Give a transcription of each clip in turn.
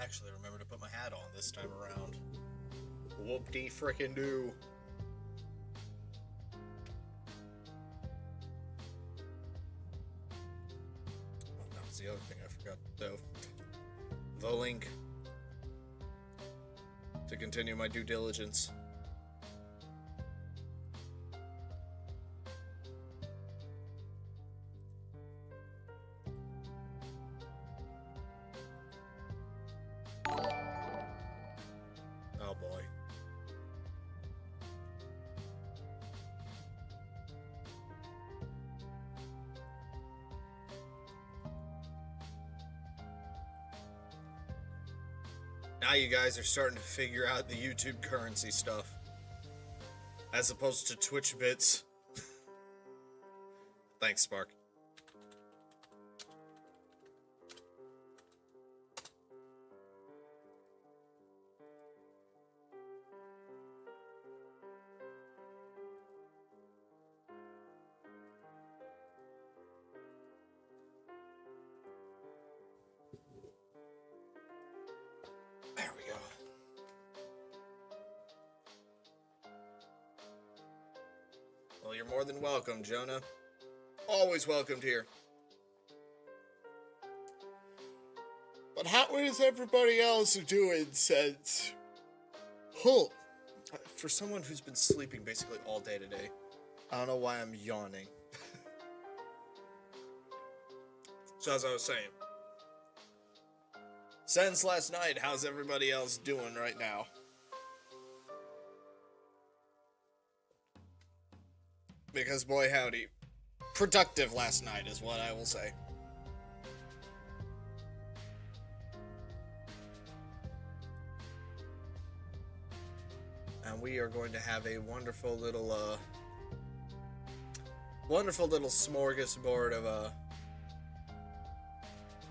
actually remember to put my hat on this time around. Whoop-de-frickin-do. Oh, that was the other thing I forgot, though. The link to continue my due diligence. Oh boy. Now you guys are starting to figure out the YouTube currency stuff. As opposed to Twitch bits. Thanks, Spark. There we go. Well, you're more than welcome, Jonah. Always welcomed here. But how is everybody else doing since? Huh. For someone who's been sleeping basically all day today, I don't know why I'm yawning. So as I was saying, since last night, how's everybody else doing right now? Because boy howdy, productive last night is what I will say. And we are going to have a wonderful little smorgasbord of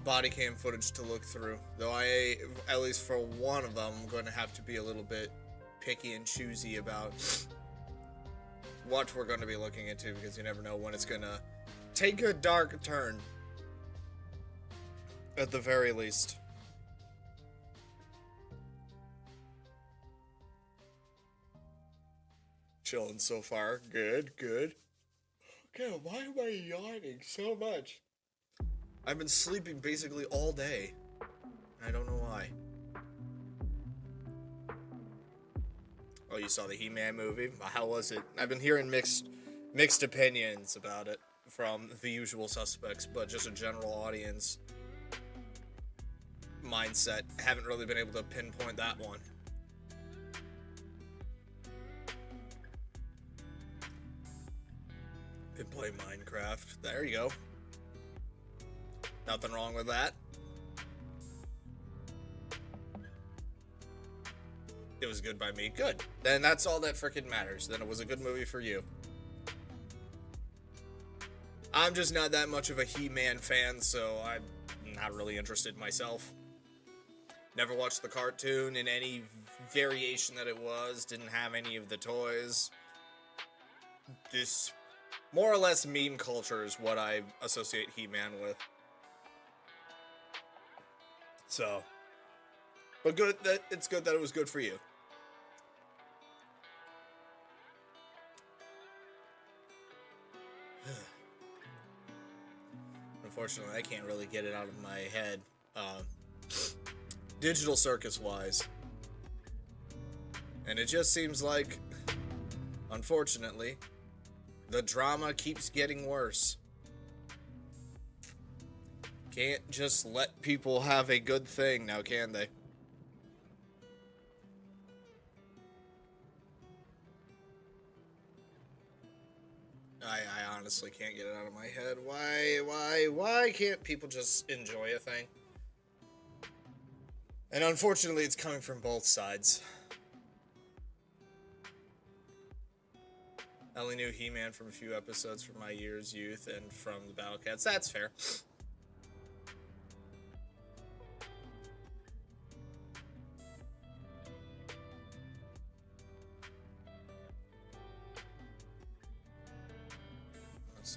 Bodycam footage to look through. Though I, at least for one of them, I'm going to have to be a little bit picky and choosy about what we're going to be looking into, because you never know when it's going to take a dark turn. At the very least. Chilling so far. Good, good. Okay, why am I yawning so much? I've been sleeping basically all day. I don't know why. Oh, you saw the He-Man movie? How was it? I've been hearing mixed opinions about it from the usual suspects, but just a general audience mindset. Haven't really been able to pinpoint that one. Been playing Minecraft. There you go. Nothing wrong with that. It was good by me. Good. Then that's all that frickin' matters. Then it was a good movie for you. I'm just not that much of a He-Man fan, so I'm not really interested myself. Never watched the cartoon in any variation that it was. Didn't have any of the toys. Just more or less meme culture is what I associate He-Man with. So, but good that it's good that it was good for you. Unfortunately, I can't really get it out of my head, digital circus wise. And it just seems like, unfortunately, the drama keeps getting worse. Can't just let people have a good thing now, can they? I honestly can't get it out of my head. Why can't people just enjoy a thing? And unfortunately, it's coming from both sides. I only knew He-Man from a few episodes from my year's youth and from the Battle Cats. That's fair.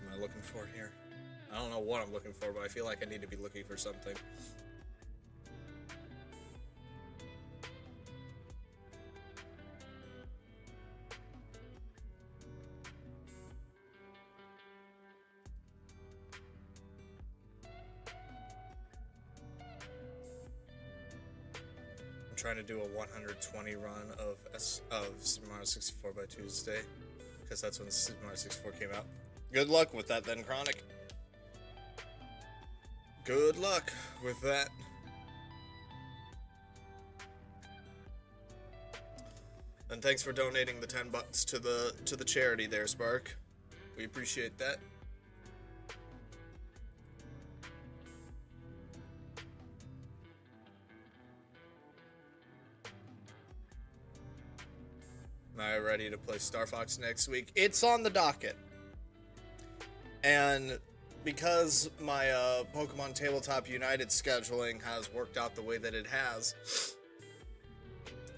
What am I looking for here? I don't know what I'm looking for, but I feel like I need to be looking for something. trying to do a 120 run of Super Mario 64 by Tuesday, because that's when Super Mario 64 came out. Good luck with that then, Chronic. Good luck with that. And thanks for donating the $10 to the charity there, Spark. We appreciate that. Am I ready to play Star Fox next week? It's on the docket. And because my Pokemon Tabletop United scheduling has worked out the way that it has,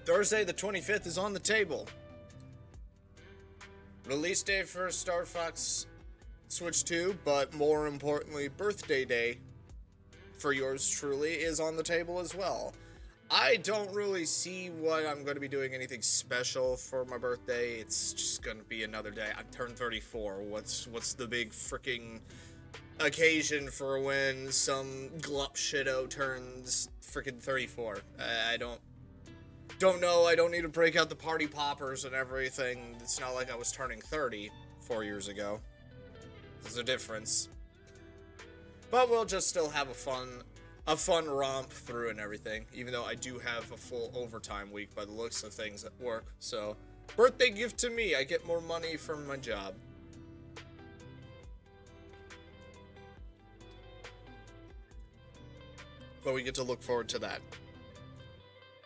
Thursday the 25th is on the table. Release day for Star Fox Switch 2, but more importantly, birthday day for yours truly is on the table as well. I don't really see what I'm going to be doing anything special for my birthday. It's just going to be another day. I turned 34. What's the big freaking occasion for when some glup shitto turns freaking 34? I don't know. I don't need to break out the party poppers and everything. It's not like I was turning 30 4 years ago. There's a difference. But we'll just still have a fun romp through and everything, even though I do have a full overtime week by the looks of things at work. So, birthday gift to me, I get more money from my job. But we get to look forward to that.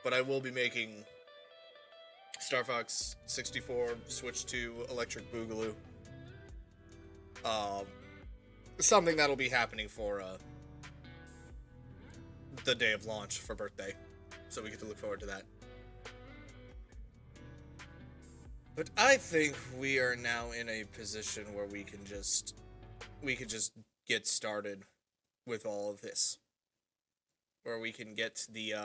But I will be making Star Fox 64, Switch 2, Electric Boogaloo. Something that'll be happening for the day of launch for birthday. So we get to look forward to that. But I think we are now in a position where we can just get started with all of this. Where we can get the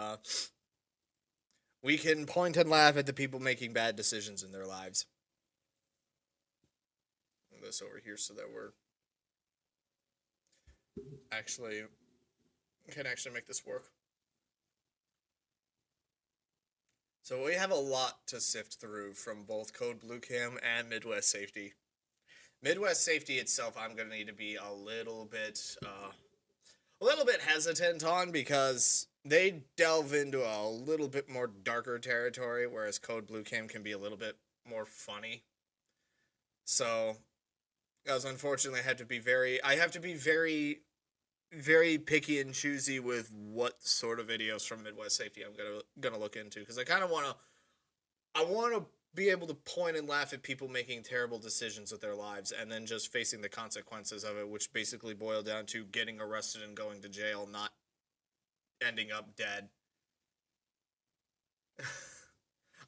we can point and laugh at the people making bad decisions in their lives. Move this over here so that we're can actually make this work. So we have a lot to sift through from both Code Blue Cam and Midwest Safety. Midwest Safety itself, I'm gonna need to be a little bit hesitant on, because they delve into a little bit more darker territory, whereas Code Blue Cam can be a little bit more funny. So, as unfortunately, I have to be very picky and choosy with what sort of videos from Midwest Safety I'm gonna look into, because I want to be able to point and laugh at people making terrible decisions with their lives and then just facing the consequences of it, which basically boil down to getting arrested and going to jail, not ending up dead.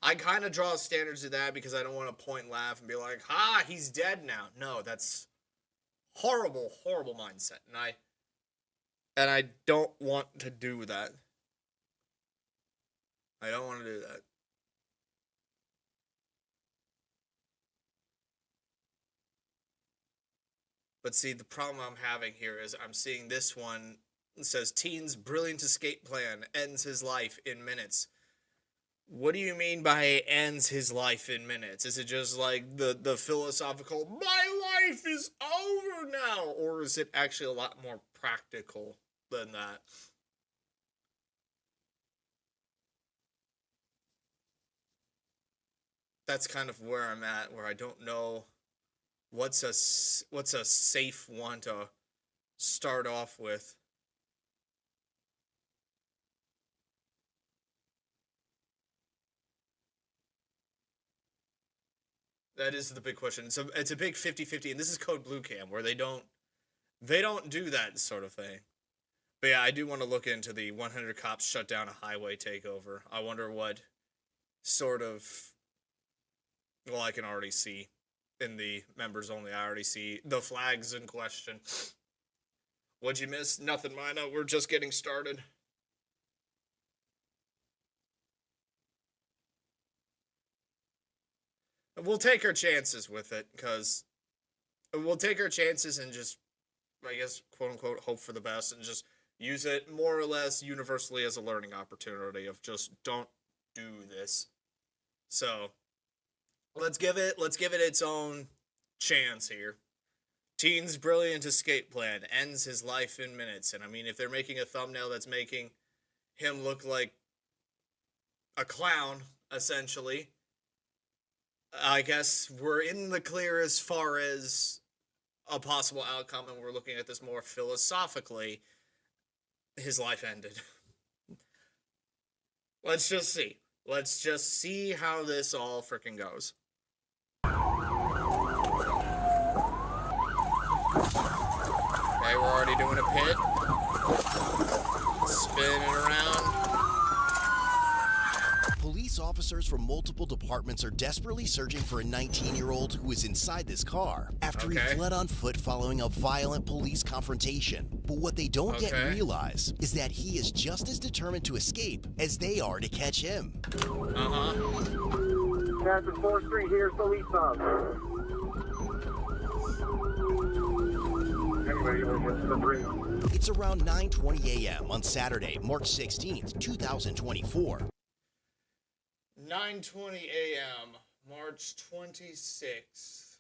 I kind of draw standards to that because I don't want to point and laugh and be like, "Ha, he's dead now." No, that's horrible, horrible mindset, and I don't want to do that. I don't want to do that. But see, the problem I'm having here is I'm seeing this one. It says, teen's brilliant escape plan ends his life in minutes. What do you mean by ends his life in minutes? Is it just like the philosophical, my life is over now? Or is it actually a lot more practical than that? That's kind of where I'm at, where I don't know what's a safe one to start off with. That is the big question. So it's a big 50-50, and this is Code Blue Cam, where they don't do that sort of thing. But yeah, I do want to look into the 100 cops shut down a highway takeover. I wonder what sort of, well, I can already see in the members only. I already see the flags in question. What'd you miss? Nothing, Mina. We're just getting started. We'll take our chances with it, because we'll take our chances and just, I guess, quote unquote, hope for the best and just Use it more or less universally as a learning opportunity of just don't do this. So let's give it its own chance here. Teen's brilliant escape plan ends his life in minutes. And I mean, if they're making a thumbnail that's making him look like a clown, essentially, I guess we're in the clear as far as a possible outcome, and we're looking at this more philosophically. His life ended. Let's just see. Let's just see how this all freaking goes. Okay, we're already doing a pit. Spinning around. Police officers from multiple departments are desperately searching for a 19-year-old who was inside this car after he fled on foot following a violent police confrontation. But what they don't yet realize is that he is just as determined to escape as they are to catch him. Captain 4th Street, here's police officer. It's around 9:20 a.m. on Saturday, March 16th, 2024. 9:20 a.m., March 26th,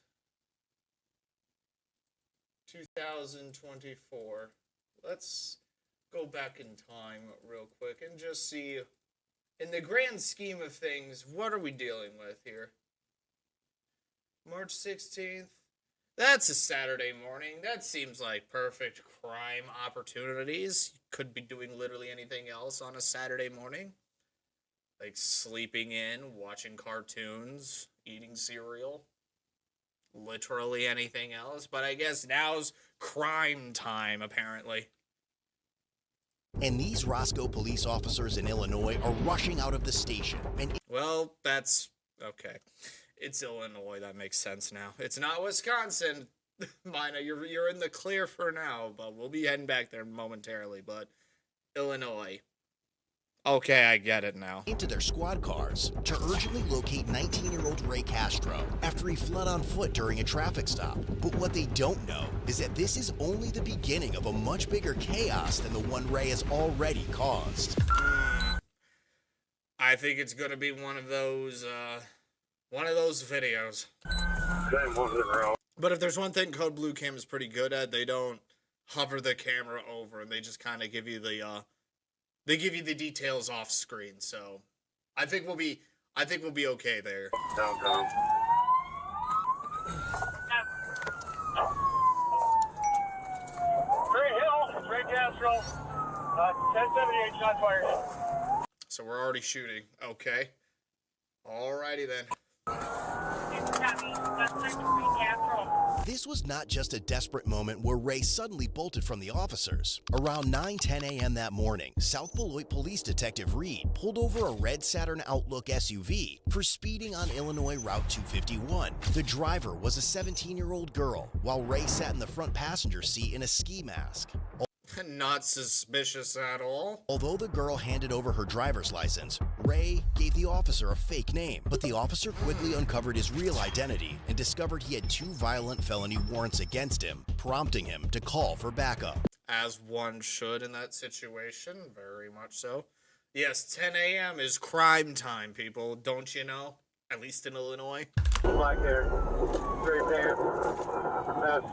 2024. Let's go back in time real quick and just see, in the grand scheme of things, what are we dealing with here? March 16th. That's a Saturday morning. That seems like perfect crime opportunities. Could be doing literally anything else on a Saturday morning. Like sleeping in, watching cartoons, eating cereal. Literally anything else. But I guess now's crime time, apparently. And these Roscoe police officers in Illinois are rushing out of the station. Well, that's okay. It's Illinois. That makes sense now. It's not Wisconsin. Mina, you're in the clear for now, but we'll be heading back there momentarily. But Illinois. Okay, I get it now. Into their squad cars to urgently locate 19-year-old Ray Castro after he fled on foot during a traffic stop. But what they don't know is that this is only the beginning of a much bigger chaos than the one Ray has already caused. I think it's gonna be one of those videos. But if there's one thing Code Blue Cam is pretty good at, they don't hover the camera over, and they just kind of give you the details off screen. So I think we'll be okay there. Downtown. Great Hill, Ray Castro, 1078 shots fired. So we're already shooting. Okay. Alrighty then. This was not just a desperate moment where Ray suddenly bolted from the officers. Around 9:10 a.m. that morning, South Beloit Police Detective Reed pulled over a red Saturn Outlook SUV for speeding on Illinois Route 251. The driver was a 17-year-old girl, while Ray sat in the front passenger seat in a ski mask. Not suspicious at all. Although the girl handed over her driver's license, Ray gave the officer a fake name, but the officer quickly uncovered his real identity and discovered he had 2 violent felony warrants against him, prompting him to call for backup. As one should in that situation, very much so. Yes, 10 a.m. is crime time, people, don't you know? At least in Illinois. Black hair, straight pants, vest.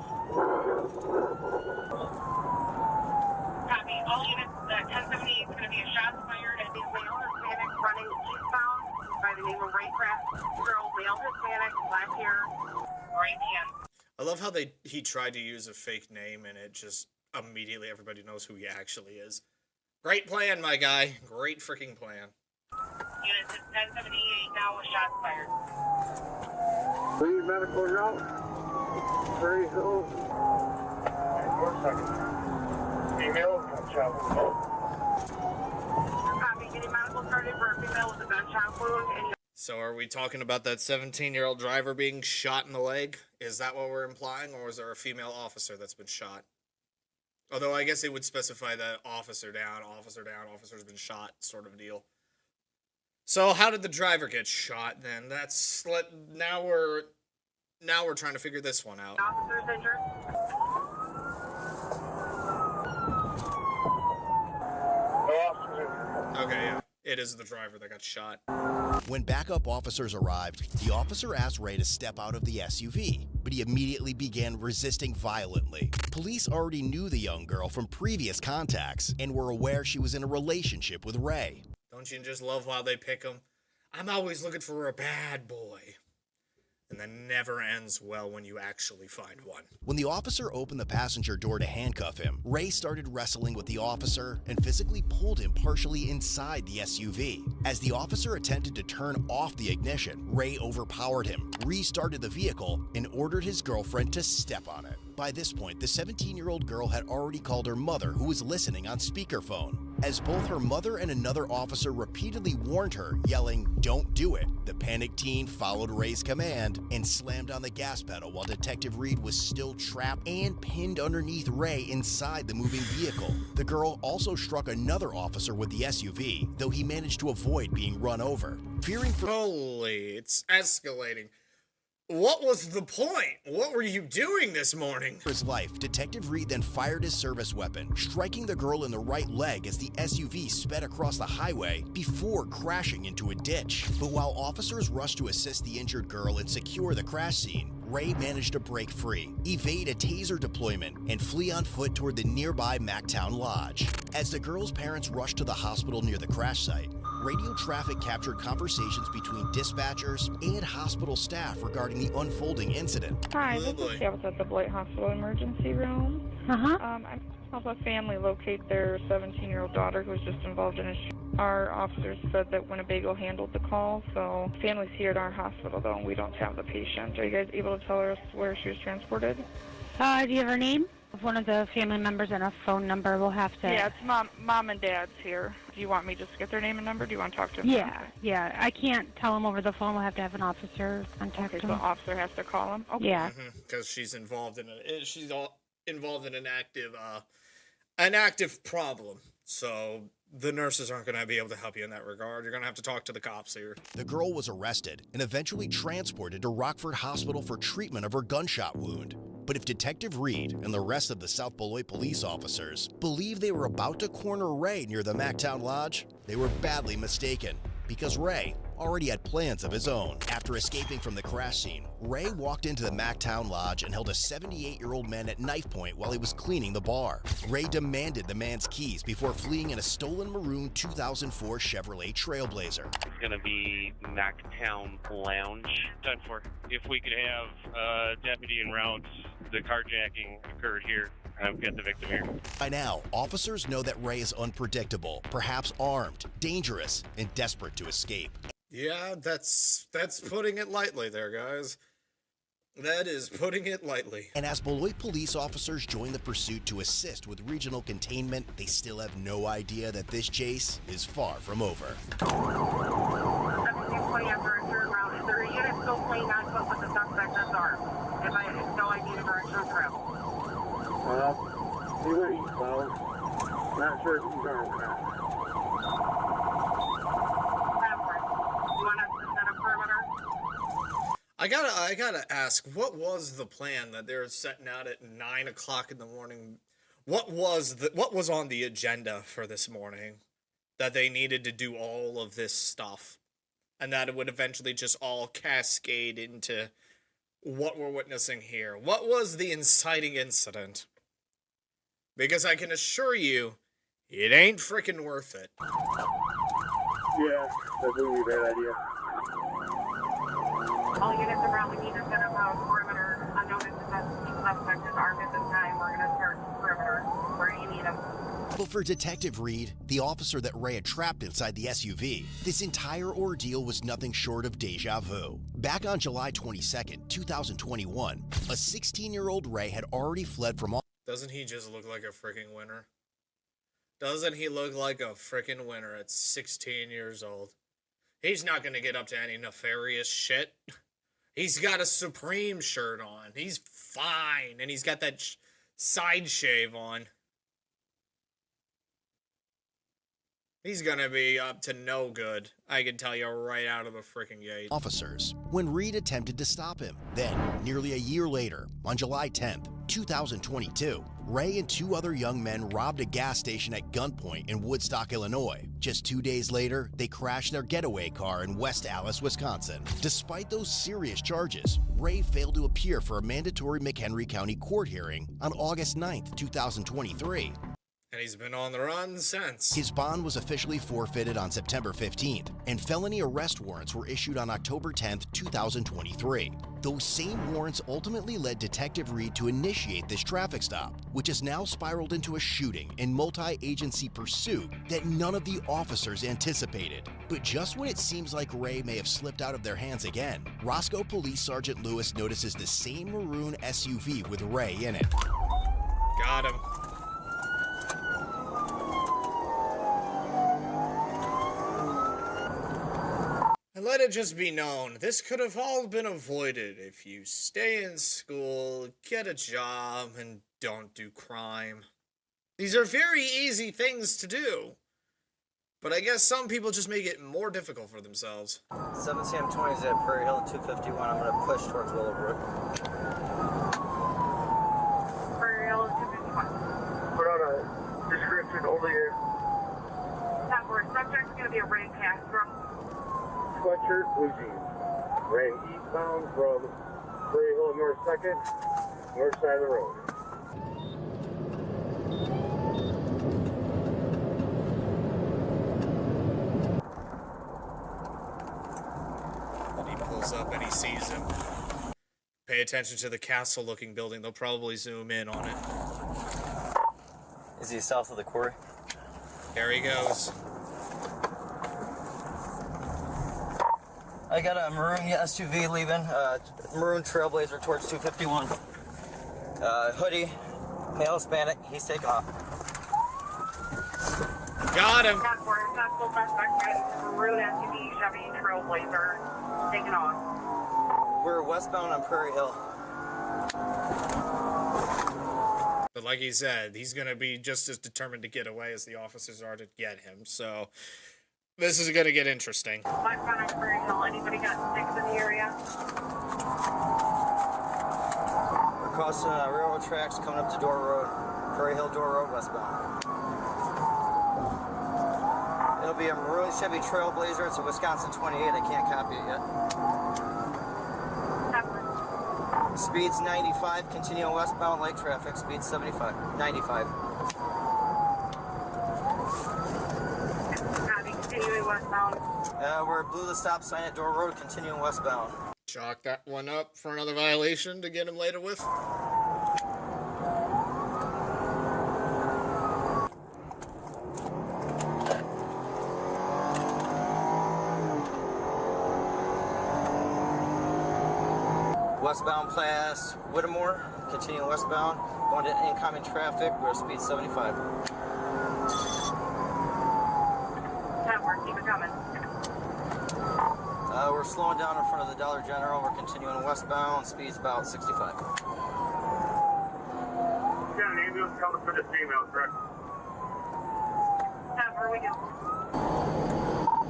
Copy. All units, 1078 is going to be a shot fired at the male Hispanic running eastbound by the name of Ray Castro, male Hispanic, black hair, right hand. I love how he tried to use a fake name and it just immediately everybody knows who he actually is. Great plan, my guy. Great freaking plan. Units at 1078 now with shots fired. Lead medical route. Great Hill. 1 second. Female, gunshot wound. Copy. Getting medical started for a female with a gunshot wound. So are we talking about that 17-year-old driver being shot in the leg? Is that what we're implying, or is there a female officer that's been shot? Although I guess it would specify that officer's been shot sort of deal. So how did the driver get shot then? Now we're trying to figure this one out. Officers injured. Okay, yeah. It is the driver that got shot. When backup officers arrived, the officer asked Ray to step out of the SUV, but he immediately began resisting violently. Police already knew the young girl from previous contacts and were aware she was in a relationship with Ray. Don't you just love how they pick them? I'm always looking for a bad boy. And that never ends well when you actually find one. When the officer opened the passenger door to handcuff him, Ray started wrestling with the officer and physically pulled him partially inside the SUV. As the officer attempted to turn off the ignition, Ray overpowered him, restarted the vehicle, and ordered his girlfriend to step on it. By this point, the 17-year-old girl had already called her mother, who was listening on speakerphone. As both her mother and another officer repeatedly warned her, yelling, "Don't do it," the panicked teen followed Ray's command and slammed on the gas pedal while Detective Reed was still trapped and pinned underneath Ray inside the moving vehicle. The girl also struck another officer with the SUV, though he managed to avoid being run over. Fearing for Holy, it's escalating. What was the point? What were you doing this morning? his life, Detective Reed then fired his service weapon, striking the girl in the right leg as the SUV sped across the highway before crashing into a ditch. But while officers rushed to assist the injured girl and secure the crash scene, Ray managed to break free, evade a taser deployment, and flee on foot toward the nearby Mactown Lodge. As the girl's parents rushed to the hospital near the crash site, radio traffic captured conversations between dispatchers and hospital staff regarding the unfolding incident. Hi, Oh, this boy. is Tabitha at the Beloit Hospital Emergency Room. I'm help a family locate their 17-year-old daughter who was just involved in a shooting. Our officers said that Winnebago handled the call, so family's here at our hospital, though, and we don't have the patient. Are you guys able to tell us where she was transported? Do you have her name? If one of the family members and a phone number, we'll have to... Yeah, it's mom and dad's here. Do you want me just to get their name and number? Do you want to talk to them? Yeah. I can't tell them over the phone. We'll have to have an officer contact Okay, so them. the officer has to call them? Okay. Yeah. Because she's involved in an active problem. So the nurses aren't going to be able to help you in that regard. You're going to have to talk to the cops here. The girl was arrested and eventually transported to Rockford Hospital for treatment of her gunshot wound. But if Detective Reed and the rest of the South Beloit police officers believed they were about to corner Ray near the Mactown Lodge, they were badly mistaken, because Ray already had plans of his own. After escaping from the crash scene, Ray walked into the Mactown Lodge and held a 78-year-old man at knife point while he was cleaning the bar. Ray demanded the man's keys before fleeing in a stolen maroon 2004 Chevrolet Trailblazer. It's going to be Mactown Lounge. 10-4. If we could have a deputy en route, the carjacking occurred here. I've got the victim here. By now, officers know that Ray is unpredictable, perhaps armed, dangerous, and desperate to escape. Yeah, that's putting it lightly there, guys. That is putting it lightly. And as Beloit police officers join the pursuit to assist with regional containment, they still have no idea that this chase is far from over. 1720 after a third round. Is there a unit still playing on foot with the suspect that's armed? If I have no idea the direction of travel. He went eastbound. Not sure if he's armed or not. You want us to set a perimeter? I gotta ask, what was the plan that they're setting out at 9 o'clock in the morning? What was on the agenda for this morning that they needed to do all of this stuff, and that it would eventually just all cascade into what we're witnessing here? What was the inciting incident? Because I can assure you, it ain't freaking worth it. Yeah, that would be a bad idea. All units around, we need to set up a perimeter. Unnoticed suspect is armed at this time. We're going to start perimeter. Where do you need them? But for Detective Reed, the officer that Ray had trapped inside the SUV, this entire ordeal was nothing short of deja vu. Back on July 22nd, 2021, a 16-year-old Ray had already fled from Doesn't he just look like a freaking winner? Doesn't he look like a freaking winner at 16 years old? He's not going to get up to any nefarious shit. He's got a Supreme shirt on. He's fine. And he's got that side shave on. He's going to be up to no good. I can tell you right out of the freaking gate. officers when Reed attempted to stop him. Then, nearly a year later, on July 10th, 2022, Ray and two other young men robbed a gas station at gunpoint in Woodstock, Illinois. Just 2 days later, they crashed their getaway car in West Allis, Wisconsin. Despite those serious charges, Ray failed to appear for a mandatory McHenry County court hearing on August 9th, 2023. And he's been on the run since. His bond was officially forfeited on September 15th, and felony arrest warrants were issued on October 10th, 2023. Those same warrants ultimately led Detective Reed to initiate this traffic stop, which has now spiraled into a shooting and multi-agency pursuit that none of the officers anticipated. But just when it seems like Ray may have slipped out of their hands again, Roscoe Police Sergeant Lewis notices the same maroon SUV with Ray in it. Got him. And let it just be known, this could have all been avoided if you stay in school, get a job, and don't do crime. These are very easy things to do. But I guess some people just make it more difficult for themselves. 7CM20 is at Prairie Hill 251. I'm going to push towards Willowbrook. Prairie Hill 251. Put out a description over here. That word subject's going to be a Ray Castro. Sweatshirt, blue jeans. Ran eastbound from Prairie Hill North 2nd, north side of the road. And he pulls up and he sees him. Pay attention to the castle-looking building. They'll probably zoom in on it. Is he south of the quarry? There he goes. I got a maroon SUV leaving, maroon Trailblazer towards 251. Hoodie, male Hispanic, he's taking off. Got him. That word, that's full suspect, maroon SUV Chevy Trailblazer, taking off. We're westbound on Prairie Hill. But like he said, he's going to be just as determined to get away as the officers are to get him. So this is going to get interesting. Westbound on Prairie Hill, anybody got sticks in the area? We're crossing railroad tracks coming up to Door Road, Prairie Hill Door Road westbound. It'll be a maroon Chevy Trailblazer. It's a Wisconsin 28. I can't copy it yet. Speed's 95, continuing westbound, light traffic, speed 75, 95. Continuing westbound. We're blue the stop sign at Door Road, continuing westbound. Chalk that one up for another violation to get him later with. Westbound past Whittemore, continuing westbound, going to incoming traffic, we're at speed 75. Network, keep it coming. We're slowing down in front of the Dollar General, we're continuing westbound, speed's about 65. You got an ambulance coming for this female, correct? Network, we go.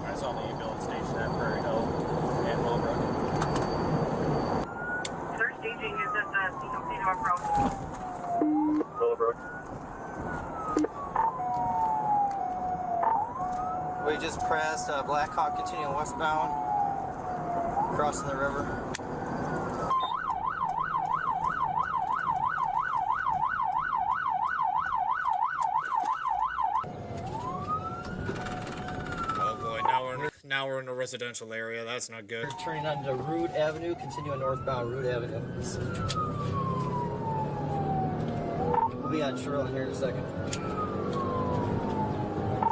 I saw the ambulance station at Prairie Hill and Willowbrook. Their staging is at the Casino approach. Willowbrook. We just pressed Blackhawk, continuing westbound, crossing the river. Oh boy, now we're in a residential area. That's not good. We're turning onto Root Avenue, continuing northbound Root Avenue. We'll be on Shirley here in a second.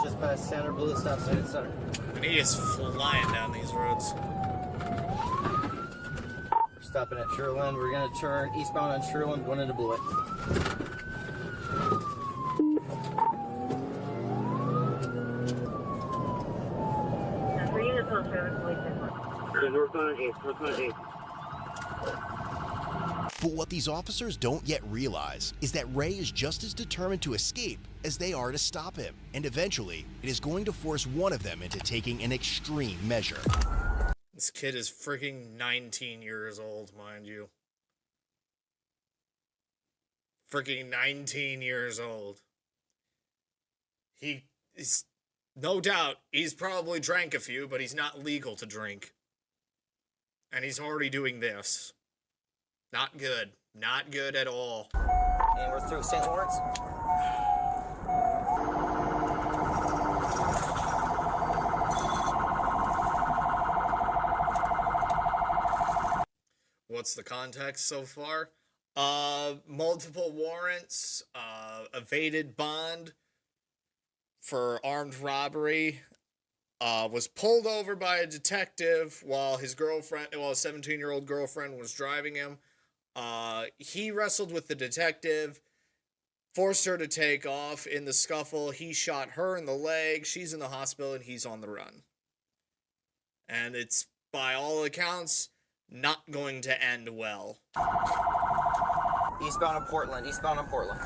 Just past center, blue stop sign at center. And he is flying down these roads. We're stopping at Sherlin. We're going to turn eastbound on Sherlin, going into Blewett. Northbound 8, northbound 8. But what these officers don't yet realize is that Ray is just as determined to escape as they are to stop him. And eventually, it is going to force one of them into taking an extreme measure. This kid is freaking 19 years old, mind you. Freaking 19 years old. He is, no doubt, he's probably drank a few, but he's not legal to drink. And he's already doing this. Not good. Not good at all. And we're through St. Lawrence. What's the context so far? Multiple warrants, evaded bond for armed robbery, was pulled over by a detective while his 17-year-old girlfriend was driving him. He wrestled with the detective, forced her to take off. In the scuffle, he shot her in the leg. She's in the hospital and he's on the run. And it's, by all accounts, not going to end well. Eastbound of Portland. Eastbound of Portland.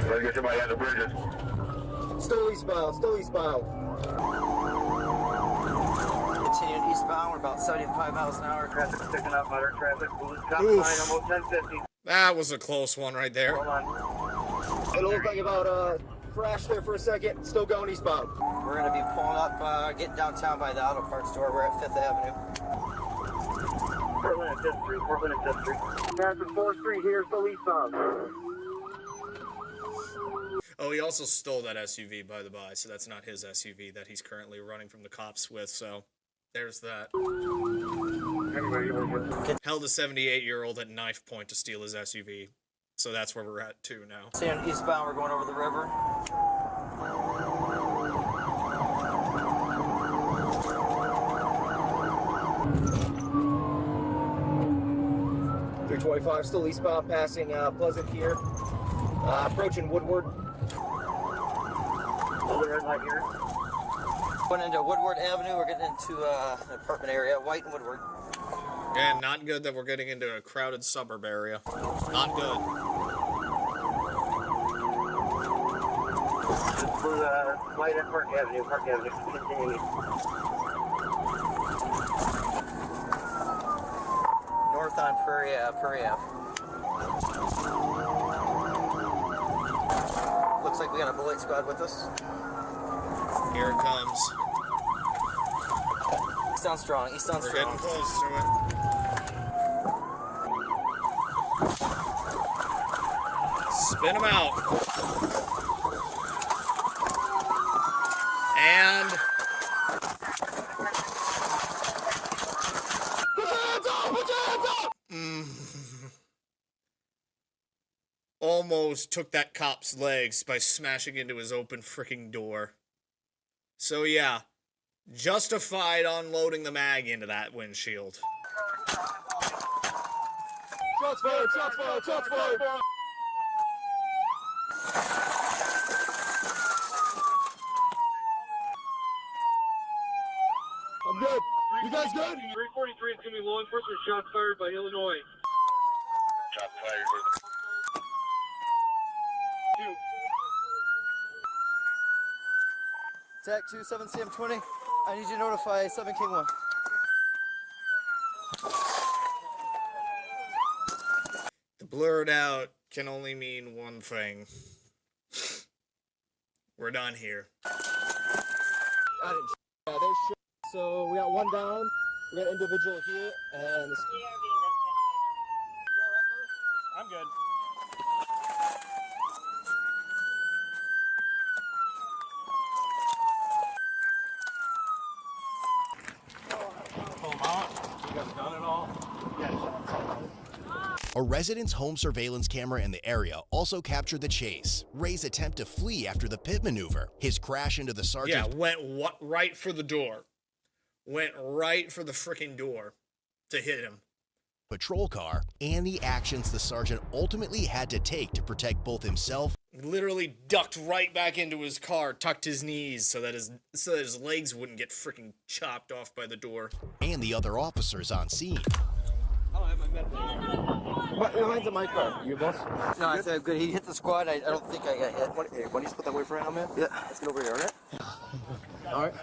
Let's get somebody on the bridges. Still eastbound. Still eastbound. Continuing eastbound. We're about 75 miles an hour. Traffic's picking up. Modern traffic. Stop Oof. sign, almost 1050. That was a close one right there. Hold on. It looked like about crash there for a second. Still going eastbound. We're going to be pulling up, getting downtown by the auto parts store. We're at 5th Avenue. Portland and 5th Street. Portland and 5th Street. Passing 4th Street here, still eastbound. Oh, he also stole that SUV, by the by, so that's not his SUV that he's currently running from the cops with, so there's that. Held a 78-year-old at knife point to steal his SUV, so that's where we're at, too, now. Staying eastbound, we're going over the river. .325, still eastbound, passing Pleasant here. Approaching Woodward. Hold the red light here. Going into Woodward Avenue, we're getting into an apartment area, White and Woodward. Yeah, not good that we're getting into a crowded suburb area. Not good. Just for the light at Park Avenue. Park Avenue. Continuing. North on Prairie Ave. Looks like we got a bullet squad with us. Here it comes. East on strong. East on We're strong. getting close to it. Spin him out. And... almost took that cop's legs by smashing into his open freaking door. So yeah, justified unloading the mag into that windshield. Shots fired! Shots fired! Shots fired! I'm good. You guys good? 343 is going to be law enforcement. Shots fired by Illinois. Shots fired. TAC 27 CM20. I need you to notify 7 King 1. The blurred out can only mean one thing. We're done here. I didn't they shit. So we got one down. We got an individual here, and this. I'm good. Pull them out. You guys done it all? A resident's home surveillance camera in the area also captured the chase. Ray's attempt to flee after the pit maneuver. His crash into the sergeant's... Yeah, went right for the door. Went right for the freaking door to hit him. patrol car, and the actions the sergeant ultimately had to take to protect both himself. Literally ducked right back into his car, tucked his knees so that his legs wouldn't get freaking chopped off by the door. And the other officers on scene. I don't have my medical. Mine's in my car. You boss? No, I said good. He hit the squad. I don't think I got hit. Why don't you put that way for now, man? Yeah. Let's get over here, all right? All right.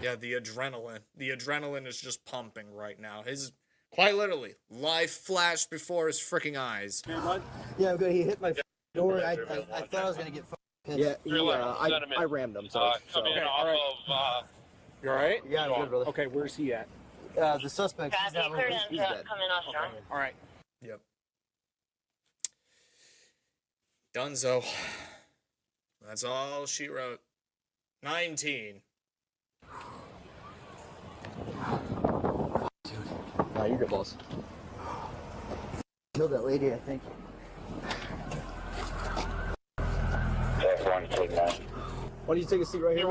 Yeah, the adrenaline. The adrenaline is just pumping right now. His Quite literally, life flashed before his freaking eyes. Yeah, I'm good. He hit my door. I thought I was gonna get. Yeah, I rammed him. So. Coming Okay, off all of, You all right? Yeah, I'm good, brother. Okay, where's he at? The suspect. He's not moving. He's dead. All right. Yep. Dunzo. That's all she wrote. 19. Nah, you're good, boss. Killed that lady, I think. Why don't you take a seat right here?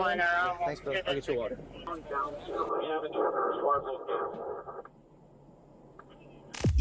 Thanks, brother. I'll get you water.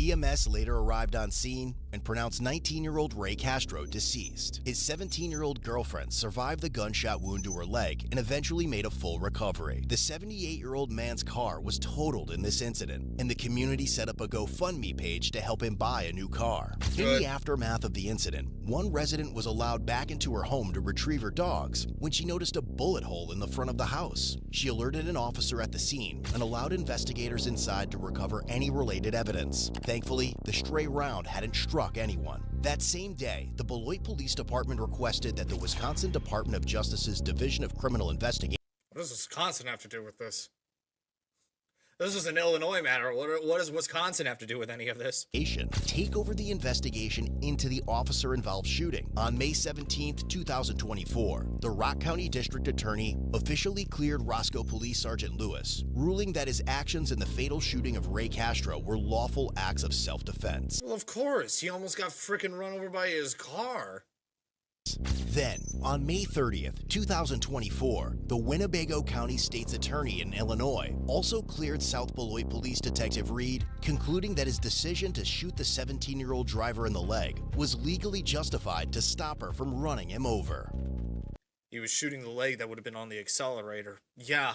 EMS later arrived on scene and pronounced 19-year-old Ray Castro deceased. His 17-year-old girlfriend survived the gunshot wound to her leg and eventually made a full recovery. The 78-year-old man's car was totaled in this incident, and the community set up a GoFundMe page to help him buy a new car. In the aftermath of the incident, one resident was allowed back into her home to retrieve her dogs when she noticed a bullet hole in the front of the house. She alerted an officer at the scene and allowed investigators inside to recover any related evidence. Thankfully, the stray round hadn't struck anyone. That same day, the Beloit Police Department requested that the Wisconsin Department of Justice's Division of Criminal Investigation. What does Wisconsin have to do with this? This is an Illinois matter. What does Wisconsin have to do with any of this? Take over the investigation into the officer-involved shooting. On May 17, 2024, the Rock County District Attorney officially cleared Roscoe Police Sergeant Lewis, ruling that his actions in the fatal shooting of Ray Castro were lawful acts of self-defense. Well, of course. He almost got frickin' run over by his car. Then, on May 30th, 2024, the Winnebago County State's Attorney in Illinois also cleared South Beloit Police Detective Reed, concluding that his decision to shoot the 17-year-old driver in the leg was legally justified to stop her from running him over. He was shooting the leg that would have been on the accelerator. Yeah.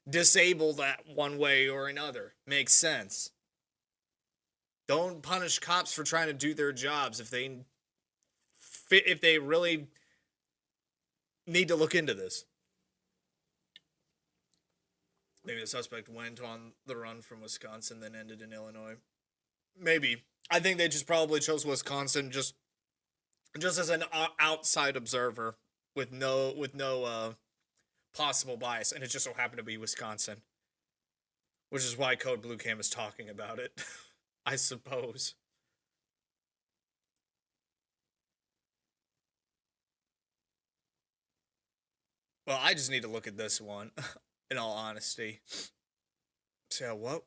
Disable that one way or another. Makes sense. Don't punish cops for trying to do their jobs if they really need to look into this. Maybe the suspect went on the run from Wisconsin, then ended in Illinois. Maybe. I think they just probably chose Wisconsin just as an outside observer with no possible bias, and it just so happened to be Wisconsin, which is why Code Blue Cam is talking about it, I suppose. Well, I just need to look at this one, in all honesty. So,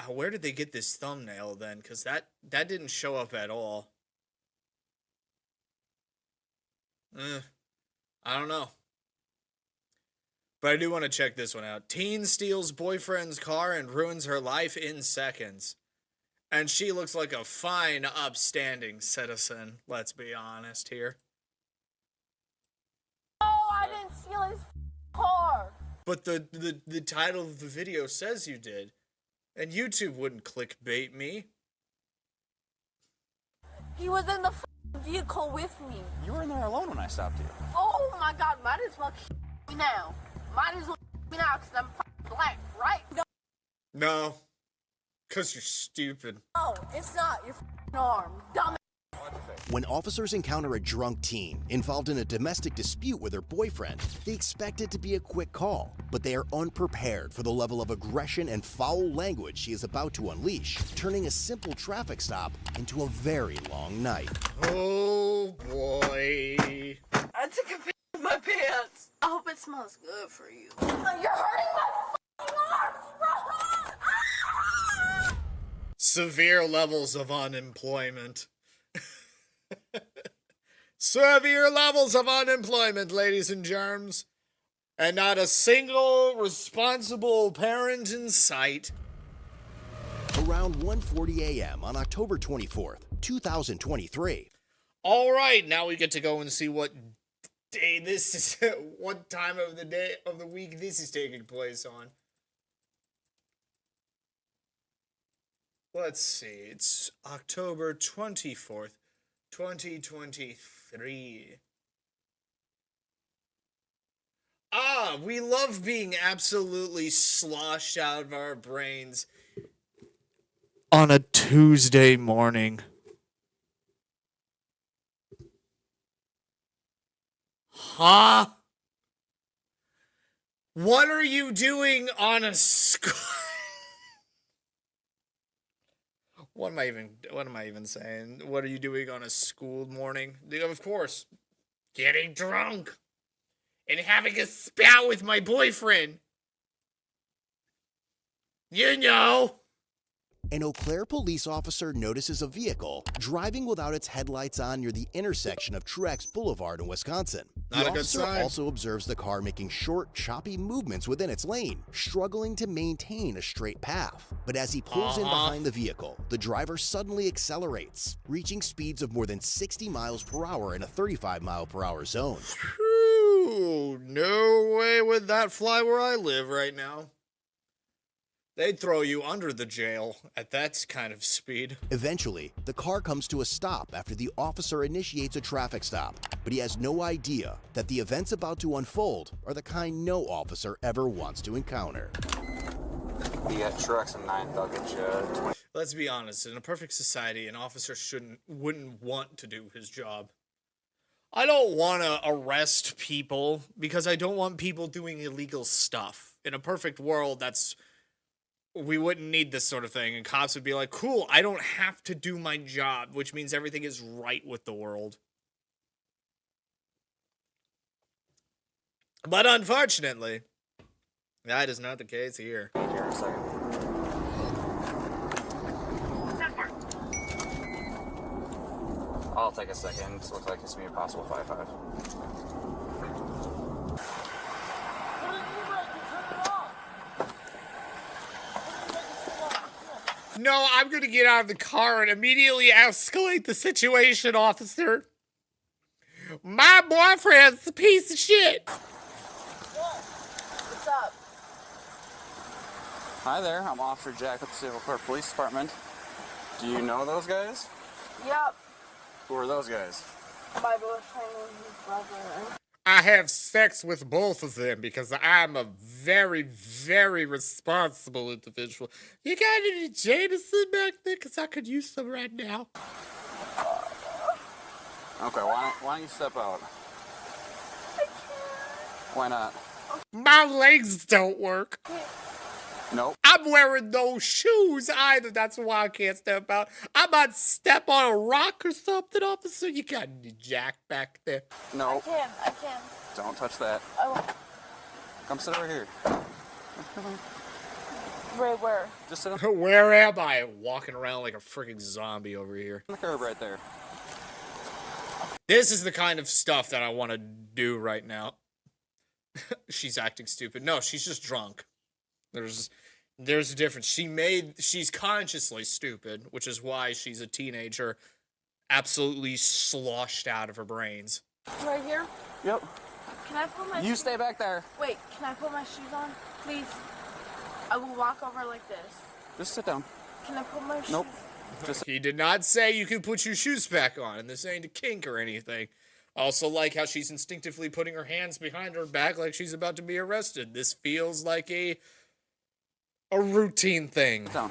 where did they get this thumbnail, then? Because that didn't show up at all. I don't know. But I do want to check this one out. Teen steals boyfriend's car and ruins her life in seconds. And she looks like a fine, upstanding citizen, let's be honest here. I didn't steal his car. But the title of the video says you did. And YouTube wouldn't clickbait me. He was in the vehicle with me. You were in there alone when I stopped you. Oh my god, might as well me now. Might as well me now because I'm black, right? No. Because you're stupid. No, it's not. Your arm. Dumb. When officers encounter a drunk teen involved in a domestic dispute with her boyfriend, they expect it to be a quick call, but they are unprepared for the level of aggression and foul language she is about to unleash, turning a simple traffic stop into a very long night. Oh boy. I took a piss of my pants. I hope it smells good for you. You're hurting my arms, bro! Ah! Severe levels of unemployment. Severe levels of unemployment, ladies and germs. And not a single responsible parent in sight. Around 1:40 a.m. on October 24th, 2023. All right, now we get to go and see what day this is, what time of the day of the week this is taking place on. Let's see, it's October 24th, 2023. We love being absolutely sloshed out of our brains on a Tuesday morning? Huh? What are you doing on a What am I even saying? What are you doing on a school morning? Of course, getting drunk and having a spat with my boyfriend. You know. An Eau Claire police officer notices a vehicle driving without its headlights on near the intersection of Truex Boulevard in Wisconsin. Not The a good officer sign. also observes the car making short, choppy movements within its lane, struggling to maintain a straight path. But as he pulls in behind the vehicle, the driver suddenly accelerates, reaching speeds of more than 60 miles per hour in a 35 mile per hour zone. Whew, no way would that fly where I live right now. They'd throw you under the jail at that kind of speed. Eventually, the car comes to a stop after the officer initiates a traffic stop, but he has no idea that the events about to unfold are the kind no officer ever wants to encounter. Be at Truex and 9th, I'll get you 20. Let's be honest, in a perfect society, an officer wouldn't want to do his job. I don't want to arrest people because I don't want people doing illegal stuff. In a perfect world, we wouldn't need this sort of thing, and cops would be like, cool, I don't have to do my job, which means everything is right with the world. But unfortunately, that is not the case here. Here in a second. I'll take a second. This looks like it's going to be a possible 5-5. No, I'm going to get out of the car and immediately escalate the situation, officer. My boyfriend's a piece of shit. What's up? Hi there, I'm Officer Jack with the Civil Court Police Department. Do you know those guys? Yep. Who are those guys? My boyfriend and his brother. I have sex with both of them because I'm a very, very responsible individual. You got any Jameson back there? Because I could use some right now. Okay, why don't you step out? I can't. Why not? My legs don't work. Nope. I'm wearing no shoes either. That's why I can't step out. I might step on a rock or something, officer. You got any Jack back there? Nope. I can. Don't touch that. I won't. Come sit over here. Right where? Just sit on Where am I? Walking around like a freaking zombie over here. the curb right there. This is the kind of stuff that I want to do right now. She's acting stupid. No, she's just drunk. There's a difference. She's consciously stupid, which is why she's a teenager, absolutely sloshed out of her brains. Right here? Yep. Can I put my You stay back there. Wait, can I put my shoes on? Please. I will walk over like this. Just sit down. Can I put my shoes? Nope. Just He did not say you can put your shoes back on, and this ain't a kink or anything. I also like how she's instinctively putting her hands behind her back like she's about to be arrested. This feels like a routine thing. sit down.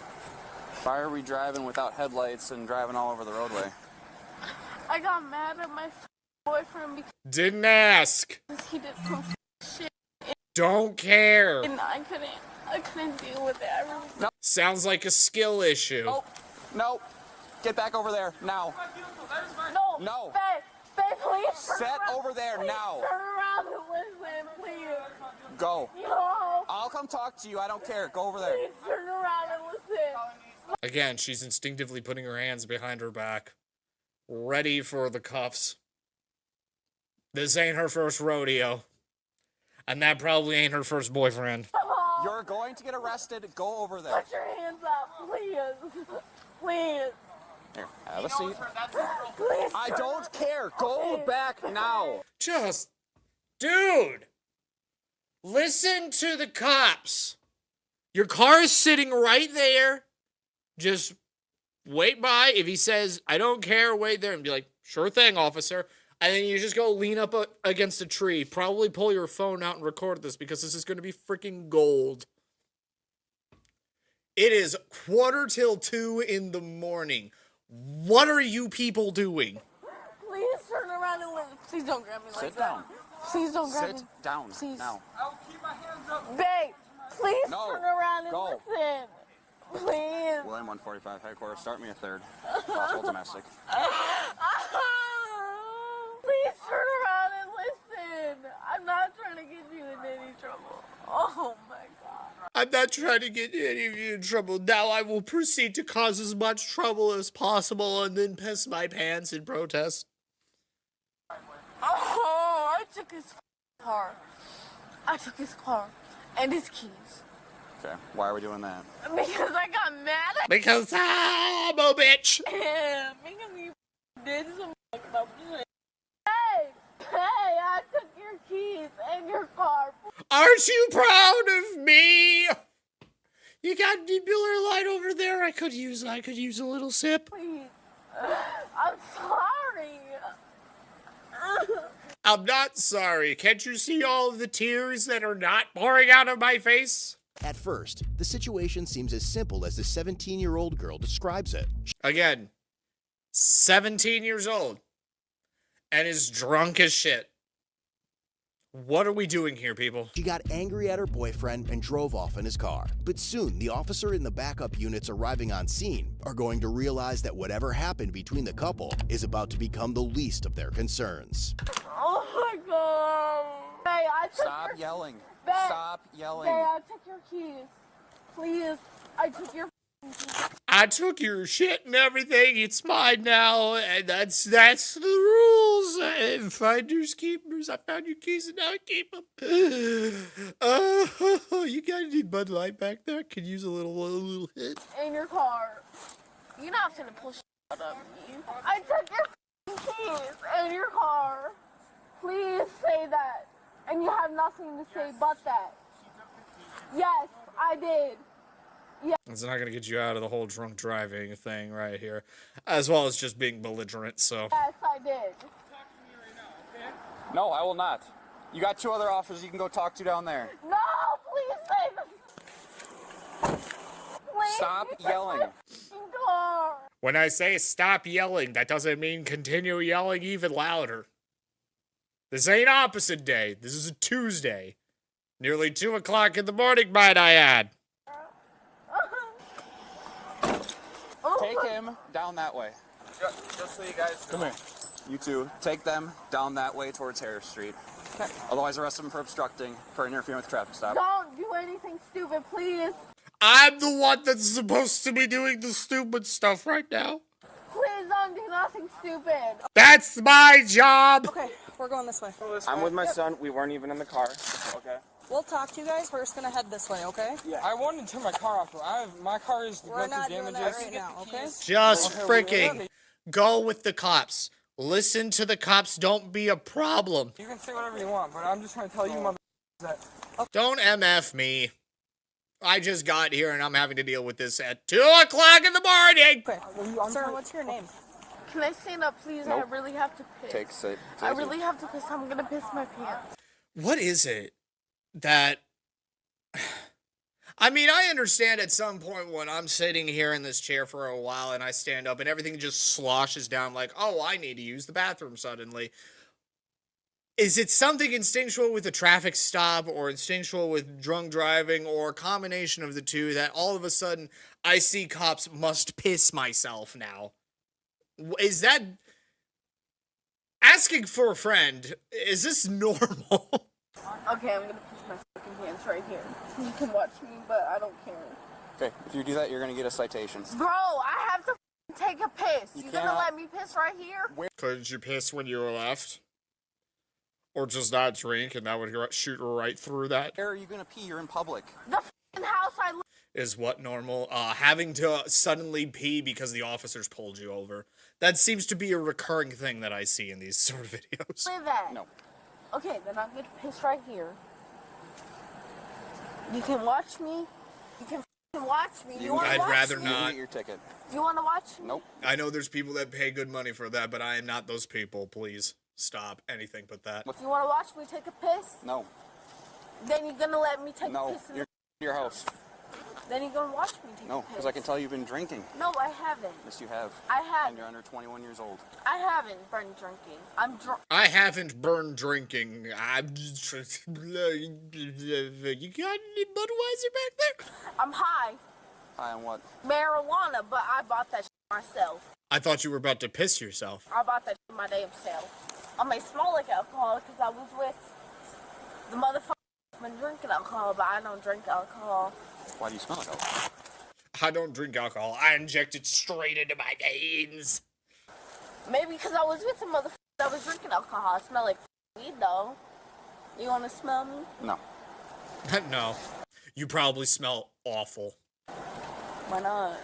Why are we driving without headlights and driving all over the roadway? I got mad at my boyfriend Didn't ask. because he did some shit Don't care. and I couldn't deal with it. I really No. Sounds like a skill issue. Nope. Nope. Get back over there now. No. No. Babe, please. Sit over there Please now. Turn around and listen, please. Go. No. I'll come talk to you. I don't care. Go over there. Please turn around and listen. Again, she's instinctively putting her hands behind her back, ready for the cuffs. This ain't her first rodeo. And that probably ain't her first boyfriend. You're going to get arrested. Go over there. Put your hands up, please. Please. Here, have a seat. Please. I don't care. Go back now. Just, dude, listen to the cops. Your car is sitting right there. Just wait by. If he says, I don't care, wait there, and be like, sure thing, officer. And then you just go lean up against a tree. Probably pull your phone out and record this because this is going to be freaking gold. It is 1:45 in the morning. What are you people doing? Please turn around and listen. Please don't grab me like Sit that. down. Please don't grab me. Sit down. Please. Now. I'll keep my hands up. Babe, please No. turn around and Go. listen. Please. William 145 headquarters. Start me a third. Possible domestic. Please turn around and listen. I'm not trying to get you in any trouble. Oh my God. I'm not trying to get any of you in trouble. Now I will proceed to cause as much trouble as possible and then piss my pants in protest. Oh, I took his car. I took his car and his keys. Okay. Why are we doing that? Because I got mad at Because I'm a bitch. him. Because he did some fucked up shit. Hey, I took your keys and your car. Aren't you proud of me? You got the Miller Lite over there. I could use a little sip. Please. I'm sorry. I'm not sorry. Can't you see all of the tears that are not pouring out of my face? At first, the situation seems as simple as the 17-year-old girl describes it. Again, 17 years old and is drunk as shit. What are we doing here, people? She got angry at her boyfriend and drove off in his car. But soon, the officer and the backup units arriving on scene are going to realize that whatever happened between the couple is about to become the least of their concerns. Oh my God. Hey, I took Stop your... yelling. Babe, Stop yelling. Babe, I took your keys. Please, I took your I took your shit and everything. It's mine now, and that's the rules. Finders keepers. I found your keys and now I keep them. You guys need Bud Light back there? Could use a little hit. in your car. You're not finna pull shit out of me. I took your keys and your car. Please say that. And you have nothing to say but that. Yes, I did. It's not going to get you out of the whole drunk driving thing right here. As well as just being belligerent, so. Yes, I did. No, I will not. You got two other officers you can go talk to down there. No, please say this. Please. Stop yelling. Car. When I say stop yelling, that doesn't mean continue yelling even louder. This ain't opposite day. This is a Tuesday. Nearly 2 o'clock in the morning, might I add. Take him down that way. Just so you guys know. Come here. You two, take them down that way towards Harris Street. Okay. Otherwise, arrest them for obstructing, for interfering with traffic stop. Don't do anything stupid, please. I'm the one that's supposed to be doing the stupid stuff right now. Please don't do nothing stupid. That's my job. Okay, we're going this way. I'm with my son. We weren't even in the car. Okay. We'll talk to you guys. We're just gonna head this way, okay? Yeah. I wanted to turn my car off. My car is We're going not through doing damages. that right now, okay? Just Okay, freaking go with the cops. Listen to the cops. Don't be a problem. You can say whatever you want, but I'm just trying to tell you, mother, that. Don't MF me. I just got here and I'm having to deal with this at 2 o'clock in the morning. Okay. Sir, what's your name? Can I stand up, please? Nope. I really have to piss. Take it. I really have to piss. I'm gonna piss my pants. What is it that... I mean, I understand at some point when I'm sitting here in this chair for a while and I stand up and everything just sloshes down like, oh, I need to use the bathroom suddenly. Is it something instinctual with a traffic stop or instinctual with drunk driving or a combination of the two that all of a sudden I see cops must piss myself now? Is that... Asking for a friend, is this normal? Okay, I'm gonna piss my fucking pants right here. You can watch me, but I don't care. Okay, if you do that, you're gonna get a citation. Bro, I have to take a piss. You gonna cannot- let me piss right here? Couldn't you piss when you were left? Or just not drink and that would shoot right through that? Where are you gonna pee? You're in public. The fucking house I live Is what normal? Having to suddenly pee because the officers pulled you over. That seems to be a recurring thing that I see in these sort of videos. at. No. Okay, then I'm gonna piss right here. You can watch me. You can fucking watch me. You wanna I'd watch rather me? not. Get your ticket. You wanna watch me? Nope. I know there's people that pay good money for that, but I am not those people. Please stop anything but that. You wanna watch me take a piss? No. Then you're gonna let me take a No. piss in You're your house. Then you gonna watch me take No, a piss. because I can tell you've been drinking. No, I haven't. Yes, you have. I have. And you're under 21 years old. I haven't been drinking. I'm drunk. I haven't burned drinking. I'm just... You got any Budweiser back there? I'm high. High on what? Marijuana, but I bought that myself. I thought you were about to piss yourself. I bought that my damn self. I may smell like alcohol because I was with the motherfucker who's been drinking alcohol, but I don't drink alcohol. Why do you smell like alcohol? I don't drink alcohol. I inject it straight into my veins. Maybe because I was with the motherfucker that was drinking alcohol. I smell like weed, though. You want to smell me? No. No. You probably smell awful. Why not?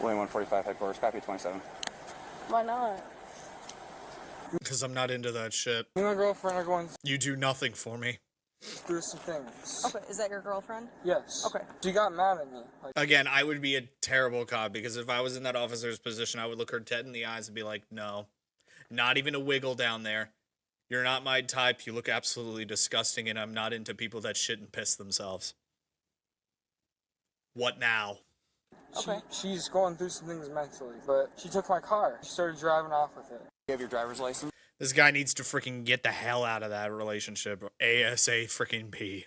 William 145 headquarters, copy 27. Why not? Because I'm not into that shit. Me and my girlfriend are going You do nothing for me. through some things. Okay, is that your girlfriend? Yes. Okay. She got mad at me. Like, Again, I would be a terrible cop because if I was in that officer's position, I would look her dead in the eyes and be like, no, not even a wiggle down there. You're not my type. You look absolutely disgusting, and I'm not into people that shit and piss themselves. What now? she's going through some things mentally, but she took my car. She started driving off with it. You have your driver's license? This guy needs to freaking get the hell out of that relationship. ASA freaking P.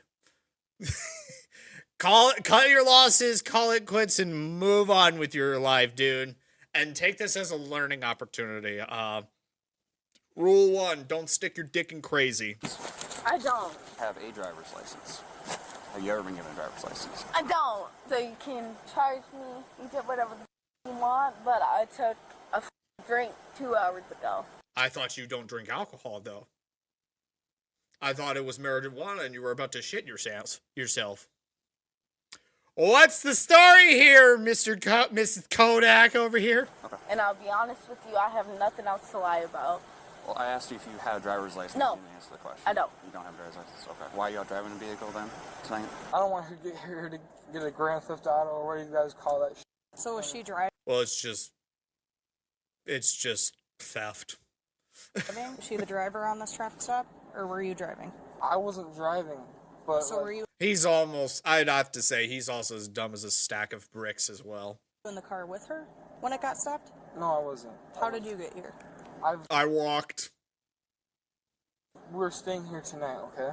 Cut your losses, call it quits, and move on with your life, dude. And take this as a learning opportunity. Rule 1, don't stick your dick in crazy. I don't. Have a driver's license. Have you ever been given a driver's license? I don't. So you can charge me, you did whatever the you want, but I took a drink 2 hours ago. I thought you don't drink alcohol, though. I thought it was marijuana and you were about to shit yourself. What's the story here, Mrs. Kodak over here? Okay. And I'll be honest with you, I have nothing else to lie about. Well, I asked you if you had a driver's license. No. You didn't answer the question. I don't. You don't have a driver's license? Okay. Why are you out driving a vehicle then tonight? I don't want her to get here to get a Grand Theft Auto or what do you guys call that shit. So was she driving? Well, it's just theft. Was she the driver on this traffic stop, or were you driving? I wasn't driving, but So were you He's almost, I'd have to say, he's also as dumb as a stack of bricks as well. in the car with her when it got stopped? No, I wasn't. How did you get here? I walked. We're staying here tonight, okay?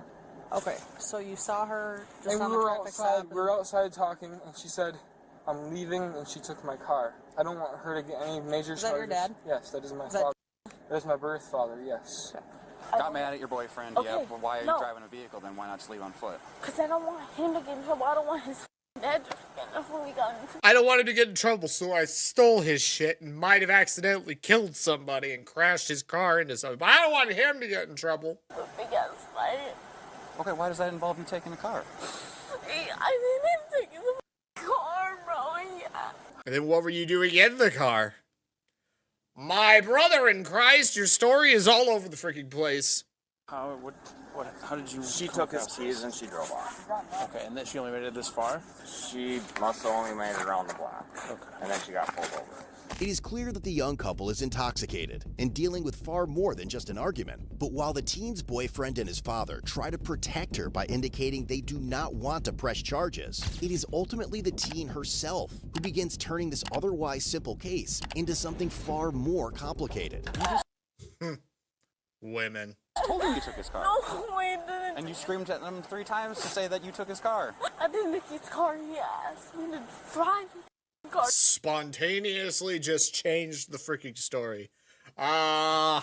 Okay, so you saw her just And on we the were traffic outside. stop? We were outside talking, and she said, "I'm leaving," and she took my car. I don't want her to get any major Is that your charges. dad? Yes, that is my Is that- father. That is my birth father. Yes. Got mad at your boyfriend. Okay, Yeah. Well, why are you no. driving a vehicle then? Why not just leave on foot? Because I don't want him to get in trouble. I don't want his dad to get in trouble. We got into I don't want him to get in trouble, so I stole his shit and might have accidentally killed somebody and crashed his car into something. But I don't want him to get in trouble. a big ass fight. Okay, why does that involve you taking the car? I didn't take the car, bro. Yeah. And then what were you doing in the car? My brother in Christ, your story is all over the freaking place. How did you... She took his keys and she drove off. Okay, and then she only made it this far? She must have only made it around the block. Okay. And then she got pulled over. It is clear that the young couple is intoxicated and dealing with far more than just an argument. But while the teen's boyfriend and his father try to protect her by indicating they do not want to press charges, it is ultimately the teen herself who begins turning this otherwise simple case into something far more complicated. Women. I told him you took his car. No, I didn't. And you screamed at him 3 times to say that you took his car. I didn't take his car. He asked me to drive his car. Spontaneously just changed the freaking story. I'm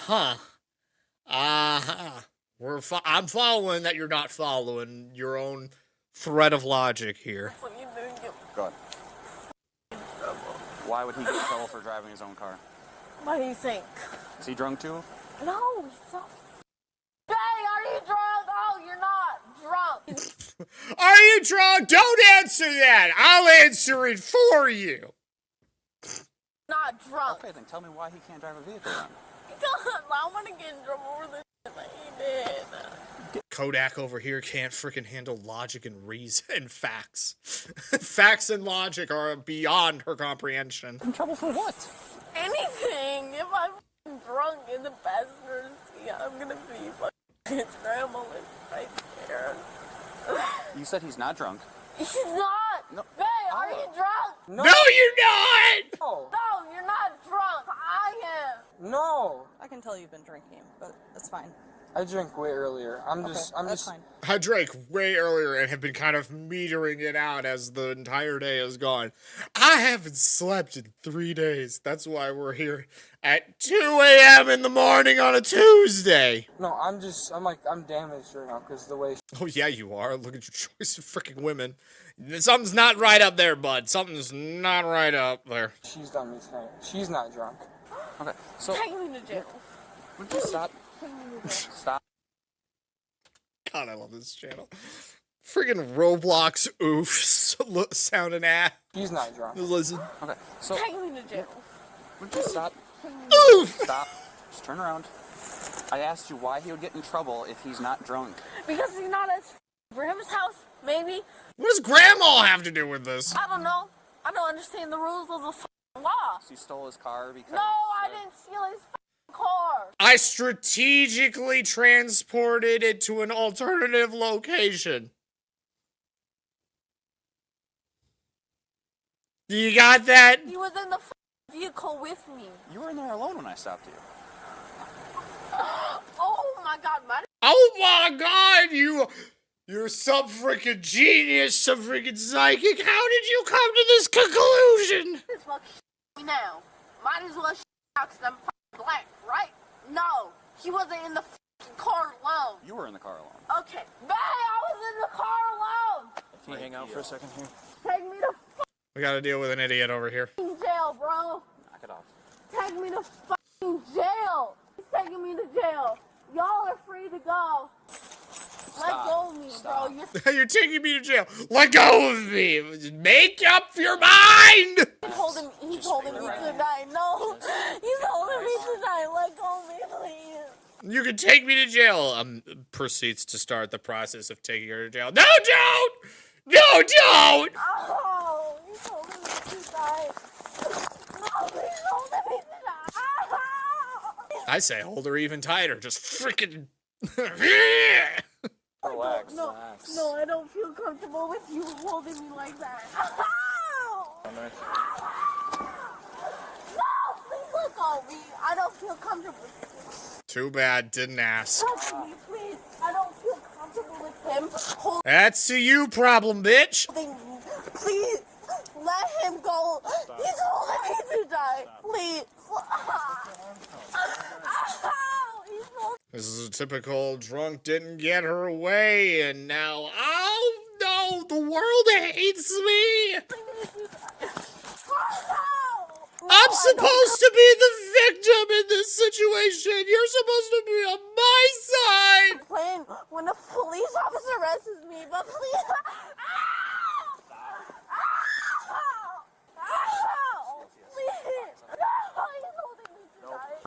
following that you're not following your own thread of logic here. So you didn't get Go ahead. Why would he get in trouble for driving his own car? What do you think? Is he drunk too? No, he's not. Hey, are you drunk? Oh, you're not drunk. Are you drunk? Don't answer that. I'll answer it for you. Not drunk. Okay, then tell me why he can't drive a vehicle then. God, I want to get in trouble for the shit that he did. Kodak over here can't freaking handle logic and reason and facts. Facts and logic are beyond her comprehension. In trouble for what? Anything. If I'm drunk in the passenger seat, I'm gonna be fucking his grandma lives right there. You said he's not drunk. He's not. No. Babe, are you drunk? No, you're not! No. No, you're not drunk. I am. No. I can tell you've been drinking, but that's fine. I drank way earlier. I'm That's just. fine. I drank way earlier and have been kind of metering it out as the entire day has gone. I haven't slept in 3 days. That's why we're here at 2 a.m. in the morning on a Tuesday. No, I'm damaged right now because the way. Oh, yeah, you are. Look at your choice of freaking women. Something's not right up there, bud. Something's not right up there. She's done me tonight. She's not drunk. Okay, so. Take me to jail. Would you stop? Stop. God, I love this channel. Friggin' Roblox oofs sounding ass. She's not drunk. Listen. Okay, so. Take me to jail. Would you stop? Oof! Stop. Just turn around. I asked you why he would get in trouble if he's not drunk. Because he's not at Grandma's house, maybe. What does Grandma have to do with this? I don't know. I don't understand the rules of the law. So you stole his car because... No, I didn't steal his car. I strategically transported it to an alternative location. You got that? He was in the vehicle with me. You were in there alone when I stopped you. Oh my God, Oh my God, you're some freaking genius, some freaking psychic. How did you come to this conclusion? Might as well me now. Might as well out because I'm black, right? No, he wasn't in the car alone. You were in the car alone. Okay, babe, I was in the car alone. Can you hang out for a second here? Take me to We gotta deal with an idiot over here. jail, bro. Knock it off. Take me to jail. He's taking me to jail. Y'all are free to go. Let go of me, bro. You're taking me to jail. Let go of me. Make up your mind. He's holding me tonight. No, he's holding me tonight. Let go of me, please. You can take me to jail. Proceeds to start the process of taking her to jail. No, don't! No, don't! Oh, he's holding me tonight. No, he's holding me tonight. Oh. I say hold her even tighter. Just freaking... Relax, No, relax. no, I don't feel comfortable with you holding me like that. Ow! No, please let go of me. I don't feel comfortable with you. Too bad, didn't ask. Touch me, please. I don't feel comfortable with him. That's a you problem, bitch. Holding me. Please, let him go. Stop. He's holding me to die. Stop. Please. He's holding. This is a typical drunk didn't get her way, and now, oh no, the world hates me. I'm supposed to be the victim in this situation. You're supposed to be on my side. I'm playing when a police officer arrests me, but please. Please. No, he's holding me tonight.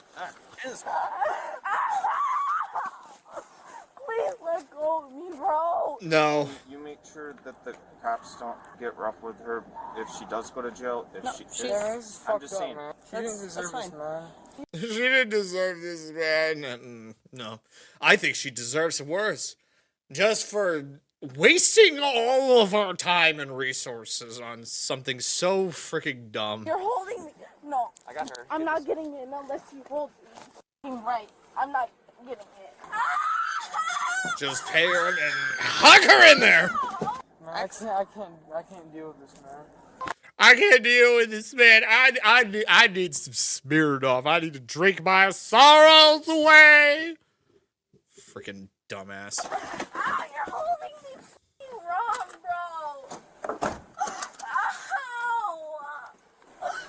Please let go of me, bro. No. You make sure that the cops don't get rough with her if she does go to jail. If No, I'm just saying. She didn't deserve this, man. She didn't deserve this, man. No. I think she deserves worse. Just for wasting all of our time and resources on something so freaking dumb. You're holding me. No. I got her. I'm not getting it unless you hold me. Right. I'm not getting it. Just pay her and hug her in there. No, I can't deal with this, man. I can't deal with this, man. I need some Smirnoff. I need to drink my sorrows away. Freaking dumbass. You're holding me wrong, bro. Ow.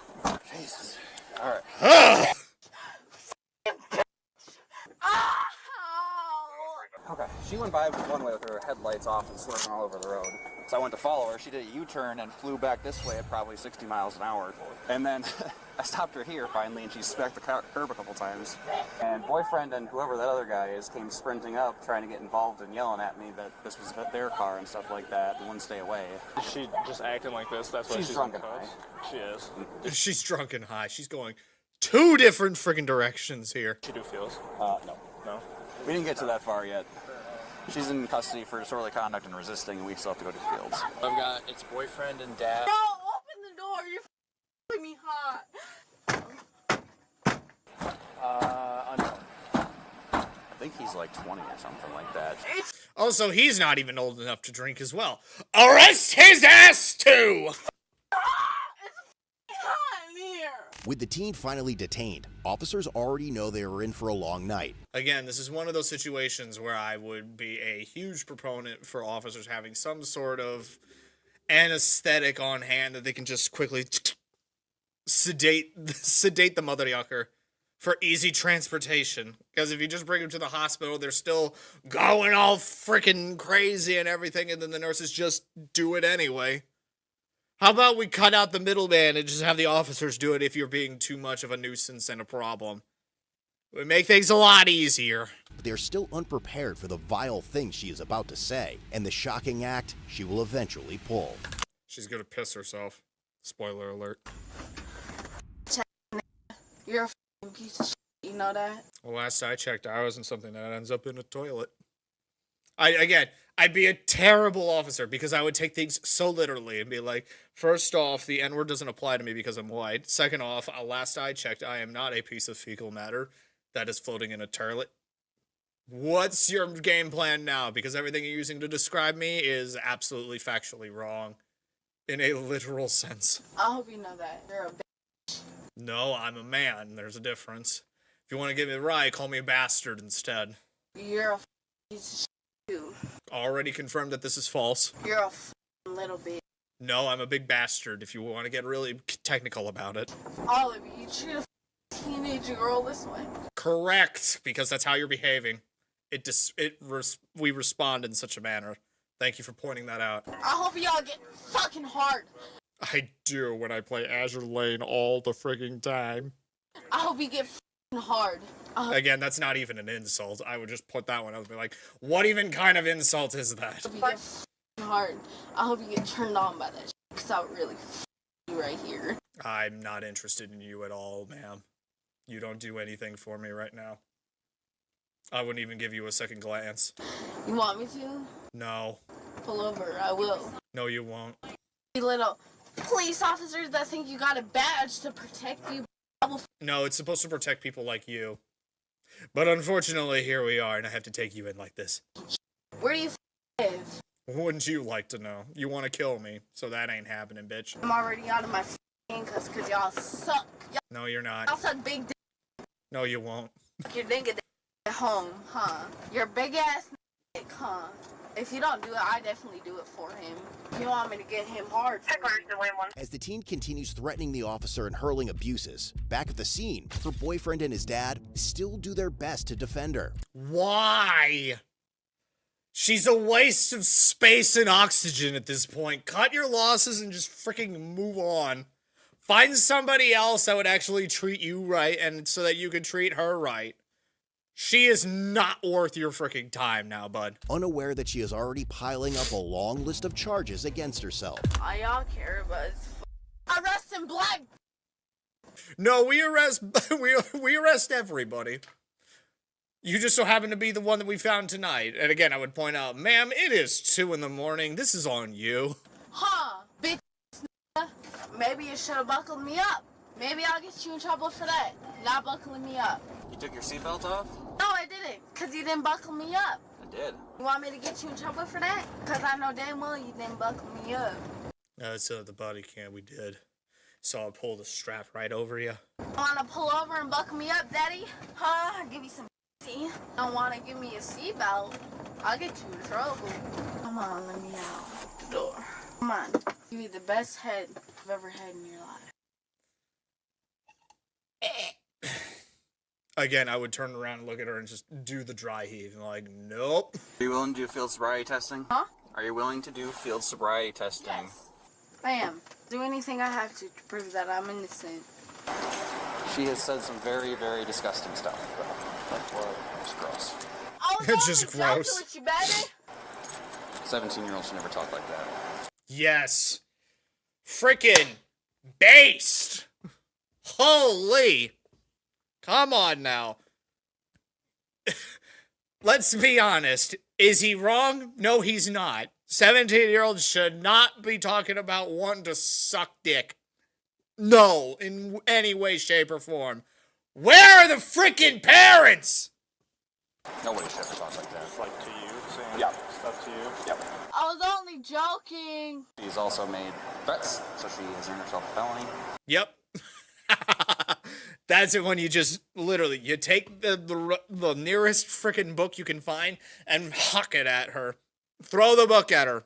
Jesus. All right. Okay, she went by one way with her headlights off and slurring all over the road. So I went to follow her. She did a U-turn and flew back this way at probably 60 miles an hour. And then I stopped her here finally, and she smacked the curb a couple times. And boyfriend and whoever that other guy is came sprinting up, trying to get involved and yelling at me that this was their car and stuff like that, and wouldn't stay away. Is she just acting like this? That's why she's drunk and high. She is. She's drunk and high. She's going 2 different freaking directions here. She do feels. No. No? We didn't get to that far yet. She's in custody for disorderly conduct and resisting, and we still have to go to the fields. I've got its boyfriend and dad. Bro, open the door. You're f***ing me hot. Unknown. I think he's like 20 or something like that. Also, he's not even old enough to drink as well. Arrest his ass too! With the teen finally detained, officers already know they are in for a long night. Again, this is one of those situations where I would be a huge proponent for officers having some sort of anesthetic on hand that they can just quickly sedate the mother yucker for easy transportation. Because if you just bring them to the hospital, they're still going all freaking crazy and everything, and then the nurses just do it anyway. How about we cut out the middleman and just have the officers do it if you're being too much of a nuisance and a problem? It would make things a lot easier. But they're still unprepared for the vile things she is about to say, and the shocking act she will eventually pull. She's gonna piss herself. Spoiler alert. You're a f***ing piece of shit, you know that? Well, last I checked, I wasn't something that ends up in a toilet. I'd be a terrible officer because I would take things so literally and be like, first off, the N-word doesn't apply to me because I'm white. Second off, last I checked, I am not a piece of fecal matter that is floating in a toilet. What's your game plan now? Because everything you're using to describe me is absolutely factually wrong in a literal sense. I hope you know that. You're a bitch. No, I'm a man. There's a difference. If you want to get me right, call me a bastard instead. You're a piece of shit. Already confirmed that this is false. You're a little bitch. No, I'm a big bastard if you want to get really technical about it. All of you treat a teenage girl this way. Correct, because that's how you're behaving. We respond in such a manner. Thank you for pointing that out. I hope y'all get fucking hard. I do when I play Azure Lane all the frigging time. I hope you get fucking hard. Again, that's not even an insult. I would just put that one. I would be like, what even kind of insult is that? I hope you get fucking hard. I hope you get turned on by that shit, because I would really you right here. I'm not interested in you at all, ma'am. You don't do anything for me right now. I wouldn't even give you a second glance. You want me to? No. Pull over, I will. No, you won't. You little police officers that think you got a badge to protect you. No, it's supposed to protect people like you. But unfortunately, here we are, and I have to take you in like this. Where do you live? Wouldn't you like to know? You want to kill me, so that ain't happening, bitch. I'm already out of my handcuffs because y'all suck. No, you're not. Y'all suck big dick. No, you won't. Your nigga at home, huh? Your big ass dick, huh? If you don't do it, I definitely do it for him. You want me to get him hard? As the teen continues threatening the officer and hurling abuses, back at the scene, her boyfriend and his dad still do their best to defend her. Why? She's a waste of space and oxygen at this point. Cut your losses and just freaking move on. Find somebody else that would actually treat you right and so that you can treat her right. She is not worth your freaking time now, bud. Unaware that she is already piling up a long list of charges against herself. All y'all care about is arresting black. No, we arrest we arrest everybody. You just so happen to be the one that we found tonight. And again, I would point out, ma'am, it is 2 a.m. This is on you. Huh, bitch. Maybe you should have buckled me up. Maybe I'll get you in trouble for that. Not buckling me up. You took your seatbelt off? No, I didn't. Because you didn't buckle me up. I did. You want me to get you in trouble for that? Because I know damn well you didn't buckle me up. That's the body cam we did. So I pulled the strap right over you. Want to pull over and buckle me up, daddy? Huh? I'll give you some tea. Don't want to give me a seatbelt. I'll get you in trouble. Come on, let me out the door. Come on. Give me the best head you've ever had in your life. Again, I would turn around and look at her and just do the dry heave. And like, nope. Are you willing to do field sobriety testing? Huh? Are you willing to do field sobriety testing? Yes. I am. Do anything I have to prove that I'm innocent. She has said some very, very disgusting stuff. It's gross. It's just gross. With you, baby. 17-year-old should never talk like that. Yes. Frickin' based. Holy. Come on now. let's be honest. Is he wrong? No, he's not. 17-year-olds should not be talking about wanting to suck dick. No, in any way, shape, or form. Where are the freaking parents? Nobody should have talked like that. It's like to you, saying stuff to you. Yep. I was only joking. She's also made threats, so she has earned herself a felony. Yep. That's it when you just, literally, you take the nearest freaking book you can find and huck it at her. Throw the book at her.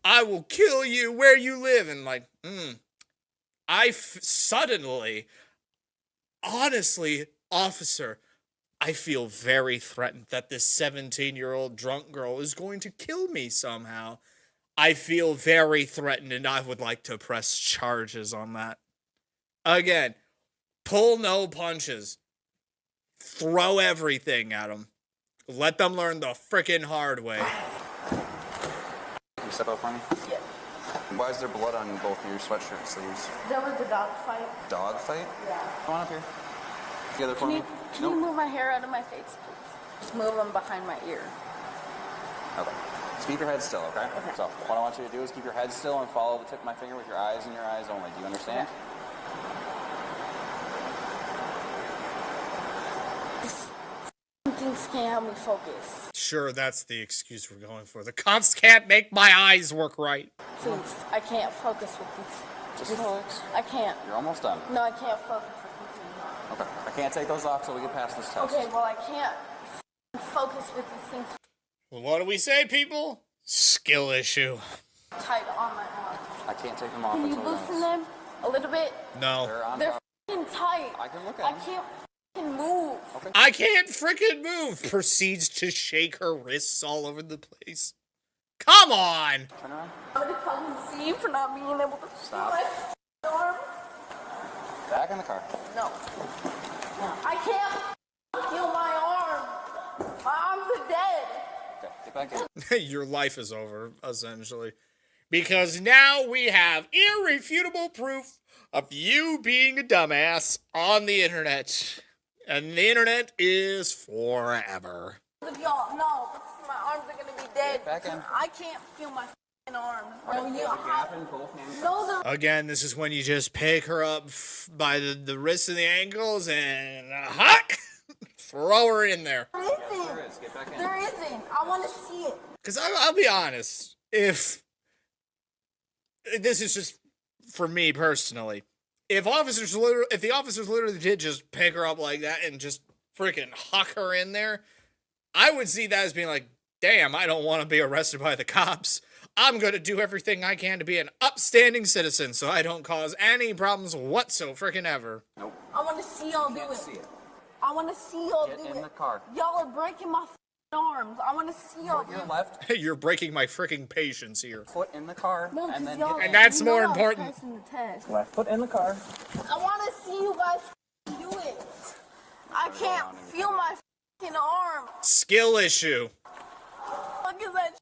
I will kill you where you live. And like, suddenly, honestly, officer, I feel very threatened that this 17-year-old drunk girl is going to kill me somehow. I feel very threatened, and I would like to press charges on that. Again, pull no punches. Throw everything at them. Let them learn the freaking hard way. Can you step up for me? Yeah. Why is there blood on both of your sweatshirt sleeves? There was a dog fight. Dog fight? Yeah. Come on up here. Together for me. Can you move my hair out of my face, please? Just move them behind my ear. Okay. Just keep your head still, okay? So, what I want you to do is keep your head still and follow the tip of my finger with your eyes and your eyes only. Do you understand? Things can't help me focus. Sure, that's the excuse we're going for. The cops can't make my eyes work right. Please, I can't focus with these. Just relax. I can't. You're almost done. No, I can't focus with these. Okay. I can't take those off till we get past this test. Okay, well, I can't focus with these things Well, what do we say, people? Skill issue. tight on my arm. I can't take them off Can you until loosen them a little bit? No. They're f***ing tight. I can look at I them. can't f***ing move. Okay. I can't freaking move. Proceeds to shake her wrists all over the place. Come on. Turn around. I'm gonna call you Steve for not being able to Stop. feel my arm. Back in the car. No. I can't feel my arm. My arms are dead. Okay, get back in. Your life is over, essentially. Because now we have irrefutable proof of you being a dumbass on the internet. And the internet is forever. If y'all know, my arms are gonna be dead. Back in. I can't feel my arms. Bro, There's a gap in both hands. No, Again, this is when you just pick her up by the wrists and the ankles and huck! Throw her in there. there isn't. Get back in. There isn't. I want to see it. Because I'll be honest, if this is just for me personally, if the officers literally did just pick her up like that and just freaking huck her in there, I would see that as being like, damn, I don't want to be arrested by the cops. I'm going to do everything I can to be an upstanding citizen so I don't cause any problems whatsoever freaking ever. Nope. I want to see y'all do it. See it. I want to see y'all Get do in it. the car. Y'all are breaking my arms. I want to see y'all do Your it. left You're breaking my freaking patience here. foot in the car. No, and then y'all, get And that's you know more I was important. passing the test. left foot in the car. I want to see you guys do it. I can't feel my arm. Skill issue. Fuck is that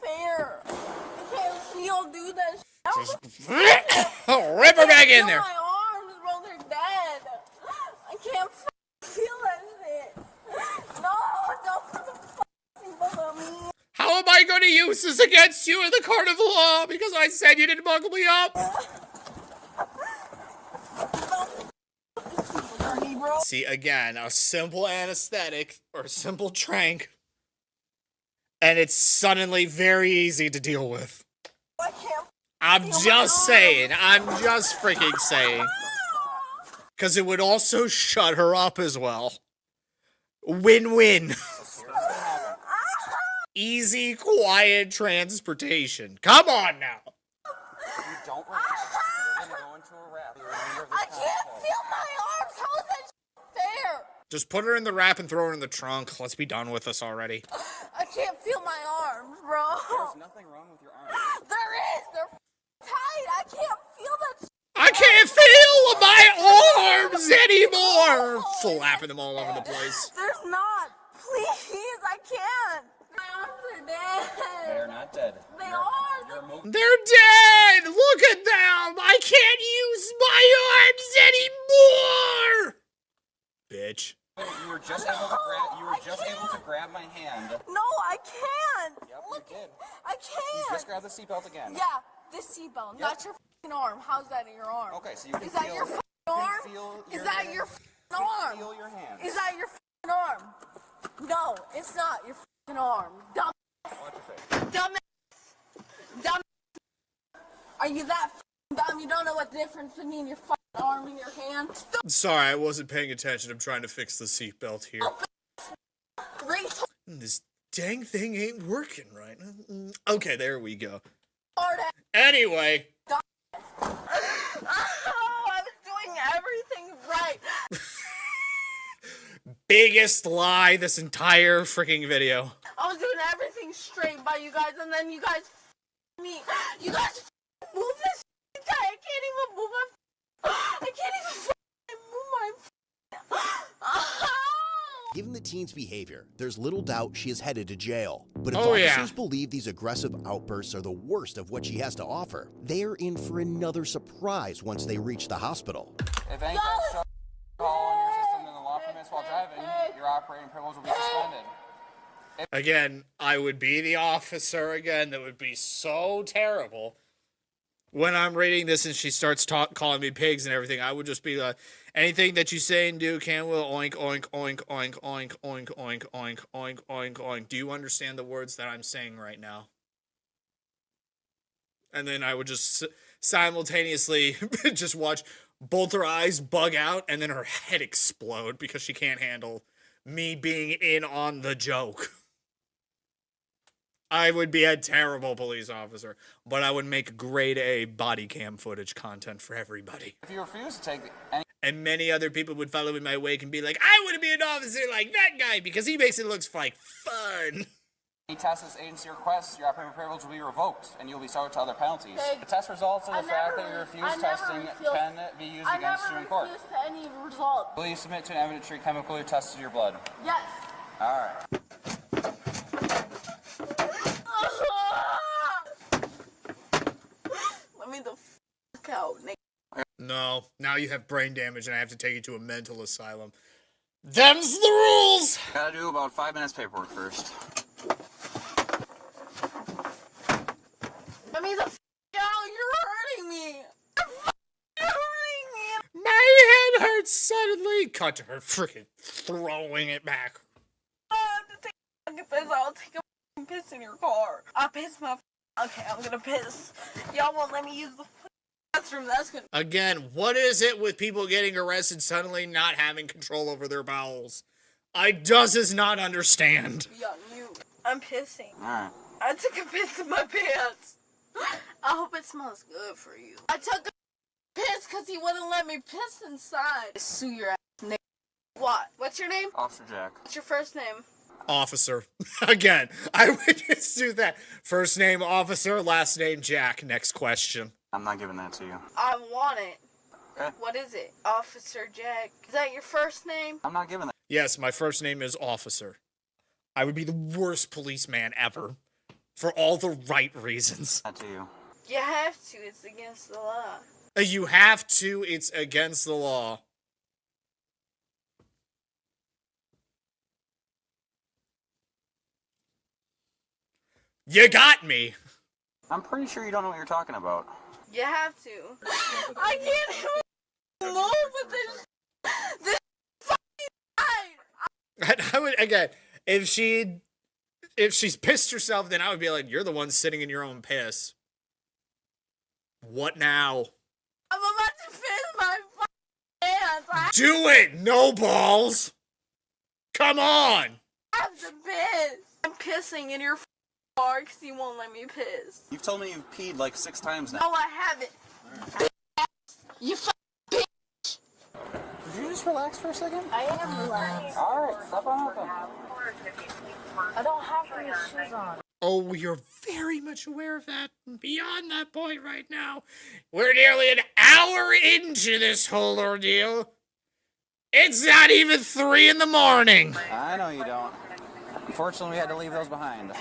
fair? I can't see y'all do that. Just rip her back in there. My arms, bro, they're dead. I can't feel that shit. No, don't put the people on me. How am I going to use this against you in the court of law? Because I said you didn't buckle me up. See, again, a simple anesthetic or a simple trank, and it's suddenly very easy to deal with. I can't. I'm just saying. I'm just freaking saying. Because it would also shut her up as well. Win-win. Easy, quiet transportation. Come on now. You don't relax. You're going to go into a wrap. I can't feel my arms. How is that fair? Just put her in the wrap and throw her in the trunk. Let's be done with this already. I can't feel my arms, bro. There's nothing wrong with your arms. There is. They're tight. I can't feel that. I can't feel my arms anymore. Flapping them all over the place. There's not. Please, I can't. My arms are dead. They're not dead. They are. They're dead. Look at them. I can't use my arms anymore. Bitch. You were just able to grab grab my hand. No, I can't. Yep, Look, you did. I can't. You just grab the seatbelt again. Yeah, this seatbelt, not your f***ing arm. How's that in your arm? Okay, so you can Is that feel, your f***ing arm? Is that your f***ing arm? Feel your hand. Is that your f***ing arm? No, it's not your f***ing arm. Dumb. Watch your face. Dumb. Are you that f***ing dumb? You don't know what the difference between your f***ing arm and your hand? Sorry, I wasn't paying attention. I'm trying to fix the seatbelt here. This dang thing ain't working right. Okay, there we go. Anyway. Oh, I was doing everything right. Biggest lie this entire freaking video. I was doing everything straight by you guys, and then you guys me. You guys move this guy. I can't even move my. I can't even move my. Given the teen's behavior, there's little doubt she is headed to jail. But if Oh, yeah. officers believe these aggressive outbursts are the worst of what she has to offer, they're in for another surprise once they reach the hospital. If any show call on your system and the law permits while driving, your operating privilege will be suspended. Again, I would be the officer again. That would be so terrible. When I'm reading this and she starts calling me pigs and everything, I would just be like, anything that you say and do can will oink, oink, oink, oink, oink, oink, oink, oink, oink, oink, oink. Do you understand the words that I'm saying right now? And then I would just simultaneously just watch both her eyes bug out and then her head explode because she can't handle me being in on the joke. I would be a terrible police officer, but I would make grade A body cam footage content for everybody. If you refuse to take any... And many other people would follow in my wake and be like, I want to be an officer like that guy because he makes it look like fun. Any test this agency requests, your operating privilege will be revoked, and you'll be subject to other penalties. The test results of the fact that you refuse testing can be used against you in court. I never refused to any result. Will you submit to an evidentiary chemical test of your blood? Yes. All right. Let me the f*** out, nigga. No, now you have brain damage and I have to take you to a mental asylum. Them's the rules! Gotta do about 5 minutes paperwork first. Let me the f*** out, you're hurting me. You're hurting me. My head hurts suddenly. Cut to her freaking throwing it back. I'll take a f***ing piss in your car. I'll piss my Okay, I'm gonna piss. Y'all won't let me use the bathroom. That's gonna. Again, what is it with people getting arrested suddenly not having control over their bowels? I does not understand. Young you. I'm pissing. Alright. I took a piss in my pants. I hope it smells good for you. I took a piss because he wouldn't let me piss inside. Sue your ass, nigga. What? What's your name? Officer Jack. What's your first name? Officer. Again, I would just do that. First name Officer, last name Jack. Next question. I'm not giving that to you. I want it. Okay. What is it? Officer Jack. Is that your first name? I'm not giving that. Yes, my first name is Officer. I would be the worst policeman ever. For all the right reasons. That to you. You have to. It's against the law. You have to. It's against the law. You got me. I'm pretty sure you don't know what you're talking about. You have to. I can't even move with this fucking I would, again, if she's pissed herself, then I would be like, you're the one sitting in your own piss. What now? I'm about to piss my fucking pants. Do it! No balls! Come on! I have to piss. I'm pissing in your car because you won't let me piss. You've told me you've peed like 6 times now. No, I haven't. Right. You fucking bitch. Could you just relax for a second? I am relaxed. Alright, step on up then. I don't have any shoes on. Oh, you're very much aware of that. Beyond that point right now. We're nearly an hour into this whole ordeal. It's not even 3 in the morning. I know you don't. Unfortunately, we had to leave those behind.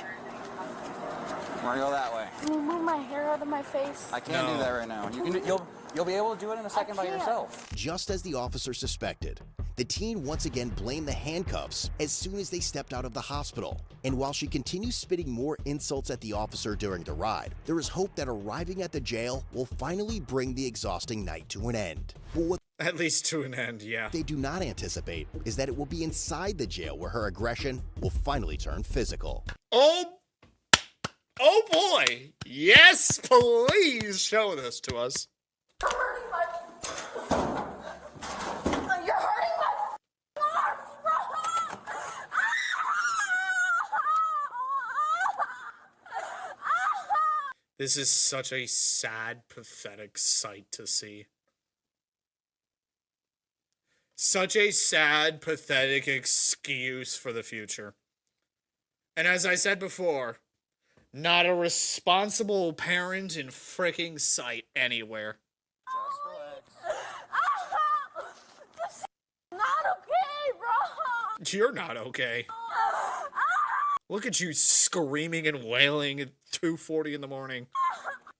We're gonna go that way. Can you move my hair out of my face? I can't do that right now. You'll be able to do it in a second by yourself. Just as the officer suspected, The teen once again blamed the handcuffs as soon as they stepped out of the hospital. And while she continues spitting more insults at the officer during the ride, there is hope that arriving at the jail will finally bring the exhausting night to an end. But what At least to an end, yeah. they do not anticipate is that it will be inside the jail where her aggression will finally turn physical. Oh boy! Yes, please show this to us. You're hurting my arms, bro! This is such a sad, pathetic sight to see. Such a sad, pathetic excuse for the future. And as I said before, not a responsible parent in fricking sight anywhere. This is not okay, bro! You're not okay. Look at you screaming and wailing at 2:40 in the morning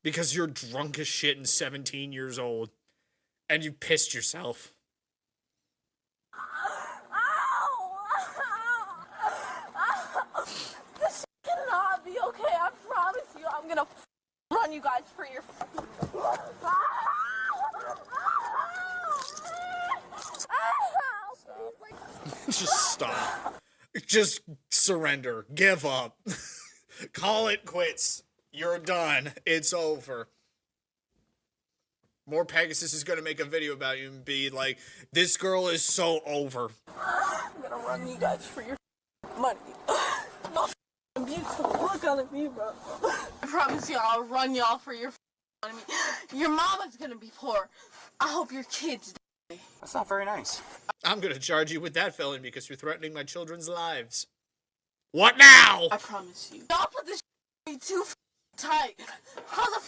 because you're drunk as shit and 17 years old and you pissed yourself. This cannot be okay. I promise you, I'm gonna run you guys for your. Just stop. Just surrender. Give up. Call it quits. You're done. It's over. More Pegasus is going to make a video about you and be like, this girl is so over. I'm gonna run you guys for your money. No beautiful. Look on me, bro. I promise you, I'll run y'all for your money. Your mama's gonna be poor. I hope your kids die. That's not very nice. I'm going to charge you with that felony because you're threatening my children's lives. What now? I promise you. Y'all put this me too tight. How the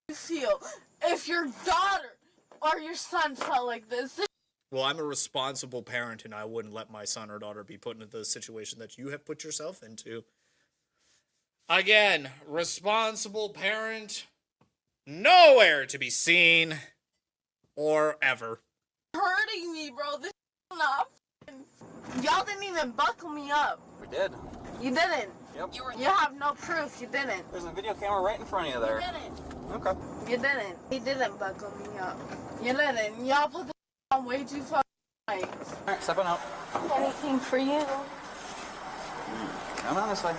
you feel if your daughter or your son felt like this? Well, I'm a responsible parent, and I wouldn't let my son or daughter be put into the situation that you have put yourself into. Again, responsible parent, nowhere to be seen, or ever. Hurting me, bro. This is not. Y'all didn't even buckle me up. We did. You didn't. Yep. You have no proof. You didn't. There's a video camera right in front of you there. You didn't. Okay. You didn't. He didn't buckle me up. You didn't. Y'all put the on way too far. Alright, step on out. Anything for you. Come on this way.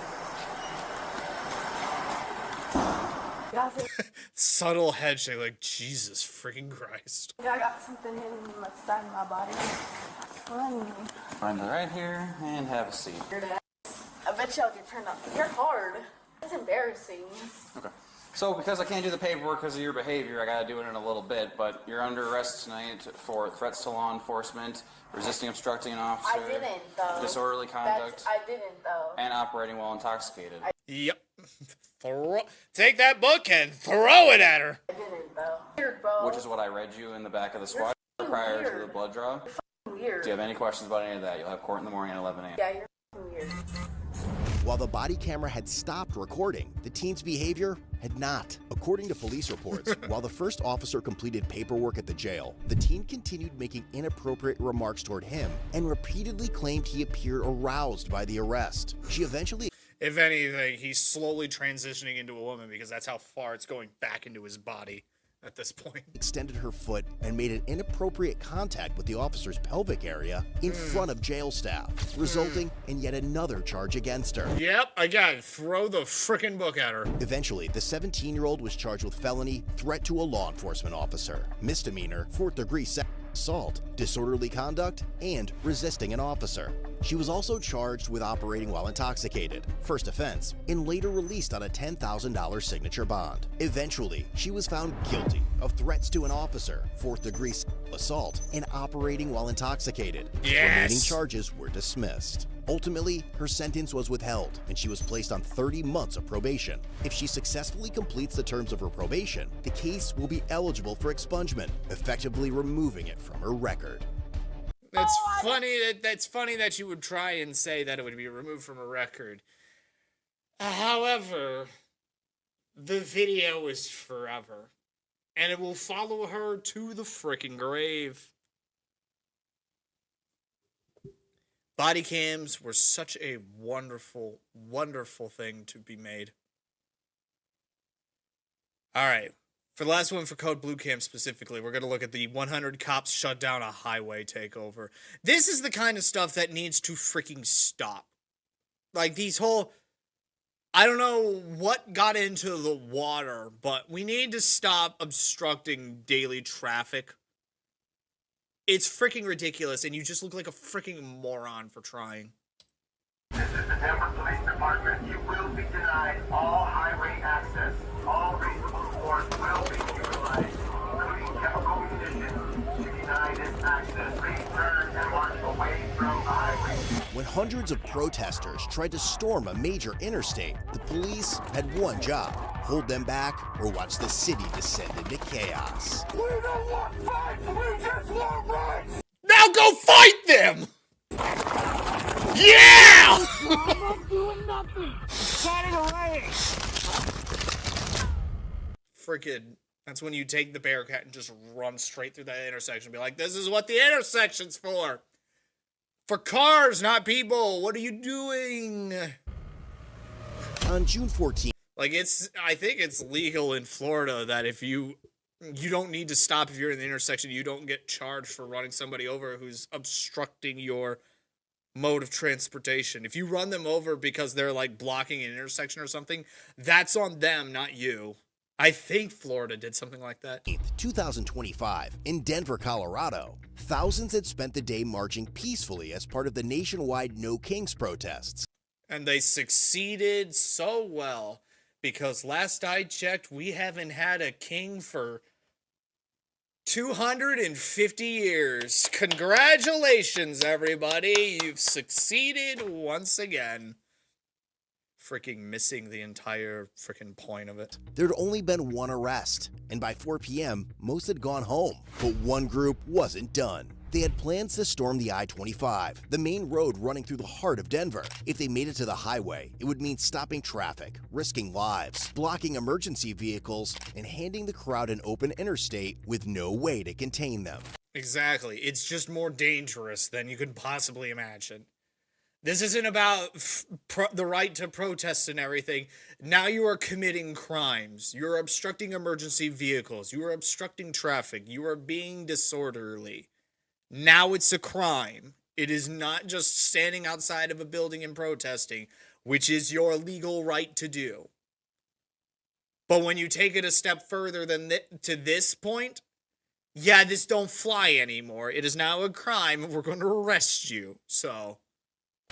Subtle head shake, like, Jesus freaking Christ. I got something hidden in the side of my body. Funny. Find it right here and have a seat. I bet y'all get turned up. You're hard. It's embarrassing. Okay. So, because I can't do the paperwork because of your behavior, I gotta do it in a little bit, but you're under arrest tonight for threats to law enforcement, resisting obstructing an officer, I didn't, though. disorderly conduct, I didn't, though. and operating while intoxicated. Yep. Take that book and throw it at her. I didn't, though. Weird, bro. Which is what I read you in the back of the squad prior to the blood draw. Weird. Do you have any questions about any of that? You'll have court in the morning at 11 a.m. Yeah, you're weird. While the body camera had stopped recording, the teen's behavior had not. According to police reports, while the first officer completed paperwork at the jail, the teen continued making inappropriate remarks toward him and repeatedly claimed he appeared aroused by the arrest. She eventually... If anything, he's slowly transitioning into a woman because that's how far it's going back into his body at this point. Extended her foot and made an inappropriate contact with the officer's pelvic area in front of jail staff, resulting in yet another charge against her. Yep, again, throw the frickin' book at her. Eventually, the 17-year-old was charged with felony, threat to a law enforcement officer, misdemeanor, 4th-degree assault, disorderly conduct, and resisting an officer. She was also charged with operating while intoxicated, first offense, and later released on a $10,000 signature bond. Eventually, she was found guilty of threats to an officer, 4th-degree assault, and operating while intoxicated. Yes! Remaining charges were dismissed. Ultimately, her sentence was withheld, and she was placed on 30 months of probation. If she successfully completes the terms of her probation, the case will be eligible for expungement, effectively removing it from her record. That's funny that you would try and say that it would be removed from a record. However, the video is forever, and it will follow her to the frickin' grave. Body cams were such a wonderful, wonderful thing to be made. All right. For the last one, for Code Blue Cam specifically, we're going to look at the 100 cops shut down a highway takeover. This is the kind of stuff that needs to freaking stop. Like, these whole... I don't know what got into the water, but we need to stop obstructing daily traffic. It's freaking ridiculous, and you just look like a freaking moron for trying. This is the Denver Police Department. You will be denied all highway access. All reasonable force will be utilized, including chemical munitions, to deny this access. Please turn and march away from the highway. When hundreds of protesters tried to storm a major interstate, the police had one job: hold them back or watch the city descend into chaos. We don't want fights, we just want rights! Now go fight them! Yeah! I'm not doing nothing! Get it away! Freaking, that's when you take the Bearcat and just run straight through that intersection and be like, this is what the intersection's for! For cars, not people! What are you doing? On June 14th, like, I think it's legal in Florida that if you don't need to stop if you're in the intersection, you don't get charged for running somebody over who's obstructing your mode of transportation. If you run them over because they're, like, blocking an intersection or something, that's on them, not you. I think Florida did something like that. 2025, in Denver, Colorado, thousands had spent the day marching peacefully as part of the nationwide No Kings protests. And they succeeded so well, because last I checked, we haven't had a king for 250 years. Congratulations, everybody. You've succeeded once again. Freaking missing the entire freaking point of it. There'd only been one arrest, and by 4 p.m., most had gone home. But one group wasn't done. They had plans to storm the I-25, the main road running through the heart of Denver. If they made it to the highway, it would mean stopping traffic, risking lives, blocking emergency vehicles, and handing the crowd an open interstate with no way to contain them. Exactly. It's just more dangerous than you could possibly imagine. This isn't about the right to protest and everything. Now you are committing crimes. You're obstructing emergency vehicles. You are obstructing traffic. You are being disorderly. Now it's a crime. It is not just standing outside of a building and protesting, which is your legal right to do. But when you take it a step further than to this point, yeah, this don't fly anymore. It is now a crime and we're going to arrest you. So...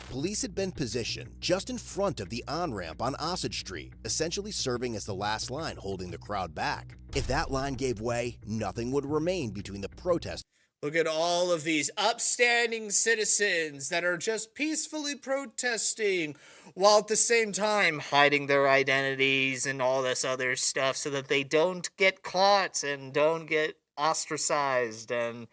Police had been positioned just in front of the on-ramp on Osage Street, essentially serving as the last line holding the crowd back. If that line gave way, nothing would remain between the protesters. Look at all of these upstanding citizens that are just peacefully protesting while at the same time hiding their identities and all this other stuff so that they don't get caught and don't get ostracized and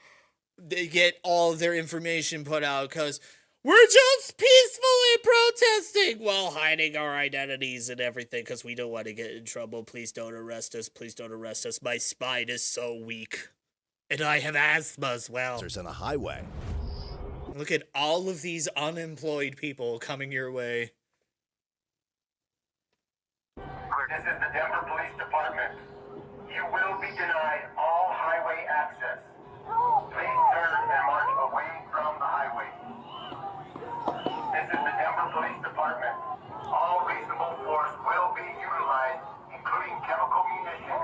they get all of their information put out because we're just peacefully protesting while hiding our identities and everything because we don't want to get in trouble. Please don't arrest us. Please don't arrest us. My spine is so weak. And I have asthma as well. On a highway. Look at all of these unemployed people coming your way. This is the Denver Police Department. You will be denied all highway access. Please turn and march away from the highway. This is the Denver Police Department. All reasonable force will be utilized, including chemical munitions.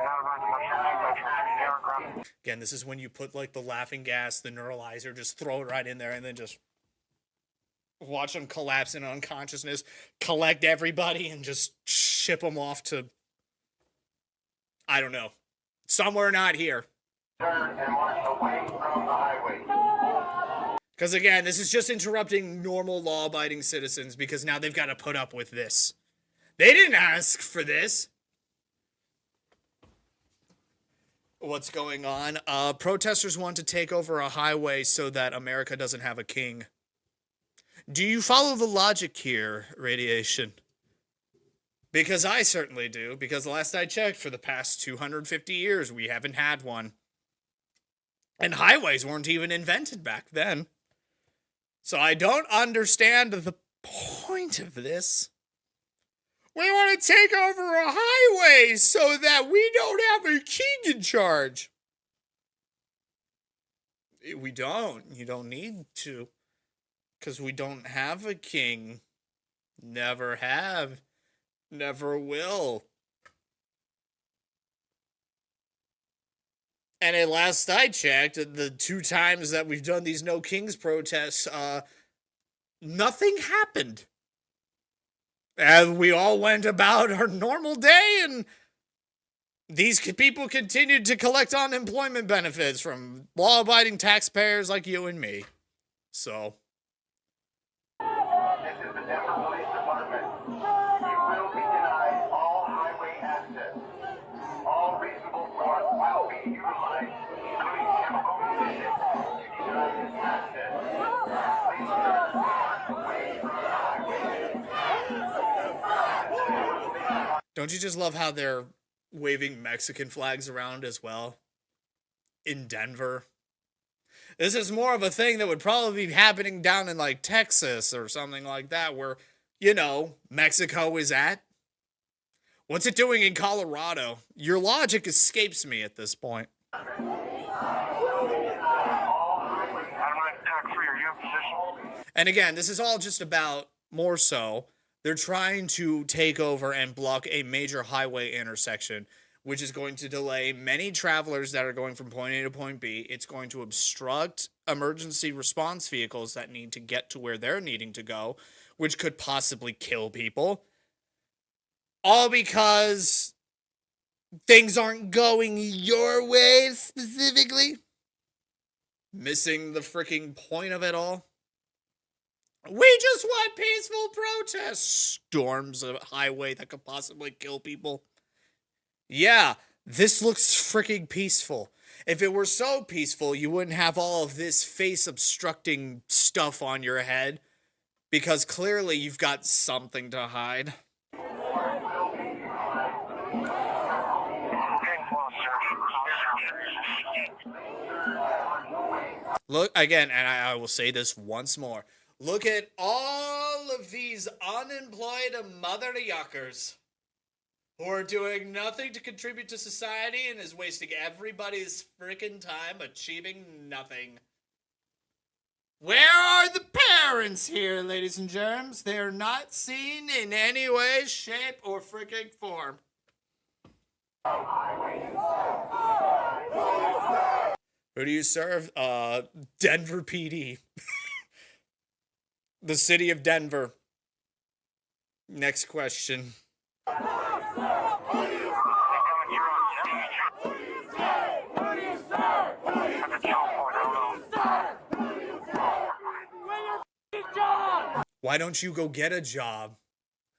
Again, this is when you put like the laughing gas, the neuralizer, just throw it right in there and then just watch them collapse in unconsciousness, collect everybody and just ship them off to, I don't know, somewhere not here. Turn and march away from the highway. Because again, this is just interrupting normal law-abiding citizens because now they've got to put up with this. They didn't ask for this. What's going on? Protesters want to take over a highway so that America doesn't have a king. Do you follow the logic here, Radiation? Because I certainly do, because last I checked, for the past 250 years, we haven't had one. And highways weren't even invented back then. So I don't understand the point of this. We want to take over a highway so that we don't have a king in charge. We don't. You don't need to. Because we don't have a king. Never have. Never will. And at last I checked, the 2 times that we've done these No Kings protests, nothing happened. And we all went about our normal day, and these people continued to collect unemployment benefits from law-abiding taxpayers like you and me. So. This is the Denver Police Department. You will be denied all highway access. All reasonable force will be utilized, including chemical munitions, to deny this access. Please turn away from the highway. Don't you just love how they're waving Mexican flags around as well? In Denver. This is more of a thing that would probably be happening down in like Texas or something like that where, you know, Mexico is at. What's it doing in Colorado? Your logic escapes me at this point. And again, this is all just about, more so, they're trying to take over and block a major highway intersection, which is going to delay many travelers that are going from point A to point B. It's going to obstruct emergency response vehicles that need to get to where they're needing to go, which could possibly kill people. All because things aren't going your way specifically. Missing the freaking point of it all. We just want peaceful protests. Storms a highway that could possibly kill people. Yeah, this looks freaking peaceful. If it were so peaceful, you wouldn't have all of this face-obstructing stuff on your head. Because clearly you've got something to hide. Look, again, and I will say this once more. Look at all of these unemployed mother yuckers who are doing nothing to contribute to society and is wasting everybody's freaking time achieving nothing. Where are the parents here, ladies and germs? They are not seen in any way, shape, or freaking form. Who do you serve? Denver PD. The city of Denver. Next question. Why don't you go get a job?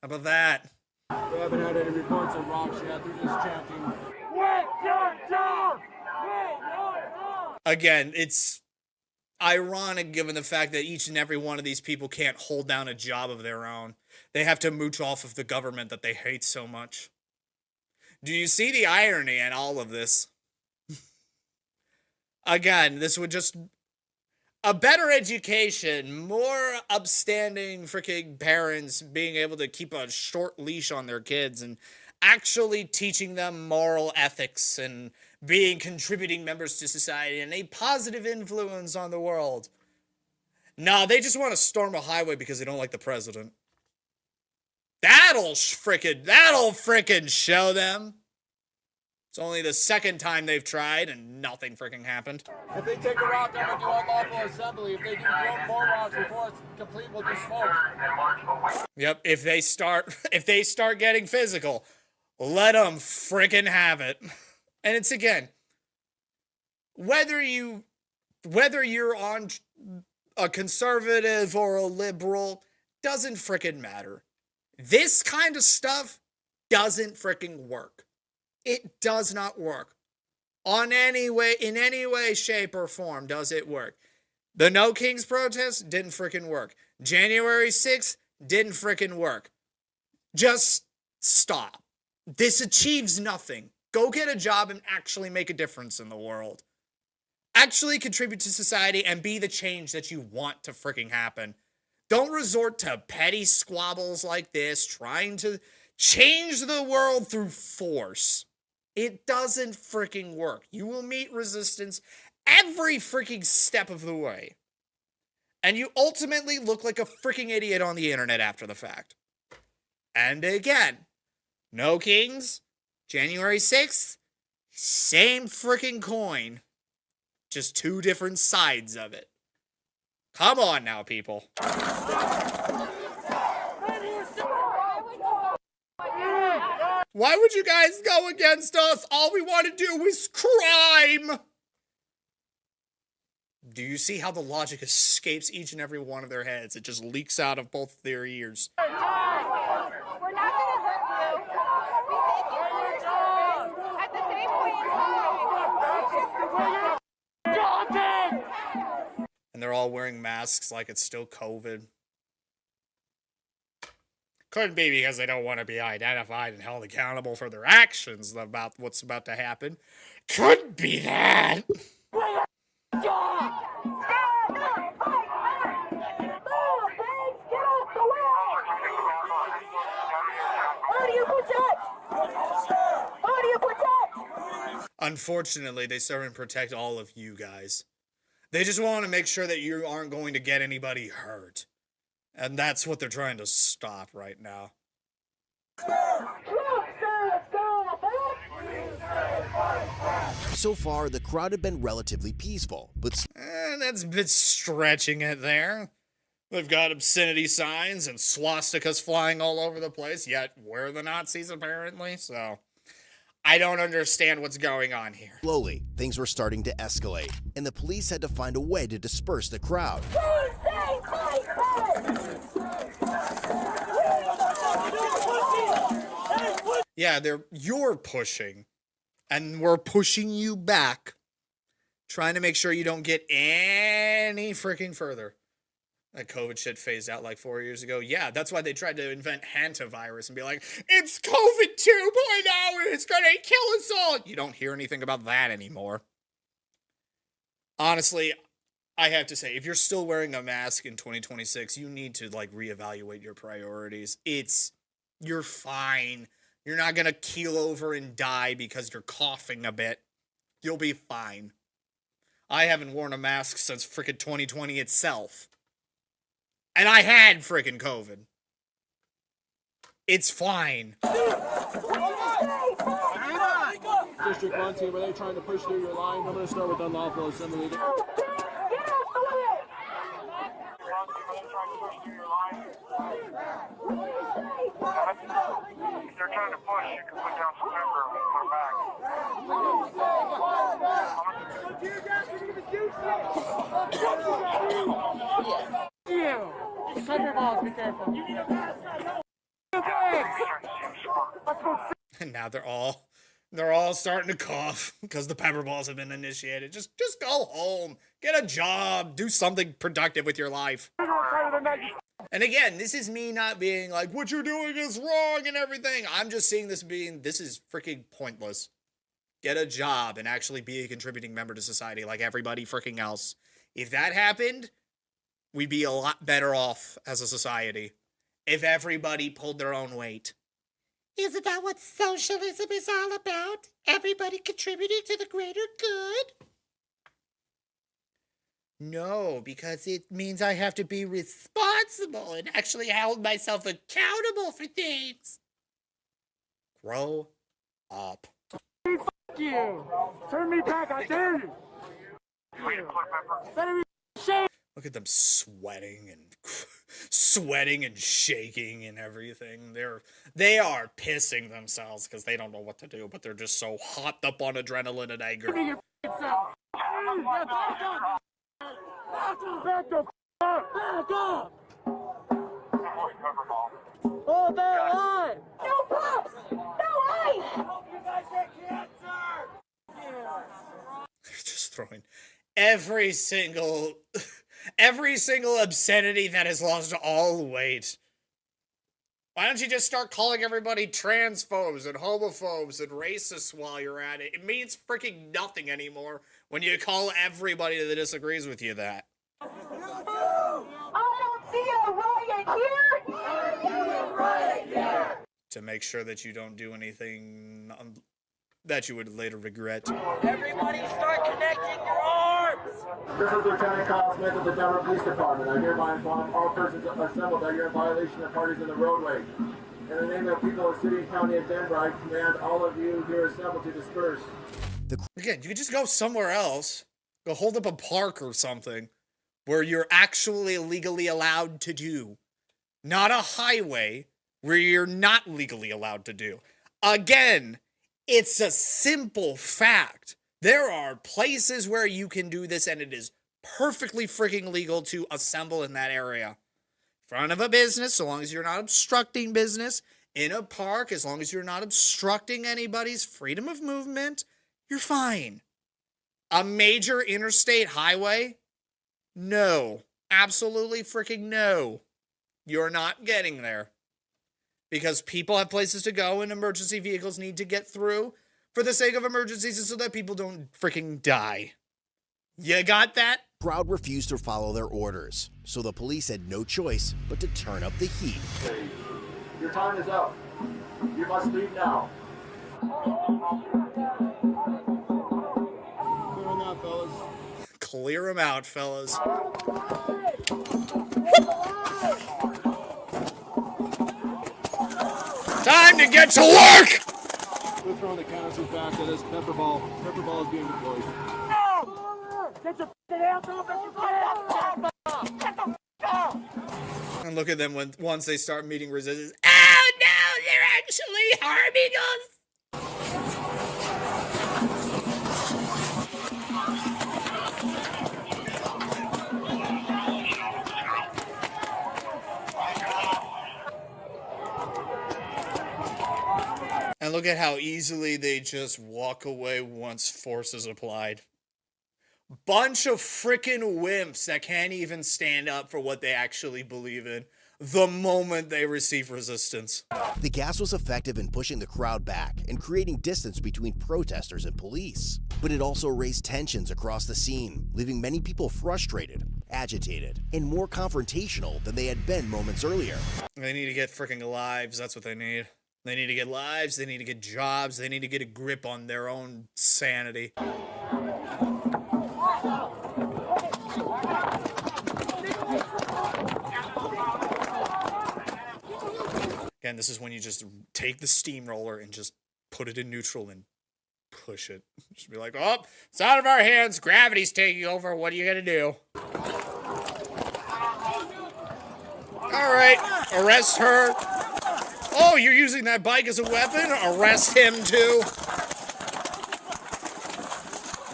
How about that? We haven't had any reports of rocks yet. They're just chanting, "Quit your job! Quit your job!" Again, it's ironic given the fact that each and every one of these people can't hold down a job of their own. They have to mooch off of the government that they hate so much. Do you see the irony in all of this? Again, this would just... A better education, more upstanding freaking parents being able to keep a short leash on their kids and actually teaching them moral ethics and being contributing members to society and a positive influence on the world. Nah, they just want to storm a highway because they don't like the president. That'll frickin' show them. It's only the second time they've tried and nothing freaking happened. If they take a rock, I'm gonna do unlawful assembly. If they do more rocks before it's complete, we'll do smoke. Yep, if they start getting physical, let them freaking have it. And it's again, whether you're on a conservative or a liberal, doesn't freaking matter. This kind of stuff doesn't freaking work. It does not work. In any way, shape, or form does it work. The No Kings protest didn't freaking work. January 6th didn't freaking work. Just stop. This achieves nothing. Go get a job and actually make a difference in the world. Actually contribute to society and be the change that you want to freaking happen. Don't resort to petty squabbles like this, trying to change the world through force. It doesn't freaking work. You will meet resistance every freaking step of the way. And you ultimately look like a freaking idiot on the internet after the fact. And again, no kings, January 6th, same freaking coin, just two different sides of it. Come on now, people. Why would you guys go against us? All we want to do is crime. Do you see how the logic escapes each and every one of their heads? It just leaks out of both their ears. We're not going to hurt you. We thank you for your service. At the same point in time, And they're all wearing masks like it's still COVID. Couldn't be because they don't want to be identified and held accountable for their actions about what's about to happen. Couldn't be that. Unfortunately, they serve and protect all of you guys. They just want to make sure that you aren't going to get anybody hurt. And that's what they're trying to stop right now. So far, the crowd had been relatively peaceful, but That's a bit stretching it there. They've got obscenity signs and swastikas flying all over the place, yet we're the Nazis apparently, so I don't understand what's going on here. slowly, things were starting to escalate, and the police had to find a way to disperse the crowd. Yeah, you're pushing, and we're pushing you back, trying to make sure you don't get any freaking further. That COVID shit phased out like 4 years ago. Yeah, that's why they tried to invent hantavirus and be like, it's COVID 2.0 and it's gonna kill us all. You don't hear anything about that anymore. Honestly, I have to say, if you're still wearing a mask in 2026, you need to like reevaluate your priorities. You're fine. You're not gonna keel over and die because you're coughing a bit. You'll be fine. I haven't worn a mask since frickin' 2020 itself. And I had frickin' COVID. It's fine. District 1 team, are they trying to push through your line? I'm going to start with unlawful assembly. They're trying to push. You can put down some pepper and put it back. Pepper balls, be careful. And now they're all starting to cough because the pepper balls have been initiated. Just go home, get a job, do something productive with your life. And again, this is me not being like, what you're doing is wrong and everything. I'm just seeing this is freaking pointless. Get a job and actually be a contributing member to society like everybody freaking else. If that happened, we'd be a lot better off as a society if everybody pulled their own weight. Isn't that what socialism is all about? Everybody contributing to the greater good? No, because it means I have to be responsible and actually hold myself accountable for things. Grow up. Fuck you! Turn me back, I dare you! Look at them sweating and shaking and everything. They are pissing themselves because they don't know what to do, but they're just so hopped up on adrenaline and anger. Back up! Hold that line! no pops! No ice! They're just throwing every single obscenity that has lost all weight. Why don't you just start calling everybody transphobes and homophobes and racists while you're at it? It means freaking nothing anymore when you call everybody that disagrees with you that. I don't see a riot here. To make sure that you don't do anything that you would later regret. Everybody start connecting your arms! This is Lieutenant Kyle Smith of the Denver Police Department. I hereby inform all persons assembled that you're in violation of parties in the roadway. In the name of the people of the city and county of Denver, I command all of you here assembled to disperse. Again, you could just go somewhere else. Go hold up a park or something where you're actually legally allowed to do. Not a highway where you're not legally allowed to do. Again, it's a simple fact. There are places where you can do this, and it is perfectly freaking legal to assemble in that area. In front of a business, so long as you're not obstructing business. In a park, as long as you're not obstructing anybody's freedom of movement, you're fine. A major interstate highway? No. Absolutely freaking no. You're not getting there. Because people have places to go and emergency vehicles need to get through for the sake of emergencies and so that people don't freaking die. You got that? Crowd refused to follow their orders, so the police had no choice but to turn up the heat. Okay. Your time is up. You must leave now. Clear them out, fellas. Clear them out, fellas. Time to get to work! We're throwing the canisters back at us. Pepper ball is being deployed. Get your hands off And look at them once they start meeting resistance. Oh no, they're actually harming us! And look at how easily they just walk away once force is applied. Bunch of frickin' wimps that can't even stand up for what they actually believe in the moment they receive resistance. The gas was effective in pushing the crowd back and creating distance between protesters and police. But it also raised tensions across the scene, leaving many people frustrated, agitated, and more confrontational than they had been moments earlier. They need to get frickin' lives, that's what they need. They need to get lives, they need to get jobs, they need to get a grip on their own sanity. Again, this is when you just take the steamroller and just put it in neutral and push it. Just be like, oh, it's out of our hands, gravity's taking over, what are you gonna do? Alright, arrest her. Oh, you're using that bike as a weapon? Arrest him too.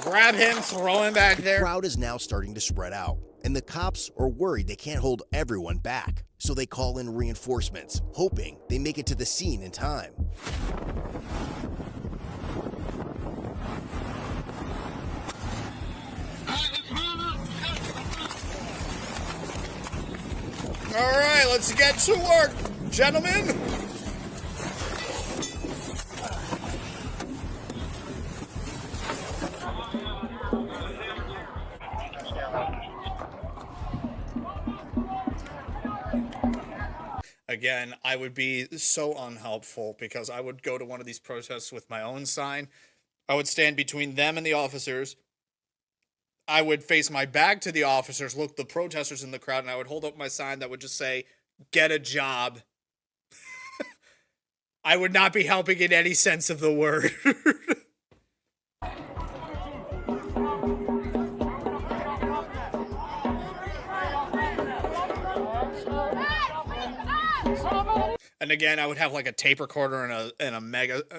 Grab him, throw him back there. The crowd is now starting to spread out, and the cops are worried they can't hold everyone back. So they call in reinforcements, hoping they make it to the scene in time. All right, let's get to work, gentlemen. Again, I would be so unhelpful because I would go to one of these protests with my own sign. I would stand between them and the officers. I would face my back to the officers, look the protesters in the crowd, and I would hold up my sign that would just say, "Get a job." I would not be helping in any sense of the word. And again, I would have like a tape recorder and a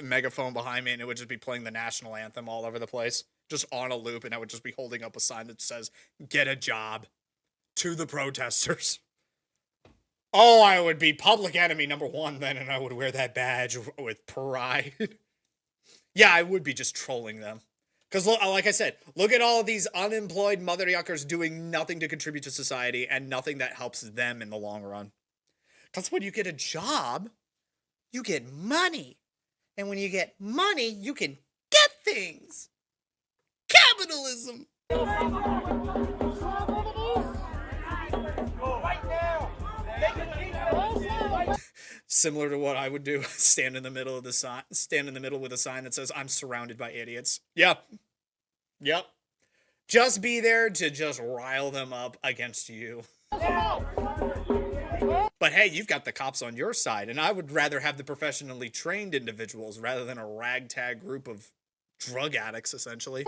megaphone behind me, and it would just be playing the national anthem all over the place, just on a loop, and I would just be holding up a sign that says, "Get a job," to the protesters. Oh, I would be public enemy number one then, and I would wear that badge with pride. Yeah, I would be just trolling them. Because, like I said, look at all of these unemployed mother yuckers doing nothing to contribute to society and nothing that helps them in the long run. Because when you get a job, you get money. And when you get money, you can get things. capitalism. Similar to what I would do, stand in the middle with a sign that says, "I'm surrounded by idiots." Yep. Yep. Just be there to just rile them up against you. But hey, you've got the cops on your side, and I would rather have the professionally trained individuals rather than a ragtag group of drug addicts, essentially.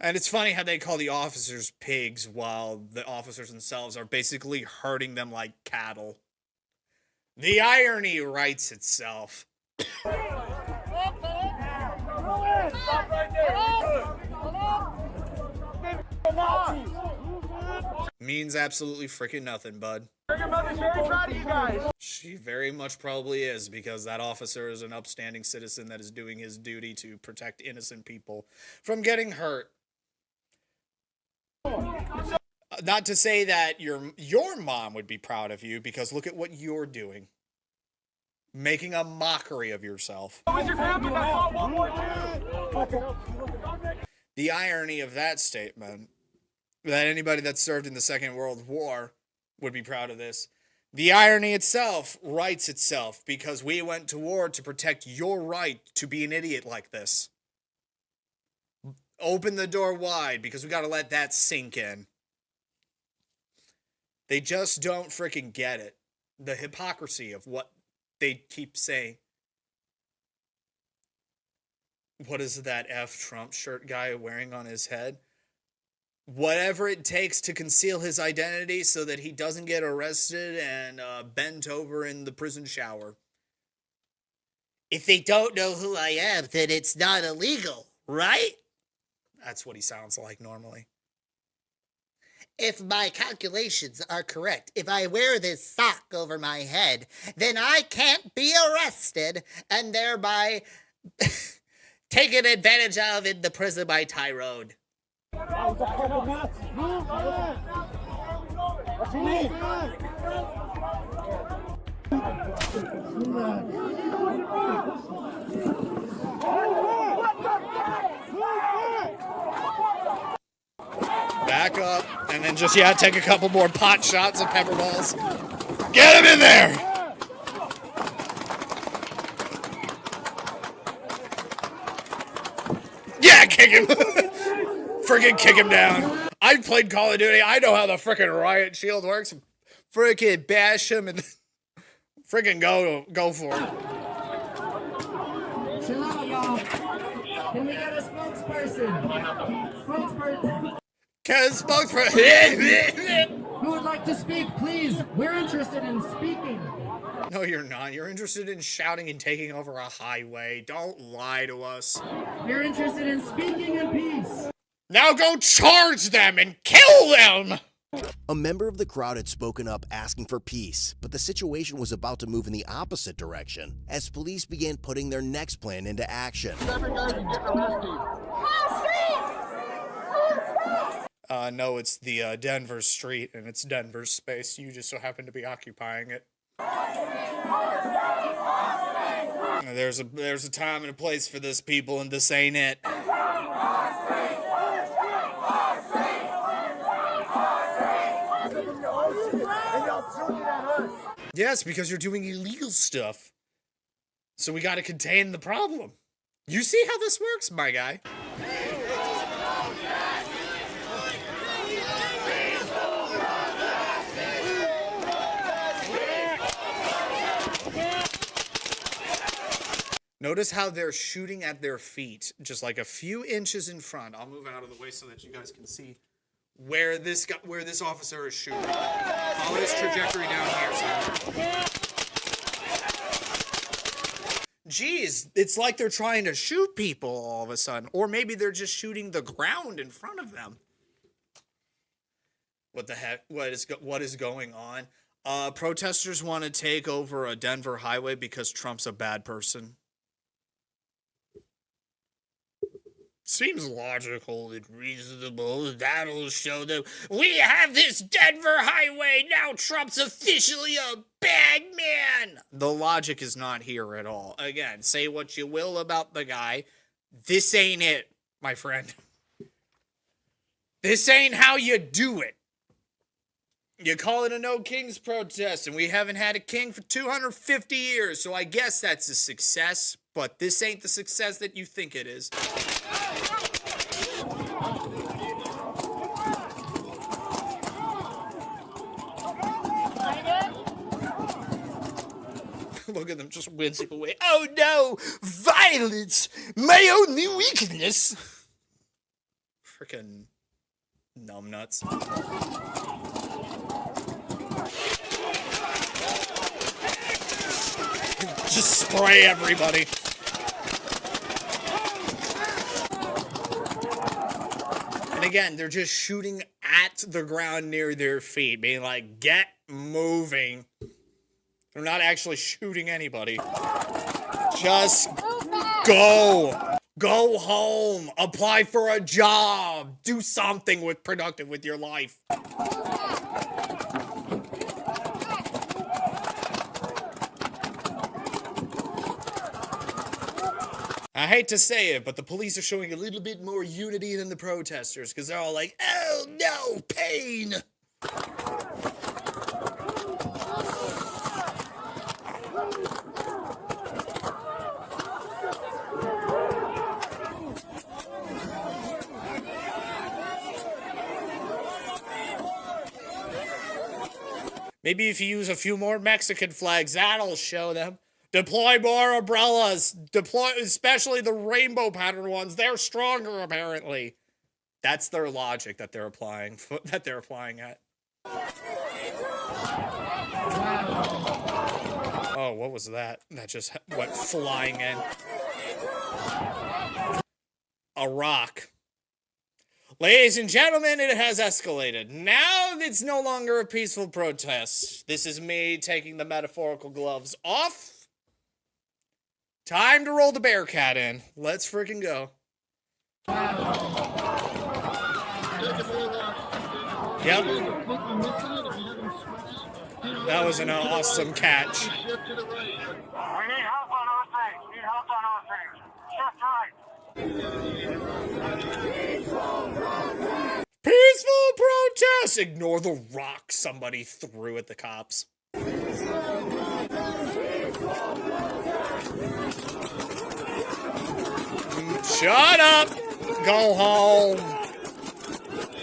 And it's funny how they call the officers pigs while the officers themselves are basically herding them like cattle. The irony writes itself. Means absolutely freaking nothing, bud. Your mother's very proud of you guys. She very much probably is, because that officer is an upstanding citizen that is doing his duty to protect innocent people from getting hurt. Not to say that your mom would be proud of you, because look at what you're doing. Making a mockery of yourself. The irony of that statement, that anybody that served in the Second World War would be proud of this. The irony itself writes itself, because we went to war to protect your right to be an idiot like this. Open the door wide, because we got to let that sink in. They just don't freaking get it. The hypocrisy of what they keep saying. What is that F Trump shirt guy wearing on his head? Whatever it takes to conceal his identity so that he doesn't get arrested and bent over in the prison shower. If they don't know who I am, then it's not illegal, right? That's what he sounds like normally. If my calculations are correct, if I wear this sock over my head, then I can't be arrested and thereby taken advantage of in the prison by Tyrone. What's your name? Back up, and then just, take a couple more pot shots of pepper balls. Get him in there! Yeah, kick him! Freaking kick him down. I played Call of Duty. I know how the freaking riot shield works. Freaking bash him and freaking go for it. Chill out, y'all. Can we get a spokesperson? Spokesperson. Who would like to speak, please? We're interested in speaking. No, you're not. You're interested in shouting and taking over a highway. Don't lie to us. We're interested in speaking in peace. Now go charge them and kill them! A member of the crowd had spoken up asking for peace, but the situation was about to move in the opposite direction as police began putting their next plan into action. No, it's the Denver street, and it's Denver's space. You just so happen to be occupying it. There's a time and a place for this, people, and this ain't it. Yes, because you're doing illegal stuff. So we gotta contain the problem. You see how this works, my guy? Notice how they're shooting at their feet, just like a few inches in front. I'll move out of the way so that you guys can see where this officer is shooting. Follow his trajectory down here somewhere. Geez, it's like they're trying to shoot people all of a sudden. Or maybe they're just shooting the ground in front of them. What the heck? What is going on? Protesters want to take over a Denver highway because Trump's a bad person. seems logical and reasonable. That'll show them we have this Denver highway. Now Trump's officially a bad man. The logic is not here at all. Again, say what you will about the guy. This ain't it, my friend. This ain't how you do it. You call it a No Kings protest, and we haven't had a king for 250 years, so I guess that's a success, but this ain't the success that you think it is. Look at them just wincing away. Oh no! Violence! My only weakness! Frickin' numbnuts. Just spray everybody. And again, they're just shooting at the ground near their feet, being like, get moving. They're not actually shooting anybody. Just go. Go home. Apply for a job. Do something productive with your life. I hate to say it, but the police are showing a little bit more unity than the protesters, because they're all like, oh no, pain! Maybe if you use a few more Mexican flags, that'll show them. Deploy more umbrellas. Deploy, especially the rainbow pattern ones. They're stronger, apparently. That's their logic that they're applying. At. Oh, what was that? That just went flying in. A rock. Ladies and gentlemen, it has escalated. Now it's no longer a peaceful protest. This is me taking the metaphorical gloves off. Time to roll the Bearcat in. Let's freaking go. Yep. That was an awesome catch. We need help on our things. Need help on our things. Shift right. Peaceful protest! Ignore the rock somebody threw at the cops. Shut up! Go home!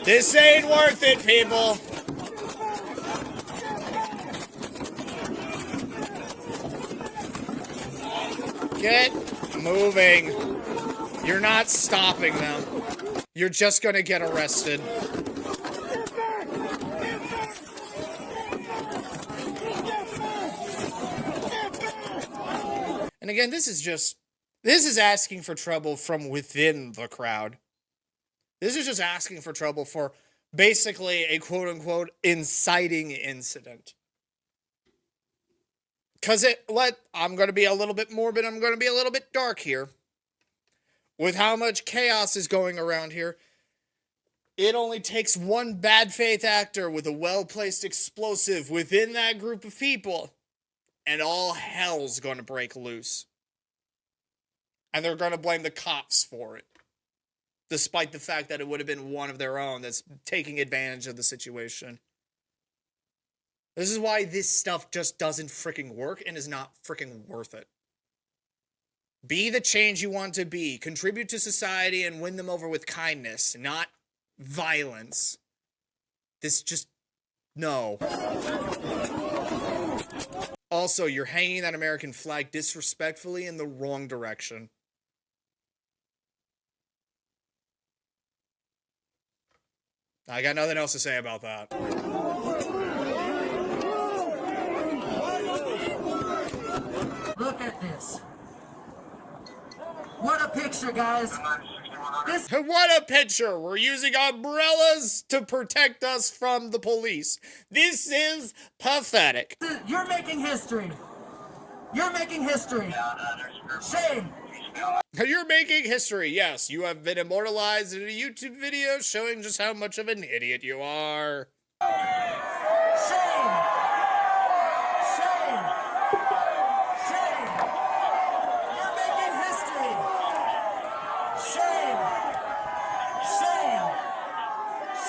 This ain't worth it, people! Get moving. You're not stopping them. You're just gonna get arrested. And again, this is asking for trouble from within the crowd. This is just asking for trouble for basically a quote-unquote inciting incident. Because I'm going to be a little bit morbid, I'm going to be a little bit dark here. With how much chaos is going around here, it only takes one bad faith actor with a well-placed explosive within that group of people, and all hell's going to break loose. And they're going to blame the cops for it. Despite the fact that it would have been one of their own that's taking advantage of the situation. This is why this stuff just doesn't freaking work and is not freaking worth it. Be the change you want to be. Contribute to society and win them over with kindness, not violence. This just... no. Also, you're hanging that American flag disrespectfully in the wrong direction. I got nothing else to say about that. Look at this. What a picture, guys. What a picture. We're using umbrellas to protect us from the police. This is pathetic. You're making history. You're making history. Shame. You're making history. Yes, you have been immortalized in a YouTube video showing just how much of an idiot you are. Shame! Shame! Shame! You're making history! Shame! Shame!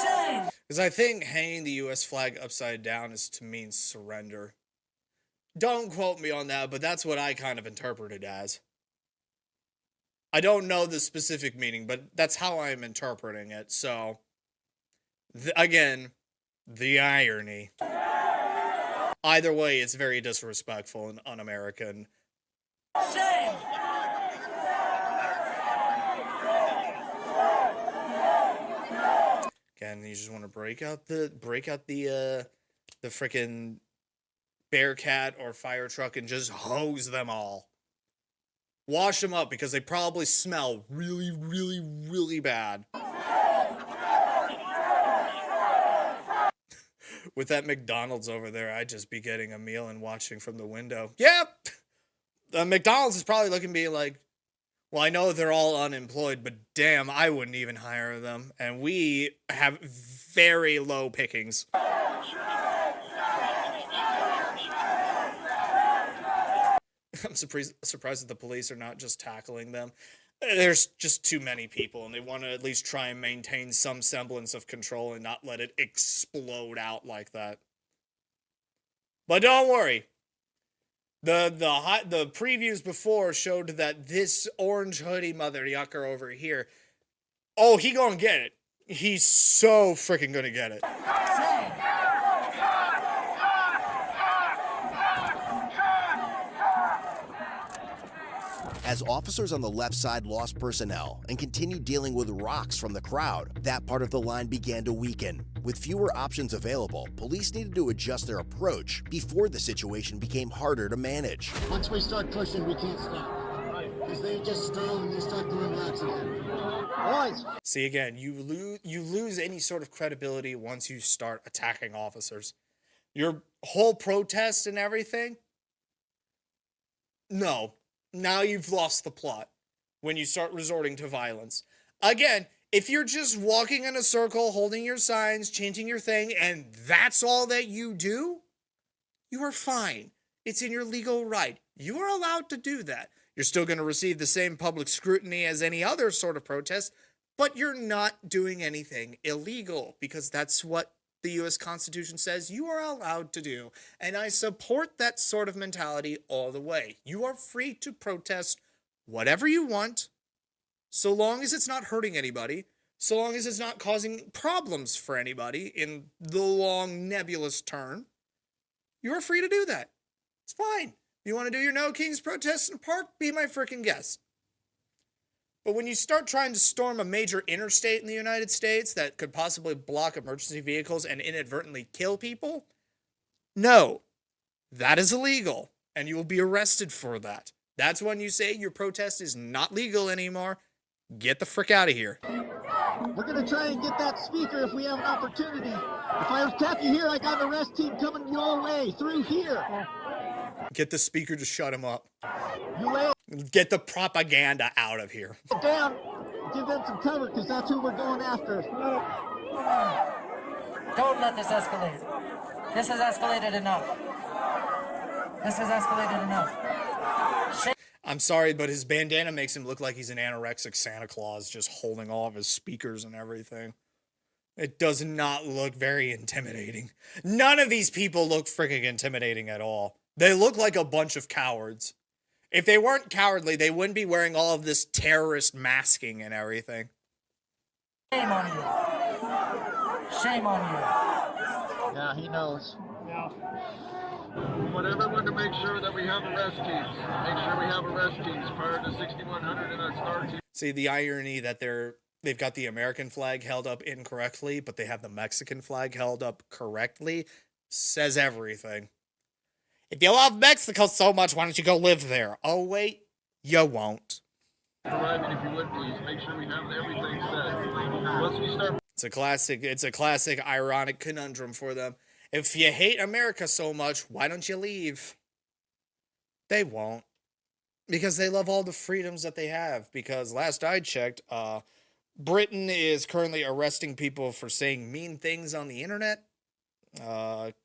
Shame! Because I think hanging the U.S. flag upside down is to mean surrender. Don't quote me on that, but that's what I kind of interpret it as. I don't know the specific meaning, but that's how I'm interpreting it. So, again, the irony. Either way, it's very disrespectful and un-American. Shame! Again, you just want to break out the frickin' Bearcat or fire truck and just hose them all. Wash them up because they probably smell really, really, really bad. With that McDonald's over there, I'd just be getting a meal and watching from the window. Yep! The McDonald's is probably looking at me like, well, I know they're all unemployed, but damn, I wouldn't even hire them. And we have very low pickings. I'm surprised that the police are not just tackling them. There's just too many people, and they want to at least try and maintain some semblance of control and not let it explode out like that. But don't worry. The previews before showed that this orange hoodie mother yucker over here, oh, he gonna get it. He's so freaking gonna get it. As officers on the left side lost personnel and continued dealing with rocks from the crowd, that part of the line began to weaken. With fewer options available, police needed to adjust their approach before the situation became harder to manage. Once we start pushing, we can't stop. Because they just stall and they start doing laps again. Boys! See, again, you lose any sort of credibility once you start attacking officers. Your whole protest and everything? No. Now you've lost the plot when you start resorting to violence. Again, if you're just walking in a circle, holding your signs, chanting your thing, and that's all that you do, you are fine. It's in your legal right. You are allowed to do that. You're still going to receive the same public scrutiny as any other sort of protest, but you're not doing anything illegal because that's what the U.S. Constitution says you are allowed to do, and I support that sort of mentality all the way. You are free to protest whatever you want, so long as it's not hurting anybody, so long as it's not causing problems for anybody in the long, nebulous term. You are free to do that. It's fine. If you want to do your No Kings protest in a park, be my freaking guest. But when you start trying to storm a major interstate in the United States that could possibly block emergency vehicles and inadvertently kill people, no, that is illegal, and you will be arrested for that. That's when you say your protest is not legal anymore. Get the frick out of here. We're going to try and get that speaker if we have an opportunity. If I tap you here, I got an arrest team coming your way, through here. Get the speaker to shut him up. You lay Get the propaganda out of here. down. Give them some cover, because that's who we're going after. Don't let this escalate. This has escalated enough. This has escalated enough. I'm sorry, but his bandana makes him look like he's an anorexic Santa Claus just holding all of his speakers and everything. It does not look very intimidating. None of these people look freaking intimidating at all. They look like a bunch of cowards. If they weren't cowardly, they wouldn't be wearing all of this terrorist masking and everything. Shame on you. Shame on you. Yeah, he knows. Yeah. We want everyone to make sure that we have arrest teams. Make sure we have arrest teams prior to 6100 in our STAR team. See the irony that they've got the American flag held up incorrectly, but they have the Mexican flag held up correctly, says everything. If you love Mexico so much, why don't you go live there? Oh, wait, you won't. Arriving, if you would, please. Make sure we have everything set. Once we start... It's a classic ironic conundrum for them. If you hate America so much, why don't you leave? They won't. Because they love all the freedoms that they have. Because last I checked, Britain is currently arresting people for saying mean things on the internet.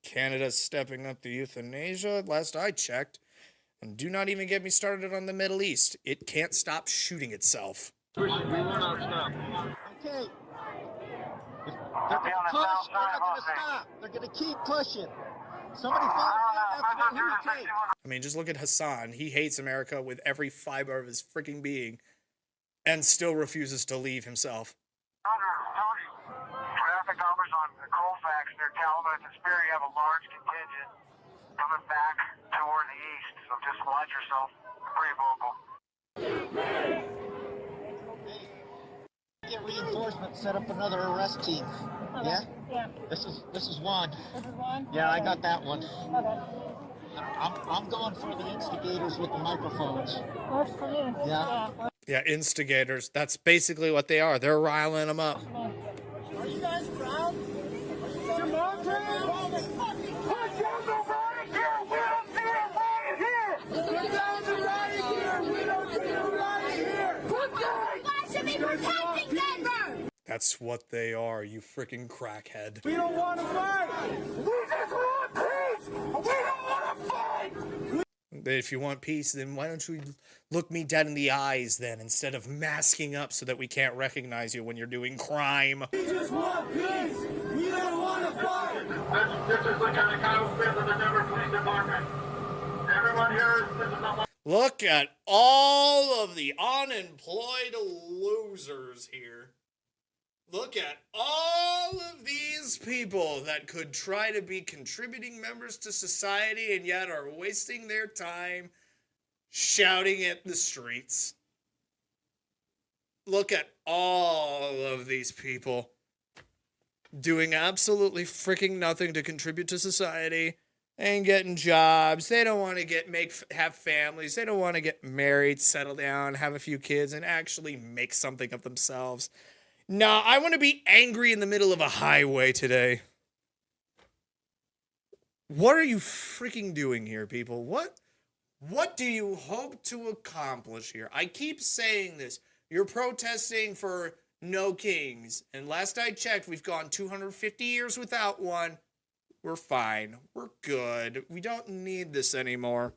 Canada's stepping up the euthanasia, last I checked. And do not even get me started on the Middle East. It can't stop shooting itself. Okay. They're going to push, they're not going to stop. They're going to keep pushing. Somebody follow me, I forget who to take. I mean, just look at Hassan. He hates America with every fiber of his freaking being and still refuses to leave himself. Traffic numbers on Colfax, they're telling us it's fair you have a large contingent coming back toward the east, so just watch yourself. Pretty vocal. Get reinforcements, set up another arrest team. Okay. Yeah? Yeah. This is one. This is one? Yeah, I got that one. Okay. I'm going for the instigators with the microphones. Works for me. Yeah. Yeah, instigators. That's basically what they are. They're riling them up. Are you guys proud? Come on, That's what they are, you freaking crackhead. We don't want to fight! We just want peace! We don't want to fight! If you want peace, then why don't you look me dead in the eyes then, instead of masking up so that we can't recognize you when you're doing crime. We just want peace! We don't want to fight! This is Lieutenant Kyle Smith of the Denver Police Department. Everyone here, this is the... Look at all of the unemployed losers here. Look at all of these people that could try to be contributing members to society and yet are wasting their time shouting at the streets. Look at all of these people doing absolutely freaking nothing to contribute to society and getting jobs. They don't want to have families. They don't want to get married, settle down, have a few kids, and actually make something of themselves. Nah, I want to be angry in the middle of a highway today. What are you freaking doing here, people? What do you hope to accomplish here? I keep saying this. You're protesting for no kings. And last I checked, we've gone 250 years without one. We're fine. We're good. We don't need this anymore.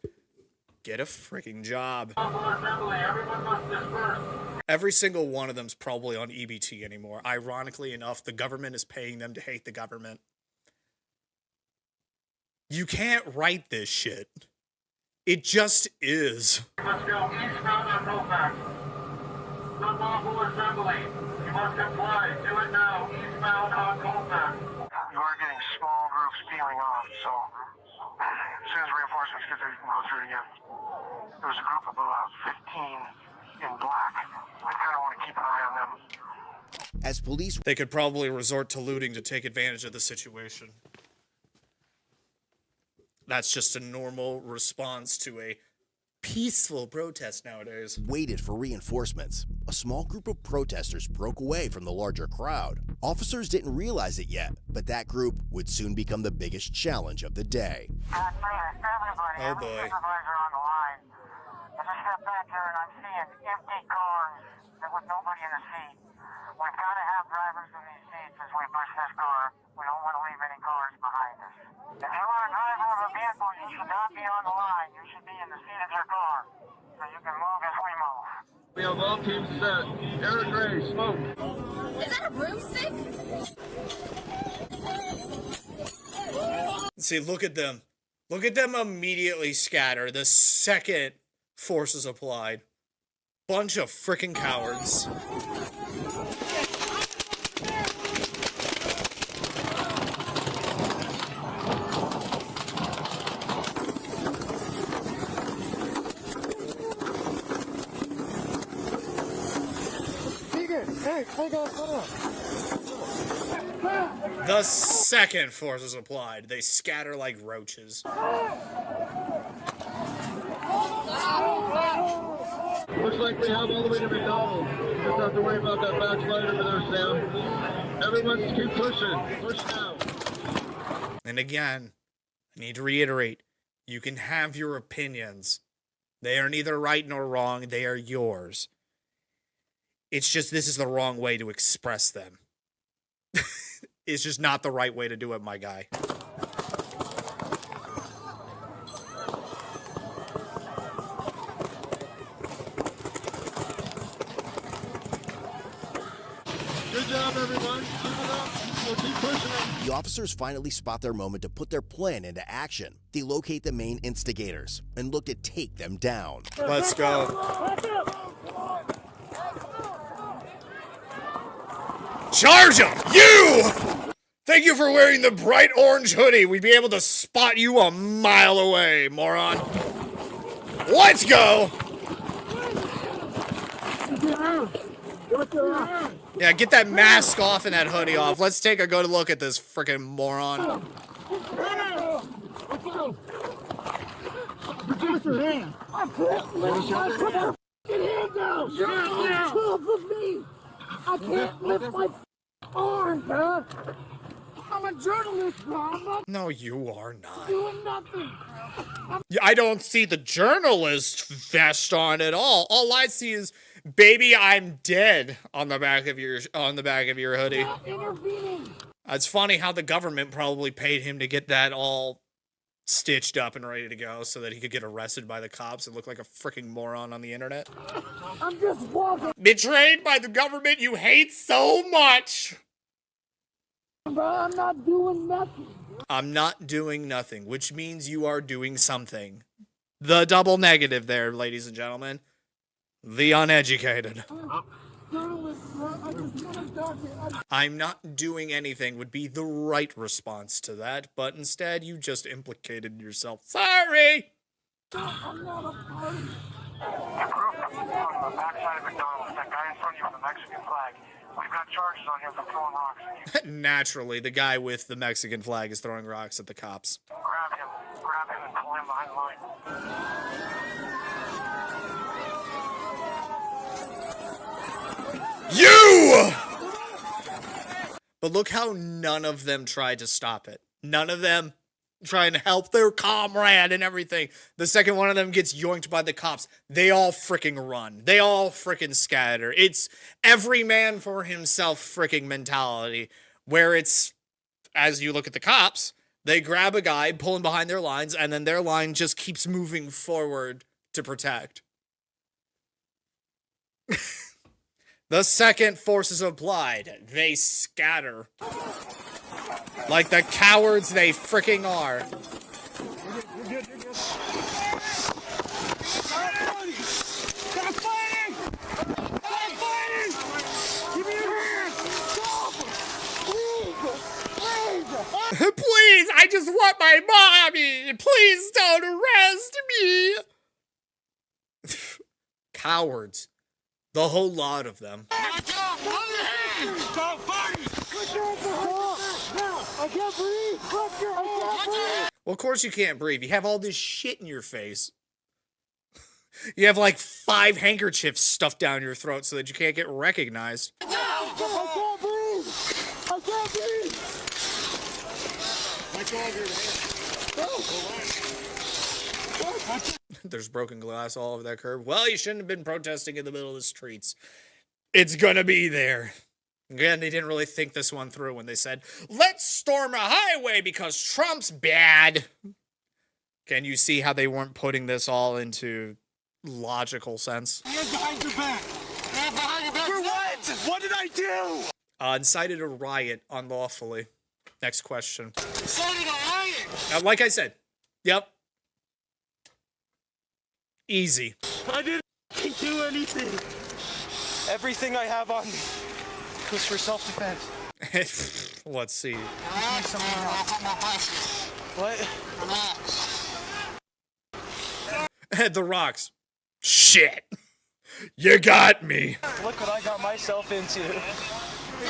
Get a freaking job. Everyone must disperse. Every single one of them's probably on EBT anymore. Ironically enough, the government is paying them to hate the government. You can't write this shit. It just is. Let's go eastbound on Colfax. Unlawful assembly. You must comply. Do it now. Eastbound on Colfax. You are getting small groups peeling off, so as soon as reinforcements get there, you can go through it again. There was a group of about 15 in black. I kind of want to keep an eye on them. As police... They could probably resort to looting to take advantage of the situation. That's just a normal response to a peaceful protest nowadays. Waited for reinforcements. A small group of protesters broke away from the larger crowd. Officers didn't realize it yet, but that group would soon become the biggest challenge of the day. Oh boy. I just stepped back here and I'm seeing empty cars with nobody in the seat. We've got to have drivers in these seats as we push this car. We don't want to leave any cars behind us. If you are a driver of a vehicle, you should not be on the line. You should be in the seat of your car so you can move as we move. We have all teams set. Eric Ray, smoke. Is that a broomstick? See, look at them. Look at them immediately scatter the second force is applied. Bunch of freaking cowards. The second force is applied, they scatter like roaches. Looks like we have all the way to McDonald's. You just have to worry about that backslide over there, Sam. Everyone just keep pushing. Push now. And again, I need to reiterate, you can have your opinions. They are neither right nor wrong. They are yours. It's just this is the wrong way to express them. It's just not the right way to do it, my guy. Good job, everyone. Keep it up. We'll keep pushing it. The officers finally spot their moment to put their plan into action. They locate the main instigators and look to take them down. Let's go. Charge him! You! Thank you for wearing the bright orange hoodie. We'd be able to spot you a mile away, moron. Let's go! Yeah, get that mask off and that hoodie off. Let's take a good look at this freaking moron. Put your hand. I can't lift my hand down. On top of me. I can't lift my arm, huh? I'm a journalist, bro. I'm not No, you are not. doing nothing. I don't see the journalist vest on at all. All I see is "Baby, I'm dead" on the back of your hoodie. Not intervening. It's funny how the government probably paid him to get that all stitched up and ready to go so that he could get arrested by the cops and look like a freaking moron on the internet. I'm just walking, Betrayed by the government you hate so much. bro. I'm not doing nothing. I'm not doing nothing, which means you are doing something. The double negative there, ladies and gentlemen. The uneducated. Journalist, bro. I just want to talk to you. I'm not doing anything would be the right response to that, but instead you just implicated yourself. Sorry! I'm not a party. On the backside of McDonald's, that guy in front of you with the Mexican flag. We've got charges on him for throwing rocks at you. Naturally, the guy with the Mexican flag is throwing rocks at the cops. Grab him and pull him behind the line. You! But look how none of them tried to stop it. None of them trying to help their comrade and everything. The second one of them gets yoinked by the cops, they all freaking run. They all freaking scatter. It's every man for himself freaking mentality, where it's, as you look at the cops, they grab a guy, pull him behind their lines, and then their line just keeps moving forward to protect. The second force is applied, they scatter. Like the cowards they freaking are. Please, I just want my mommy. Please don't arrest me. Cowards. The whole lot of them. I can't breathe. Well, of course you can't breathe. You have all this shit in your face. You have like 5 handkerchiefs stuffed down your throat so that you can't get recognized. I can't breathe. I can't breathe. There's broken glass all over that curb. Well, you shouldn't have been protesting in the middle of the streets. It's gonna be there. Again, they didn't really think this one through when they said, let's storm a highway because Trump's bad. Can you see how they weren't putting this all into logical sense? Hands behind your back. Hands behind your back. For what? What did I do? Incited a riot unlawfully. Next question. Incited a riot. Like I said, yep. Easy. I didn't do anything. Everything I have on me was for self-defense. Let's see. What? The rocks. Shit. You got me. Look what I got myself into.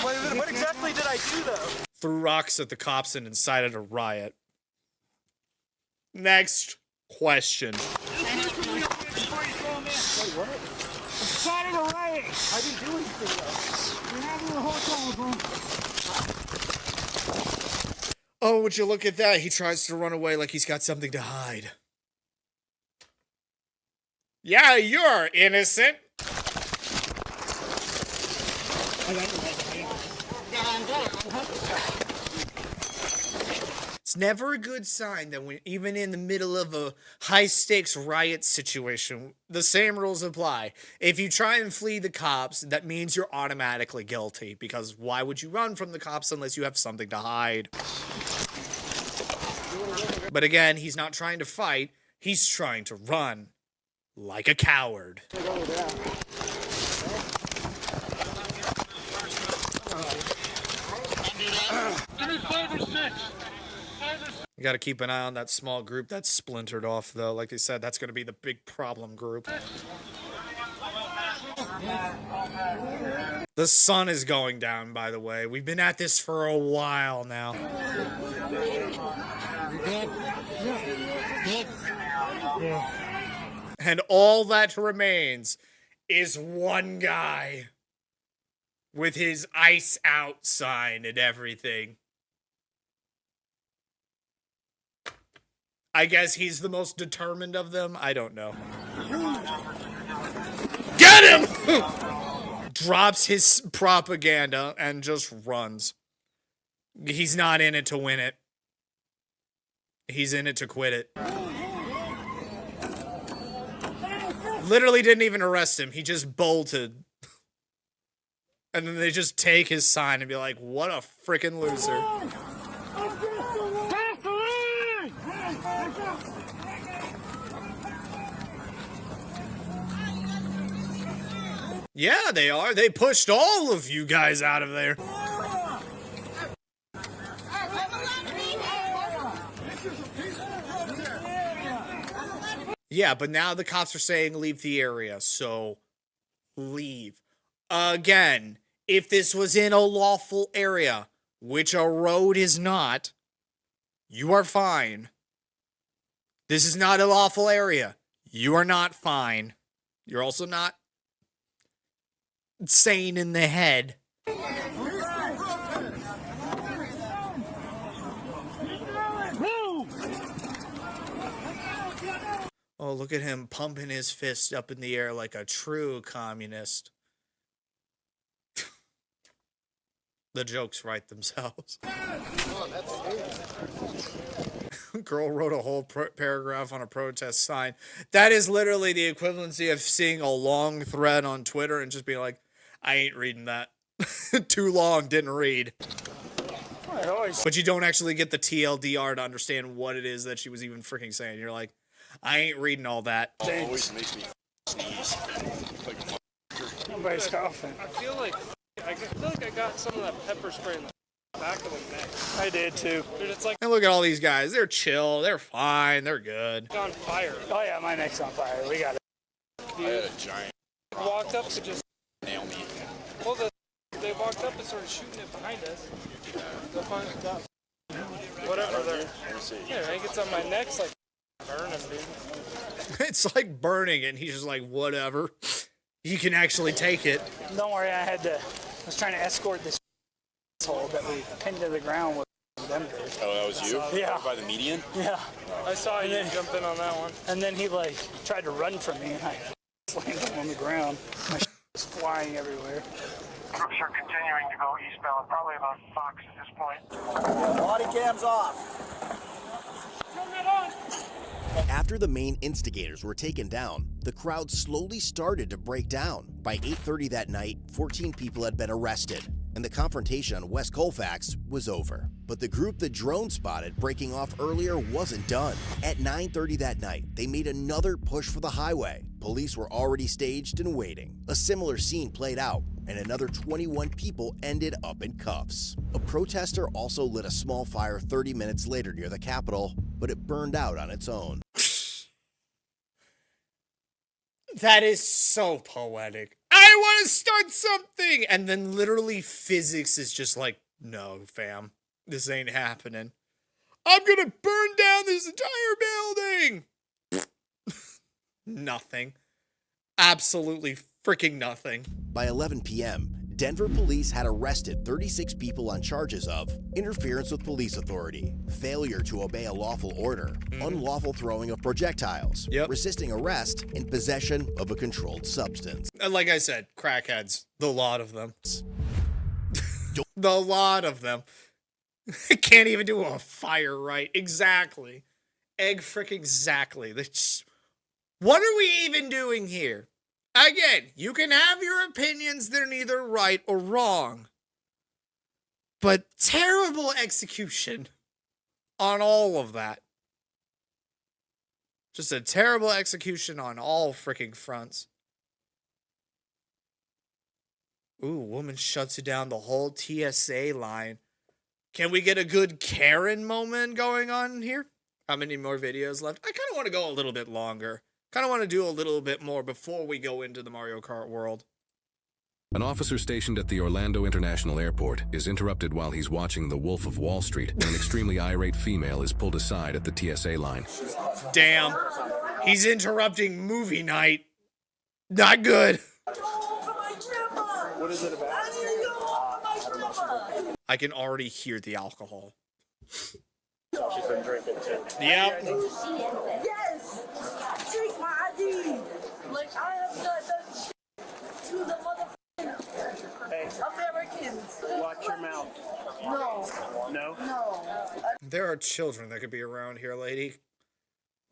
What exactly did I do, though? Threw rocks at the cops and incited a riot. Next question. Wait, what? Incited a riot. I didn't do anything, though. You're having a whole time, bro. Oh, would you look at that? He tries to run away like he's got something to hide. Yeah, you're innocent. It's never a good sign that when even in the middle of a high-stakes riot situation, the same rules apply. If you try and flee the cops, that means you're automatically guilty, because why would you run from the cops unless you have something to hide? But again, he's not trying to fight, he's trying to run. Like a coward. Give me 5 or 6. You got to keep an eye on that small group that's splintered off, though. Like they said, that's going to be the big problem group. The sun is going down, by the way. We've been at this for a while now. And all that remains is one guy with his ice out sign and everything. I guess he's the most determined of them. I don't know. Get him! Drops his propaganda and just runs. He's not in it to win it. He's in it to quit it. Literally didn't even arrest him. He just bolted. And then they just take his sign and be like, what a freaking loser. Yeah, they are. They pushed all of you guys out of there. Yeah, but now the cops are saying leave the area, so leave. Again, if this was in a lawful area, which a road is not, you are fine. This is not a lawful area. You are not fine. You're also not sane in the head. Oh, look at him pumping his fist up in the air like a true communist. The jokes write themselves. Girl wrote a whole paragraph on a protest sign. That is literally the equivalency of seeing a long thread on Twitter and just being like, I ain't reading that. Too long, didn't read. But you don't actually get the TLDR to understand what it is that she was even freaking saying. You're like, I ain't reading all that. It always makes me sneeze. Nobody's coughing. I feel like I got some of that pepper spray in the back of the neck. I did too. Dude, it's like. And look at all these guys. They're chill. They're fine. They're good. On fire. Oh yeah, my neck's on fire. We got it. Dude, I had a giant. Walked up to just nail me. Well, they walked up and started shooting it behind us. Whatever. Yeah, it gets on my neck. It's like burning, dude. It's like burning it, and he's just like, whatever. He can actually take it. Don't worry, I was trying to escort this asshole that we pinned to the ground with them. Oh, that was you? Yeah. By the median? Yeah. I saw you jump in on that one. And then he tried to run from me, and I slammed him on the ground. My was flying everywhere. Groups are continuing to go eastbound, probably about Fox at this point. Bodycam's off. Turn that on. After the main instigators were taken down, the crowd slowly started to break down. By 8:30 that night, 14 people had been arrested, and the confrontation on West Colfax was over. But the group the drone spotted breaking off earlier wasn't done. At 9:30 that night, they made another push for the highway. Police were already staged and waiting. A similar scene played out, and another 21 people ended up in cuffs. A protester also lit a small fire 30 minutes later near the Capitol, but it burned out on its own. That is so poetic. I want to start something! And then literally physics is just like, no, fam. This ain't happening. I'm gonna burn down this entire building! Nothing. Absolutely freaking nothing. By 11 p.m., Denver police had arrested 36 people on charges of interference with police authority, failure to obey a lawful order, unlawful throwing of projectiles, resisting arrest, and possession of a controlled substance. Like I said, crackheads. The lot of them. The lot of them. Can't even do a fire right. Exactly. Egg frick exactly. What are we even doing here? Again, you can have your opinions. They're neither right or wrong. But terrible execution on all of that. Just a terrible execution on all freaking fronts. Ooh, woman shuts you down the whole TSA line. Can we get a good Karen moment going on here? How many more videos left? I kind of want to go a little bit longer. Kind of want to do a little bit more before we go into the Mario Kart world. An officer stationed at the Orlando International Airport is interrupted while he's watching The Wolf of Wall Street, and an extremely irate female is pulled aside at the TSA line. Damn. He's interrupting movie night. Not good. What is it about? I can already hear the alcohol. She's been drinking too. Yep. Yes! Take my ID! Like, I have done shit to the motherfucking Americans. Watch your mouth. No. No? No. There are children that could be around here, lady.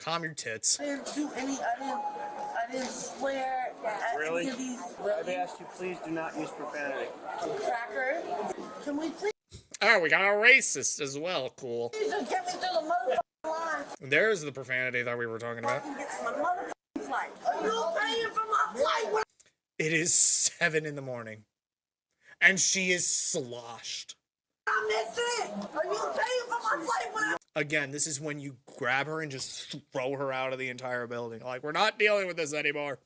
Calm your tits. I didn't do any, I didn't swear at Really? any of these. I've asked you, please do not use profanity. Cracker, can we please Oh, we got a racist as well. Cool. just get me through the motherfucking line? There's the profanity that we were talking about. I can get to my motherfucking flight. Are you paying for my flight? It is 7 in the morning. And she is sloshed. I missed it! Are you paying for my flight when I... Again, this is when you grab her and just throw her out of the entire building. Like, we're not dealing with this anymore.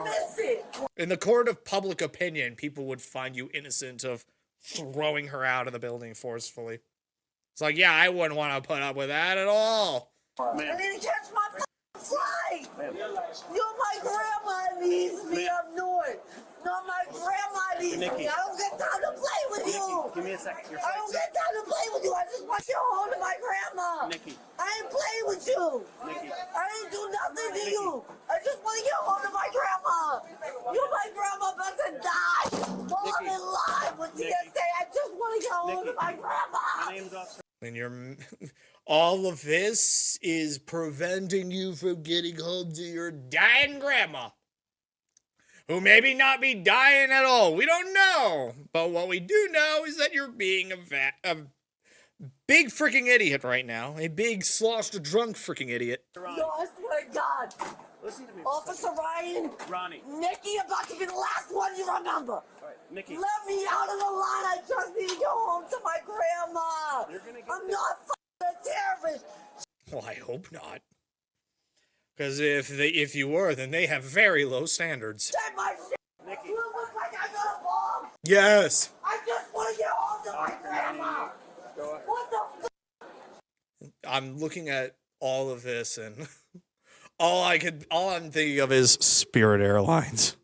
Miss it! In the court of public opinion, people would find you innocent of throwing her out of the building forcefully. It's like, yeah, I wouldn't want to put up with that at all. I need to catch my flight! Yo, my grandma needs me up north. No, my grandma needs me. I don't get time to play with you. Give me a second. Your I don't get time to play with you. I just want to get home to my grandma. Nikki. I ain't playing with you. Nikki. I ain't do nothing to you. I just want to get home to my grandma. You, my grandma, about to die while I'm in line with TSA. I just want to get home to my grandma. My name's Officer. And all of this is preventing you from getting home to your dying grandma, who maybe not be dying at all. We don't know. But what we do know is that you're being a big freaking idiot right now. A big, sloshed, drunk freaking idiot. No, I swear to God. Listen to me. Officer Ryan. Ronnie. Nikki about to be the last one you remember. All right, Nikki. Let me out of the line. I just need to go home to my grandma. I'm not a terrorist. Well, I hope not. Because if you were, then they have very low standards. Take my shit. Nikki. You look like I got a bomb. Yes. I just want to get home to my grandma. What the f***? I'm looking at all of this, and all I'm thinking of is Spirit Airlines.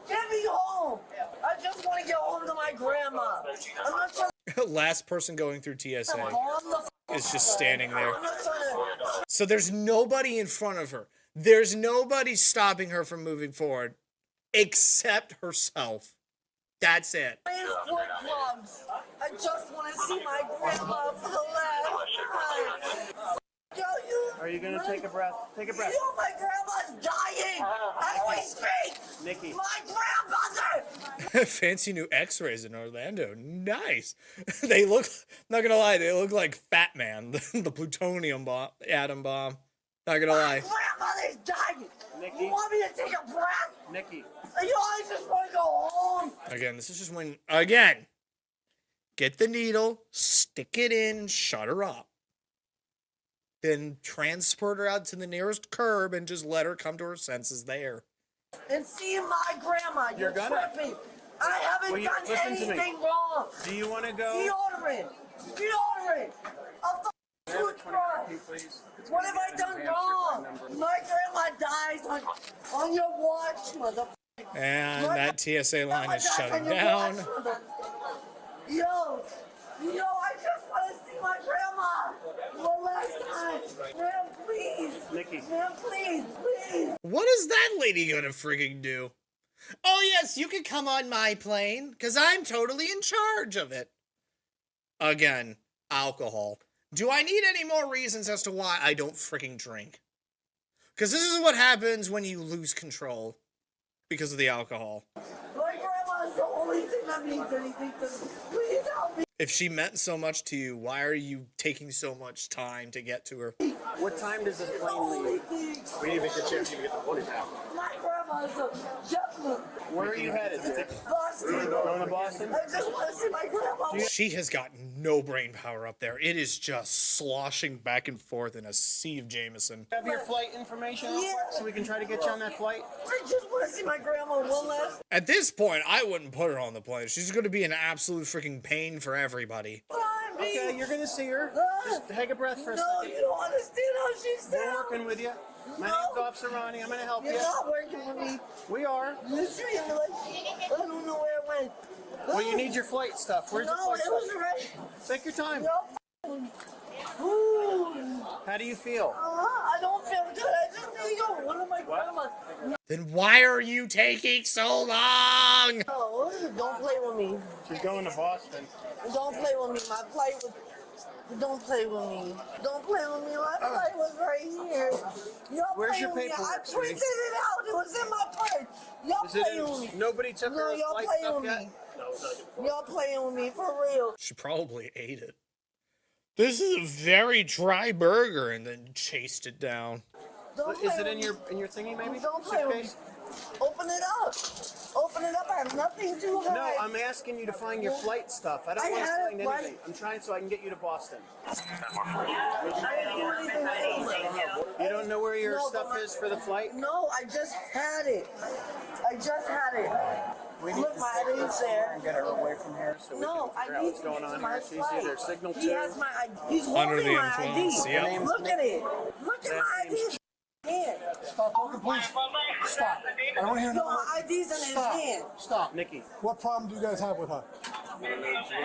Get me home. I just want to get home to my grandma. I'm not trying to... Last person going through TSA is just standing there. I'm not trying to... So there's nobody in front of her. There's nobody stopping her from moving forward except herself. That's it. I just want to see my grandma for the last time. Yo, you... Are you going to take a breath? Take a breath. Yo, my grandma's dying as we speak. Nikki. My grandmother. Fancy new x-rays in Orlando. Nice. They look, not gonna lie, they look like Fat Man, the plutonium bomb, atom bomb. Not gonna lie. My grandmother's dying. Nikki. You want me to take a breath? Nikki. Yo, I just want to go home. Again, this is just when, again, get the needle, stick it in, shut her up. Then transport her out to the nearest curb and just let her come to her senses there. And see my grandma. You're tripping. I haven't done anything wrong. Do you want to go? Deodorant. A toothbrush. What have I done wrong? My grandma dies on your watch, motherfucker. And that TSA line is shutting down. Yo, I just want to see my grandma. One last time. Ma'am, please. Nikki. Ma'am, please, please. What is that lady gonna frigging do? Oh yes, you can come on my plane, because I'm totally in charge of it. Again, alcohol. Do I need any more reasons as to why I don't freaking drink? Because this is what happens when you lose control. Because of the alcohol. My grandma's the only thing that means anything to me. Please help me. If she meant so much to you, why are you taking so much time to get to her? What time does this plane leave? We need to make a chance to get the body back. My grandma's a gentleman. Where are you headed? Boston. Going to Boston? I just want to see my grandma. She has got no brain power up there. It is just sloshing back and forth in a sea of Jameson. Have your flight information Yeah. so we can try to get you on that flight? I just want to see my grandma one last At this point, I wouldn't put her on the plane. She's going to be an absolute freaking pain for everybody. time. Okay, you're going to see her. Just take a breath for a No, second. you don't understand how she's We're down. working with you. My No. name's Officer Ronnie. I'm going to help You're you. not working with me. We are. You're treating me like I don't know where it went. Well, you need your flight stuff. Where's your No, flight it was stuff? right. Take your time. No. Ooh. How do you feel? I don't feel good. I just need to go. One of my grandmas. Then why are you taking so long? No, don't play with me. She's going to Boston. Don't play with me. My flight was. Don't play with me. Don't play with me. My flight was right here. Y'all Where's play your with me. paperwork, I printed it out. It was in my purse. Y'all Is it playing with me. nobody took No, her y'all flight playing stuff with yet? me. Y'all playing with me for real. She probably ate it. This is a very dry burger and then chased it down. Don't Is play it in with your thing maybe? Don't play with me. Suitcase? Open it up. Open it up. I have nothing to hide. No, I'm asking you to find your flight stuff. I don't I want to had find it anything. right. I'm trying so I can get you to Boston. I didn't do anything anyway. You don't know where your No, stuff but is for the flight? No, I just had it. I just had it. We need Look, to my take her ID's there. and get her away from here so we No, can figure out I need what's to going get to on my here. She's flight. either signal He 2. has my ID. He's Under holding the my influence, ID. yep. Look at it. Look at my ID. Hand. Stop talking, please. Stop. I don't want to hear No, no my ID's in his Stop. hand. Stop. Nikki. What problem do you guys have with her?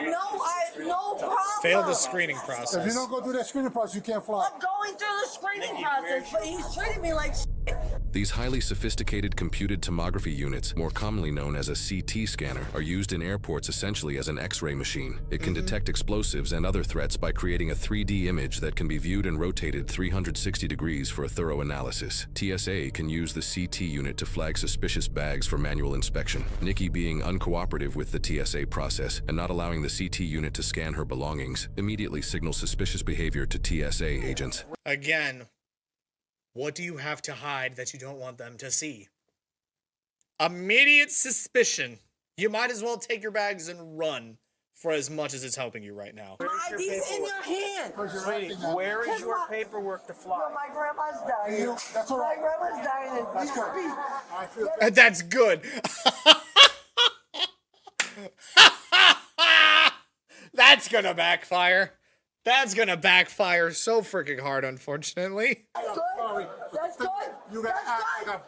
No problem. Failed the screening If you process. don't go through that screening process, you can't fly. I'm going through the screening process, but he's treating me like shit. These highly sophisticated computed tomography units, more commonly known as a CT scanner, are used in airports essentially as an X-ray machine. It can detect explosives and other threats by creating a 3D image that can be viewed and rotated 360 degrees for a thorough analysis. TSA can use the CT unit to flag suspicious bags for manual inspection. Nikki, being uncooperative with the TSA process and not allowing the CT unit to scan her belongings, immediately signals suspicious behavior to TSA agents. Again, what do you have to hide that you don't want them to see? Immediate suspicion. You might as well take your bags and run for as much as it's helping you right now. My ID's in your hand. Sweetie, where is your paperwork to fly? No, my grandma's dying. That's all right. My grandma's dying. And That's you good. speak. I feel That's good. That's gonna backfire. That's gonna backfire so freaking hard, unfortunately. That's good. That's good. You got That's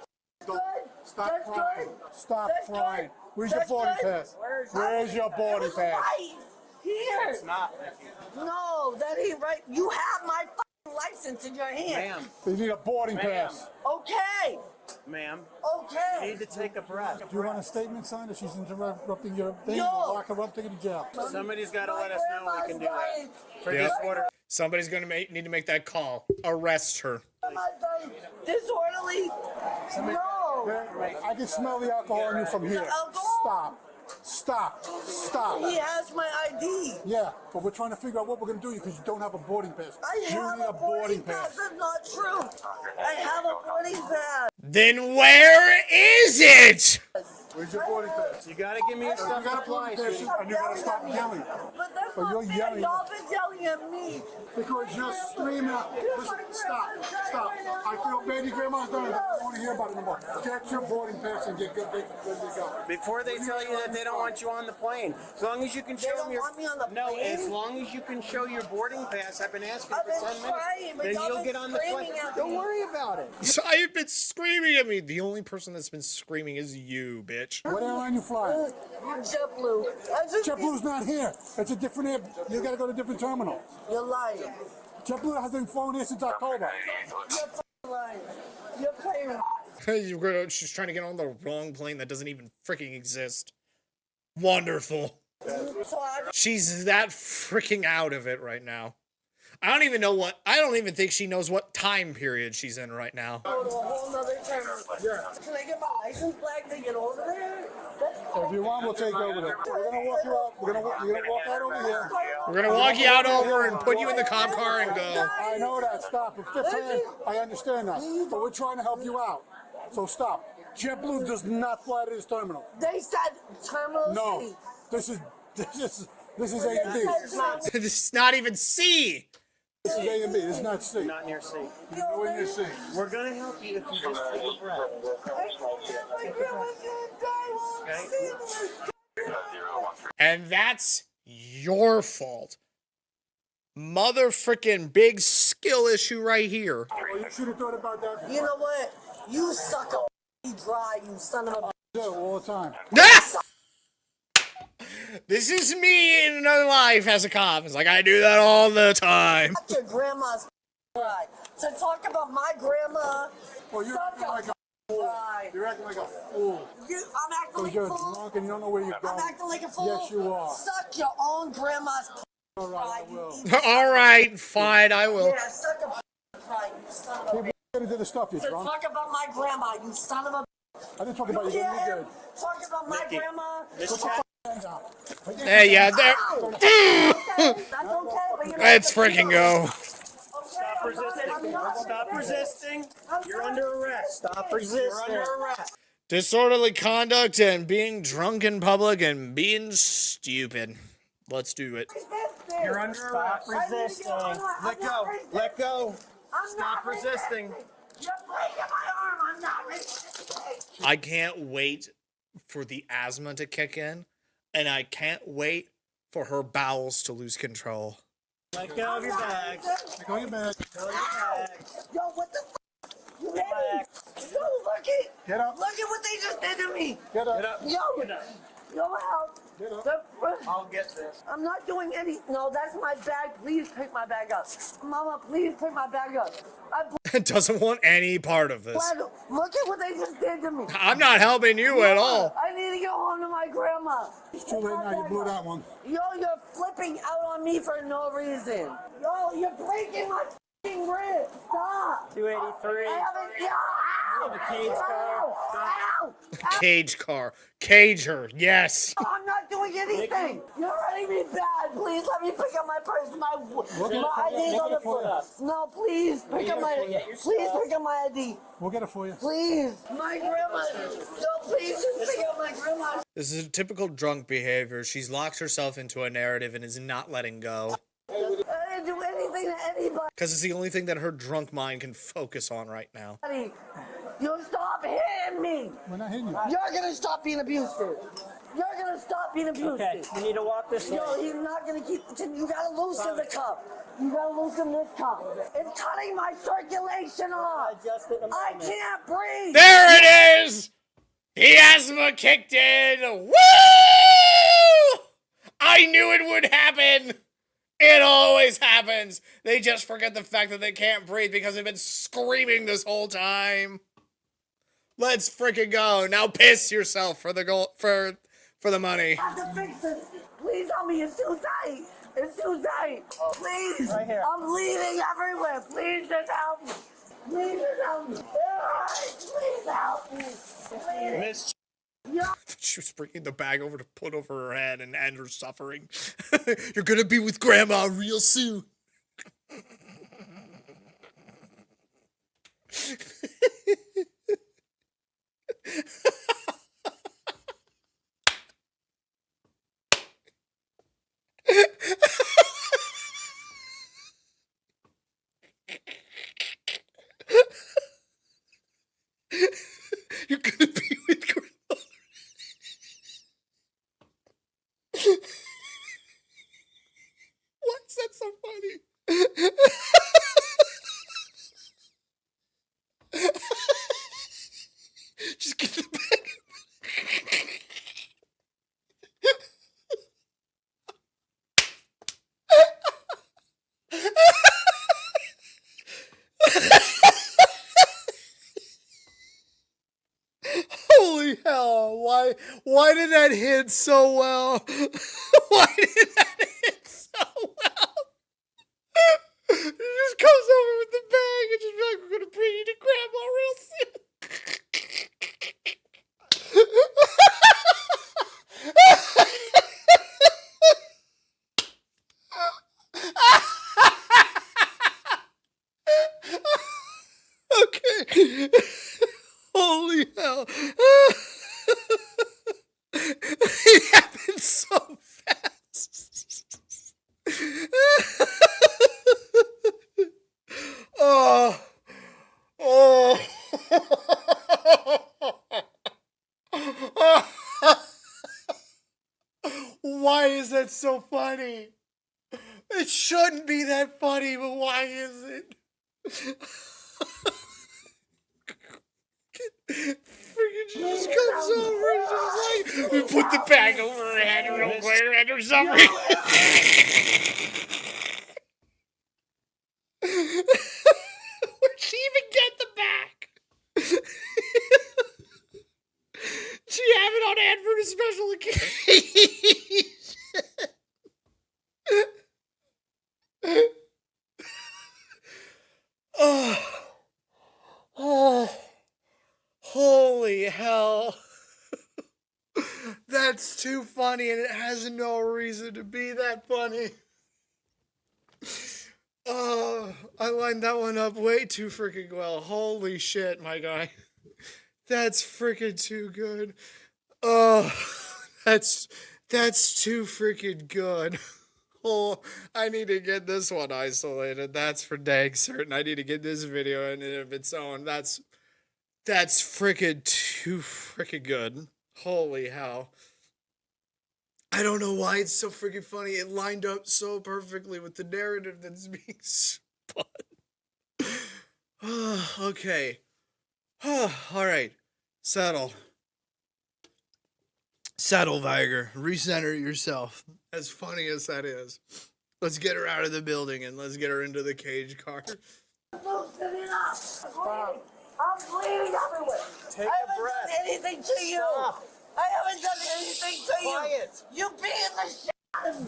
good. Stop That's crying. good. Stop That's crying. good. Where's your That's boarding good. pass? Where's your boarding pass? Right here. It's not. No, that ain't right. You have my fucking license in your hand. Ma'am. You need a boarding Ma'am. pass. Okay. Ma'am. Okay. You need to take a breath. Do you want a statement signed that she's interrupting your thing? Yo. Lock her up, take her to jail. Somebody's got to My let us know we can do that. grandma's For Yep. disorder. Somebody's gonna need to make that call. Arrest her. Grandma's dying. Disorderly. No. I can smell the alcohol on you from here. alcohol? Stop. Stop. Stop. He has my ID. Yeah, but we're trying to figure out what we're going to do because you don't have a boarding pass. I You have need a boarding pass. That's not true. I have a boarding pass. Then where is it? Where's your boarding pass? You got to give me your You stuff to got a fly, boarding pass sweetie. and you got to stop yelling. But that's But not you're fair. yelling. Y'all been yelling at me. Because you're screaming out. Listen, stop. Stop. I feel baby grandma's done. I don't want to hear about it anymore. Get your boarding pass and get good to go. Before they tell you that they don't want you on the plane, as long as you can They show them don't your... want me on the plane. No, as long as you can show your boarding pass, I've been asking for 10 minutes. Trying, but Then y'all you'll been get on the flight. screaming at Don't me. worry about it. So I've been screaming at me. The only person that's been screaming is you, bitch. What airline you flying? JetBlue. JetBlue's not here. It's a different air. You gotta go to a different terminal. You're lying. JetBlue hasn't flown here since October. You're lying. You're playing. She's trying to get on the wrong plane that doesn't even freaking exist. Wonderful. She's that freaking out of it right now. I don't even think she knows what time period she's in right now. Go to a whole nother terminal. Yeah. Can I get my license flag to get over there? If you want, we'll take over there. We're gonna walk you out. You're gonna walk out over here. We're gonna walk you out over and put you in the cop car and go. I know that. Stop. It's 15. I understand that. But we're trying to help you out. So stop. JetBlue does not fly to this terminal. They said terminal No. C. This is A and B. This is not even C. This is A and B. This is not C. Not near C. You know in your C. We're gonna help you if you just take a breath. And that's your fault. Mother frickin' big skill issue right here. Oh, you should have thought about that. You know what? You suck a dry, you son of a. Do all the time. This is me in another life as a cop. It's like I do that all the time. Suck your grandma's dry. So talk about my grandma. Well, you're acting like a fool. You're acting like a fool. I'm acting like a You're fool. drunk and you don't know where you're going. I'm acting like a fool. Yes, you are. Suck your own grandma's All right, I will. All right, fine, I will. Yeah, suck a dry, you son of a. Keep getting to the stuff, you So drunk. talk about my grandma, you son of a. I didn't talk about you. hear You him? did. Talk about my grandma. Hey, yeah, there. That's okay, but you know. Let's freaking go. Stop resisting. Stop resisting. You're under arrest. Stop resisting. You're under arrest. Disorderly conduct and being drunk in public and being stupid. Let's do it. You're under arrest. Stop resisting. Let go. Let go. Stop resisting. You're breaking my arm. I'm not resisting. I can't wait for the asthma to kick in, and I can't wait for her bowels to lose control. Let go of your bags. Let go of your bag. Go of your bags. Yo, what the f? You hit me. Yo, look it. Get up. Look at what they just did to me. Get up. Get up. Yo, Get up. yo, help. Get up. I'll get this. I'm not doing any. No, that's my bag. Please pick my bag up. Mama, please pick my bag up. Doesn't want any part of this. Look at what they just did to me. I'm not helping you at all. I need to go home to my grandma. It's too late now. You blew that one. Yo, you're flipping out on me for no reason. Yo, you're breaking my f***ing ribs. Stop. 283. I haven't. Yo, ow. The cage car. Ow. Cage car. Cage her. Yes. I'm not doing anything. You're hurting me bad. Please let me pick up my purse. My ID's on the floor. No, please pick up my. Please pick up my ID. We'll get it for you. Please, my grandma. No, please just pick up my grandma. This is typical drunk behavior. She's locked herself into a narrative and is not letting go. I didn't do anything to anybody. Because it's the only thing that her drunk mind can focus on right now. You stop hitting me. We're not hitting you. You're gonna stop being abusive. You're gonna stop being abusive. Okay, you need to walk this way. Yo, he's not gonna keep. You gotta loosen the cup. You gotta loosen this cup. It's cutting my circulation off. I can't breathe. There it is! The asthma kicked in! Woo! I knew it would happen! It always happens! They just forget the fact that they can't breathe because they've been screaming this whole time. Let's freaking go. Now piss yourself for the goal for the money. I have to fix this. Please help me. It's too tight. It's too tight. Please. Right here. I'm bleeding everywhere. Please just help me. Please just help me. Please help me. Please. Miss. She was bringing the bag over to put over her head and end her suffering. You're gonna be with Grandma real soon. You're gonna be with Grandma. that so funny? Just get the bag. Holy hell, why did that hit so well? Why did that hit so well? He just comes over with the bag and just be like, we're gonna bring you to grandma real soon. Okay. Holy hell. It happened so fast. Oh. Oh. Why is that so funny? It shouldn't be that funny, but why is it? Freaking she just comes over and just like, we put the bag over her head real quick or something. Where'd she even get the bag? She have it on hand for a special occasion. Oh, holy hell. That's too funny, and it has no reason to be that funny. Oh, I lined that one up way too freaking well. Holy shit, my guy. That's freaking too good. Oh, that's too freaking good. Oh, I need to get this one isolated. That's for dang certain. I need to get this video in and of its own. That's freaking too freaking good. Holy hell. I don't know why it's so freaking funny. It lined up so perfectly with the narrative that's being spun. Okay. Alright. Settle, Viger. Recenter yourself. As funny as that is. Let's get her out of the building and let's get her into the cage car. Loosen it up. Stop. I'm bleeding everywhere. Take I a haven't breath. done anything to you. Stop. I haven't done anything to you. Quiet. You're beating the shit out of me.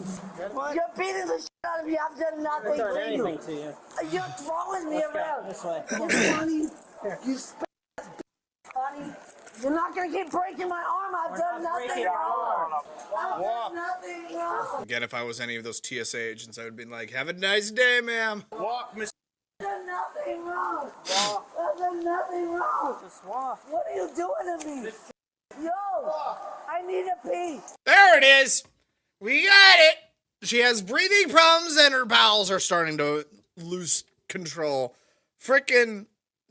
What? You're beating the shit out of me. I've done nothing done to anything you. to you. You're throwing me Let's go around. this way. You're funny. You spit funny. You're not gonna keep breaking my arm. I've done nothing wrong. I've done nothing wrong. Again, if I was any of those TSA agents, I would be like, have a nice day, ma'am. Walk, Miss. I've done nothing wrong. I've done nothing wrong. Just walk. What are you doing to me? Yo, I need a pee. There it is. We got it. She has breathing problems and her bowels are starting to lose control. Frickin',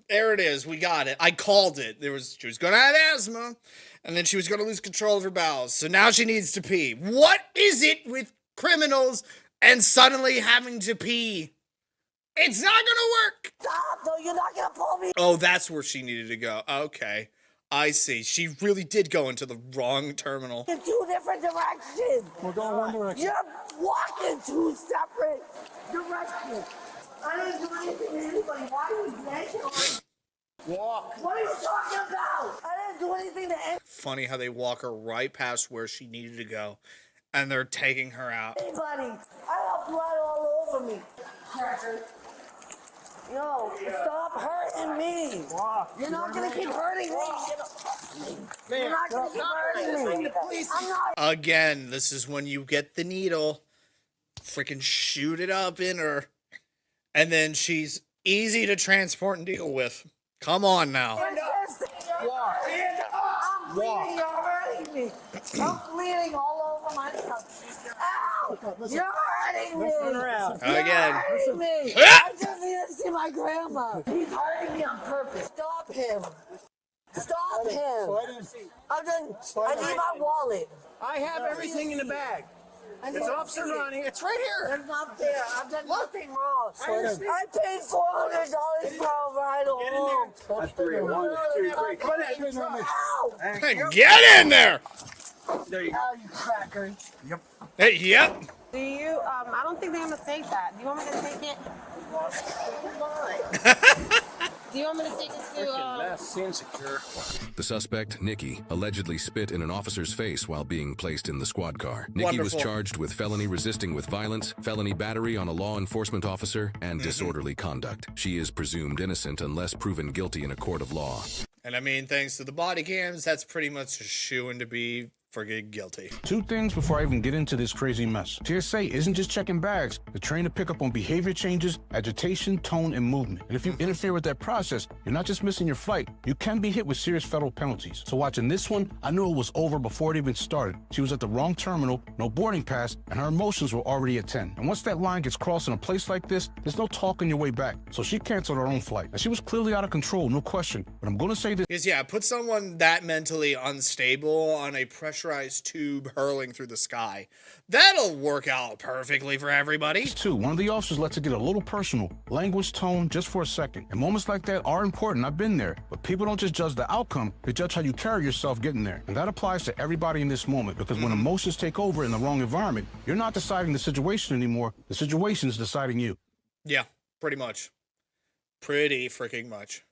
there it is. We got it. I called it. She was going to have asthma, and then she was going to lose control of her bowels. So now she needs to pee. What is it with criminals and suddenly having to pee? It's not going to work. Stop, though. You're not going to pull me. Oh, that's where she needed to go. Okay. I see. She really did go into the wrong terminal. In two different directions. We're going one direction. You're walking two separate directions. I didn't do anything to anybody. Why are you blanking on me? Walk. What are you talking about? I didn't do anything to anybody. Funny how they walk her right past where she needed to go, and they're taking her out. I have blood all over me. Yo, stop hurting me. You're not gonna keep hurting me. You're not gonna keep hurting me. I'm not. Again, this is when you get the needle, freaking shoot it up in her, and then she's easy to transport and deal with. Come on now. I'm bleeding. You're hurting me. I'm bleeding all over myself. Ow! You're hurting me. Again. You're hurting me. I just need to see my grandma. He's hurting me on purpose. Stop him. Stop him. I need my wallet. I have everything in the bag. It's Officer Ronnie. It's right here. It's not there. I've done nothing wrong. I paid $400 for a ride home. That's 3, 1, 2, 3. Come on, Get in there! There you go. Oh, you cracker. Yep. Hey, yep. Do you, I don't think they're going to take that. Do you want me to take it? Do you want me to take it to, insecure. The suspect, Nikki, allegedly spit in an officer's face while being placed in the squad car. Nikki was Wonderful. charged with felony resisting with violence, felony battery on a law enforcement officer, and disorderly conduct. She is presumed innocent unless proven guilty in a court of law. And I mean, thanks to the body cams, that's pretty much a shoo-in to be friggin' guilty. 2 things before I even get into this crazy mess. TSA isn't just checking bags. They're trained to pick up on behavior changes, agitation, tone, and movement. And if you interfere with that process, you're not just missing your flight, you can be hit with serious federal penalties. So watching this one, I knew it was over before it even started. She was at the wrong terminal, no boarding pass, and her emotions were already at 10. And once that line gets crossed in a place like this, there's no talking your way back. So she canceled her own flight. And she was clearly out of control, no question. But I'm gonna say this. Because, yeah, put someone that mentally unstable on a pressurized tube hurling through the sky. That'll work out perfectly for everybody. Too, one of the officers lets it get a little personal. Language, tone, just for a second. And moments like that are important. I've been there. But people don't just judge the outcome, they judge how you carry yourself getting there. And that applies to everybody in this moment, because when emotions take over in the wrong environment, you're not deciding the situation anymore. The situation's deciding you. Yeah, pretty much. Pretty freaking much.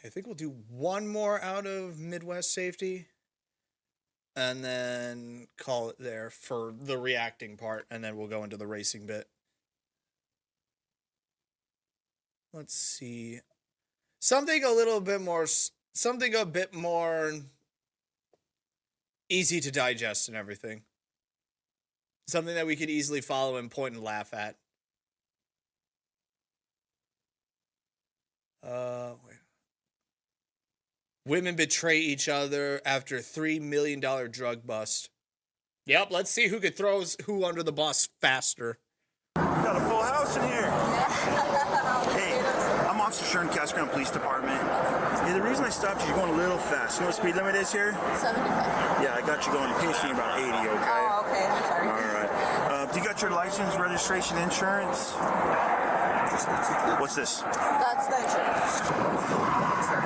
I think we'll do one more out of Midwest safety. And then call it there for the reacting part, and then we'll go into the racing bit. Let's see. Something a bit more easy to digest and everything. Something that we could easily follow and point and laugh at. Wait. Women betray each other after $3 million drug bust. Yep, let's see who could throw who under the bus faster. Got a full house in here. Hey, I'm Officer Sharon, Cascade Police Department. Hey, the reason I stopped you, you're going a little fast. You know what the speed limit is here? 75. Yeah, I got you going pacing about 80, okay? Oh, okay, I'm sorry. All right. Do you got your license, registration, insurance? What's this? That's the insurance.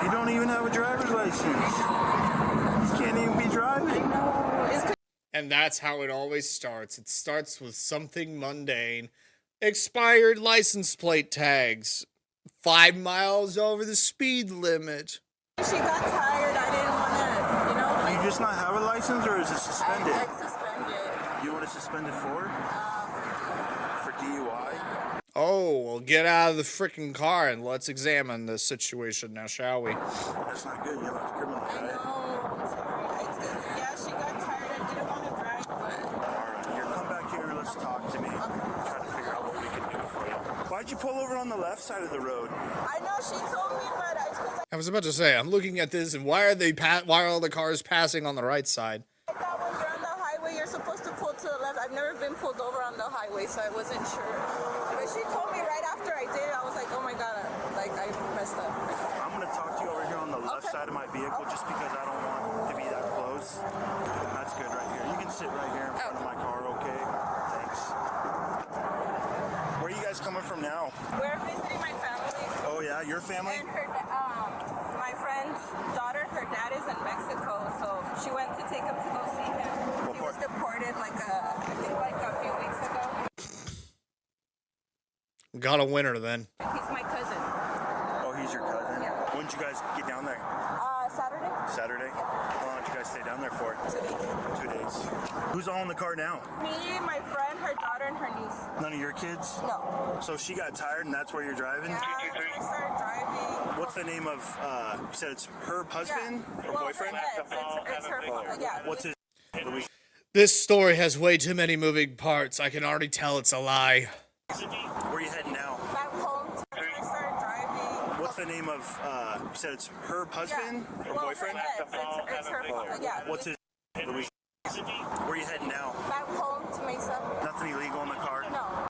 You don't even have a driver's license. You can't even be driving. And that's how it always starts. It starts with something mundane. Expired license plate tags. 5 miles over the speed limit. She got tired. I didn't want to, you know. Do you just not have a license, or is it suspended? I suspended. You want it suspended for? For DUI? Oh, well, get out of the freaking car and let's examine this situation now, shall we? That's not good. You're like a criminal, right? I know. I'm sorry. It's just, yeah, she got tired. I didn't want to drive, but... Alright, here, come back here. Let's talk to me. Try to figure out what we can do for you. Why'd you pull over on the left side of the road? I know she told me, but I was about to say, I'm looking at this, and why are all the cars passing on the right side? I thought when you're on the highway, you're supposed to pull to the left. I've never been pulled over on the highway, so I wasn't sure. But she told me right after I did it, I was like, oh my god, like I messed up. I'm gonna talk to you over here on the left side of my vehicle, just because I don't want to be that close. That's good right here. You can sit right here in front of my car, okay? Thanks. Where are you guys coming from now? We're visiting my family. Oh yeah, your family? And her, my friend's daughter, her dad is in Mexico, so she went to take him to go see him. He was deported I think a few weeks ago. Got a winner then. He's my cousin. Oh, he's your cousin? Yeah. When did you guys get down there? Saturday. Saturday? How long did you guys stay down there for? 2 days. 2 days. Who's all in the car now? Me, my friend, her daughter, and her niece. None of your kids? No. So she got tired and that's where you're driving? Yeah, I started driving. What's the name of, you said it's her husband or boyfriend? It's her father. Yeah. What's his Louis? This story has way too many moving parts. I can already tell it's a lie. Where are you heading now? Back home. I started driving. What's the name of, you said it's her husband or boyfriend? It's her father. Yeah. What's his Louis? Where are you heading now? Back home to Mesa. Nothing illegal in the car? No.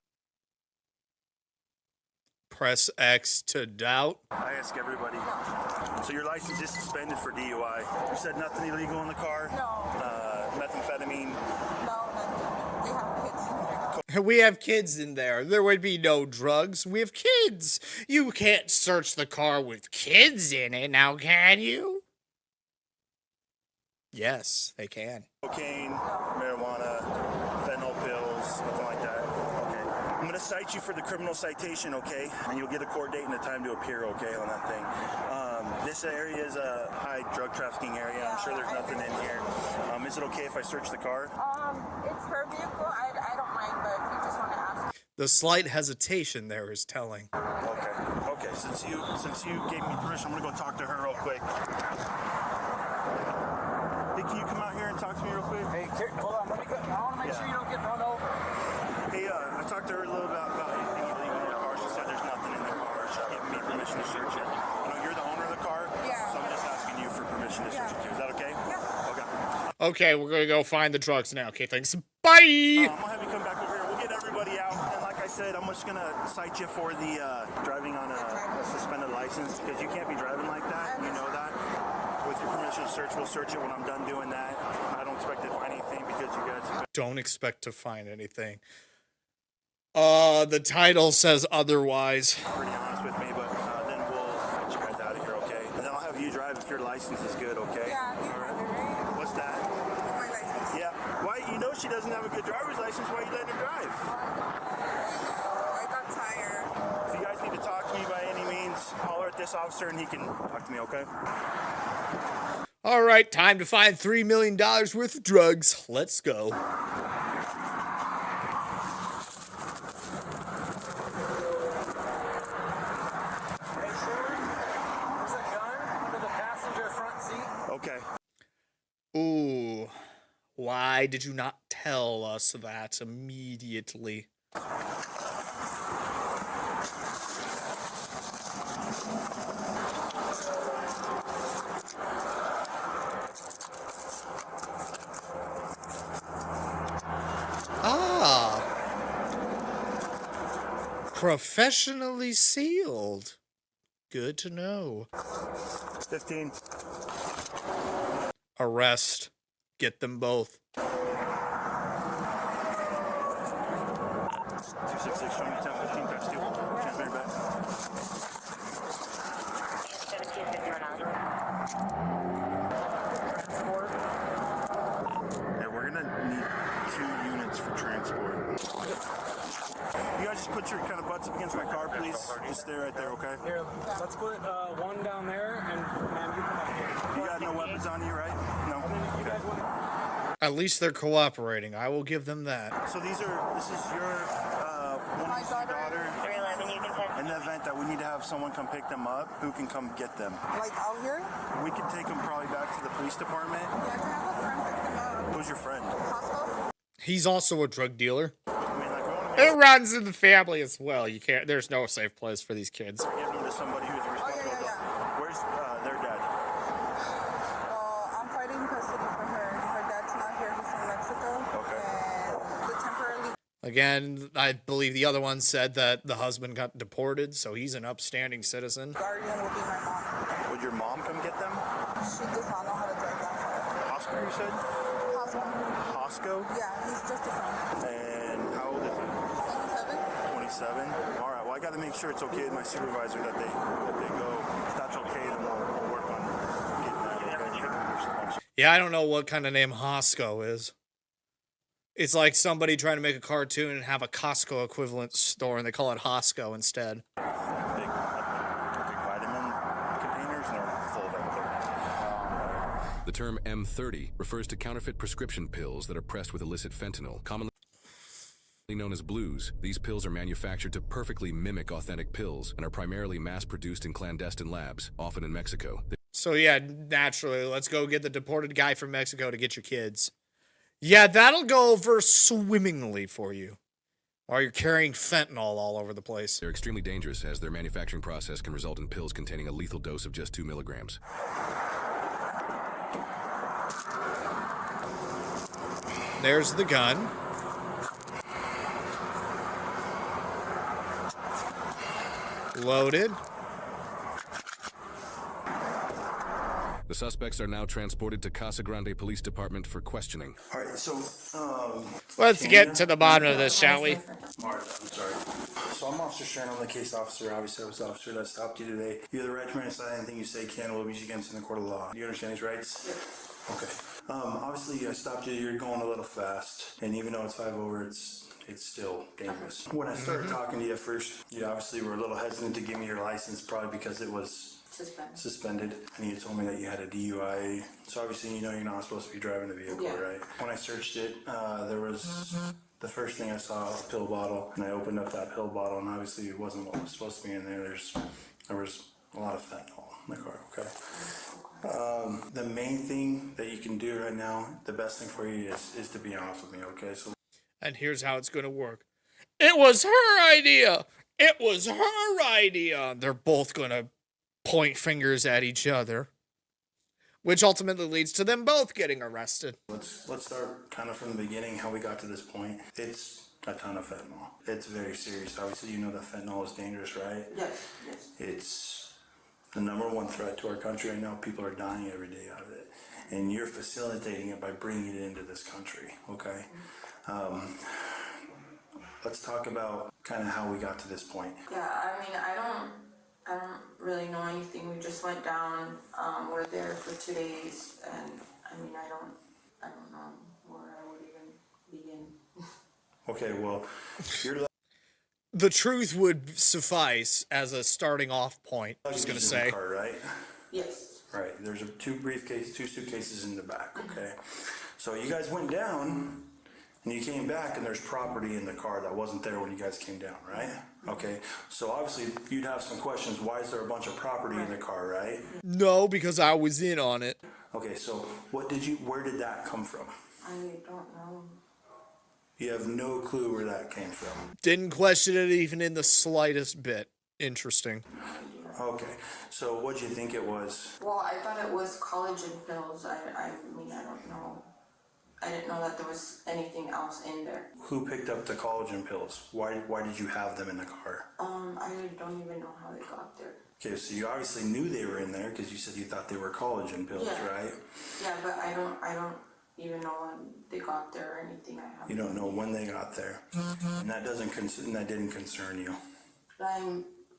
Press X to doubt. I ask everybody. No. So your license is suspended for DUI. You said nothing illegal in the car? No. Methamphetamine? No, nothing. We have kids in there. There would be no drugs. We have kids. You can't search the car with kids in it now, can you? Yes, they can. Cocaine, marijuana, fentanyl pills, nothing like that. Okay. I'm going to cite you for the criminal citation, okay? And you'll get a court date and a time to appear, okay, on that thing. This area is a high drug trafficking area. I'm sure there's nothing in here. Is it okay if I search the car? It's her vehicle. I don't mind, but if you just want to ask. The slight hesitation there is telling. Okay. Since you gave me permission, I'm going to go talk to her real quick. Hey, can you come out here and talk to me real quick? Hey, hold on. Let me go. I want to make sure you don't get run over. Hey, I talked to her a little bit about anything illegal in the car. She said there's nothing in the car. She gave me permission to search it. I know you're the owner of the car, so I'm just asking you for permission to search it too. Is that okay? Yeah. Okay. Okay, we're gonna go find the drugs now. Okay, thanks. Bye! I'm gonna have you come back over here. We'll get everybody out. And like I said, I'm just gonna cite you for the driving on a suspended license because you can't be driving like that. You know that. With your permission to search, we'll search it when I'm done doing that. I don't expect to find anything because you guys don't expect to find anything. The title says otherwise. Pretty honest with me, but then we'll get you guys out of here, okay? And then I'll have you drive if your license is good, okay? Yeah, all right. What's that? My license. Yeah. Why? You know she doesn't have a good driver's license. Why are you letting her drive? I got tired. If you guys need to talk to me by any means, holler at this officer and he can talk to me, okay? All right, time to find $3 million worth of drugs. Let's go. Okay. Ooh, why did you not tell us that immediately? Professionally sealed. Good to know. 15. Arrest. Get them both. 266, show me 10, 15, times 2. Transmit back. Yeah, we're gonna need 2 units for transport. You guys just put your kind of butts up against my car, please. Just stay right there, okay? Here, let's put one down there, and man, you come up here. You got no weapons on you, right? No. Okay. At least they're cooperating. I will give them that. So this is your one of your daughter. 311, you can send. In the event that we need to have someone come pick them up, who can come get them? Like out here? We can take them probably back to the police department. Yeah, I can have a friend pick them up. Who's your friend? Costco? He's also a drug dealer. I mean, like, It runs in the family as well. You can't. There's no safe place for these kids. Give them to somebody who's responsible. Where's their dad? Well, I'm fighting custody for her. Her dad's not here. He's in Mexico. Okay. And the temporarily. Again, I believe the other one said that the husband got deported, so he's an upstanding citizen. Guardian will be my mom. Would your mom come get them? She does not know how to drive that far. Oscar, you said? Costco. Hosco? Yeah, he's just a friend. And how old is he? 27. All right. Well, I got to make sure it's okay with my supervisor that they go. If that's okay, then we'll work on getting that. Yeah, I don't know what kind of name Hosco is. It's like somebody trying to make a cartoon and have a Costco equivalent store, and they call it Hosco instead. Big vitamin containers, and they're full of everything. The term M30 refers to counterfeit prescription pills that are pressed with illicit fentanyl, commonly known as blues. These pills are manufactured to perfectly mimic authentic pills and are primarily mass-produced in clandestine labs, often in Mexico. So yeah, naturally, let's go get the deported guy from Mexico to get your kids. Yeah, that'll go over swimmingly for you. While you're carrying fentanyl all over the place. They're extremely dangerous as their manufacturing process can result in pills containing a lethal dose of just 2 milligrams. There's the gun. Loaded. The The suspects are now transported to Casa Grande Police Department for questioning. All right, so let's get to the bottom of this, shall we? Martha, I'm sorry. So I'm Officer Sharon. I'm the case officer. Obviously, I was the officer that stopped you today. You have the right to remain silent. Anything you say can will be used against you in the court of law. Do you understand these rights? Yes. Okay. Obviously, I stopped you. You're going a little fast, and even though it's 5 over, it's still dangerous. When I started talking to you at first, you obviously were a little hesitant to give me your license, probably because it was suspended, and you told me that you had a DUI. So obviously, you know you're not supposed to be driving the vehicle, right? When I searched it, there was the first thing I saw was a pill bottle, and I opened up that pill bottle, and obviously it wasn't what was supposed to be in there. There was a lot of fentanyl in the car. Okay. The main thing that you can do right now, the best thing for you is to be honest with me. Okay. So. And here's how it's going to work. It was her idea. It was her idea. They're both going to point fingers at each other, which ultimately leads to them both getting arrested. Let's start kind of from the beginning, how we got to this point. It's a ton of fentanyl. It's very serious. Obviously, you know that fentanyl is dangerous, right? Yes. It's the #1 threat to our country right now. People are dying every day out of it. And you're facilitating it by bringing it into this country, okay? Let's talk about kind of how we got to this point. Yeah, I mean, I don't really know anything. We just went down. We're there for 2 days, and I mean, I don't know where I would even begin. Okay, well, you're. The truth would suffice as a starting off point. I'm just gonna say. Car, right? Yes. Right. There's two suitcases in the back. Okay. So you guys went down. And you came back and there's property in the car that wasn't there when you guys came down, right? Okay, so obviously you'd have some questions. Why is there a bunch of property in the car, right? No, because I was in on it. Okay, so where did that come from? I don't know. You have no clue where that came from? Didn't question it even in the slightest bit. Interesting. Okay, so what'd you think it was? Well, I thought it was collagen pills. I mean, I don't know. I didn't know that there was anything else in there. Who picked up the collagen pills? Why did you have them in the car? I don't even know how they got there. Okay, so you obviously knew they were in there because you said you thought they were collagen pills, right? Yeah, but I don't even know when they got there or anything. You don't know when they got there, and that didn't concern you.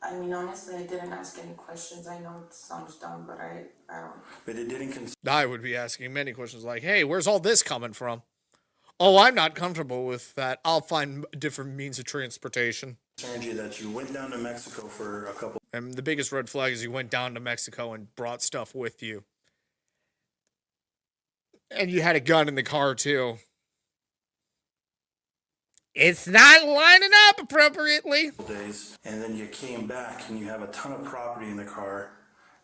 I mean, honestly, I didn't ask any questions. I know it sounds dumb, but I don't. But it didn't concern. I would be asking many questions like, hey, where's all this coming from? Oh, I'm not comfortable with that. I'll find different means of transportation. Concerned you that you went down to Mexico for a couple. And the biggest red flag is you went down to Mexico and brought stuff with you. And you had a gun in the car, too. It's not lining up appropriately. Days, and then you came back and you have a ton of property in the car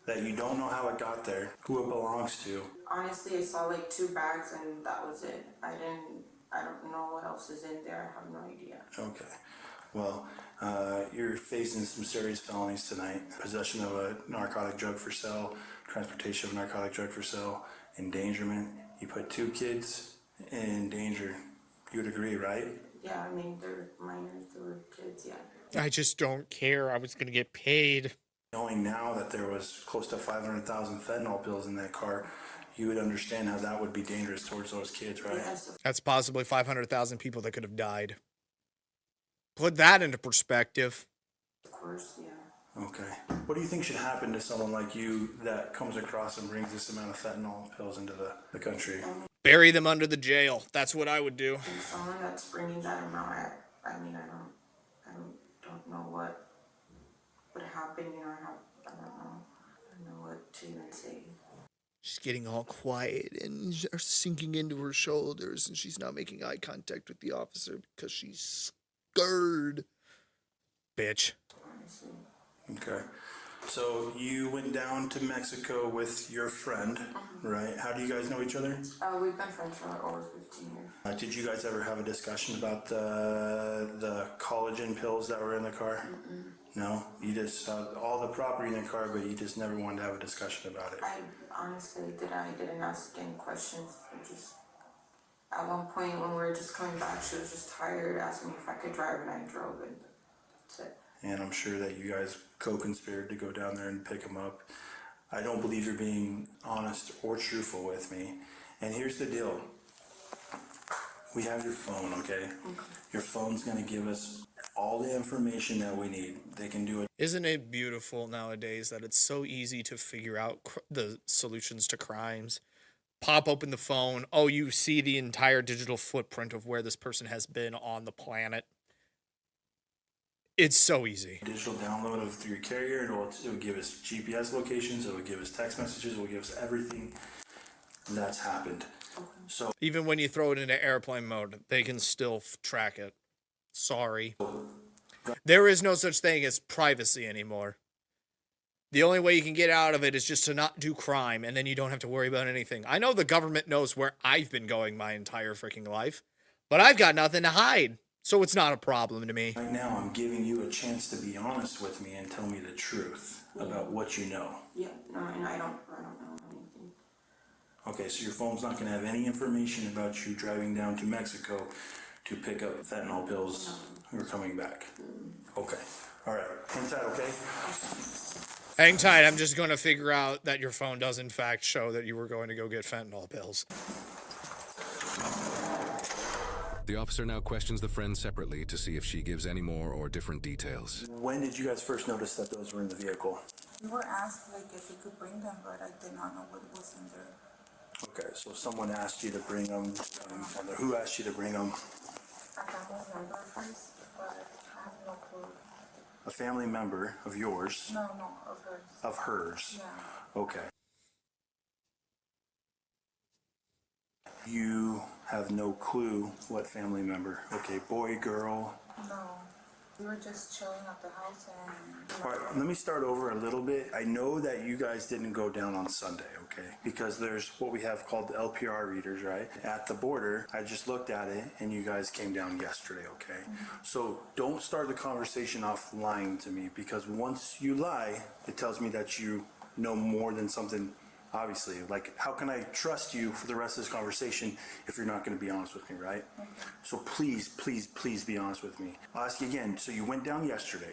that you don't know how it got there, who it belongs to. Honestly, I saw like 2 bags and that was it. I don't know what else is in there. I have no idea. Okay. Well, you're facing some serious felonies tonight. Possession of a narcotic drug for sale, transportation of a narcotic drug for sale, endangerment. You put 2 kids in danger. You would agree, right? Yeah, I mean, they're minors, they were kids, yeah. I just don't care. I was going to get paid. Knowing now that there was close to 500,000 fentanyl pills in that car, you would understand how that would be dangerous towards those kids, right? Yes. That's possibly 500,000 people that could have died. Put that into perspective. Of course, yeah. Okay. What do you think should happen to someone like you that comes across and brings this amount of fentanyl pills into the country? Bury them under the jail. That's what I would do. And someone that's bringing that amount, I mean, I don't know what would happen, you know, I don't know what to even say. She's getting all quiet and sinking into her shoulders, and she's not making eye contact with the officer because she's scared. Bitch. Honestly. Okay. So you went down to Mexico with your friend, right? How do you guys know each other? We've been friends for over 15 years. Did you guys ever have a discussion about the collagen pills that were in the car? Mm-mm. No? You just saw all the property in the car, but you just never wanted to have a discussion about it? I honestly didn't ask any questions. Just at one point when we were just coming back, she was just tired, asked me if I could drive, and I drove, and that's it. And I'm sure that you guys co-conspired to go down there and pick him up. I don't believe you're being honest or truthful with me. And here's the deal. We have your phone, okay? Your phone's gonna give us all the information that we need. They can do it. Isn't it beautiful nowadays that it's so easy to figure out the solutions to crimes? Pop open the phone. Oh, you see the entire digital footprint of where this person has been on the planet. It's so easy. Digital download of through your carrier. It will give us GPS locations. It will give us text messages. It will give us everything that's happened. So even when you throw it into airplane mode, they can still track it. Sorry. There is no such thing as privacy anymore. The only way you can get out of it is just to not do crime, and then you don't have to worry about anything. I know the government knows where I've been going my entire freaking life, but I've got nothing to hide, so it's not a problem to me. Right now, I'm giving you a chance to be honest with me and tell me the truth about what you know. Yeah, no, and I don't know anything. Okay, so your phone's not going to have any information about you driving down to Mexico to pick up fentanyl pills who are coming back. Okay. All right. Hang tight, okay? Hang tight. I'm just going to figure out that your phone does in fact show that you were going to go get fentanyl pills. The officer now questions the friend separately to see if she gives any more or different details. When did you guys first notice that those were in the vehicle? We were asked like if we could bring them, but I did not know what was in there. Okay, so someone asked you to bring them. Who asked you to bring them? A family member first, but I have no clue. A family member of yours? No, of hers. Of hers? Yeah. Okay. You have no clue what family member. Okay, boy, girl? No. We were just chilling at the house and... All right, let me start over a little bit. I know that you guys didn't go down on Sunday, okay? Because there's what we have called the LPR readers, right? At the border, I just looked at it and you guys came down yesterday, okay? So don't start the conversation off lying to me, because once you lie, it tells me that you know more than something. Obviously, like, how can I trust you for the rest of this conversation if you're not going to be honest with me, right? So please, please, please be honest with me. I'll ask you again. So you went down yesterday.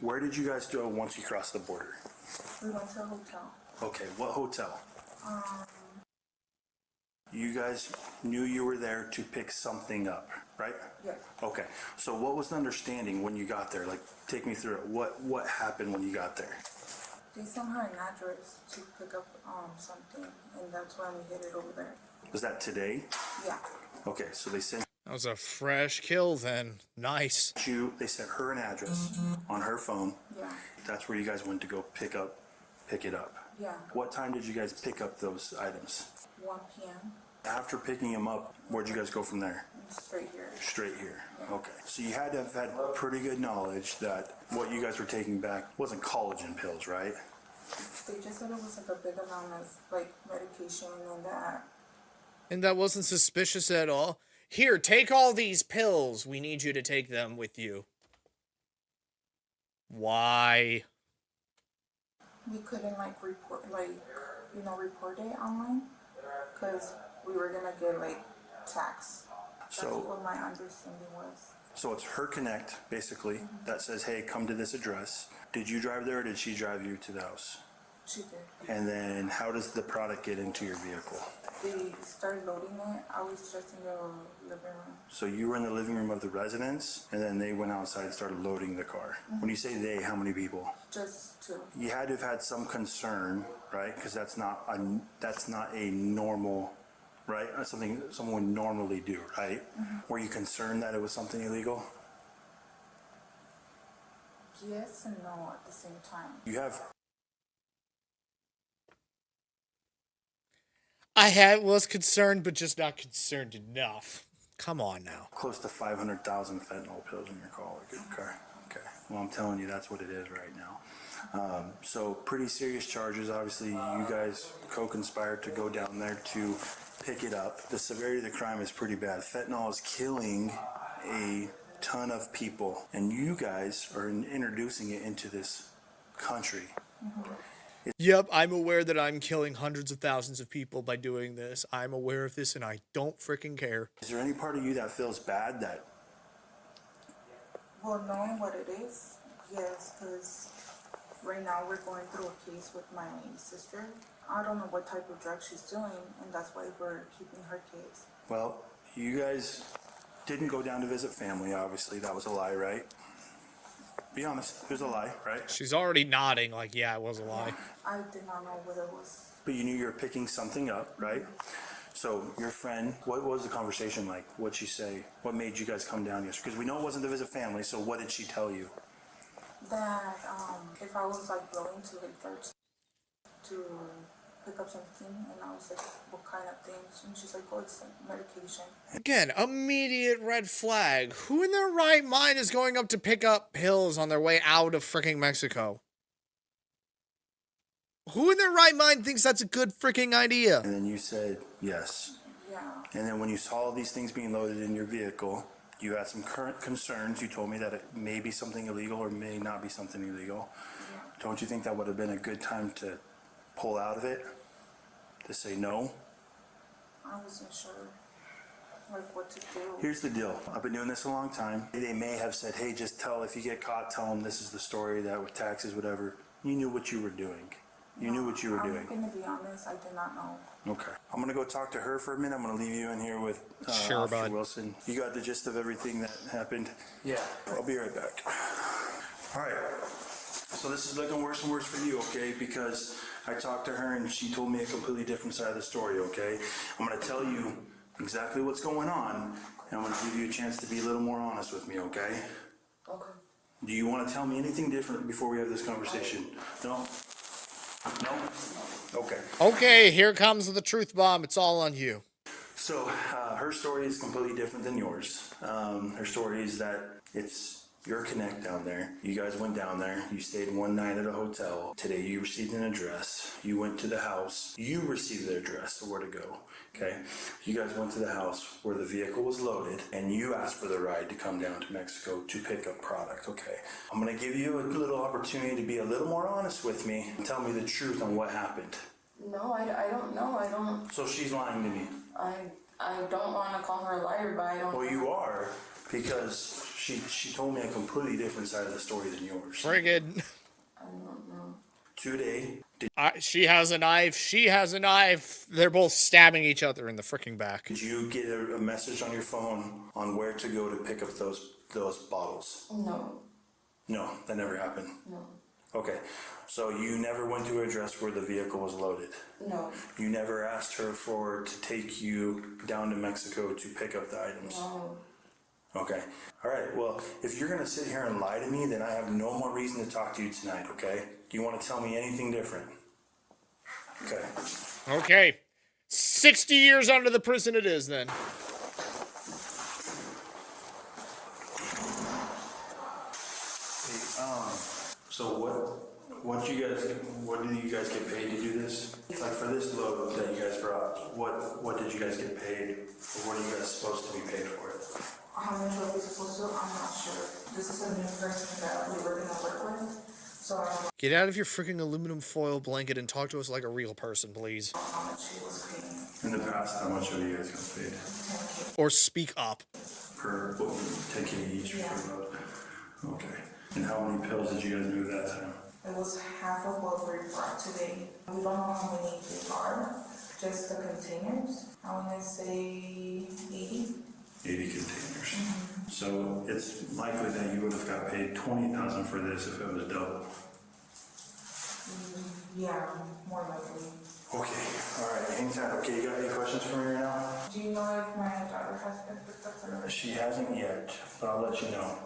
Where did you guys go once you crossed the border? We went to a hotel. Okay, what hotel? You guys knew you were there to pick something up, right? Yes. Okay, so what was the understanding when you got there? Like, take me through it. What happened when you got there? They sent her an address to pick up something, and that's why we hit it over there. Was that today? Yeah. Okay, so they sent... That was a fresh kill then. Nice. They sent her an address on her phone. Yeah. That's where you guys went to go pick it up. Yeah. What time did you guys pick up those items? 1 p.m. After picking them up, where'd you guys go from there? Straight here. Straight here. Okay. So you had to have had pretty good knowledge that what you guys were taking back wasn't collagen pills, right? They just said it was like a big amount of like medication and that. And that wasn't suspicious at all. Here, take all these pills. We need you to take them with you. Why? We couldn't report it online because we were gonna get tax. That's what my understanding was. So it's her connect, basically, that says, hey, come to this address. Did you drive there or did she drive you to the house? She did. And then how does the product get into your vehicle? They started loading it. I was just in the living room. So you were in the living room of the residence, and then they went outside and started loading the car. When you say they, how many people? Just 2. You had to have had some concern, right? Because that's not a normal, right? That's something someone would normally do, right? Were you concerned that it was something illegal? Yes and no at the same time. You have... was concerned, but just not concerned enough. Come on now. Close to 500,000 fentanyl pills in your car. Okay. Well, I'm telling you, that's what it is right now. So pretty serious charges. Obviously, you guys co-conspired to go down there to pick it up. The severity of the crime is pretty bad. Fentanyl is killing a ton of people, and you guys are introducing it into this country. Yep, I'm aware that I'm killing hundreds of thousands of people by doing this. I'm aware of this, and I don't freaking care. Is there any part of you that feels bad that... Well, knowing what it is, yes, because Right now we're going through a case with my sister. I don't know what type of drug she's doing, and that's why we're keeping her case. Well, you guys didn't go down to visit family, obviously. That was a lie, right? Be honest, it was a lie, right? She's already nodding like, yeah, it was a lie. I did not know what it was. But you knew you were picking something up, right? So your friend, what was the conversation like? What'd she say? What made you guys come down yesterday? Because we know it wasn't to visit family, so what did she tell you? That if I was like going to Lake Church to pick up something, and I was like, what kind of things? And she's like, oh, it's like medication. Again, immediate red flag. Who in their right mind is going up to pick up pills on their way out of freaking Mexico? Who in their right mind thinks that's a good freaking idea? And then you said yes. Yeah. And then when you saw these things being loaded in your vehicle, you had some current concerns. You told me that it may be something illegal or may not be something illegal. Yeah. Don't you think that would have been a good time to pull out of it? To say no? I wasn't sure like what to do. Here's the deal. I've been doing this a long time. They may have said, hey, just tell, if you get caught, tell them this is the story, that with taxes, whatever. You knew what you were doing. You knew what you were doing. I'm going to be honest, I did not know. Okay. I'm going to go talk to her for a minute. I'm going to leave you in here with Sure, Officer bud. Wilson. You got the gist of everything that happened? Yeah. I'll be right back. All right. So this is looking worse and worse for you, okay? Because I talked to her and she told me a completely different side of the story, okay? I'm going to tell you exactly what's going on, and I'm going to give you a chance to be a little more honest with me, okay? Okay. Do you want to tell me anything different before we have this conversation? No? No? Okay. Okay, here comes the truth bomb. It's all on you. So her story is completely different than yours. Her story is that it's your connect down there. You guys went down there. You stayed one night at a hotel. Today you received an address. You went to the house. You received the address of where to go. Okay? You guys went to the house where the vehicle was loaded, and you asked for the ride to come down to Mexico to pick up product. Okay? I'm going to give you a little opportunity to be a little more honest with me and tell me the truth on what happened. No, I don't know. I don't. So she's lying to me. I don't want to call her a liar, but I don't. Well, you are, because she told me a completely different side of the story than yours. Friggin'. I don't know. Today, she has a knife. She has a knife. They're both stabbing each other in the freaking back. did you get a message on your phone on where to go to pick up those bottles? No. No, that never happened. No. Okay, so you never went to an address where the vehicle was loaded? No. You never asked her to take you down to Mexico to pick up the items? No. Okay. All right. Well, if you're going to sit here and lie to me, then I have no more reason to talk to you tonight, okay? Do you want to tell me anything different? Okay. Okay. 60 years under the prison it is, then. So what do you guys get paid to do this? Like for this load that you guys brought, what did you guys get paid, or what are you guys supposed to be paid for it? How much are we supposed to? I'm not sure. This is a new person that we were gonna work with, so I don't know Get out of your freaking aluminum foil blanket and talk to us like a real person, please. how much she was paying. In the past, how much have you guys got paid? Or speak up. Per 10K each per load? Okay. And how many pills did you guys move that time? It was half of what we brought today. We don't know how many they are, just the containers. I wanna say 80. 80 containers. So it's likely that you would have got paid $20,000 for this if it was double. Yeah, more likely. Okay, all right, hang tight. Okay, you got any questions for me right now? Do you know if my daughter has been picked up for her? She hasn't yet, but I'll let you know.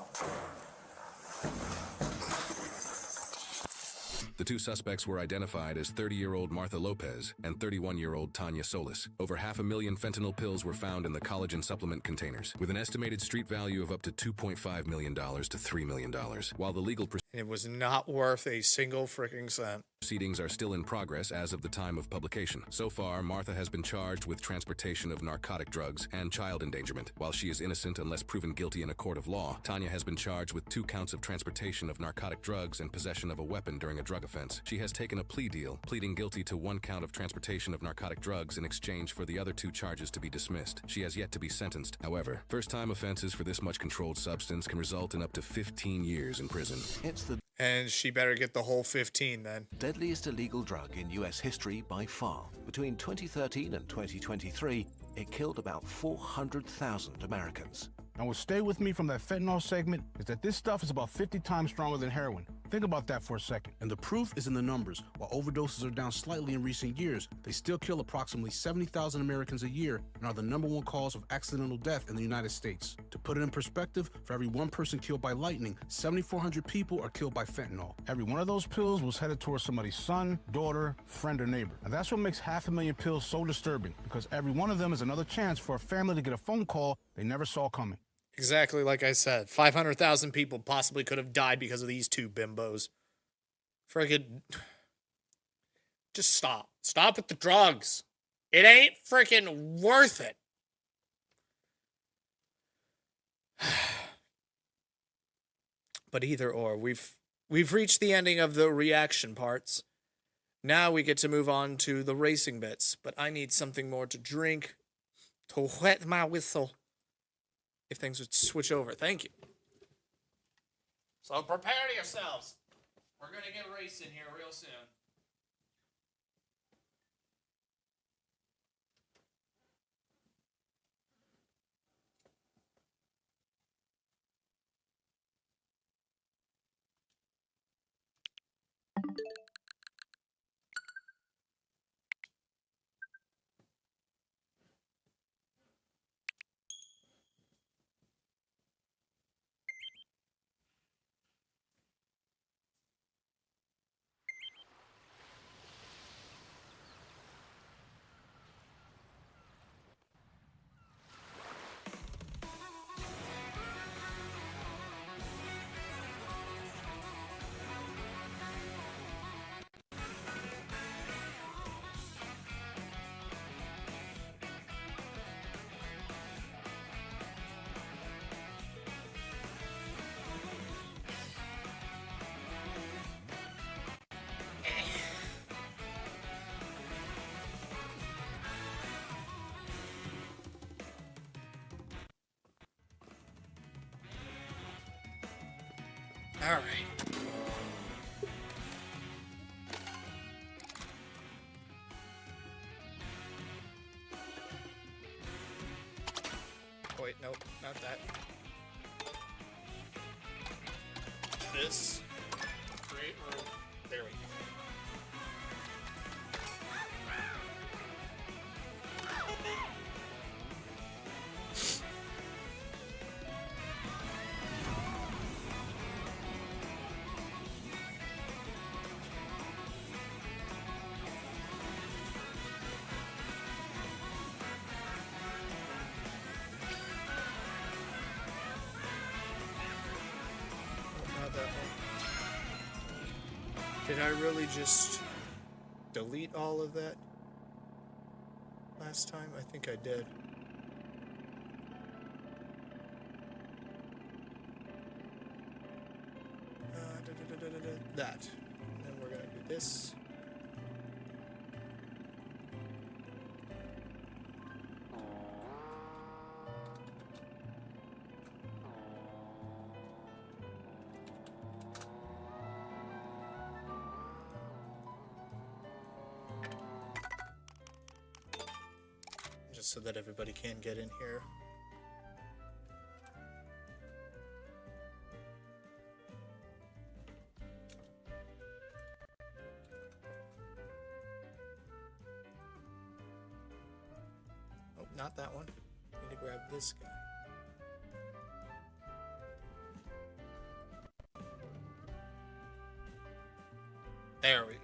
The two suspects were identified as 30-year-old Martha Lopez and 31-year-old Tanya Solis. Over 500,000 fentanyl pills were found in the collagen supplement containers, with an estimated street value of up to $2.5 million to $3 million. While the legal It was not worth a single freaking cent. proceedings are still in progress as of the time of publication. So far, Martha has been charged with transportation of narcotic drugs and child endangerment. While she is innocent unless proven guilty in a court of law, Tanya has been charged with 2 counts of transportation of narcotic drugs and possession of a weapon during a drug drug offense. She has taken a plea deal, pleading guilty to 1 count of transportation of narcotic drugs in exchange for the other 2 charges to be dismissed. She has yet to be sentenced. However, first-time offenses for this much controlled substance can result in up to 15 years in prison. It's the And she better get the whole 15 then. deadliest illegal drug in U.S. history by far. Between 2013 and 2023, it killed about 400,000 Americans. And what stayed with me from that fentanyl segment is that this stuff is about 50 times stronger than heroin. Think about that for a second. And the proof is in the numbers. While overdoses are down slightly in recent years, they still kill approximately 70,000 Americans a year and are the #1 cause of accidental death in the United States. To put it in perspective, for every 1 person killed by lightning, 7,400 people are killed by fentanyl. Every one of those pills was headed towards somebody's son, daughter, friend, or neighbor. And that's what makes 500,000 pills so disturbing, because every one of them is another chance for a family to get a phone call they never saw coming. Exactly like I said. 500,000 people possibly could have died because of these 2 bimbos. Friggin'. Just stop. Stop with the drugs. It ain't freaking worth it. But either or, we've reached the ending of the reaction parts. Now we get to move on to the racing bits. But I need something more to drink to wet my whistle. If things would switch over. Thank you. So prepare yourselves. We're going to get racing here real soon. All right. Oh, wait, nope, not that. This. Create room. There we go. Not that one. Did I really just delete all of that last time? I think I did. That. And then we're going to do this. Just so that everybody can get in here. Oh, not that one. Need to grab this guy. There we go.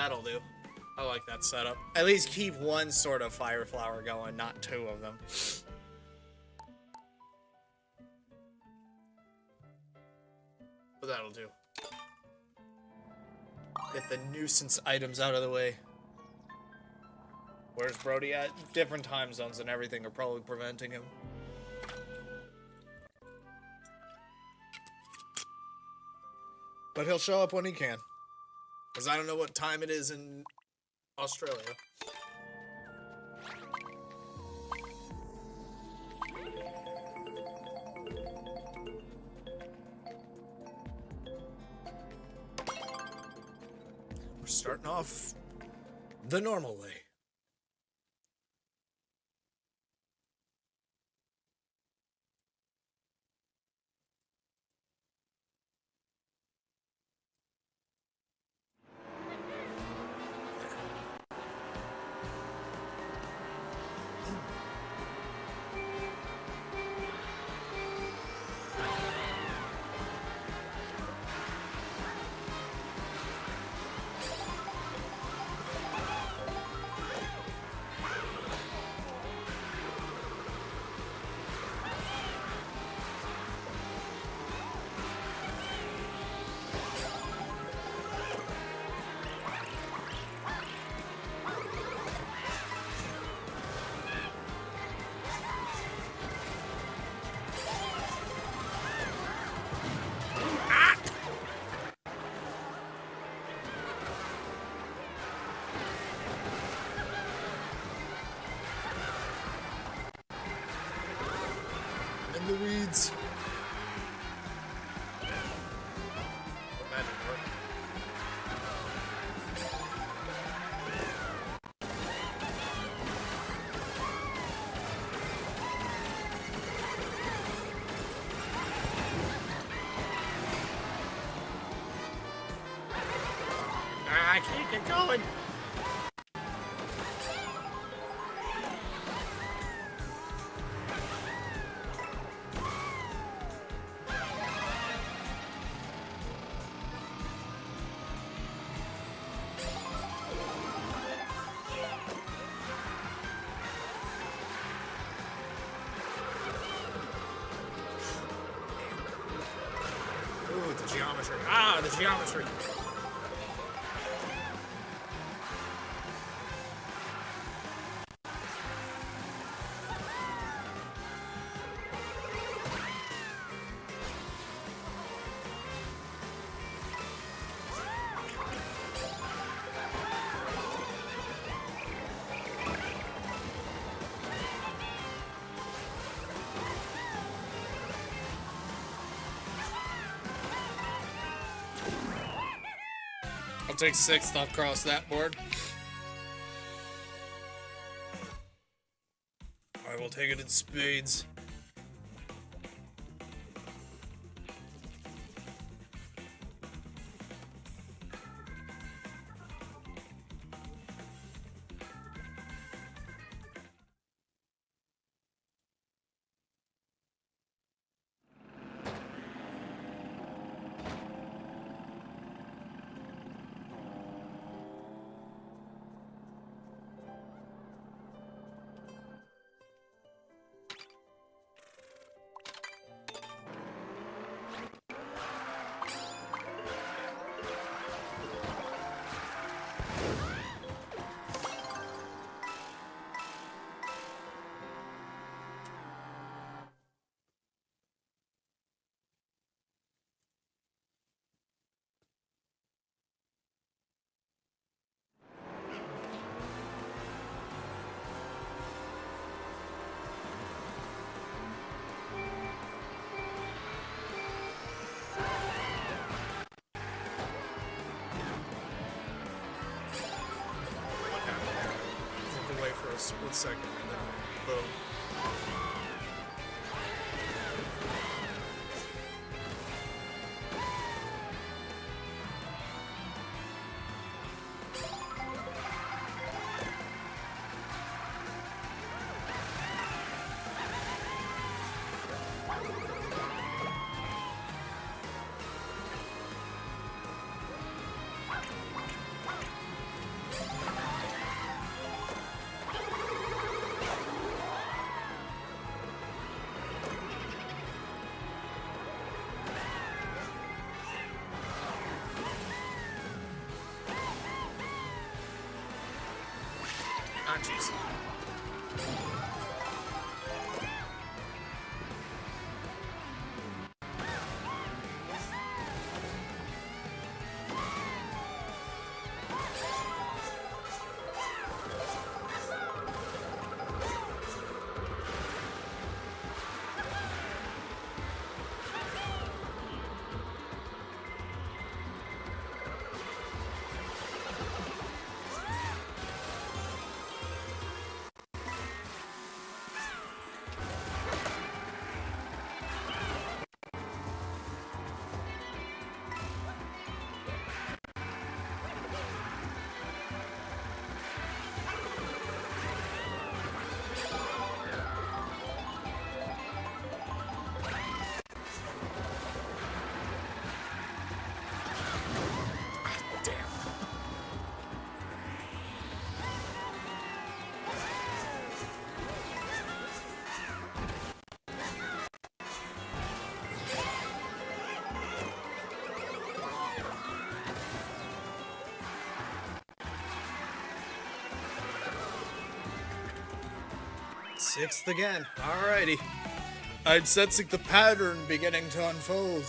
That'll do. I like that setup. At least keep one sort of fire flower going, not two of them. But that'll do. Get the nuisance items out of the way. Where's Brody at? Different time zones and everything are probably preventing him. But he'll show up when he can. Because I don't know what time it is in Australia. We're starting off the normal way. In the weeds. That didn't work. I can't get going. Ooh, the geometry. Ah, the geometry. I'll take 6th, I'll cross that board. I will take it in spades. For a split second and then boom. jeez. Sixth again. Alrighty. I'm sensing the pattern beginning to unfold.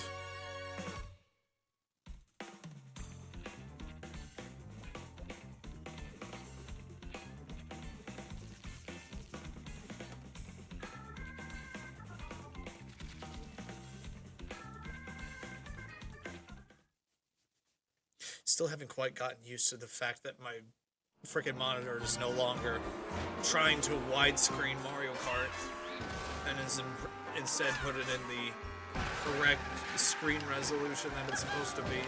Still haven't quite gotten used to the fact that my freaking monitor is no longer trying to widescreen Mario Kart and is instead put it in the correct screen resolution that it's supposed to be in.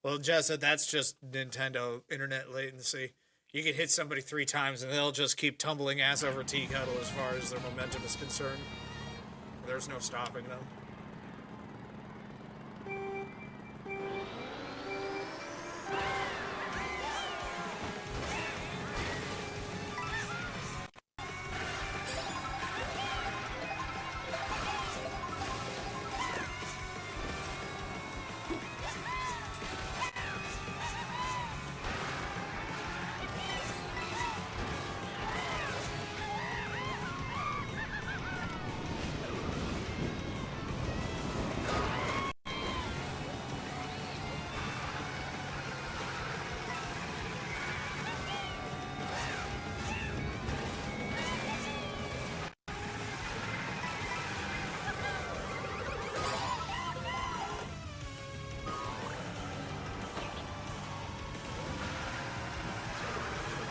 Well, Jessa, that's just Nintendo internet latency. You can hit somebody 3 times and they'll just keep tumbling ass over tea kettle as far as their momentum is concerned. There's no stopping them.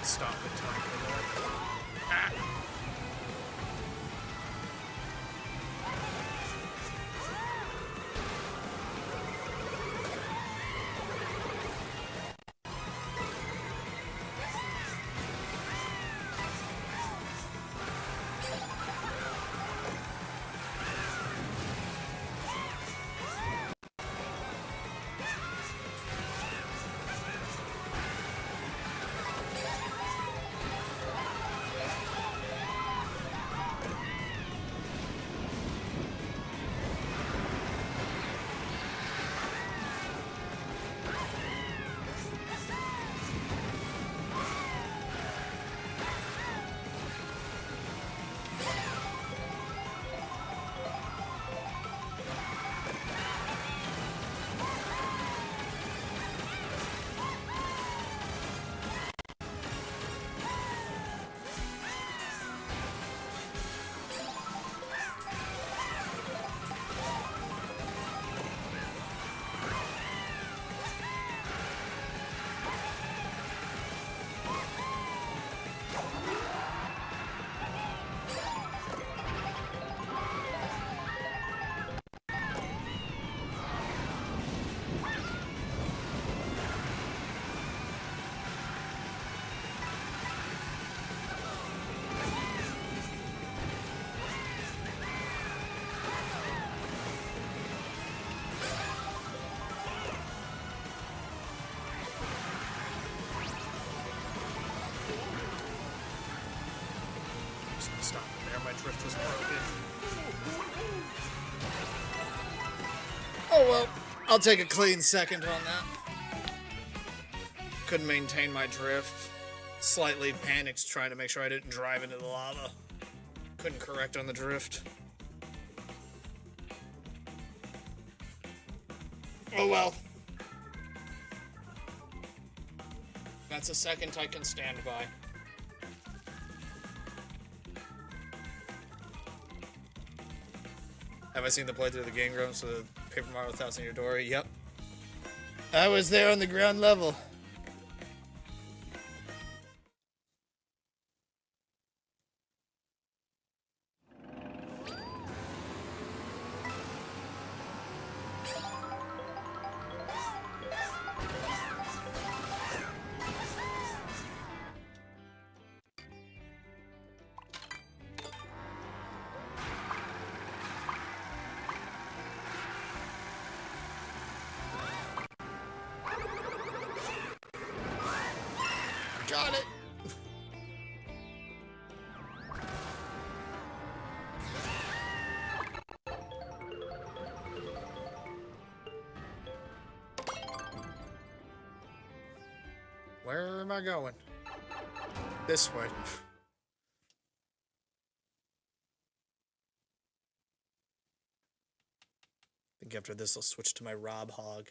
Stop the time for that. Ah. Stop it there, my drift was broken. Oh well, I'll take a clean second on that. Couldn't maintain my drift. Slightly panicked trying to make sure I didn't drive into the lava. Couldn't correct on the drift. Oh well. That's a second I can stand by. Have I seen the playthrough of the Game Grumps with the Paper Mario Thousand Year Door? Yep. I was there on the ground level. Got it. Where am I going? This way. I think after this I'll switch to my Rob Hog.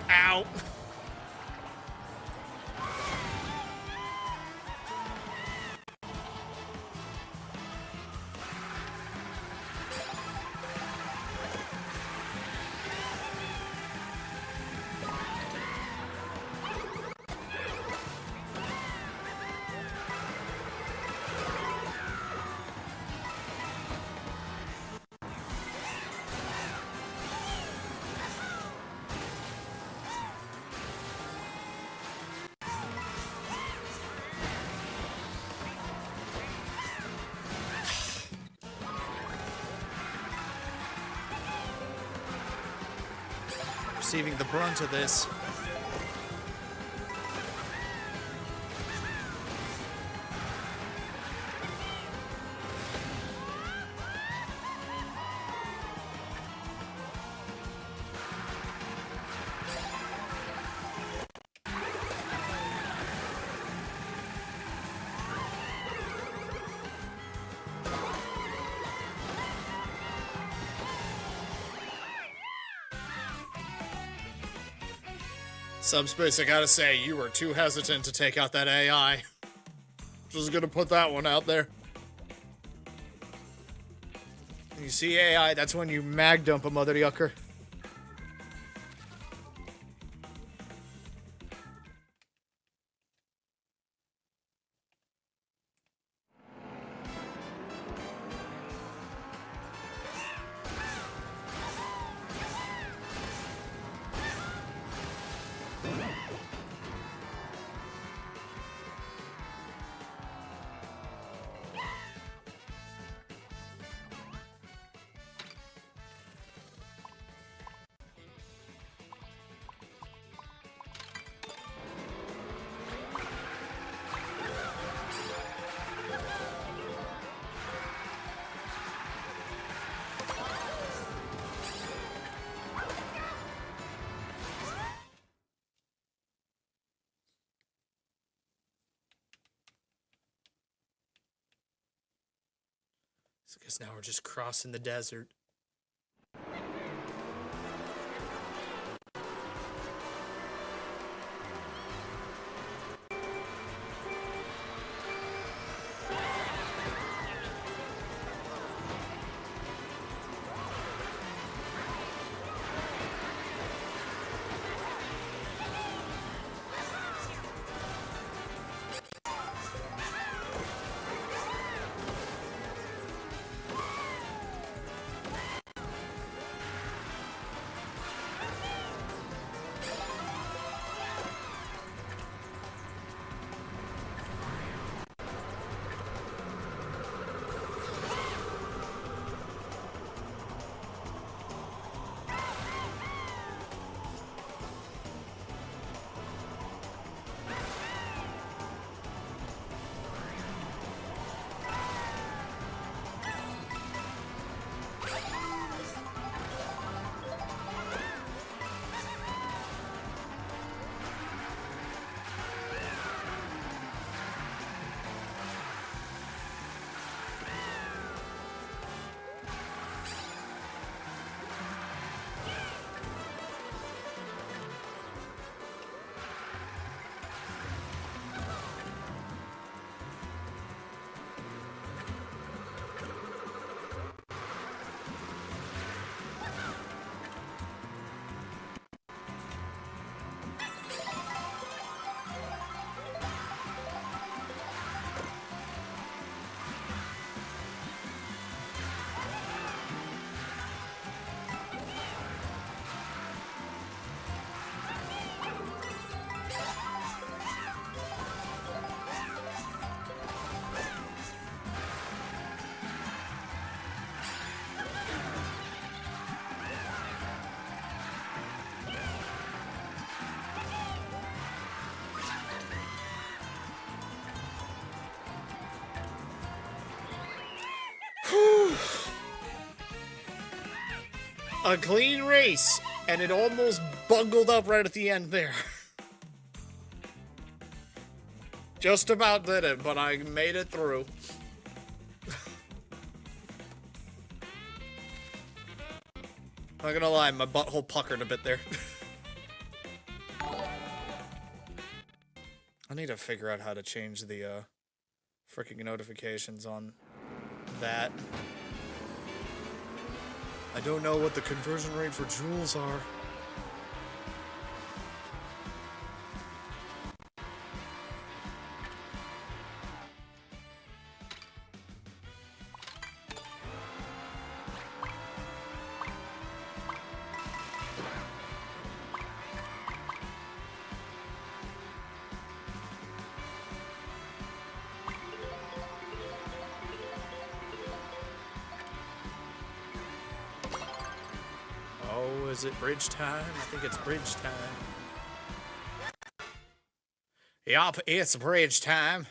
Ow. Receiving the brunt of this. Subspace, I gotta say, you were too hesitant to take out that AI. Just gonna put that one out there. When you see AI, that's when you mag dump a mother yucker. Because now we're just crossing the desert. A clean race, and it almost bungled up right at the end there. Just about did it, but I made it through. Not gonna lie, my butthole puckered a bit there. I need to figure out how to change the freaking notifications on that. I don't know what the conversion rate for jewels are. Oh, is it bridge time? I think it's bridge time. Yup, it's bridge time.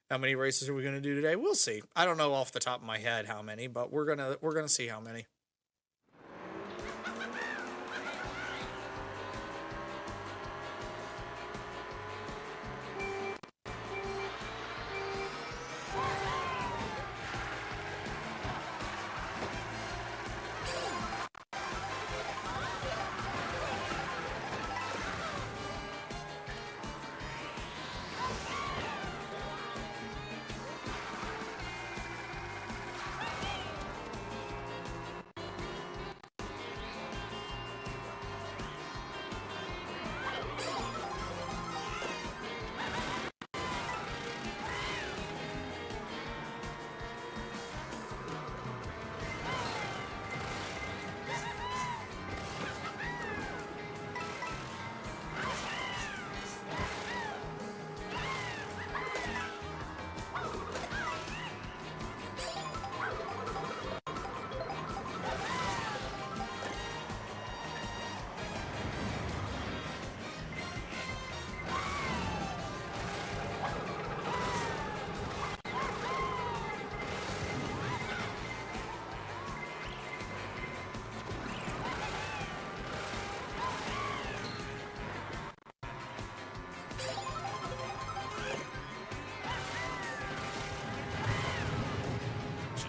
How many races are we gonna do today? We'll see. I don't know off the top of my head how many, but we're gonna see how many.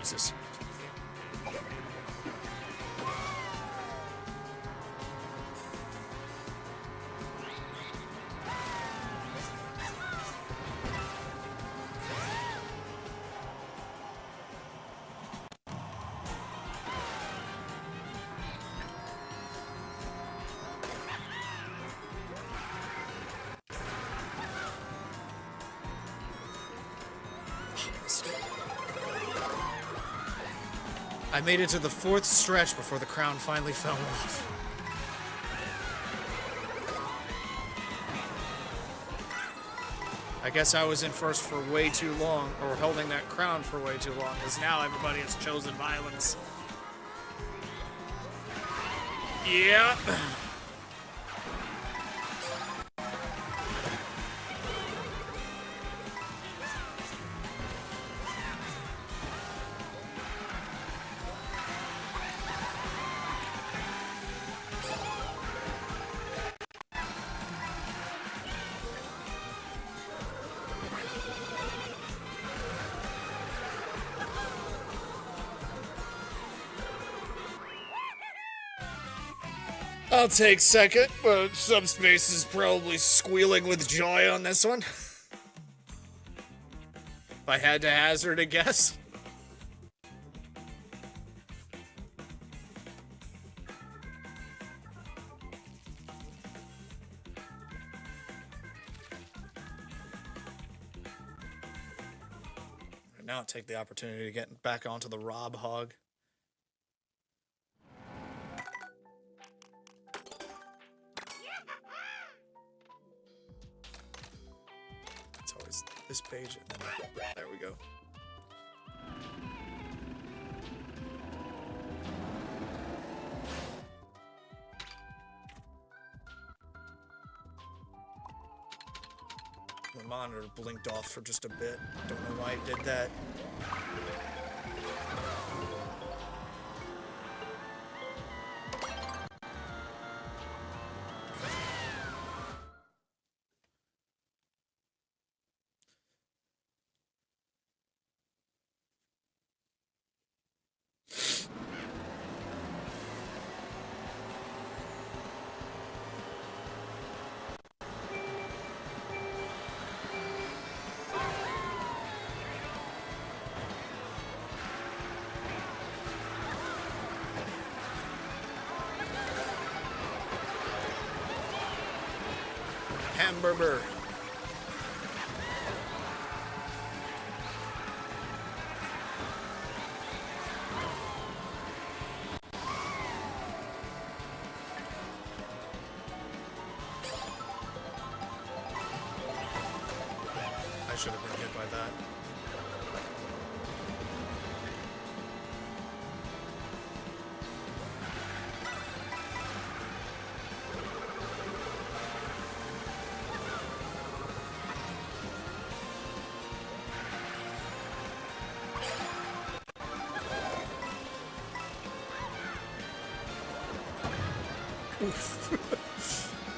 Jesus. I made it to the 4th stretch before the crown finally fell off. I guess I was in first for way too long, or holding that crown for way too long, because now everybody has chosen violence. Yeah. I'll take second, but Subspace is probably squealing with joy on this one. If I had to hazard a guess. And now I'll take the opportunity to get back onto the Rob Hog. This page, and then there we go. The monitor blinked off for just a bit. Don't know why it did that. Hamburger. I should have been hit by that.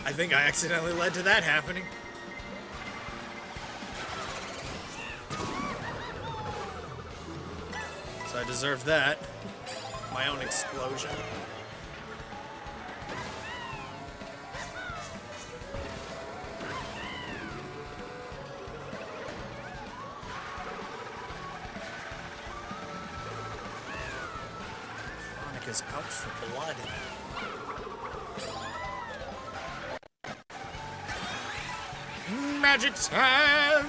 I think I accidentally led to that happening. So I deserve that. My own explosion. Sonic is out for blood. Magic time!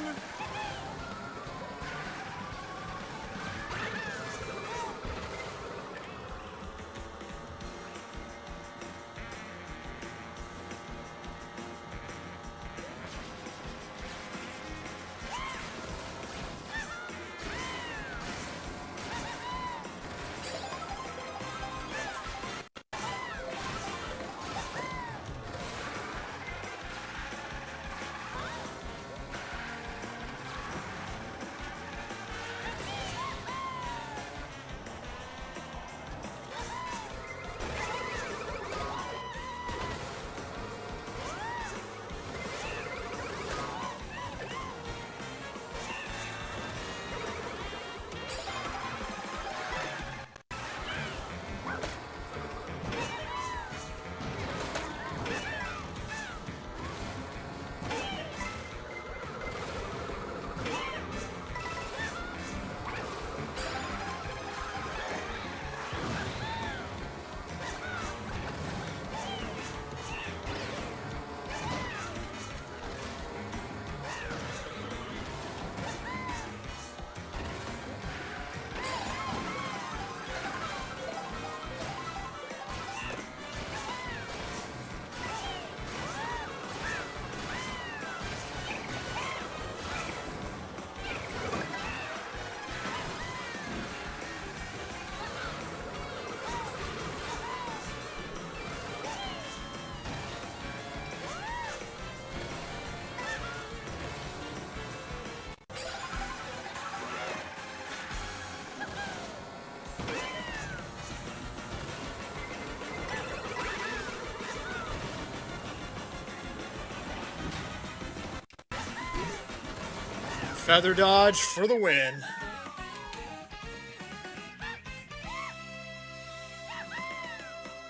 Feather dodge for the win.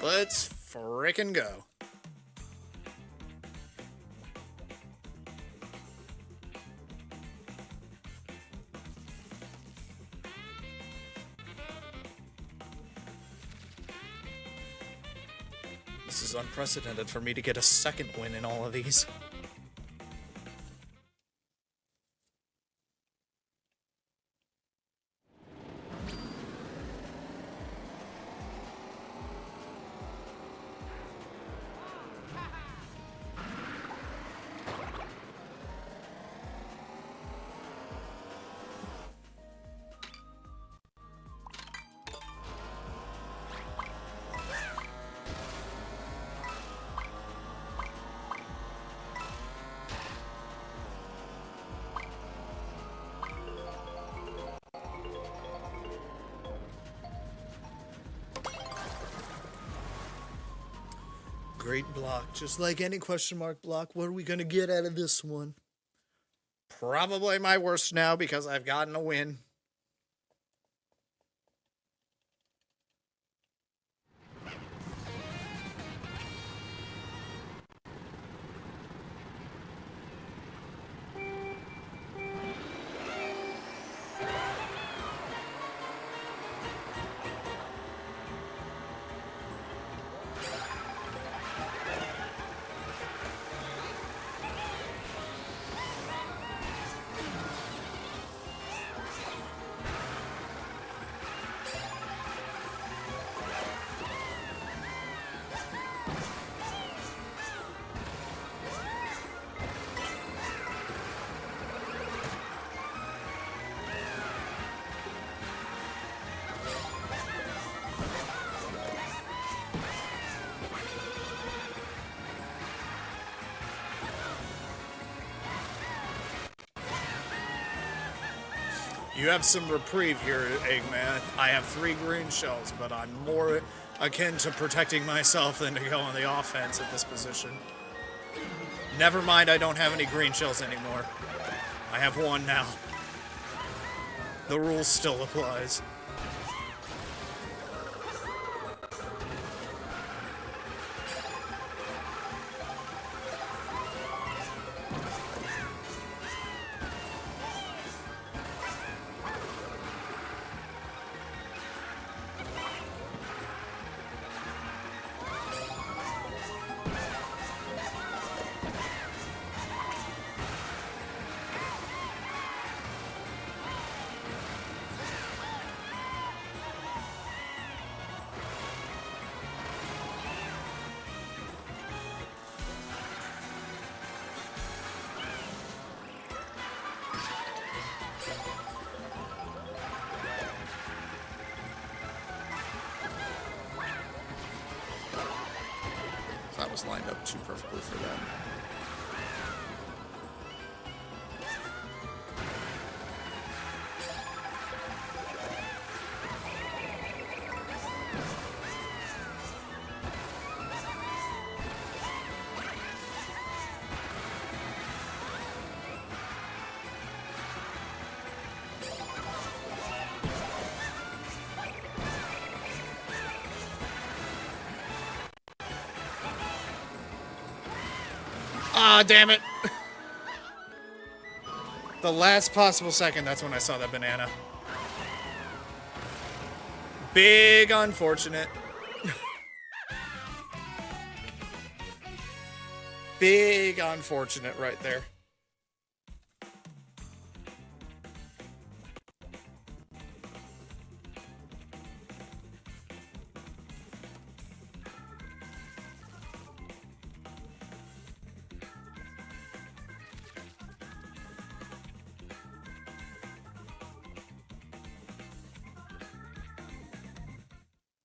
Let's frickin' go. This is unprecedented for me to get a second win in all of these. Great block. Just like any question mark block, what are we going to get out of this one? Probably my worst now because I've gotten a win. You have some reprieve here, Eggman. I have 3 green shells, but I'm more akin to protecting myself than to go on the offense at this position. Never mind, I don't have any green shells anymore. I have 1 now. The rule still applies. That was lined up too perfectly for that. Ah, damn it. The last possible second, that's when I saw that banana. Big unfortunate. Big unfortunate right there.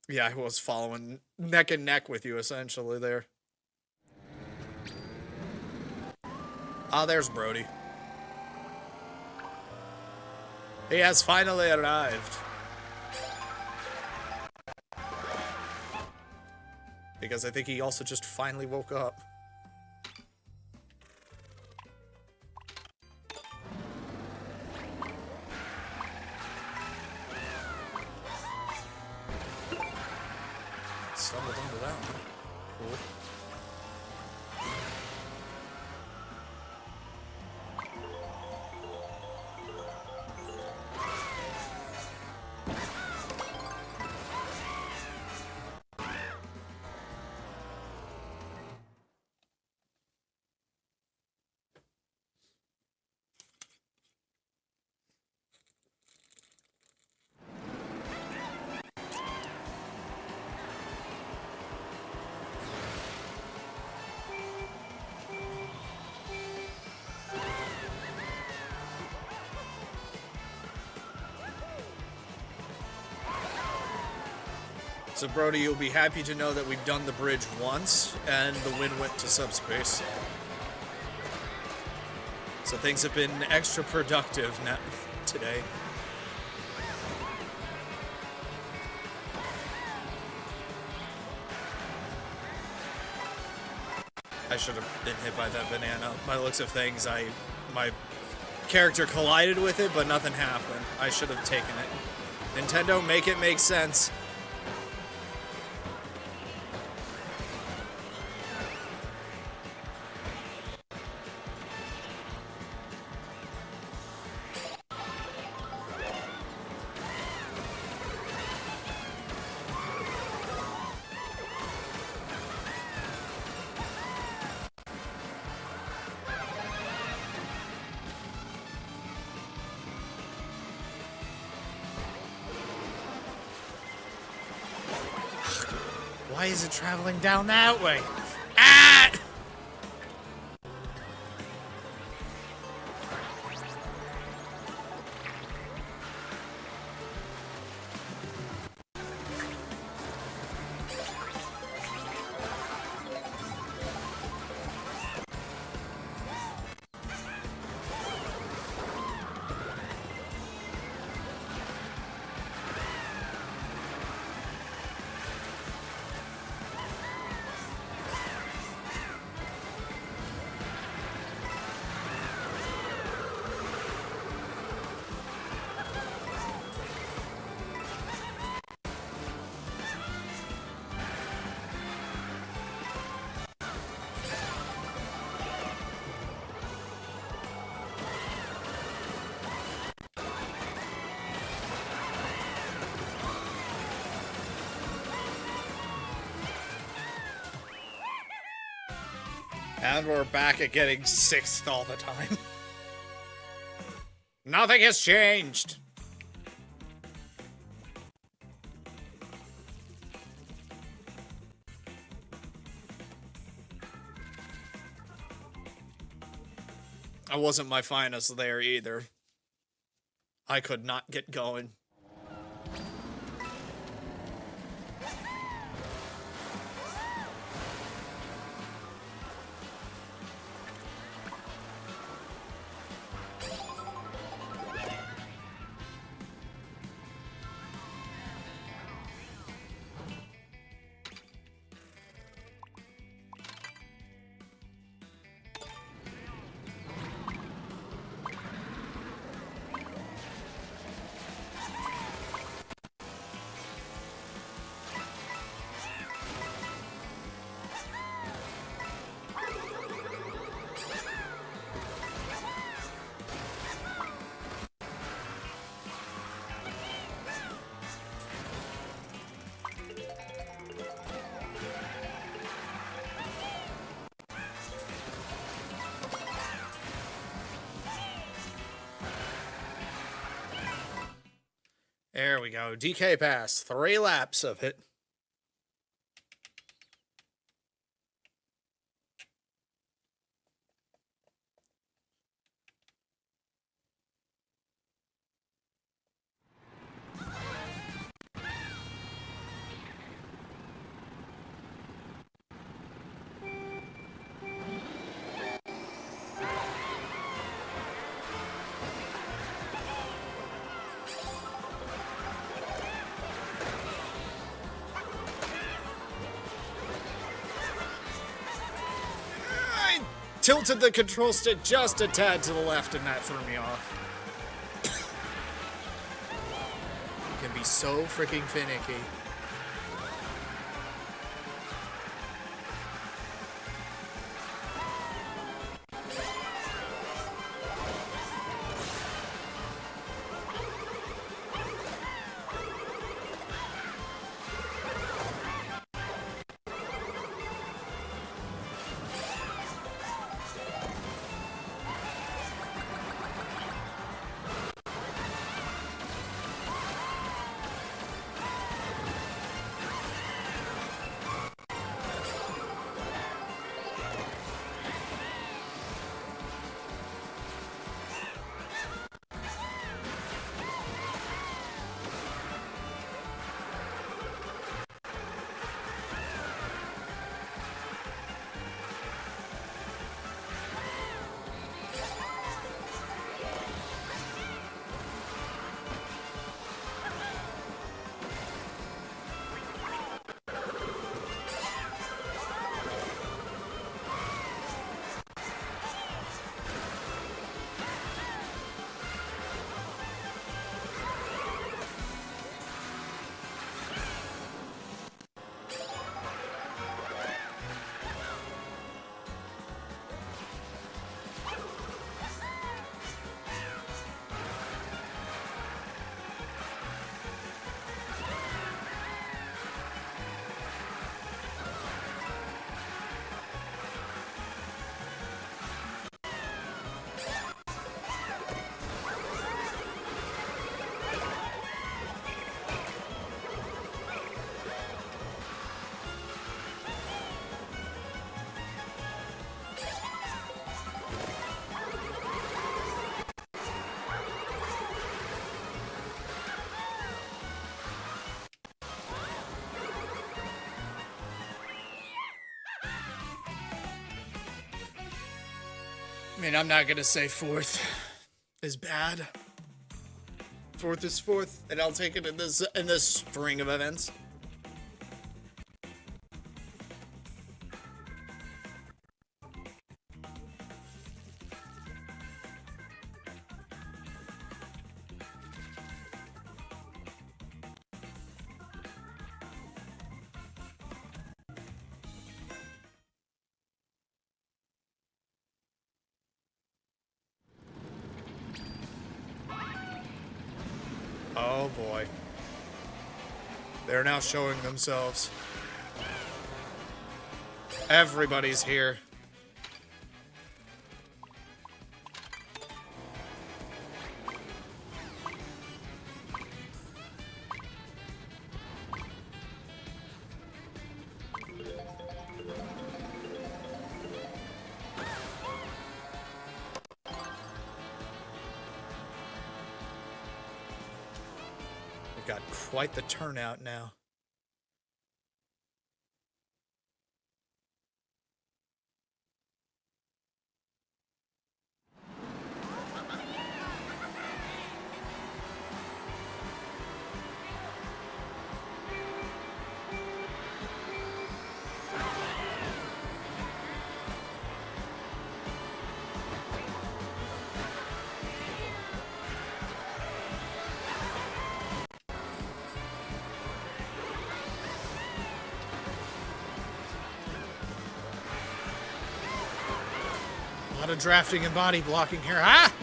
Yeah, I was following neck and neck with you, essentially, there. Ah, there's Brody. He has finally arrived. Because I think he also just finally woke up. it out. Cool. So Brody, you'll be happy to know that we've done the bridge once, and the wind went to subspace. So things have been extra productive today. I should have been hit by that banana. By the looks of things, my character collided with it, but nothing happened. I should have taken it. Nintendo, make it make sense. Why is it traveling down that way? Ah! And we're back at getting 6th all the time. Nothing has changed. I wasn't my finest there either. I could not get going. There we go. DK pass. 3 laps of it. Tilted the control stick just a tad to the left, and that threw me off. It can be so freaking finicky. I mean, I'm not gonna say fourth is bad. Fourth is fourth, and I'll take it in this string of events. Oh boy. They're now showing themselves. Everybody's here. We've got quite the turnout now. A lot of drafting and body blocking here. Ah!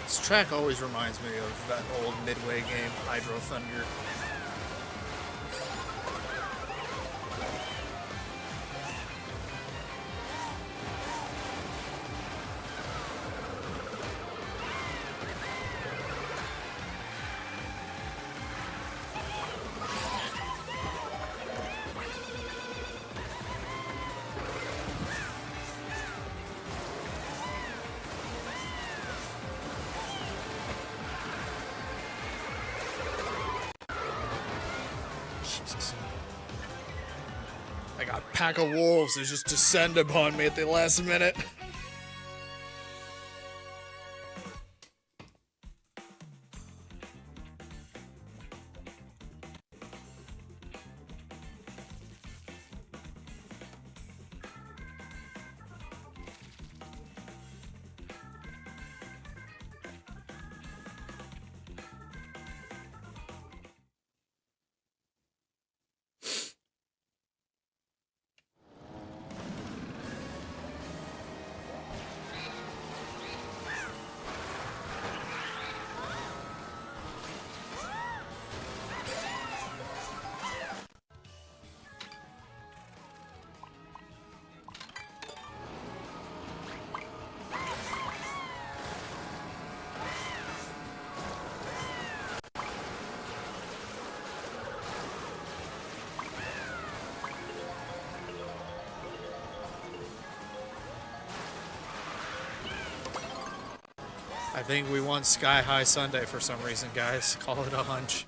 This track always reminds me of that old Midway game, Hydro Thunder. Jesus. Like a pack of wolves that just descend upon me at the last minute. I think we want Sky High Sunday for some reason, guys. Call it a hunch.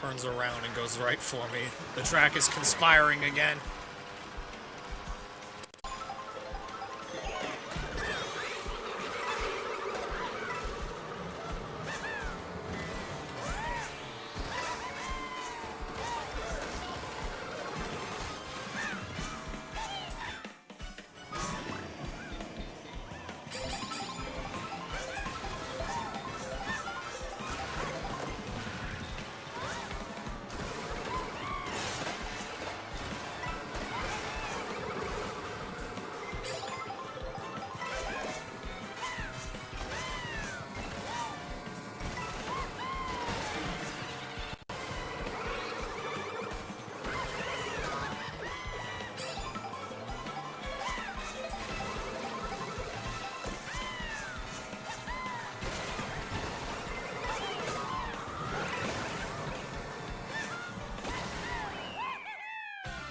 Turns around and goes right for me. The track is conspiring again.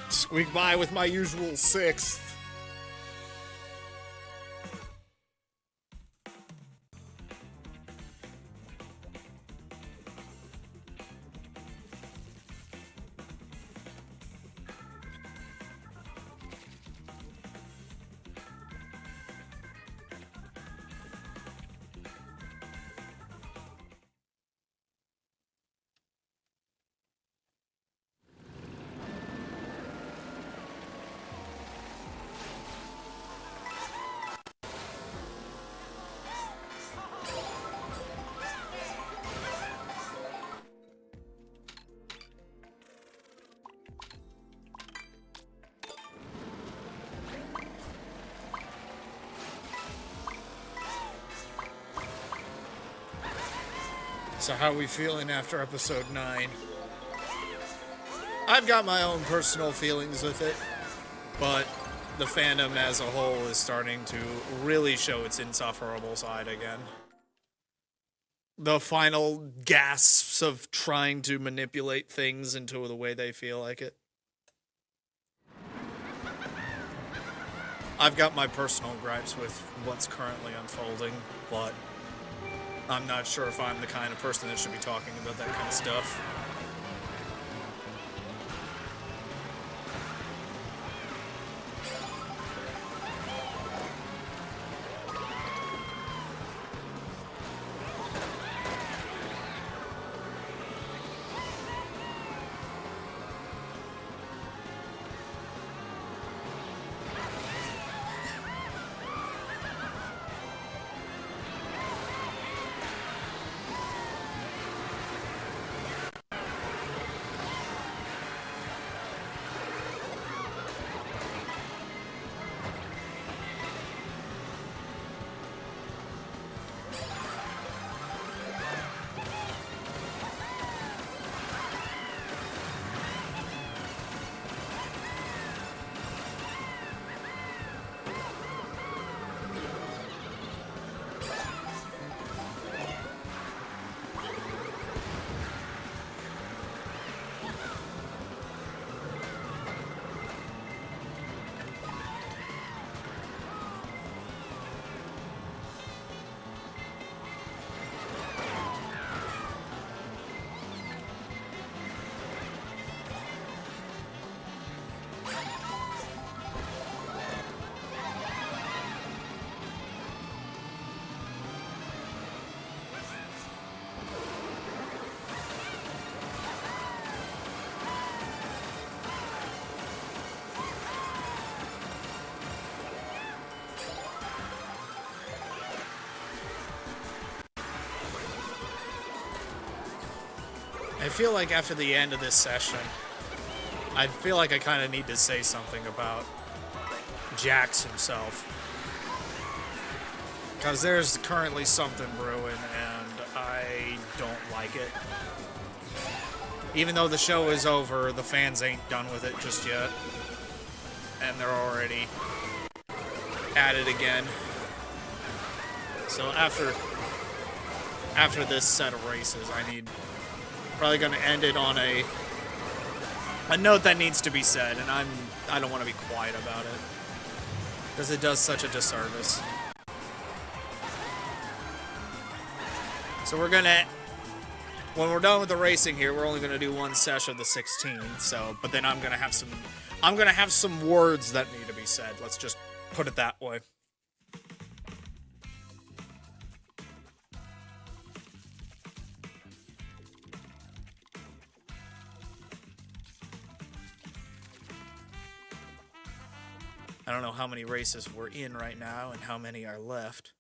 Squeak by with my usual sixth. So how are we feeling after episode 9? I've got my own personal feelings with it, but the fandom as a whole is starting to really show its insufferable side again. The final gasps of trying to manipulate things into the way they feel like it. I've got my personal gripes with what's currently unfolding, but I'm not sure if I'm the kind of person that should be talking about that kind of stuff. I feel like after the end of this session, I feel like I kind of need to say something about Jax himself. Because there's currently something brewing, and I don't like it. Even though the show is over, the fans ain't done with it just yet. And they're already at it again. So after this set of races, probably gonna end it on a note that needs to be said, and I don't want to be quiet about it. Because it does such a disservice. So we're gonna, when we're done with the racing here, we're only gonna do one session of the 16th. So, but then I'm gonna have some words that need to be said. Let's just put it that way. I don't know how many races we're in right now and how many are left.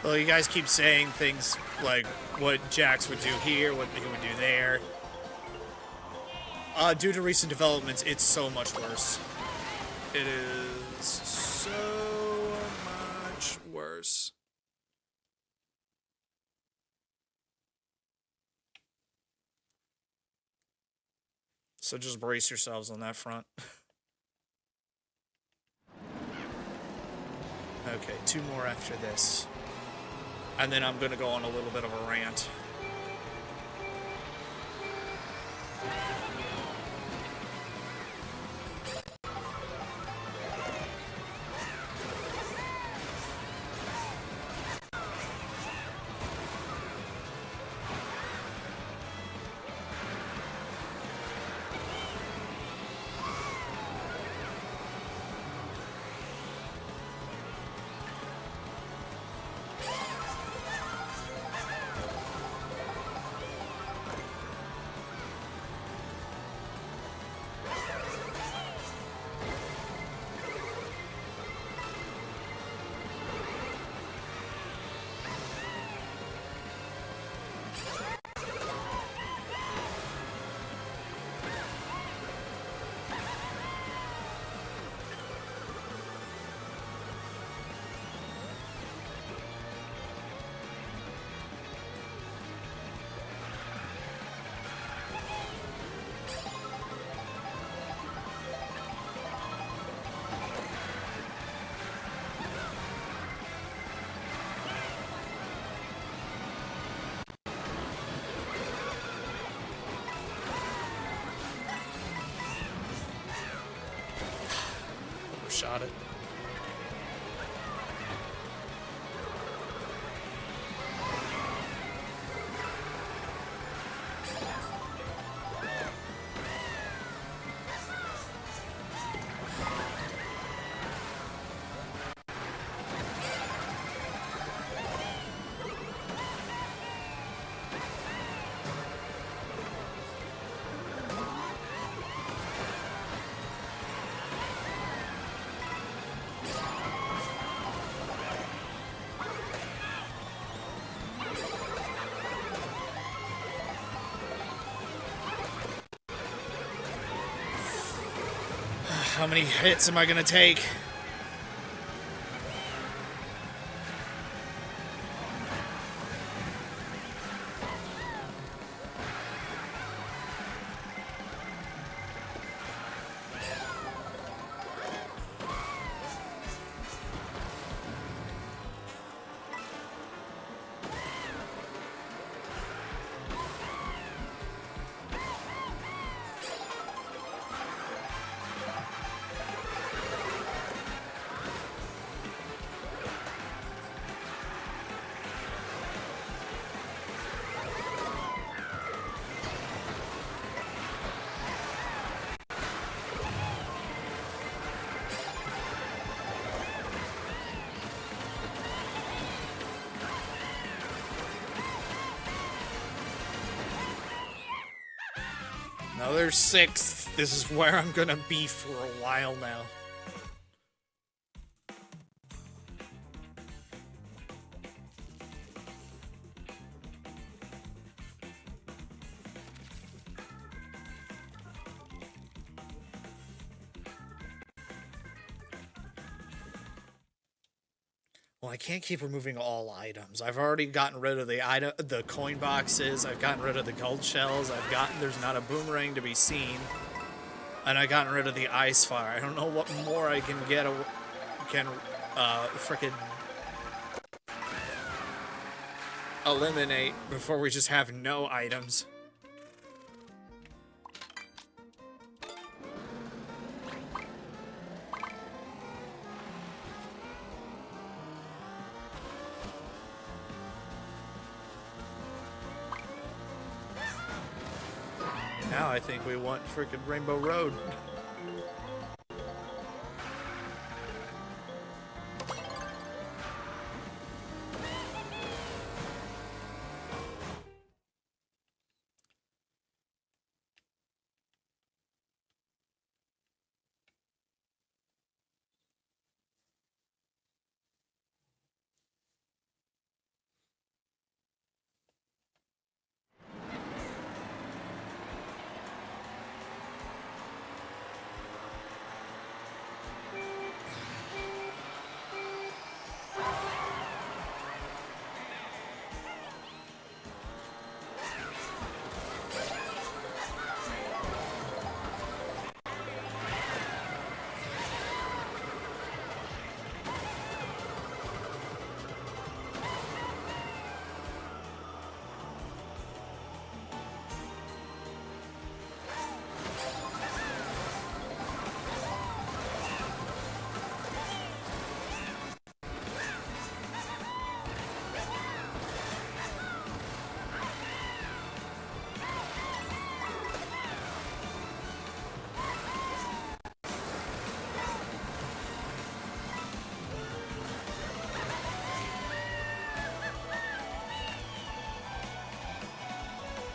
Well, you guys keep saying things like what Jax would do here, what he would do there. Due to recent developments, it's so much worse. It is so much worse. So just brace yourselves on that front. Okay, 2 more after this. And then I'm gonna go on a little bit of a rant. Shot it. How many hits am I gonna take? Another 6th. This is where I'm gonna be for a while now. Well, I can't keep removing all items. I've already gotten rid of the coin boxes. I've gotten rid of the gold shells. There's not a boomerang to be seen, and I've gotten rid of the ice fire. I don't know what more I can get. Frickin' eliminate before we just have no items. Now I think we want frickin' Rainbow Road.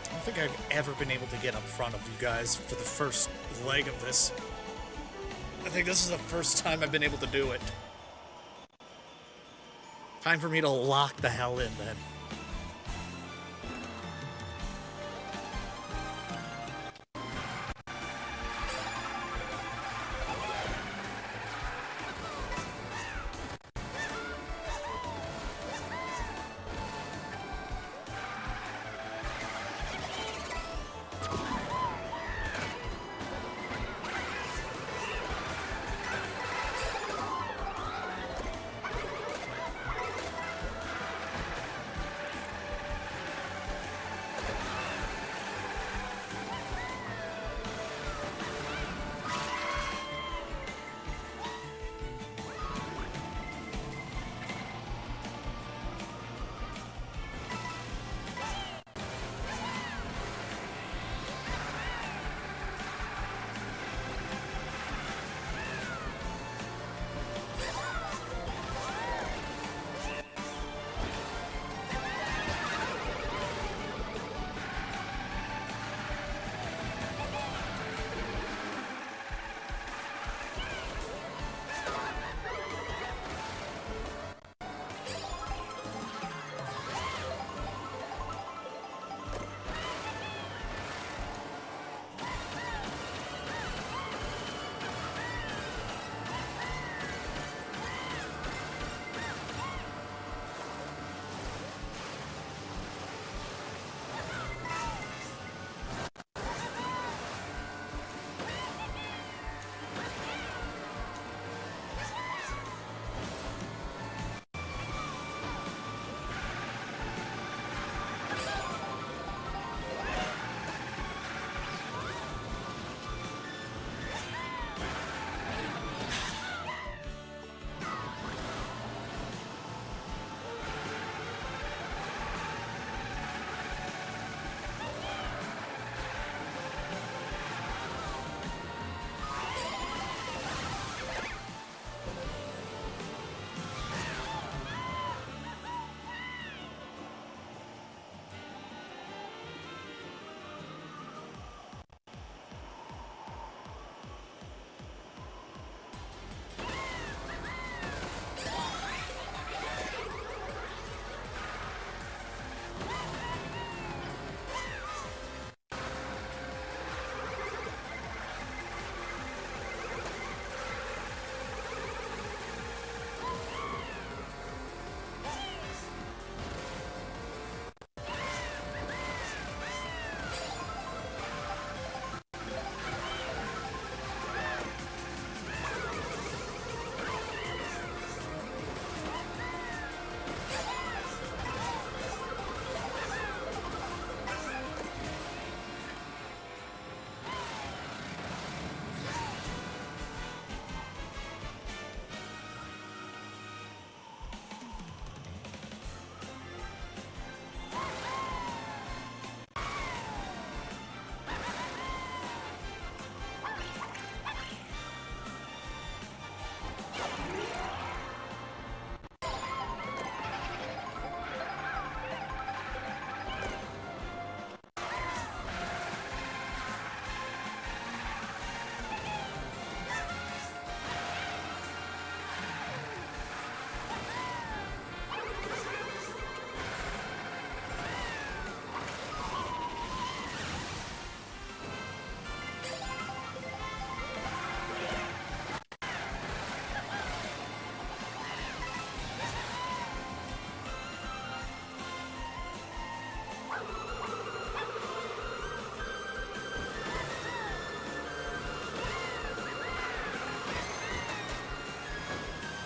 I don't think I've ever been able to get up front of you guys for the first leg of this. I think this is the first time I've been able to do it. Time for me to lock the hell in, then.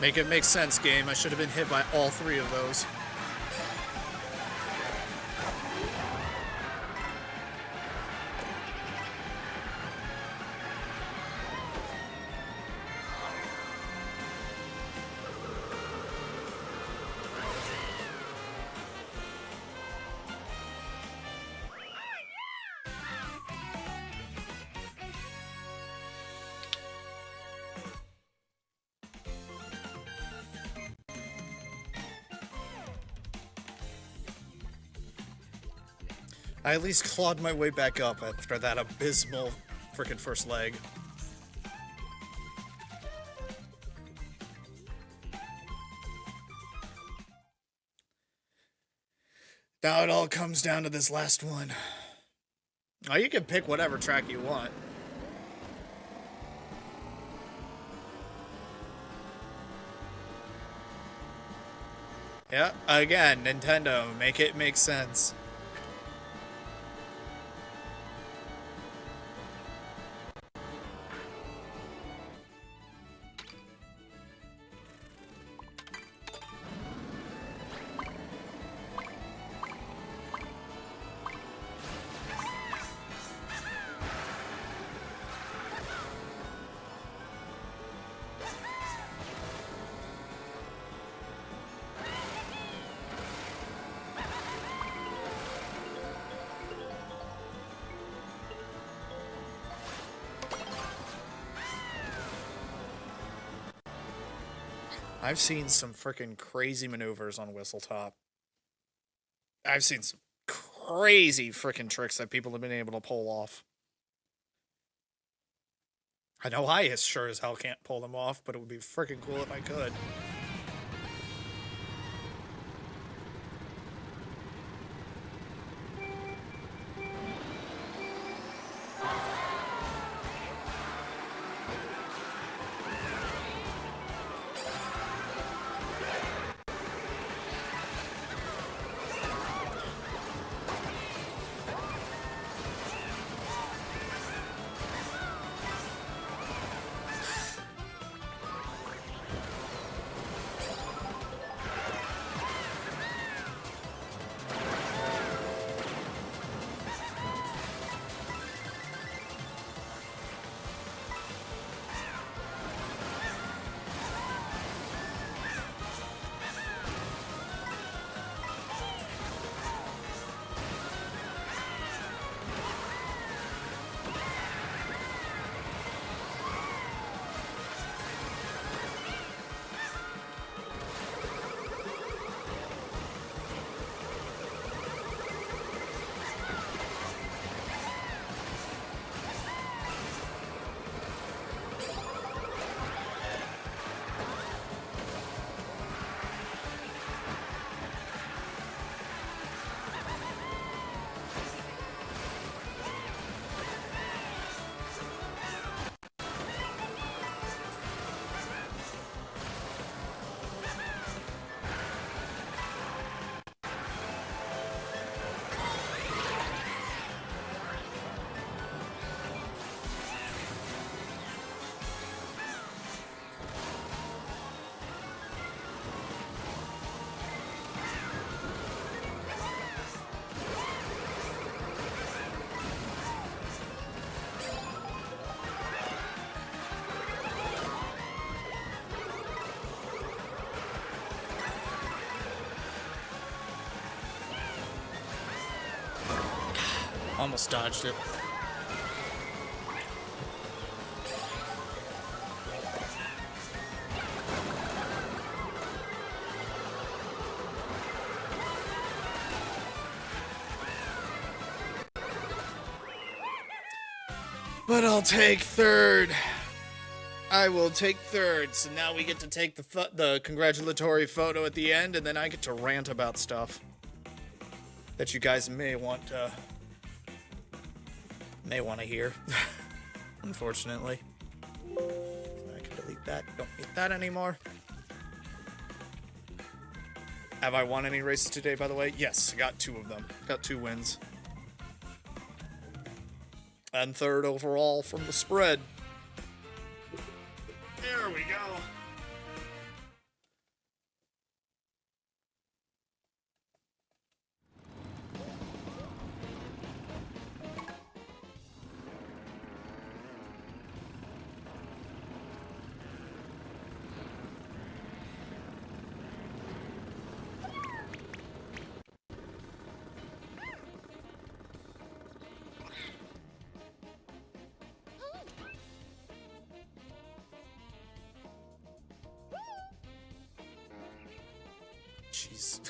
Make it make sense, game. I should have been hit by all three of those. I at least clawed my way back up after that abysmal frickin' first leg. Now it all comes down to this last one. Oh, you can pick whatever track you want. Yeah, again, Nintendo, make it make sense. I've seen some freaking crazy maneuvers on Whistletop. I've seen some crazy freaking tricks that people have been able to pull off. I know I sure as hell can't pull them off, but it would be freaking cool if I could. Almost dodged it. But I'll take third. I will take third. So now we get to take the congratulatory photo at the end, and then I get to rant about stuff that you guys may want to hear. Unfortunately. So I can delete that. Don't need that anymore. Have I won any races today, by the way? Yes, I got 2 of them. Got 2 wins. And third overall from the spread. There we go. jeez.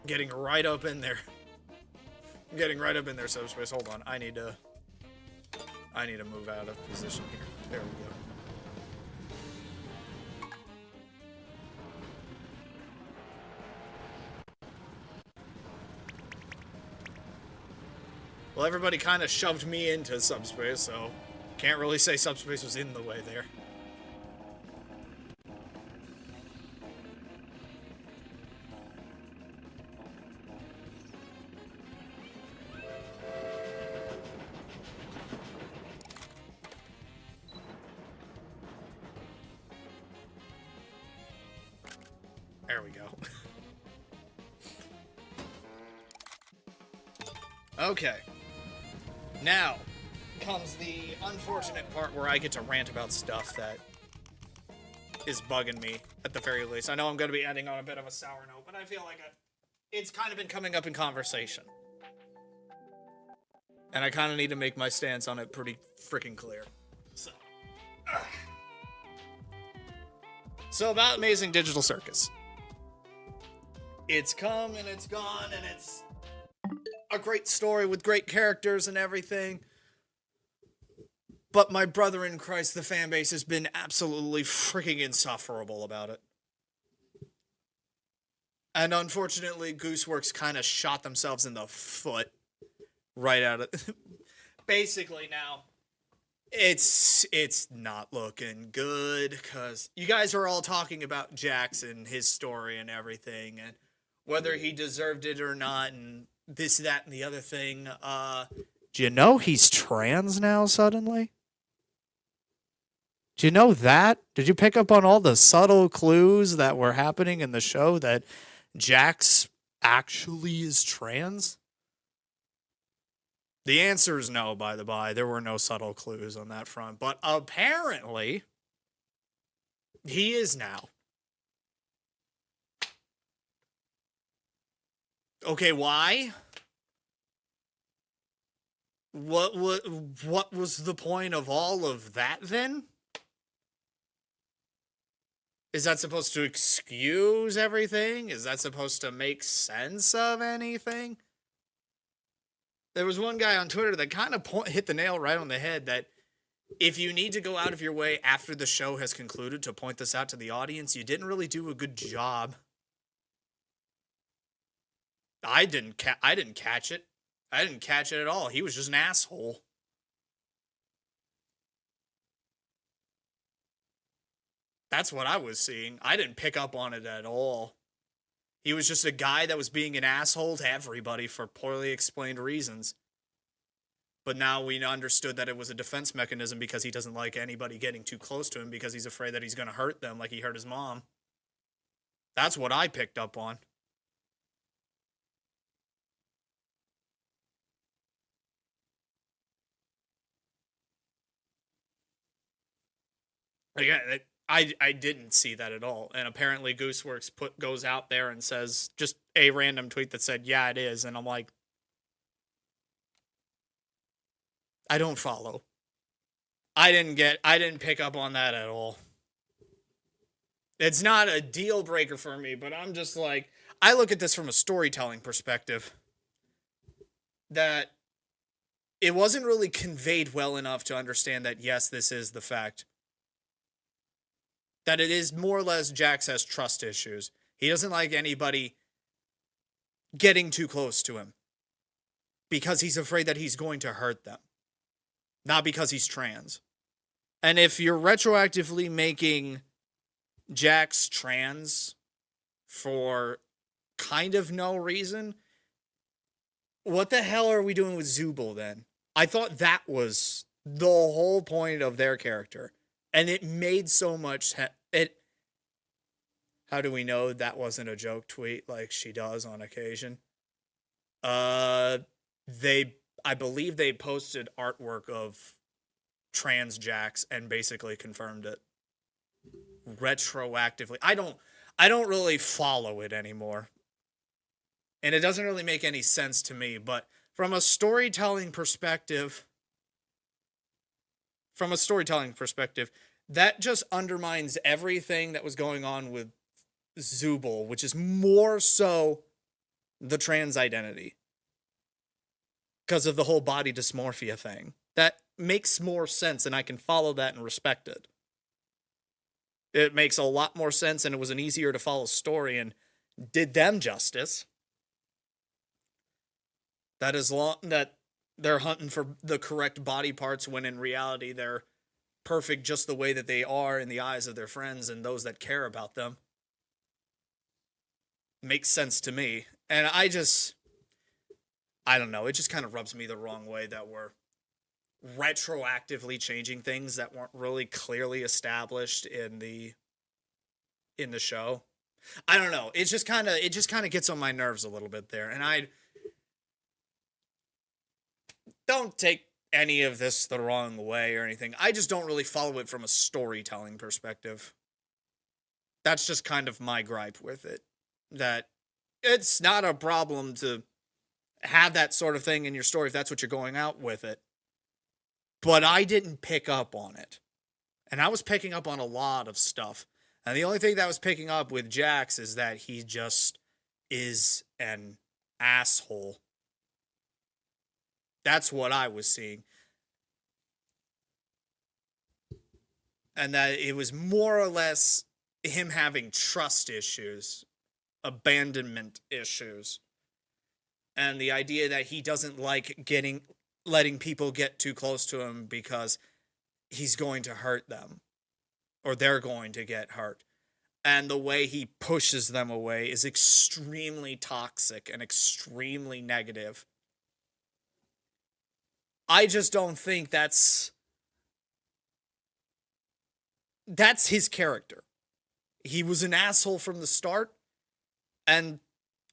Getting right up in there. I'm getting right up in there, subspace. Hold on. I need to move out of position here. There we go. Well, everybody kind of shoved me into subspace, so can't really say subspace was in the way there. There we go. Okay. Now comes the unfortunate part where I get to rant about stuff that is bugging me, at the very least. I know I'm going to be ending on a bit of a sour note, but I feel like it's kind of been coming up in conversation. And I kind of need to make my stance on it pretty freaking clear. So about Amazing Digital Circus. It's come and it's gone, and it's a great story with great characters and everything. But my brother in Christ, the fan base, has been absolutely freaking insufferable about it. And unfortunately, Gooseworks kind of shot themselves in the foot right out of... Basically now, it's not looking good, because you guys are all talking about Jackson, his story and everything, and whether he deserved it or not, and this, that, and the other thing. Do you know he's trans now, suddenly? Do you know that? Did you pick up on all the subtle clues that were happening in the show that Jax actually is trans? The answer is no, by the by. There were no subtle clues on that front. But apparently, he is now. Okay, why? What was the point of all of that, then? Is that supposed to excuse everything? Is that supposed to make sense of anything? There was one guy on Twitter that kind of hit the nail right on the head, that if you need to go out of your way after the show has concluded to point this out to the audience, you didn't really do a good job. I didn't catch it. I didn't catch it at all. He was just an asshole. That's what I was seeing. I didn't pick up on it at all. He was just a guy that was being an asshole to everybody for poorly explained reasons. But now we understood that it was a defense mechanism because he doesn't like anybody getting too close to him because he's afraid that he's going to hurt them like he hurt his mom. That's what I picked up on. Again, I didn't see that at all. And apparently Gooseworks goes out there and says just a random tweet that said, yeah, it is. And I'm like, I don't follow. I didn't pick up on that at all. It's not a deal breaker for me, but I'm just like, I look at this from a storytelling perspective, that it wasn't really conveyed well enough to understand that, yes, this is the fact. That it is more or less Jax has trust issues. He doesn't like anybody getting too close to him because he's afraid that he's going to hurt them, not because he's trans. And if you're retroactively making Jax trans for kind of no reason, what the hell are we doing with Zubul then? I thought that was the whole point of their character. And it made so much how do we know that wasn't a joke tweet like she does on occasion? I believe they posted artwork of trans Jax and basically confirmed it retroactively. I don't really follow it anymore. And it doesn't really make any sense to me, but from a storytelling perspective, that just undermines everything that was going on with Zubul, which is more so the trans identity. Because of the whole body dysmorphia thing. That makes more sense, and I can follow that and respect it. It makes a lot more sense, and it was an easier to follow story, and did them justice. That is long that they're hunting for the correct body parts when in reality they're perfect just the way that they are in the eyes of their friends and those that care about them. Makes sense to me. And I don't know, it just kind of rubs me the wrong way that we're retroactively changing things that weren't really clearly established in the show. I don't know. It just kind of gets on my nerves a little bit there. And I don't take any of this the wrong way or anything. I just don't really follow it from a storytelling perspective. That's just kind of my gripe with it. That it's not a problem to have that sort of thing in your story if that's what you're going out with it. But I didn't pick up on it. And I was picking up on a lot of stuff. And the only thing that I was picking up with Jax is that he just is an asshole. That's what I was seeing. And that it was more or less him having trust issues, abandonment issues, and the idea that he doesn't like letting people get too close to him because he's going to hurt them or they're going to get hurt. And the way he pushes them away is extremely toxic and extremely negative. I just don't think that's his character. He was an asshole from the start, and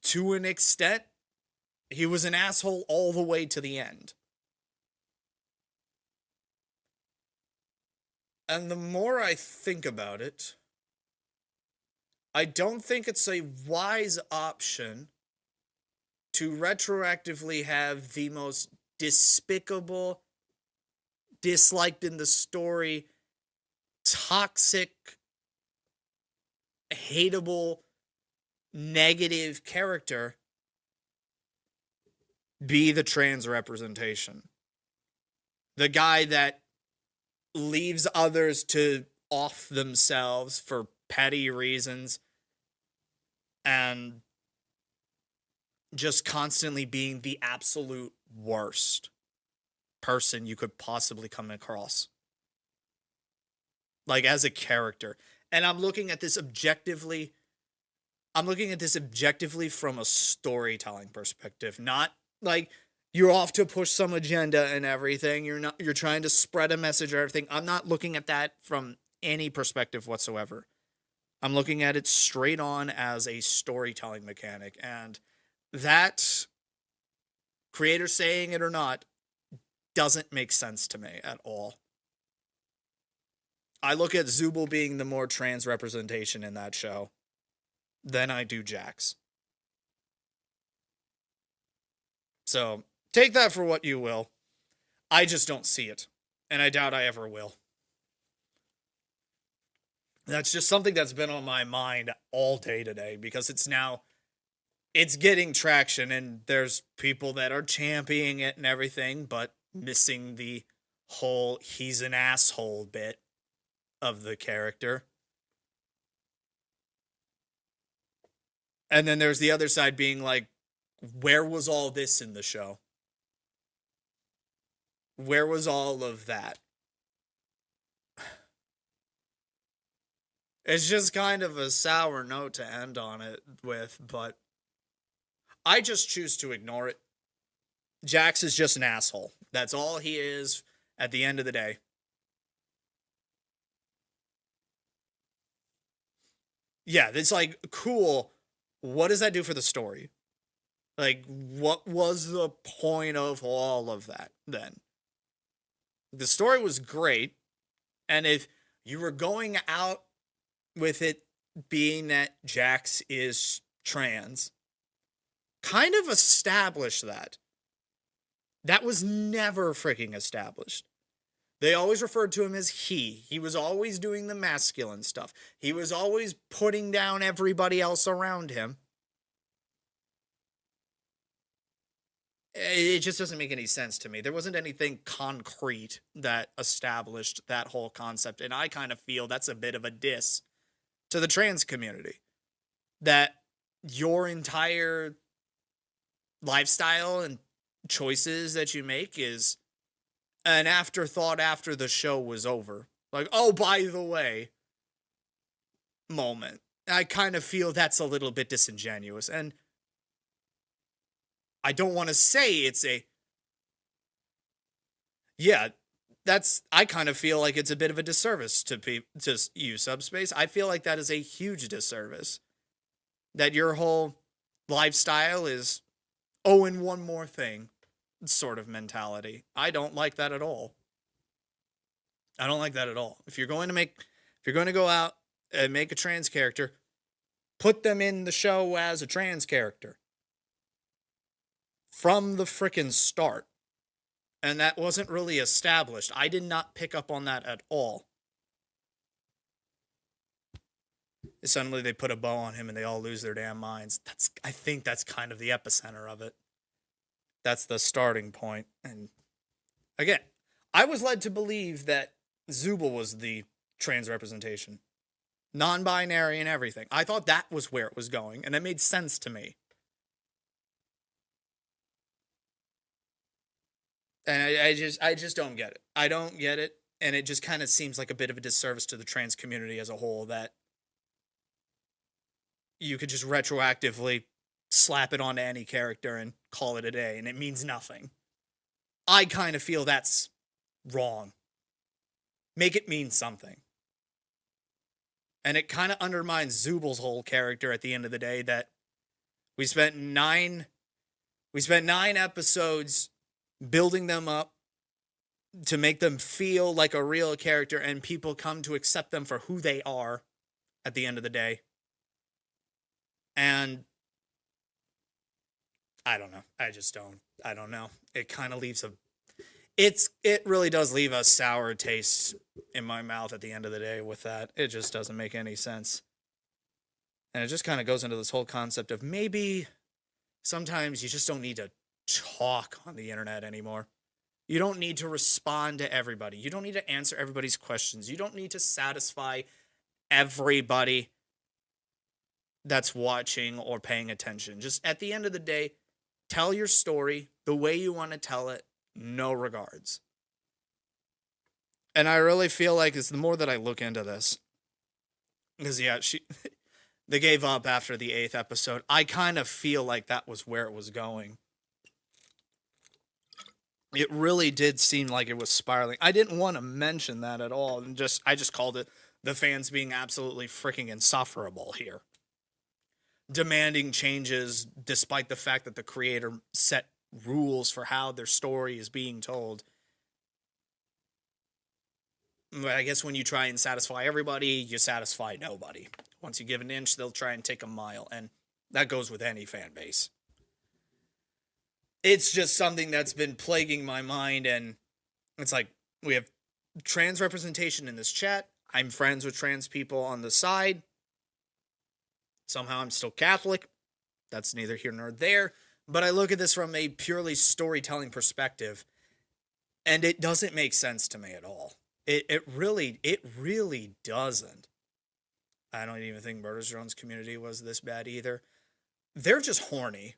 to an extent, he was an asshole all the way to the end. And the more I think about it, I don't think it's a wise option to retroactively have the most despicable, disliked in the story, toxic, hateable, negative character be the trans representation. The guy that leaves others to off themselves for petty reasons and just constantly being the absolute worst person you could possibly come across. Like, as a character. And I'm looking at this objectively from a storytelling perspective, not like you're off to push some agenda and everything. You're trying to spread a message or everything. I'm not looking at that from any perspective whatsoever. I'm looking at it straight on as a storytelling mechanic, and that, creator saying it or not, doesn't make sense to me at all. I look at Zubul being the more trans representation in that show than I do Jax. So, take that for what you will. I just don't see it. And I doubt I ever will. That's just something that's been on my mind all day today, because it's getting traction, and there's people that are championing it and everything, but missing the whole he's an asshole bit of the character. And then there's the other side being like, where was all this in the show? Where was all of that? It's just kind of a sour note to end on it with, but I just choose to ignore it. Jax is just an asshole. That's all he is at the end of the day. Yeah, it's like, cool. What does that do for the story? Like, what was the point of all of that then? The story was great, and if you were going out with it being that Jax is trans, kind of establish that. That was never freaking established. They always referred to him as he. He was always doing the masculine stuff. He was always putting down everybody else around him. It just doesn't make any sense to me. There wasn't anything concrete that established that whole concept. And I kind of feel that's a bit of a diss to the trans community. That your entire lifestyle and choices that you make is an afterthought after the show was over. Like, oh, by the way, moment. I kind of feel that's a little bit disingenuous. And I don't want to say it's a... Yeah, I kind of feel like it's a bit of a disservice to you, Subspace. I feel like that is a huge disservice. That your whole lifestyle is, oh, and one more thing sort of mentality. I don't like that at all. I don't like that at all. If you're going to go out and make a trans character, put them in the show as a trans character. From the frickin' start. And that wasn't really established. I did not pick up on that at all. Suddenly they put a bow on him and they all lose their damn minds. I think that's kind of the epicenter of it. That's the starting point. And again, I was led to believe that Zubul was the trans representation. Non-binary and everything. I thought that was where it was going, and that made sense to me. And I just don't get it. I don't get it, and it just kind of seems like a bit of a disservice to the trans community as a whole that you could just retroactively slap it onto any character and call it a day, and it means nothing. I kind of feel that's wrong. Make it mean something. And it kind of undermines Zubul's whole character at the end of the day that we spent 9 episodes building them up to make them feel like a real character, and people come to accept them for who they are at the end of the day. And I don't know. I don't know. It kind of leaves it really does leave a sour taste in my mouth at the end of the day with that. It just doesn't make any sense. And it just kind of goes into this whole concept of maybe sometimes you just don't need to talk on the internet anymore. You don't need to respond to everybody. You don't need to answer everybody's questions. You don't need to satisfy everybody that's watching or paying attention. Just at the end of the day, tell your story the way you want to tell it. No regards. And I really feel like it's the more that I look into this, because yeah, they gave up after the 8th episode. I kind of feel like that was where it was going. It really did seem like it was spiraling. I didn't want to mention that at all, and I just called it the fans being absolutely freaking insufferable here, demanding changes despite the fact that the creator set rules for how their story is being told. But I guess when you try and satisfy everybody, you satisfy nobody. Once you give an inch, they'll try and take a mile, and that goes with any fan base. It's just something that's been plaguing my mind, and it's like, we have trans representation in this chat. I'm friends with trans people on the side. Somehow I'm still Catholic. That's neither here nor there. But I look at this from a purely storytelling perspective, and it doesn't make sense to me at all. It really doesn't. I don't even think Murder Zone's community was this bad either. They're just horny.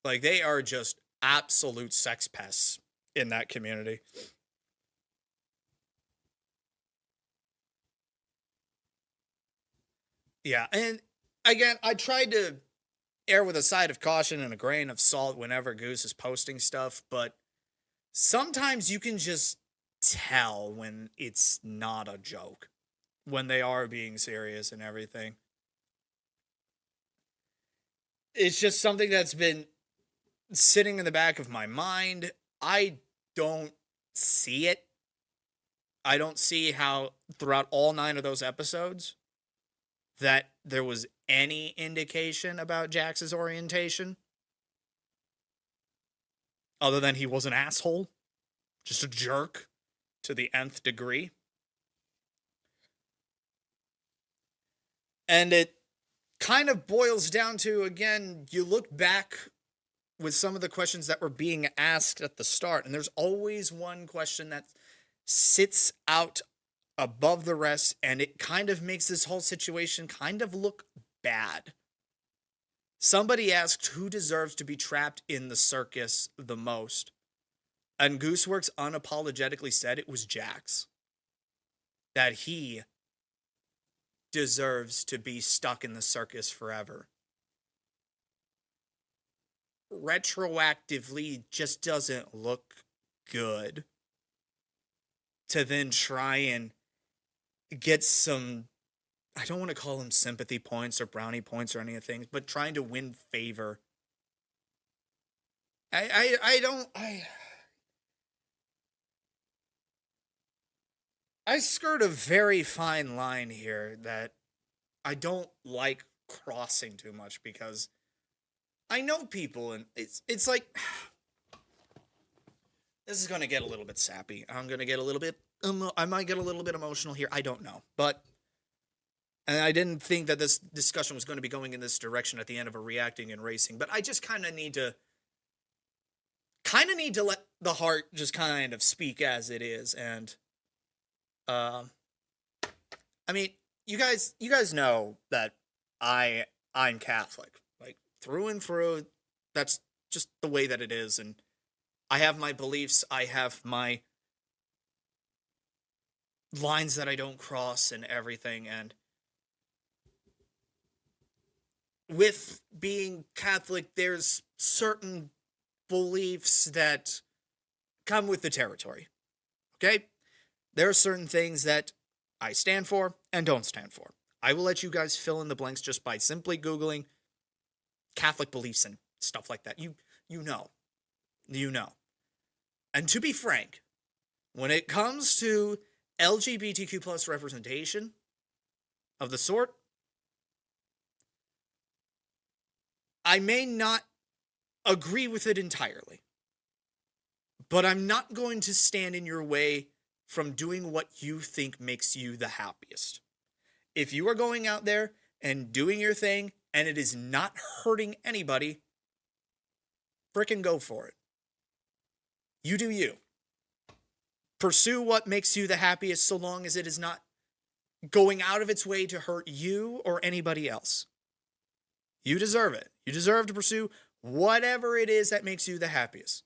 Like, they are just absolute sex pests in that community. Yeah, and again, I tried to err with a side of caution and a grain of salt whenever Goose is posting stuff, but sometimes you can just tell when it's not a joke, when they are being serious and everything. It's just something that's been sitting in the back of my mind. I don't see it. I don't see how throughout all 9 of those episodes that there was any indication about Jax's orientation. Other than he was an asshole. Just a jerk. to the nth degree. And it kind of boils down to, again, you look back with some of the questions that were being asked at the start, and there's always one question that sits out above the rest, and it kind of makes this whole situation kind of look bad. Somebody asked who deserves to be trapped in the circus the most, and Gooseworks unapologetically said it was Jax. That he deserves to be stuck in the circus forever. Retroactively just doesn't look good to then try and get some, I don't want to call them sympathy points or brownie points or anything, but trying to win favor. I skirt a very fine line here that I don't like crossing too much, because I know people, and it's like, this is going to get a little bit sappy. I'm going to get a little bit, I might get a little bit emotional here. I don't know. And I didn't think that this discussion was going to be going in this direction at the end of a reacting and racing, but I just kind of need to let the heart just kind of speak as it is. And, I mean, you guys know that I'm Catholic, like through and through. That's just the way that it is. And I have my beliefs. I have my lines that I don't cross and everything. And with being Catholic, there's certain beliefs that come with the territory. Okay? There are certain things that I stand for and don't stand for. I will let you guys fill in the blanks just by simply Googling Catholic beliefs and stuff like that. You know. And to be frank, when it comes to LGBTQ plus representation of the sort, I may not agree with it entirely, but I'm not going to stand in your way from doing what you think makes you the happiest. If you are going out there and doing your thing and it is not hurting anybody, frickin' go for it. You do you. Pursue what makes you the happiest, so long as it is not going out of its way to hurt you or anybody else. You deserve it. You deserve to pursue whatever it is that makes you the happiest.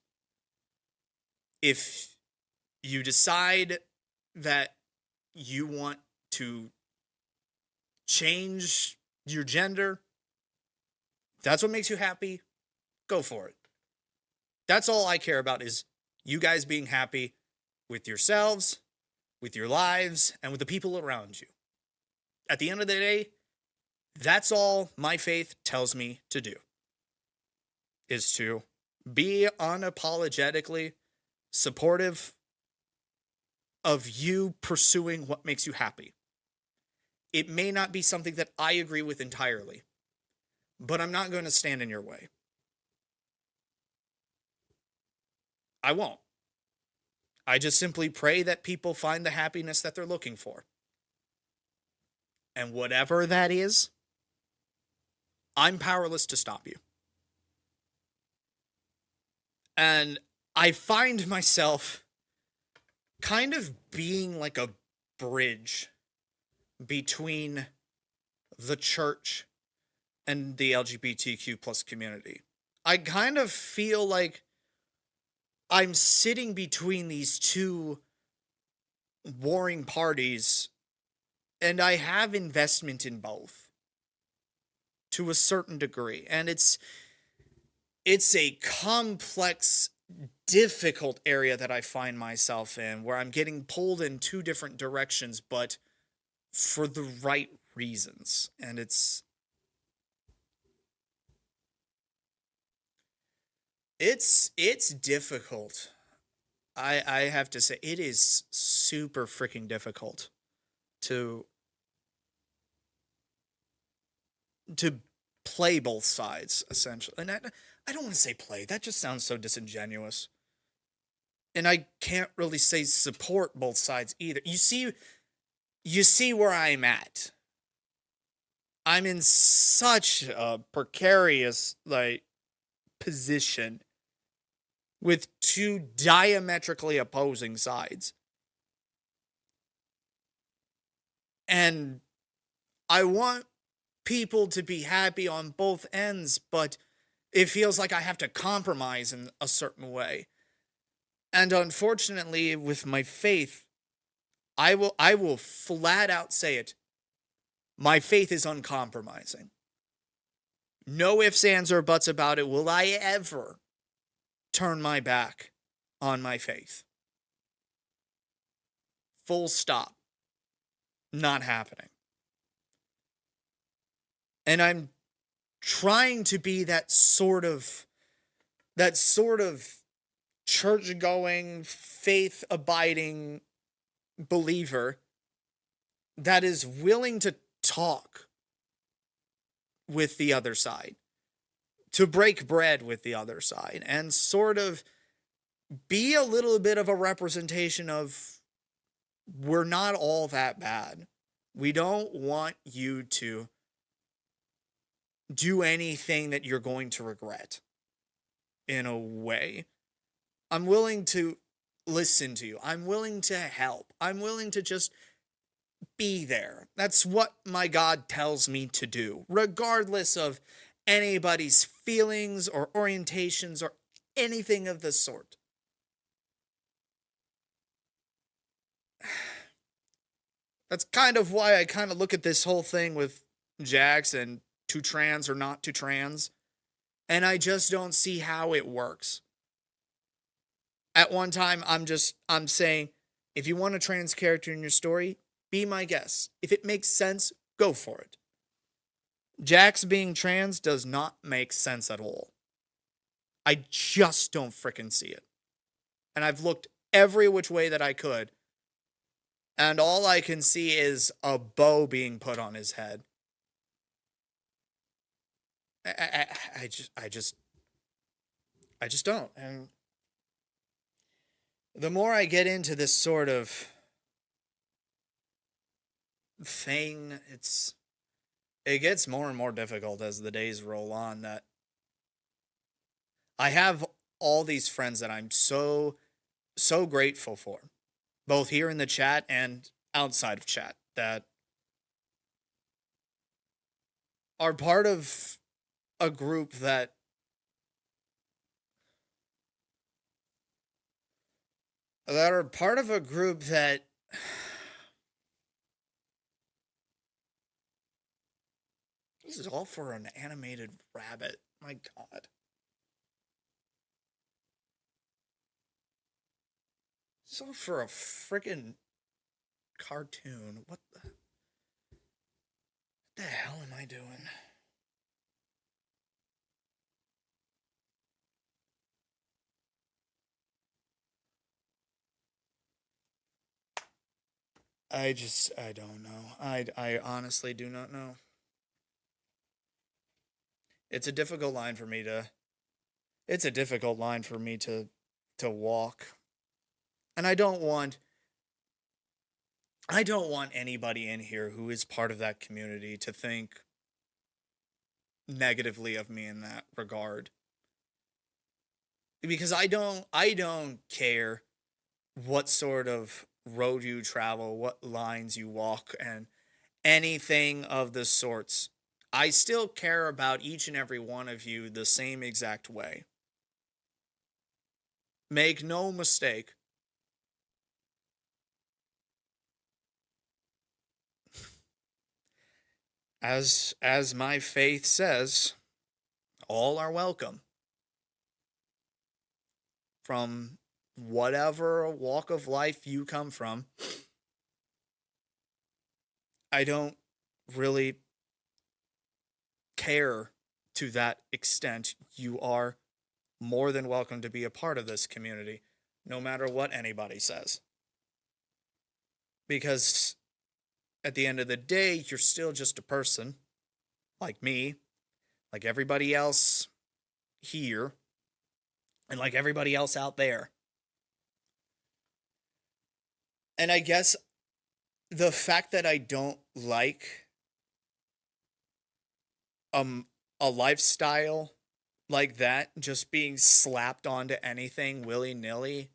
If you decide that you want to change your gender, if that's what makes you happy, go for it. That's all I care about, is you guys being happy with yourselves, with your lives, and with the people around you. At the end of the day, that's all my faith tells me to do, is to be unapologetically supportive of you pursuing what makes you happy. It may not be something that I agree with entirely, but I'm not going to stand in your way. I won't. I just simply pray that people find the happiness that they're looking for. And whatever that is, I'm powerless to stop you. And I find myself kind of being like a bridge between the church and the LGBTQ plus community. I kind of feel like I'm sitting between these two warring parties, and I have investment in both to a certain degree. And it's a complex, difficult area that I find myself in, where I'm getting pulled in two different directions, but for the right reasons. And it's difficult. I have to say, it is super freaking difficult to play both sides, essentially. And I don't want to say play. That just sounds so disingenuous. and I can't really say support both sides either. You see where I'm at. I'm in such a precarious, like, position with two diametrically opposing sides. And I want people to be happy on both ends, but it feels like I have to compromise in a certain way. And unfortunately, with my faith, I will flat out say it. My faith is uncompromising. No ifs, ands, or buts about it will I ever turn my back on my faith. Full stop. Not happening. And I'm trying to be that sort of church-going, faith-abiding believer that is willing to talk with the other side, to break bread with the other side, and sort of be a little bit of a representation of, we're not all that bad. We don't want you to do anything that you're going to regret, in a way. I'm willing to listen to you. I'm willing to help. I'm willing to just be there. That's what my God tells me to do, regardless of anybody's feelings or orientations or anything of the sort. That's kind of why I kind of look at this whole thing with Jax and to trans or not to trans, and I just don't see how it works. At one time, I'm saying, if you want a trans character in your story, be my guest. If it makes sense, go for it. Jax being trans does not make sense at all. I just don't frickin' see it. And I've looked every which way that I could, and all I can see is a bow being put on his head. I just don't. And the more I get into this sort of thing, it gets more and more difficult as the days roll on. That I have all these friends that I'm so grateful for, both here in the chat and outside of chat, that are part of a group that are part of a group that this is all for an animated rabbit. My God. It's all for a freaking cartoon. What the hell am I doing? I don't know. I honestly do not know. It's a difficult line for me to walk. And I don't want anybody in here who is part of that community to think negatively of me in that regard. Because I don't care what sort of road you travel, what lines you walk, and anything of the sorts. I still care about each and every one of you the same exact way. Make no mistake. As my faith says, all are welcome. From whatever walk of life you come from. I don't really care to that extent. You are more than welcome to be a part of this community, no matter what anybody says. Because at the end of the day, you're still just a person, like me, like everybody else here, and like everybody else out there. And I guess the fact that I don't like a lifestyle like that just being slapped onto anything willy-nilly,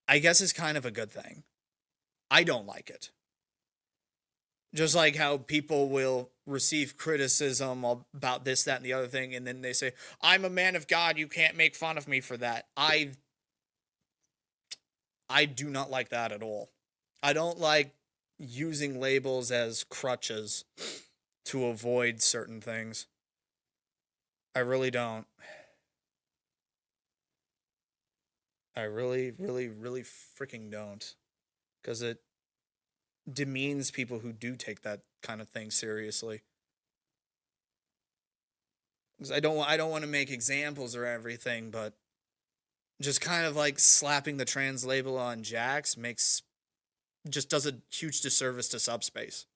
I guess is kind of a good thing. I don't like it. Just like how people will receive criticism about this, that, and the other thing, and then they say, I'm a man of God, you can't make fun of me for that. I do not like that at all. I don't like using labels as crutches to avoid certain things. I really don't. I really, really, really freaking don't. Because it demeans people who do take that kind of thing seriously. Because I don't want to make examples or everything, but just kind of like slapping the trans label on Jax just does a huge disservice to subspace.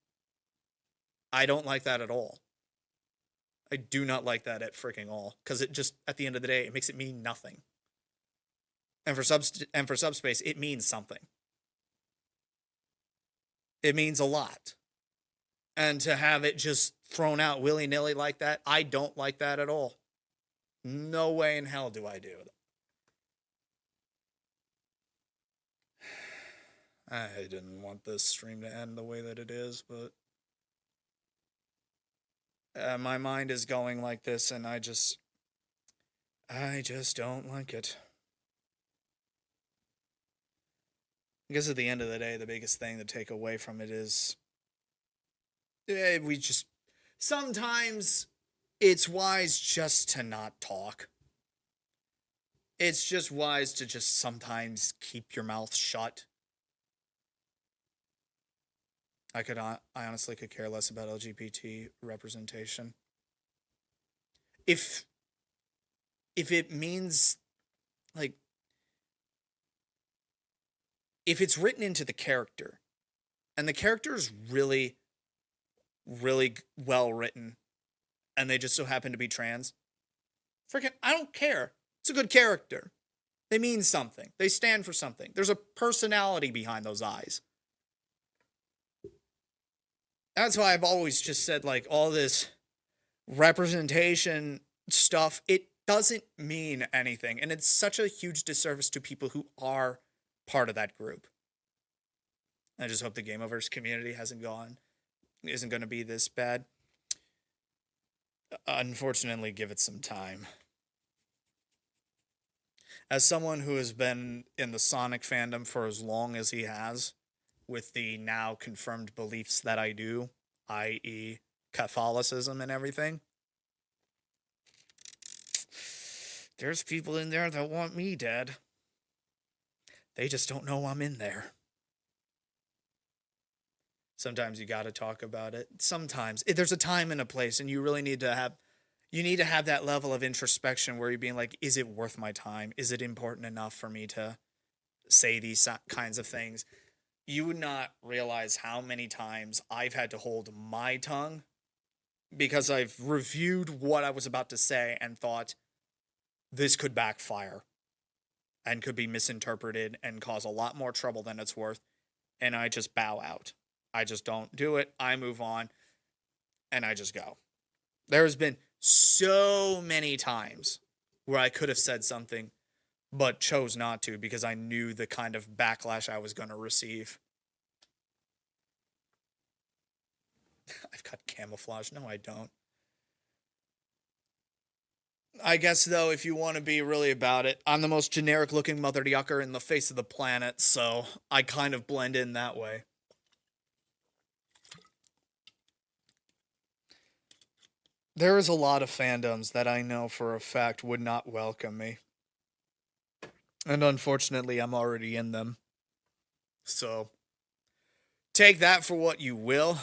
I don't like that at all. I do not like that at freaking all. Because it just, at the end of the day, it makes it mean nothing. And for subspace, it means something. It means a lot. And to have it just thrown out willy-nilly like that, I don't like that at all. No way in hell do I do it. I didn't want this stream to end the way that it is, but my mind is going like this, and I just don't like it. I guess at the end of the day, the biggest thing to take away from it is sometimes it's wise just to not talk. It's just wise to just sometimes keep your mouth shut. I honestly could care less about LGBT representation. If it means, like, if it's written into the character, and the character is really, really well written, and they just so happen to be trans, freaking, I don't care. It's a good character. They mean something. They stand for something. There's a personality behind those eyes. That's why I've always just said, like, all this representation stuff, it doesn't mean anything. And it's such a huge disservice to people who are part of that group. I just hope the Gameoverse community isn't going to be this bad. Unfortunately, give it some time. As someone who has been in the Sonic fandom for as long as he has, with the now confirmed beliefs that I do, i.e. Catholicism and everything, there's people in there that want me dead. They just don't know I'm in there. Sometimes you gotta talk about it. Sometimes there's a time and a place, and you really need to have that level of introspection where you're being like, is it worth my time? Is it important enough for me to say these kinds of things? You would not realize how many times I've had to hold my tongue because I've reviewed what I was about to say and thought this could backfire and could be misinterpreted and cause a lot more trouble than it's worth. And I just bow out. I just don't do it. I move on and I just go. There's been so many times where I could have said something but chose not to because I knew the kind of backlash I was going to receive. I've got camouflage. No, I don't. I guess, though, if you want to be really about it, I'm the most generic-looking mother yucker in the face of the planet, so I kind of blend in that way. There is a lot of fandoms that I know for a fact would not welcome me. And unfortunately, I'm already in them. So, take that for what you will.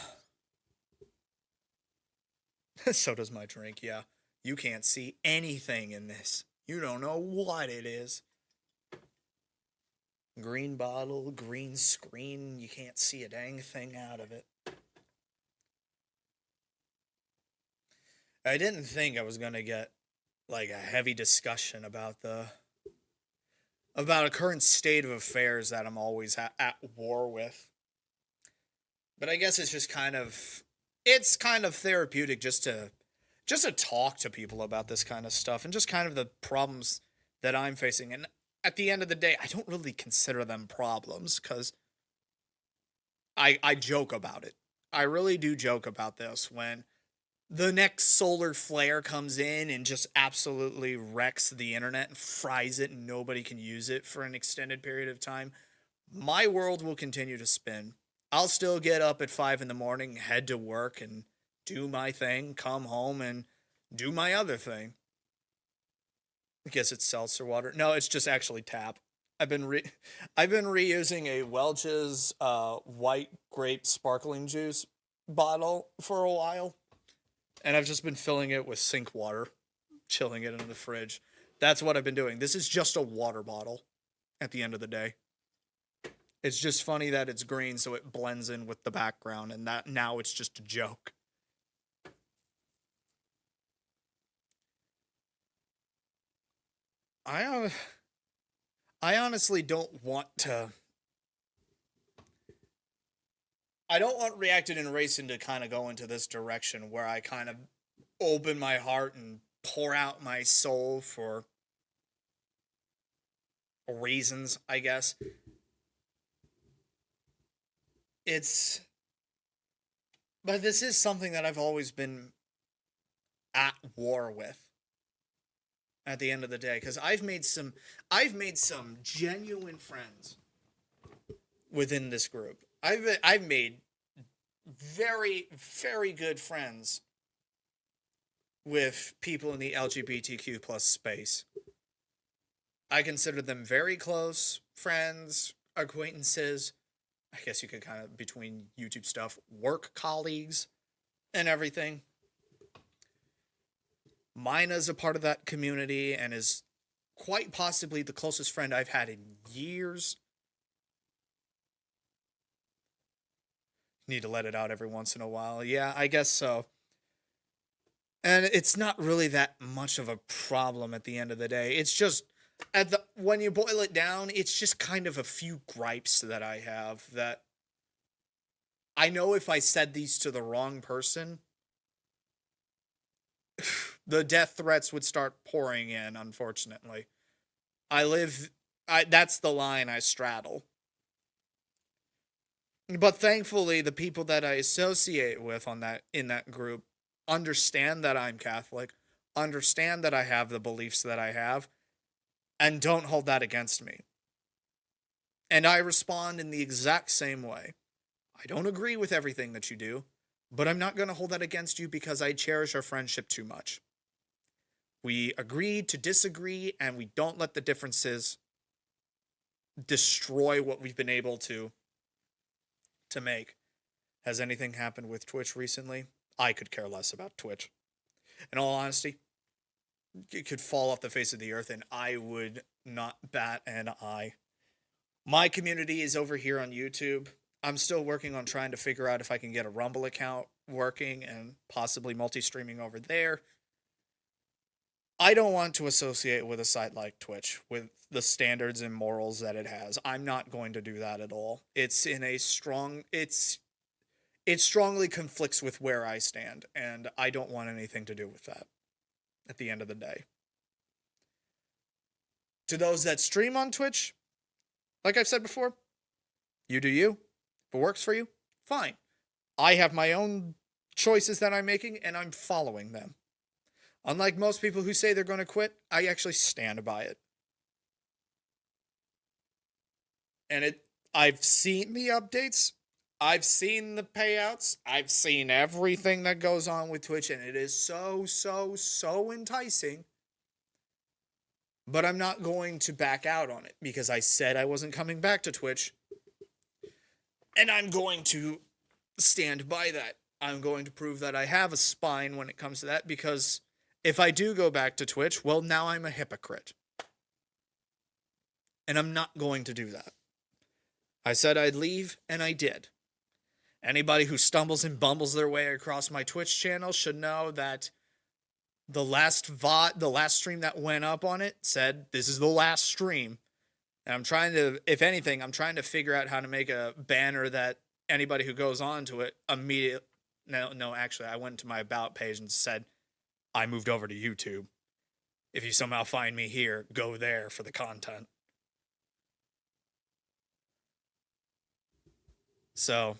So does my drink, yeah. You can't see anything in this. You don't know what it is. Green bottle, green screen. You can't see a dang thing out of it. I didn't think I was going to get, like, a heavy discussion about the about a current state of affairs that I'm always at war with. But I guess it's just it's kind of therapeutic just to talk to people about this kind of stuff and just kind of the problems that I'm facing. And at the end of the day, I don't really consider them problems because I joke about it. I really do joke about this when the next solar flare comes in and just absolutely wrecks the internet and fries it and nobody can use it for an extended period of time. My world will continue to spin. I'll still get up at 5 in the morning, head to work and do my thing, come home and do my other thing. I guess it's seltzer water. No, it's just actually tap. I've been reusing a Welch's white grape sparkling juice bottle for a while, and I've just been filling it with sink water, chilling it in the fridge. That's what I've been doing. This is just a water bottle at the end of the day. It's just funny that it's green so it blends in with the background, and that now it's just a joke. I honestly don't want to. I don't want Reacted and Racing to kind of go into this direction where I kind of open my heart and pour out my soul for reasons, I guess. But this is something that I've always been at war with at the end of the day, because I've made some genuine friends within this group. I've made very, very good friends with people in the LGBTQ plus space. I consider them very close friends, acquaintances. I guess you could kind of, between YouTube stuff, work colleagues and everything. Mina's a part of that community and is quite possibly the closest friend I've had in years. Need to let it out every once in a while. Yeah, I guess so. And it's not really that much of a problem at the end of the day. It's just, when you boil it down, it's just kind of a few gripes that I have that I know if I said these to the wrong person, the death threats would start pouring in, unfortunately. That's the line I straddle. But thankfully, the people that I associate with in that group understand that I'm Catholic, understand that I have the beliefs that I have, and don't hold that against me. And I respond in the exact same way. I don't agree with everything that you do, but I'm not going to hold that against you because I cherish our friendship too much. We agree to disagree, and we don't let the differences destroy what we've been able to make. Has anything happened with Twitch recently? I could care less about Twitch. In all honesty, it could fall off the face of the earth, and I would not bat an eye. My community is over here on YouTube. I'm still working on trying to figure out if I can get a Rumble account working and possibly multi-streaming over there. I don't want to associate with a site like Twitch with the standards and morals that it has. I'm not going to do that at all. It strongly conflicts with where I stand, and I don't want anything to do with that at the end of the day. To those that stream on Twitch, like I've said before, you do you. If it works for you, fine. I have my own choices that I'm making, and I'm following them. Unlike most people who say they're going to quit, I actually stand by it. And I've seen the updates. I've seen the payouts. I've seen everything that goes on with Twitch, and it is so, so, so enticing. But I'm not going to back out on it because I said I wasn't coming back to Twitch. And I'm going to stand by that. I'm going to prove that I have a spine when it comes to that, because if I do go back to Twitch, well, now I'm a hypocrite. And I'm not going to do that. I said I'd leave, and I did. Anybody who stumbles and bumbles their way across my Twitch channel should know that the last stream that went up on it said, this is the last stream. And I'm trying to, if anything, I'm trying to figure out how to make a banner that anybody who goes on to it immediately. No, actually, I went to my About page and said, I moved over to YouTube. If you somehow find me here, go there for the content. So,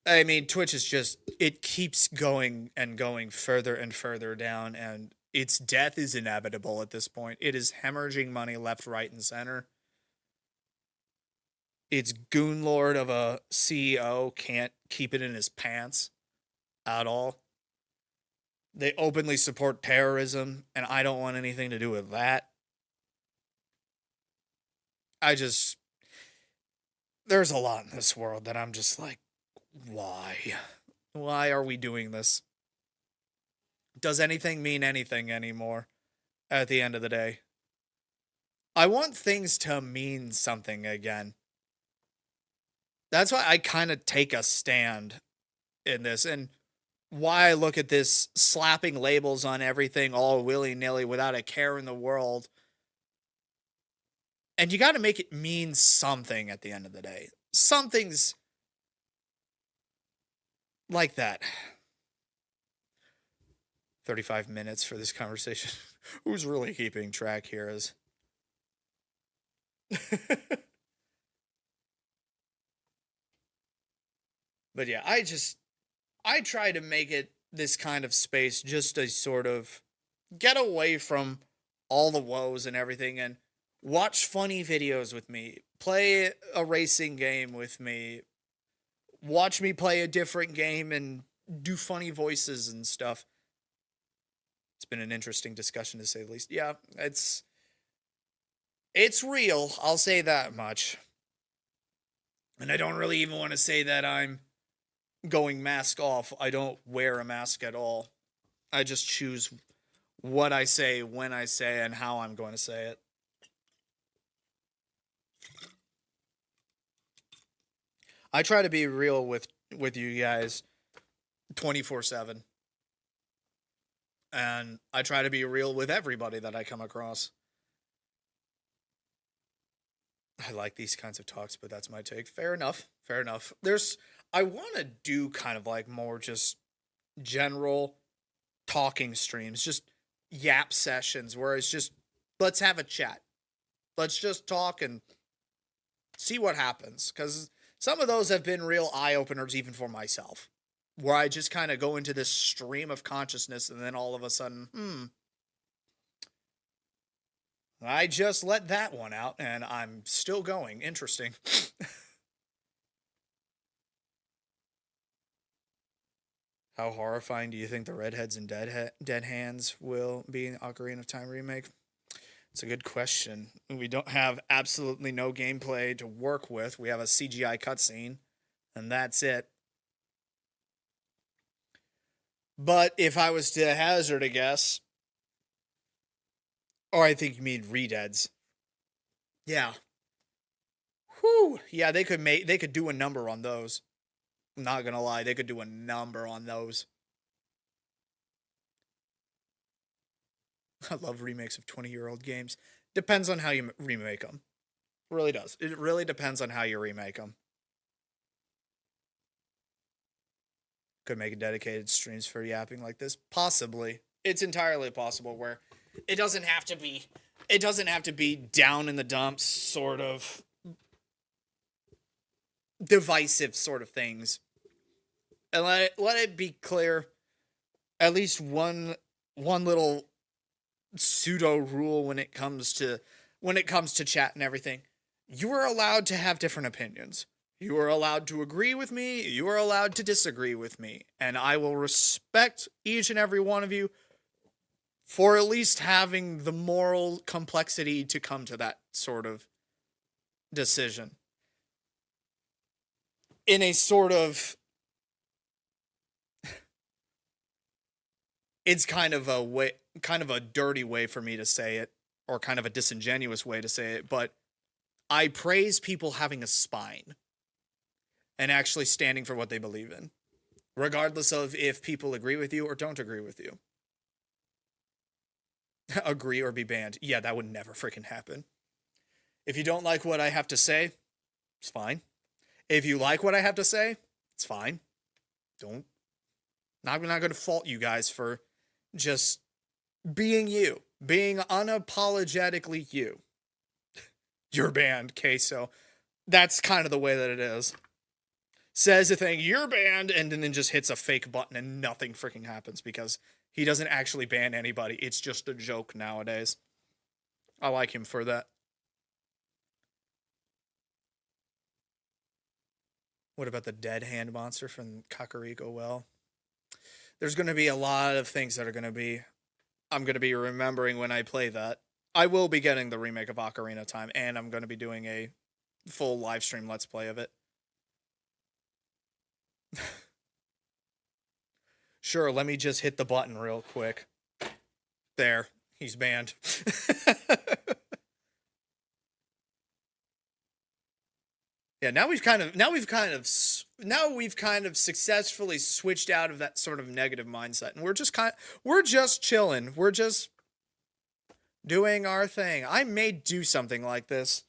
I mean, Twitch is just, it keeps going and going further and further down, and its death is inevitable at this point. It is hemorrhaging money left, right, and center. Its goon lord of a CEO can't keep it in his pants at all. They openly support terrorism, and I don't want anything to do with that. There's a lot in this world that I'm just like, why? Why are we doing this? Does anything mean anything anymore at the end of the day? I want things to mean something again. That's why I kind of take a stand in this, and why I look at this slapping labels on everything all willy-nilly without a care in the world. And you got to make it mean something at the end of the day. Something's like that. 35 minutes for this conversation. Who's really keeping track here is... But yeah, I try to make it this kind of space just a sort of get away from all the woes and everything and watch funny videos with me, play a racing game with me, watch me play a different game and do funny voices and stuff. It's been an interesting discussion to say the least. Yeah, it's real, I'll say that much. And I don't really even want to say that I'm going mask off. I don't wear a mask at all. I just choose what I say, when I say, and how I'm going to say it. I try to be real with you guys 24/7. And I try to be real with everybody that I come across. I like these kinds of talks, but that's my take. Fair enough. Fair enough. I want to do kind of like more just general talking streams, just yap sessions where it's just, let's have a chat. Let's just talk and see what happens. Because some of those have been real eye-openers even for myself, where I just kind of go into this stream of consciousness and then all of a sudden, I just let that one out and I'm still going. Interesting. How horrifying do you think the Redheads and Dead Hands will be in Ocarina of Time remake? It's a good question. We don't have absolutely no gameplay to work with. We have a CGI cutscene, and that's it. But if I was to hazard a guess, or I think you mean Redeads. Yeah. Whew. Yeah, they could do a number on those. I'm not gonna lie, they could do a number on those. I love remakes of 20-year-old games. Depends on how you remake them. It really does. It really depends on how you remake them. Could make a dedicated streams for yapping like this. Possibly. It's entirely possible where it doesn't have to be down in the dumps sort of divisive sort of things. And let it be clear, at least one little pseudo rule when it comes to chat and everything. You are allowed to have different opinions. You are allowed to agree with me. You are allowed to disagree with me. And I will respect each and every one of you for at least having the moral complexity to come to that sort of decision. In a sort of... It's kind of a dirty way for me to say it, or kind of a disingenuous way to say it, but I praise people having a spine and actually standing for what they believe in, regardless of if people agree with you or don't agree with you. Agree or be banned. Yeah, that would never freaking happen. If you don't like what I have to say, it's fine. If you like what I have to say, it's fine. I'm not going to fault you guys for just being you, being unapologetically you. Your band, Queso. That's kind of the way that it is. Says the thing, you're banned, and then just hits a fake button and nothing freaking happens because he doesn't actually ban anybody. It's just a joke nowadays. I like him for that. What about the dead hand monster from Kakariko Well? There's going to be a lot of things that I'm going to be remembering when I play that. I will be getting the remake of Ocarina of Time, and I'm going to be doing a full live stream Let's Play of it. Sure, let me just hit the button real quick. There, he's banned. Yeah, now we've kind of successfully switched out of that sort of negative mindset, and we're just chilling. We're just doing our thing. I may do something like this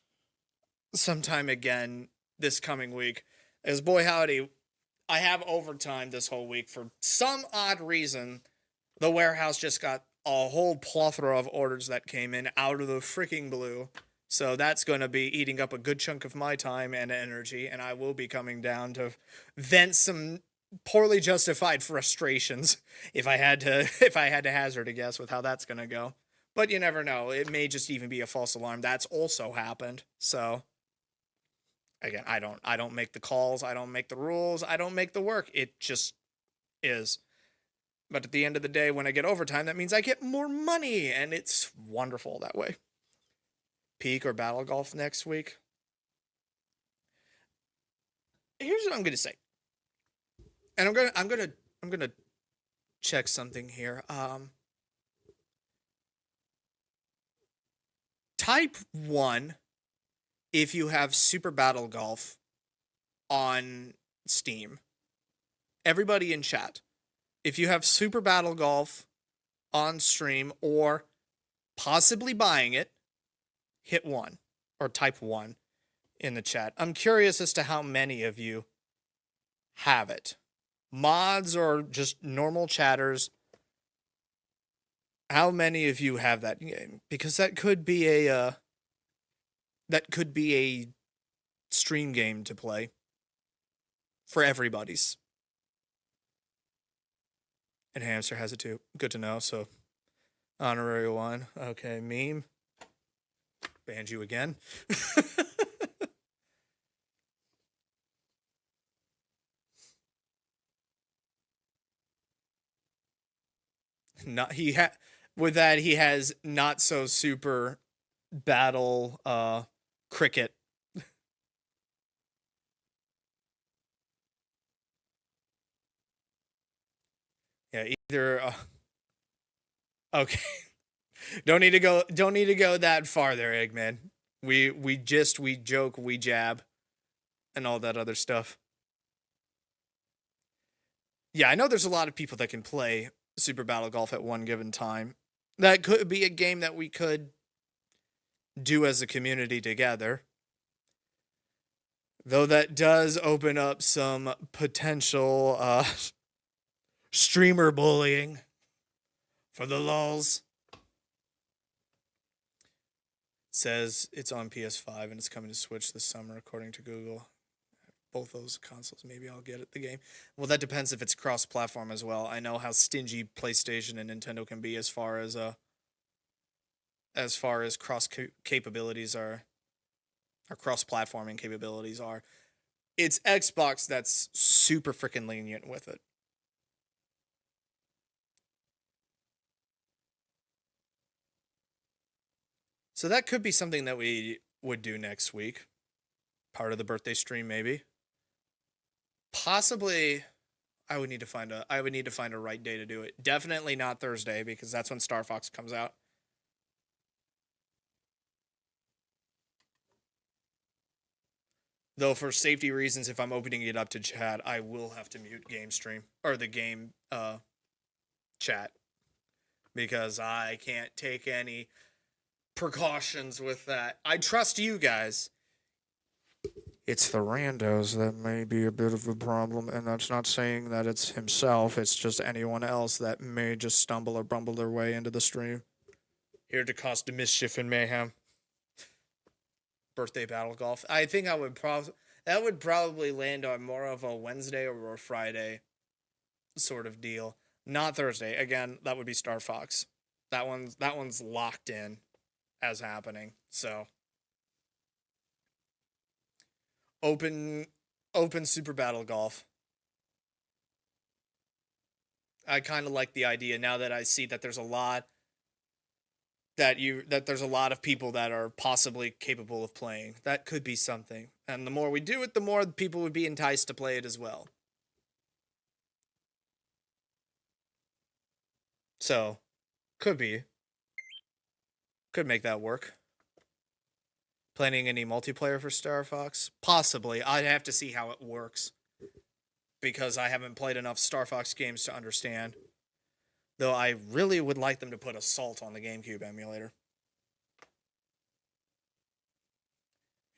sometime again this coming week. As boy howdy, I have overtime this whole week for some odd reason. The warehouse just got a whole plethora of orders that came in out of the freaking blue. So that's going to be eating up a good chunk of my time and energy, and I will be coming down to vent some poorly justified frustrations if I had to hazard a guess with how that's going to go. But you never know. It may just even be a false alarm. That's also happened. So again, I don't make the calls, I don't make the rules, I don't make the work. It just is. But at the end of the day, when I get overtime, that means I get more money, and it's wonderful that way. Peak or Battle Golf next week. Here's what I'm going to say. And I'm going to check something here. Type 1 if you have Super Battle Golf on Steam. Everybody in chat. If you have Super Battle Golf on stream or possibly buying it, hit 1 or type 1 in the chat. I'm curious as to how many of you have it. Mods or just normal chatters. How many of you have that game? Because that could be a stream game to play for everybody's. And Hamster has it too. Good to know. So honorary 1. Okay, meme. Banned you again. With that he has not so super battle cricket. Yeah, either okay. Don't need to go that far there, Eggman. We joke, we jab, and all that other stuff. Yeah, I know there's a lot of people that can play Super Battle Golf at one given time. That could be a game that we could do as a community together. Though that does open up some potential streamer bullying for the lulz. Says it's on PS5 and it's coming to Switch this summer, according to Google. Both those consoles, maybe I'll get it the game. Well, that depends if it's cross-platform as well. I know how stingy PlayStation and Nintendo can be as far as cross capabilities are, or cross-platforming capabilities are. It's Xbox that's super freaking lenient with it. So that could be something that we would do next week. Part of the birthday stream, maybe. Possibly, I would need to find a right day to do it. Definitely not Thursday, because that's when Star Fox comes out. Though for safety reasons, if I'm opening it up to chat, I will have to mute game stream or the game chat, because I can't take any precautions with that. I trust you guys. It's the randos that may be a bit of a problem, and that's not saying that it's himself. It's just anyone else that may just stumble or bumble their way into the stream. Here to cause mischief and mayhem. Birthday battle golf. I think that would probably land on more of a Wednesday or a Friday sort of deal. Not Thursday. Again, that would be Star Fox. That one's locked in as happening. So open super battle golf. I kind of like the idea now that I see that there's a lot there's a lot of people that are possibly capable of playing. That could be something. And the more we do it, the more people would be enticed to play it as well. So, could make that work. Planning any multiplayer for Star Fox? Possibly. I'd have to see how it works. Because I haven't played enough Star Fox games to understand. Though I really would like them to put Assault on the GameCube emulator.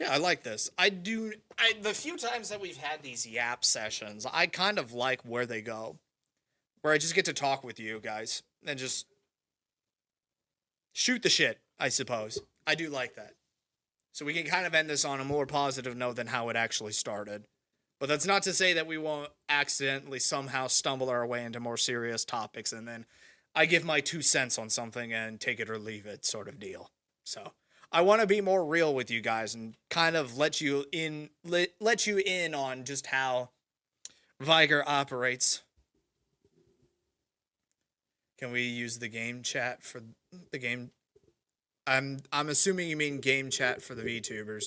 Yeah, I like this. The few times that we've had these Yap sessions, I kind of like where they go. Where I just get to talk with you guys. And just shoot the shit, I suppose. I do like that. So we can kind of end this on a more positive note than how it actually started. But that's not to say that we won't accidentally somehow stumble our way into more serious topics and then I give my 2 cents on something and take it or leave it sort of deal. So I want to be more real with you guys and kind of let you in on just how Viger operates. Can we use the game chat for the game? I'm assuming you mean game chat for the VTubers.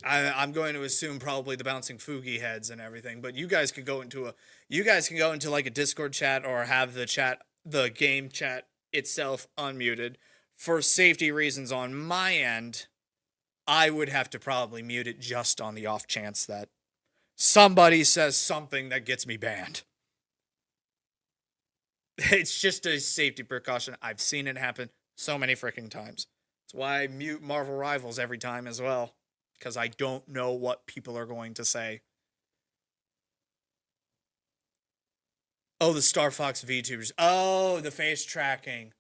I'm going to assume probably the bouncing Fugi heads and everything, but you guys can go into like a Discord chat or have the game chat itself unmuted. For safety reasons on my end, I would have to probably mute it just on the off chance that somebody says something that gets me banned. It's just a safety precaution. I've seen it happen so many freaking times. That's why I mute Marvel Rivals every time as well. Because I don't know what people are going to say. Oh, the Star Fox VTubers. Oh, the face tracking.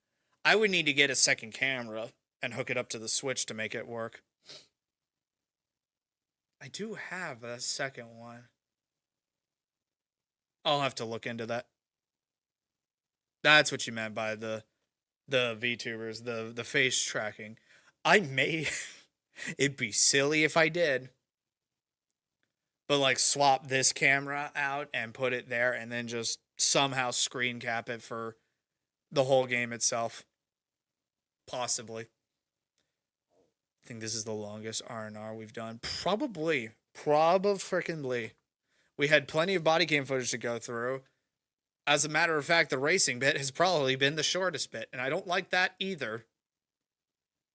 I would need to get a second camera and hook it up to the Switch to make it work. I do have a second one. I'll have to look into that. That's what you meant by the VTubers, the face tracking. I may... It'd be silly if I did. But like swap this camera out and put it there and then just somehow screen cap it for the whole game itself. Possibly. I think this is the longest R&R we've done. Probably. Probably. We had plenty of Bodycam footage to go through. As a matter of fact, the racing bit has probably been the shortest bit. And I don't like that either.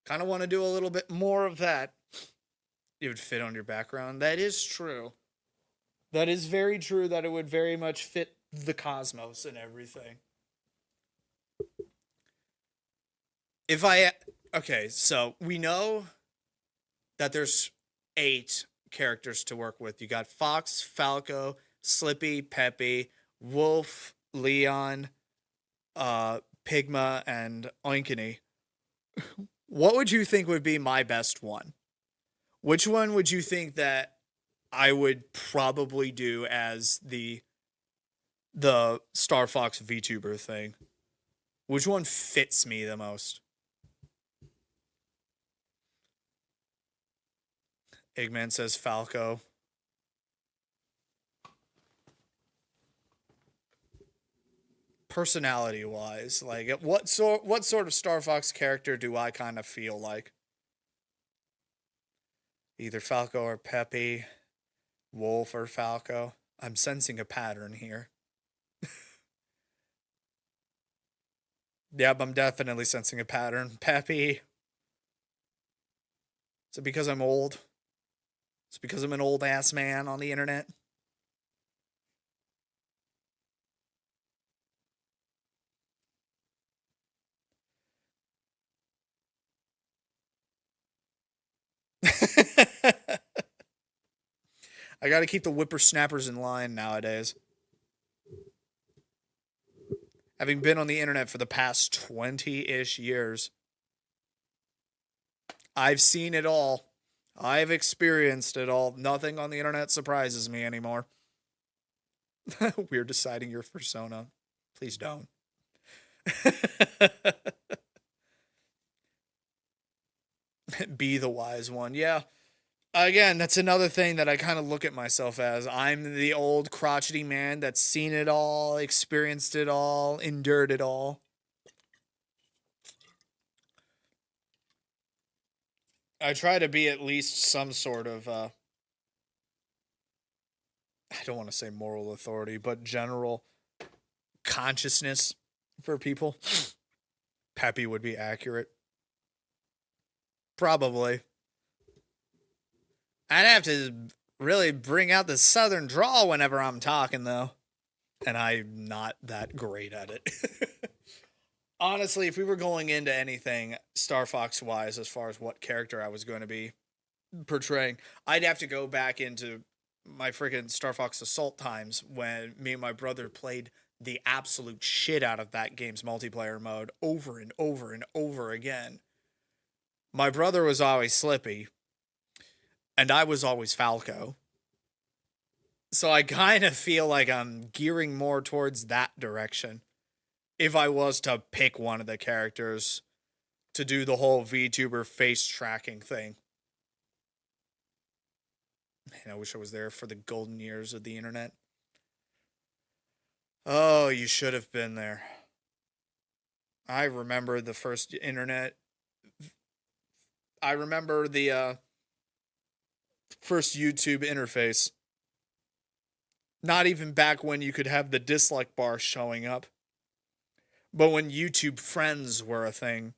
Kind of want to do a little bit more of that. It would fit on your background. That is true. That is very true that it would very much fit the cosmos and everything. Okay, so we know that there's 8 characters to work with. You got Fox, Falco, Slippy, Peppy, Wolf, Leon, Pigma, and Oinkany. What would you think would be my best one? Which one would you think that I would probably do as the Star Fox VTuber thing? Which one fits me the most? Eggman says Falco. Personality-wise, like what sort of Star Fox character do I kind of feel like? Either Falco or Peppy, Wolf or Falco. I'm sensing a pattern here. Yep, I'm definitely sensing a pattern. Peppy. Is it because I'm old? Is it because I'm an old-ass man on the internet? I gotta keep the whippersnappers in line nowadays. Having been on the internet for the past 20-ish years, I've seen it all. I've experienced it all. Nothing on the internet surprises me anymore. We're deciding your persona. Please don't. Be the wise one. Yeah. Again, that's another thing that I kind of look at myself as. I'm the old crotchety man that's seen it all, experienced it all, endured it all. I try to be at least some sort of, I don't want to say moral authority, but general consciousness for people. Peppy would be accurate. Probably. I'd have to really bring out the southern drawl whenever I'm talking, though. And I'm not that great at it. Honestly, if we were going into anything Star Fox-wise as far as what character I was going to be portraying, I'd have to go back into my freaking Star Fox Assault times when me and my brother played the absolute shit out of that game's multiplayer mode over and over and over again. My brother was always Slippy, and I was always Falco. So I kind of feel like I'm gearing more towards that direction. If I was to pick one of the characters to do the whole VTuber face tracking thing. Man, I wish I was there for the golden years of the internet. Oh, you should have been there. I remember the first internet. I remember the first YouTube interface. Not even back when you could have the dislike bar showing up. But when YouTube friends were a thing.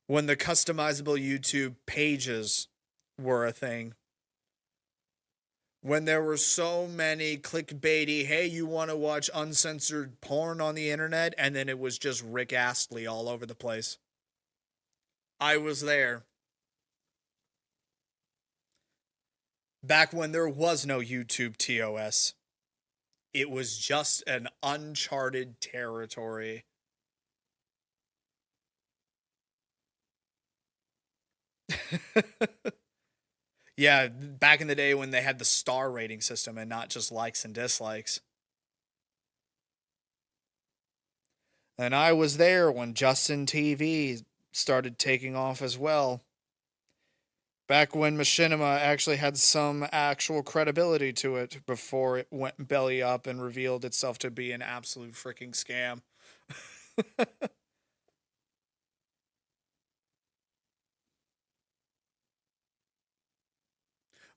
When the customizable YouTube pages were a thing. When there were so many clickbaity, hey, you want to watch uncensored porn on the internet? And then it was just Rick Astley all over the place. I was there. Back when there was no YouTube TOS. It was just an uncharted territory. Yeah, back in the day when they had the star rating system and not just likes and dislikes. And I was there when Justin TV started taking off as well. Back when Machinima actually had some actual credibility to it before it went belly up and revealed itself to be an absolute freaking scam.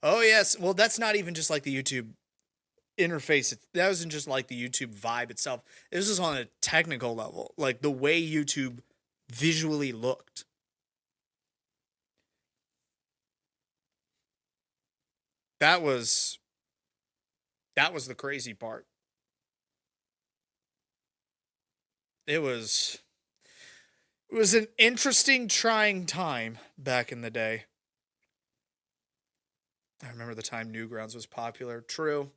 Oh, yes. Well, that's not even just like the YouTube interface. That wasn't just like the YouTube vibe itself. This was on a technical level. Like the way YouTube visually looked. That was the crazy part. It was an interesting, trying time back in the day. I remember the time Newgrounds was popular. True.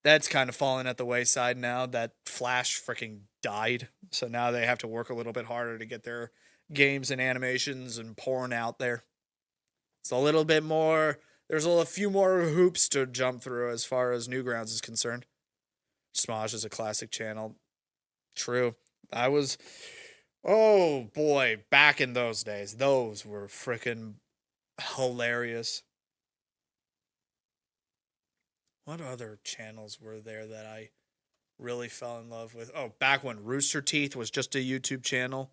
That's kind of fallen at the wayside now that Flash freaking died. So now they have to work a little bit harder to get their games and animations and porn out there. It's a little bit more, there's a few more hoops to jump through as far as Newgrounds is concerned. Smosh is a classic channel. True. Oh boy, back in those days, those were freaking hilarious. What other channels were there that I really fell in love with? Oh, back when Rooster Teeth was just a YouTube channel.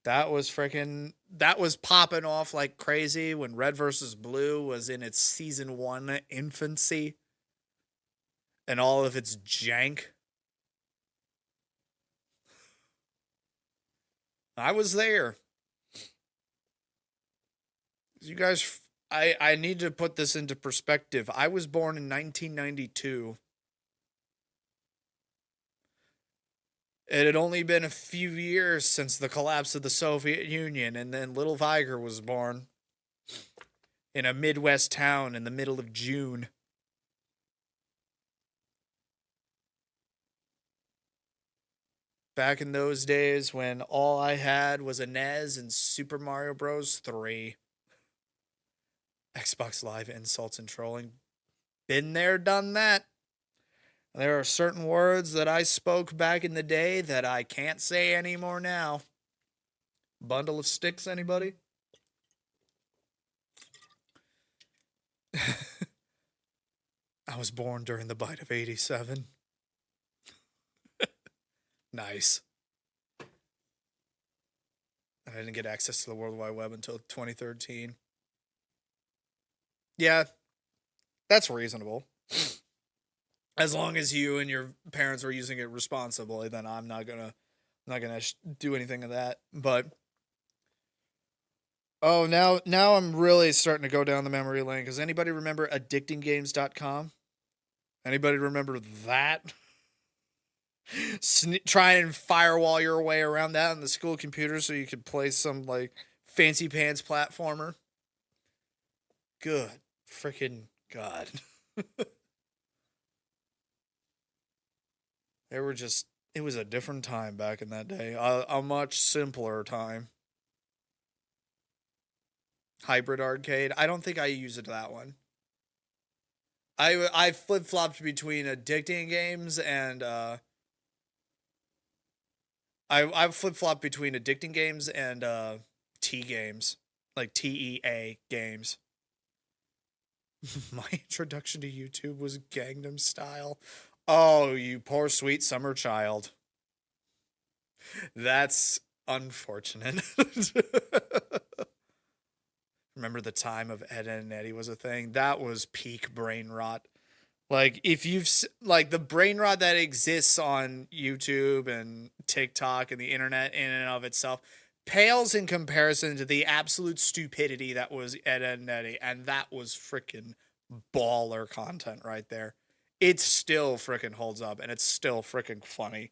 That was popping off like crazy when Red vs. Blue was in its season 1 infancy. And all of its jank. I was there. You guys, I need to put this into perspective. I was born in 1992. It had only been a few years since the collapse of the Soviet Union, and then little Viger was born. in a Midwest town in the middle of June. Back in those days when all I had was a NES and Super Mario Bros. 3. Xbox Live insults and trolling. Been there, done that. There are certain words that I spoke back in the day that I can't say anymore now. Bundle of sticks, anybody? I was born during the bite of 87. Nice. I didn't get access to the World Wide Web until 2013. Yeah, that's reasonable. As long as you and your parents were using it responsibly, then I'm not gonna do anything of that. But oh, now I'm really starting to go down the memory lane. Does anybody remember addictinggames.com? Anybody remember that? Try and firewall your way around that on the school computer so you could play some like fancy pants platformer. Good freaking God. It was a different time back in that day. A much simpler time. Hybrid arcade. I don't think I used that one. I flip-flopped between addicting games and I flip-flopped between addicting games and T games, like TEA games. My introduction to YouTube was Gangnam Style. Oh, you poor sweet summer child. That's unfortunate. Remember the time of Ed and Eddie was a thing? That was peak brain rot. Like, if you've, like, the brain rot that exists on YouTube and TikTok and the internet in and of itself pales in comparison to the absolute stupidity that was Ed, and Eddie. And that was freaking baller content right there. It still freaking holds up, and it's still freaking funny.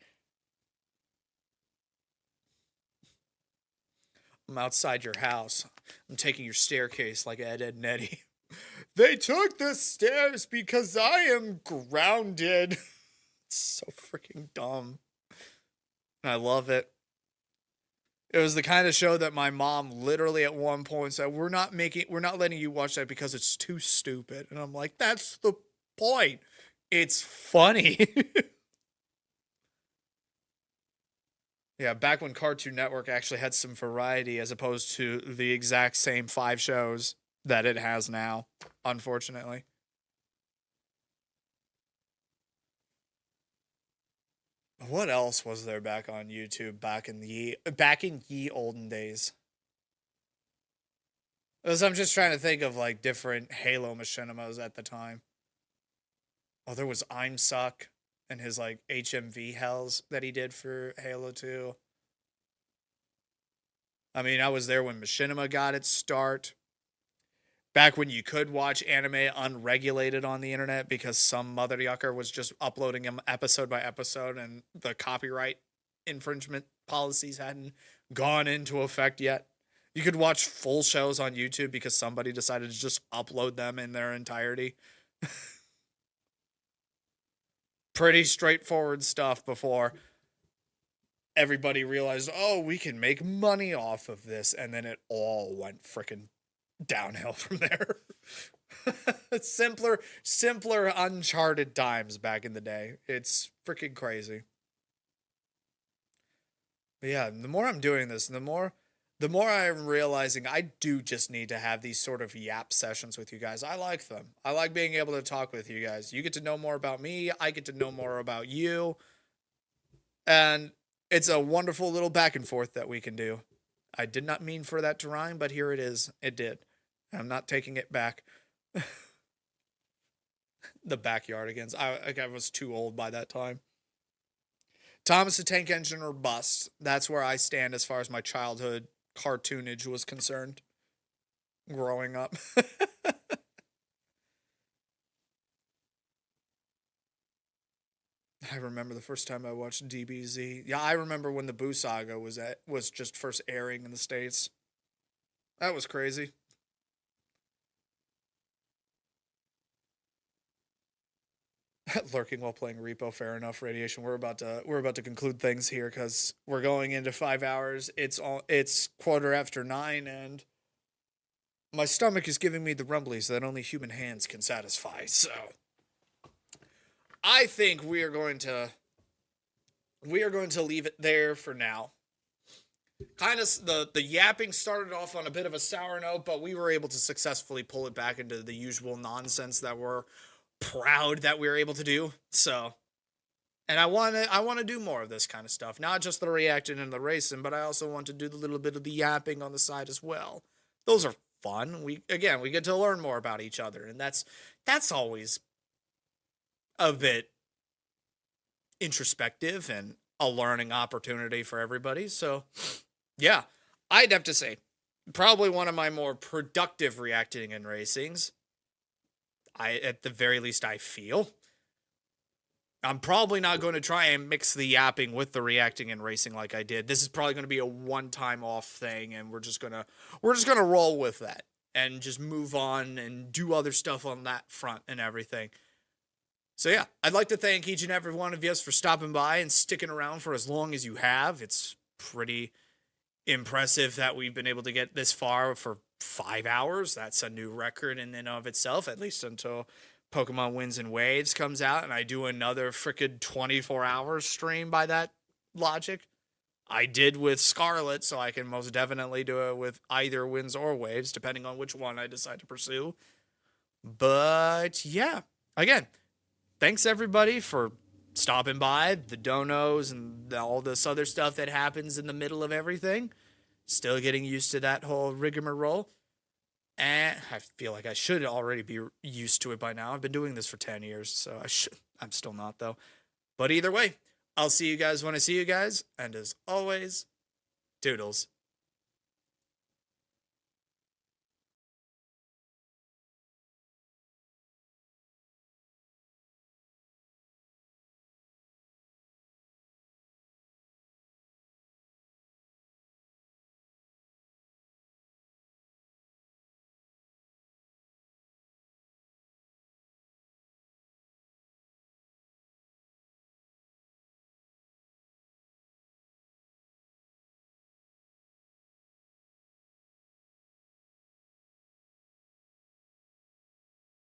I'm outside your house. I'm taking your staircase like Ed, and Eddie. They took the stairs because I am grounded. It's so freaking dumb. I love it. It was the kind of show that my mom literally at one point said, we're not letting you watch that because it's too stupid. And I'm like, that's the point. It's funny. Yeah, back when Cartoon Network actually had some variety as opposed to the exact same 5 shows that it has now, unfortunately. What else was there back on YouTube back in ye olden days? As I'm just trying to think of like different Halo machinimas at the time. Oh, there was I'm Suck and his like HMV hells that he did for Halo 2. I mean, I was there when Machinima got its start. Back when you could watch anime unregulated on the internet because some mother yucker was just uploading them episode by episode and the copyright infringement policies hadn't gone into effect yet. You could watch full shows on YouTube because somebody decided to just upload them in their entirety. Pretty straightforward stuff before everybody realized, oh, we can make money off of this. And then it all went frickin' downhill from there. simpler uncharted times back in the day. It's freaking crazy. But yeah, the more I'm doing this, the more I'm realizing I do just need to have these sort of yap sessions with you guys. I like them. I like being able to talk with you guys. You get to know more about me. I get to know more about you. And it's a wonderful little back and forth that we can do. I did not mean for that to rhyme, but here it is. It did. I'm not taking it back. The backyardigans. I was too old by that time. Thomas the Tank Engine or bust. That's where I stand as far as my childhood cartoonage was concerned. Growing up. I remember the first time I watched DBZ. Yeah, I remember when the Boo Saga was just first airing in the States. That was crazy. Lurking while playing repo, fair enough. Radiation. We're about to conclude things here because we're going into 5 hours. It's 9:15, and my stomach is giving me the rumblies that only human hands can satisfy. So I think we are going to leave it there for now. Kind of the yapping started off on a bit of a sour note, but we were able to successfully pull it back into the usual nonsense that we're proud that we were able to do. So, and I want to do more of this kind of stuff, not just the reacting and the racing, but I also want to do the little bit of the yapping on the side as well. Those are fun. We get to learn more about each other, and that's always a bit introspective and a learning opportunity for everybody. So, yeah, I'd have to say probably one of my more productive reacting and racings. At the very least, I feel. I'm probably not going to try and mix the yapping with the reacting and racing like I did. This is probably going to be a one-time off thing, and we're just gonna roll with that and just move on and do other stuff on that front and everything. So yeah, I'd like to thank each and every one of you for stopping by and sticking around for as long as you have. It's pretty impressive that we've been able to get this far for 5 hours. That's a new record in and of itself, at least until Pokemon Winds and Waves comes out and I do another frickin' 24-hour stream by that logic. I did with Scarlet, so I can most definitely do it with either Winds or Waves, depending on which one I decide to pursue. But yeah, again, thanks everybody for stopping by, the donos and all this other stuff that happens in the middle of everything. Still getting used to that whole rigmarole. And I feel like I should already be used to it by now. I've been doing this for 10 years, so I'm still not, though. But either way, I'll see you guys when I see you guys. And as always, doodles.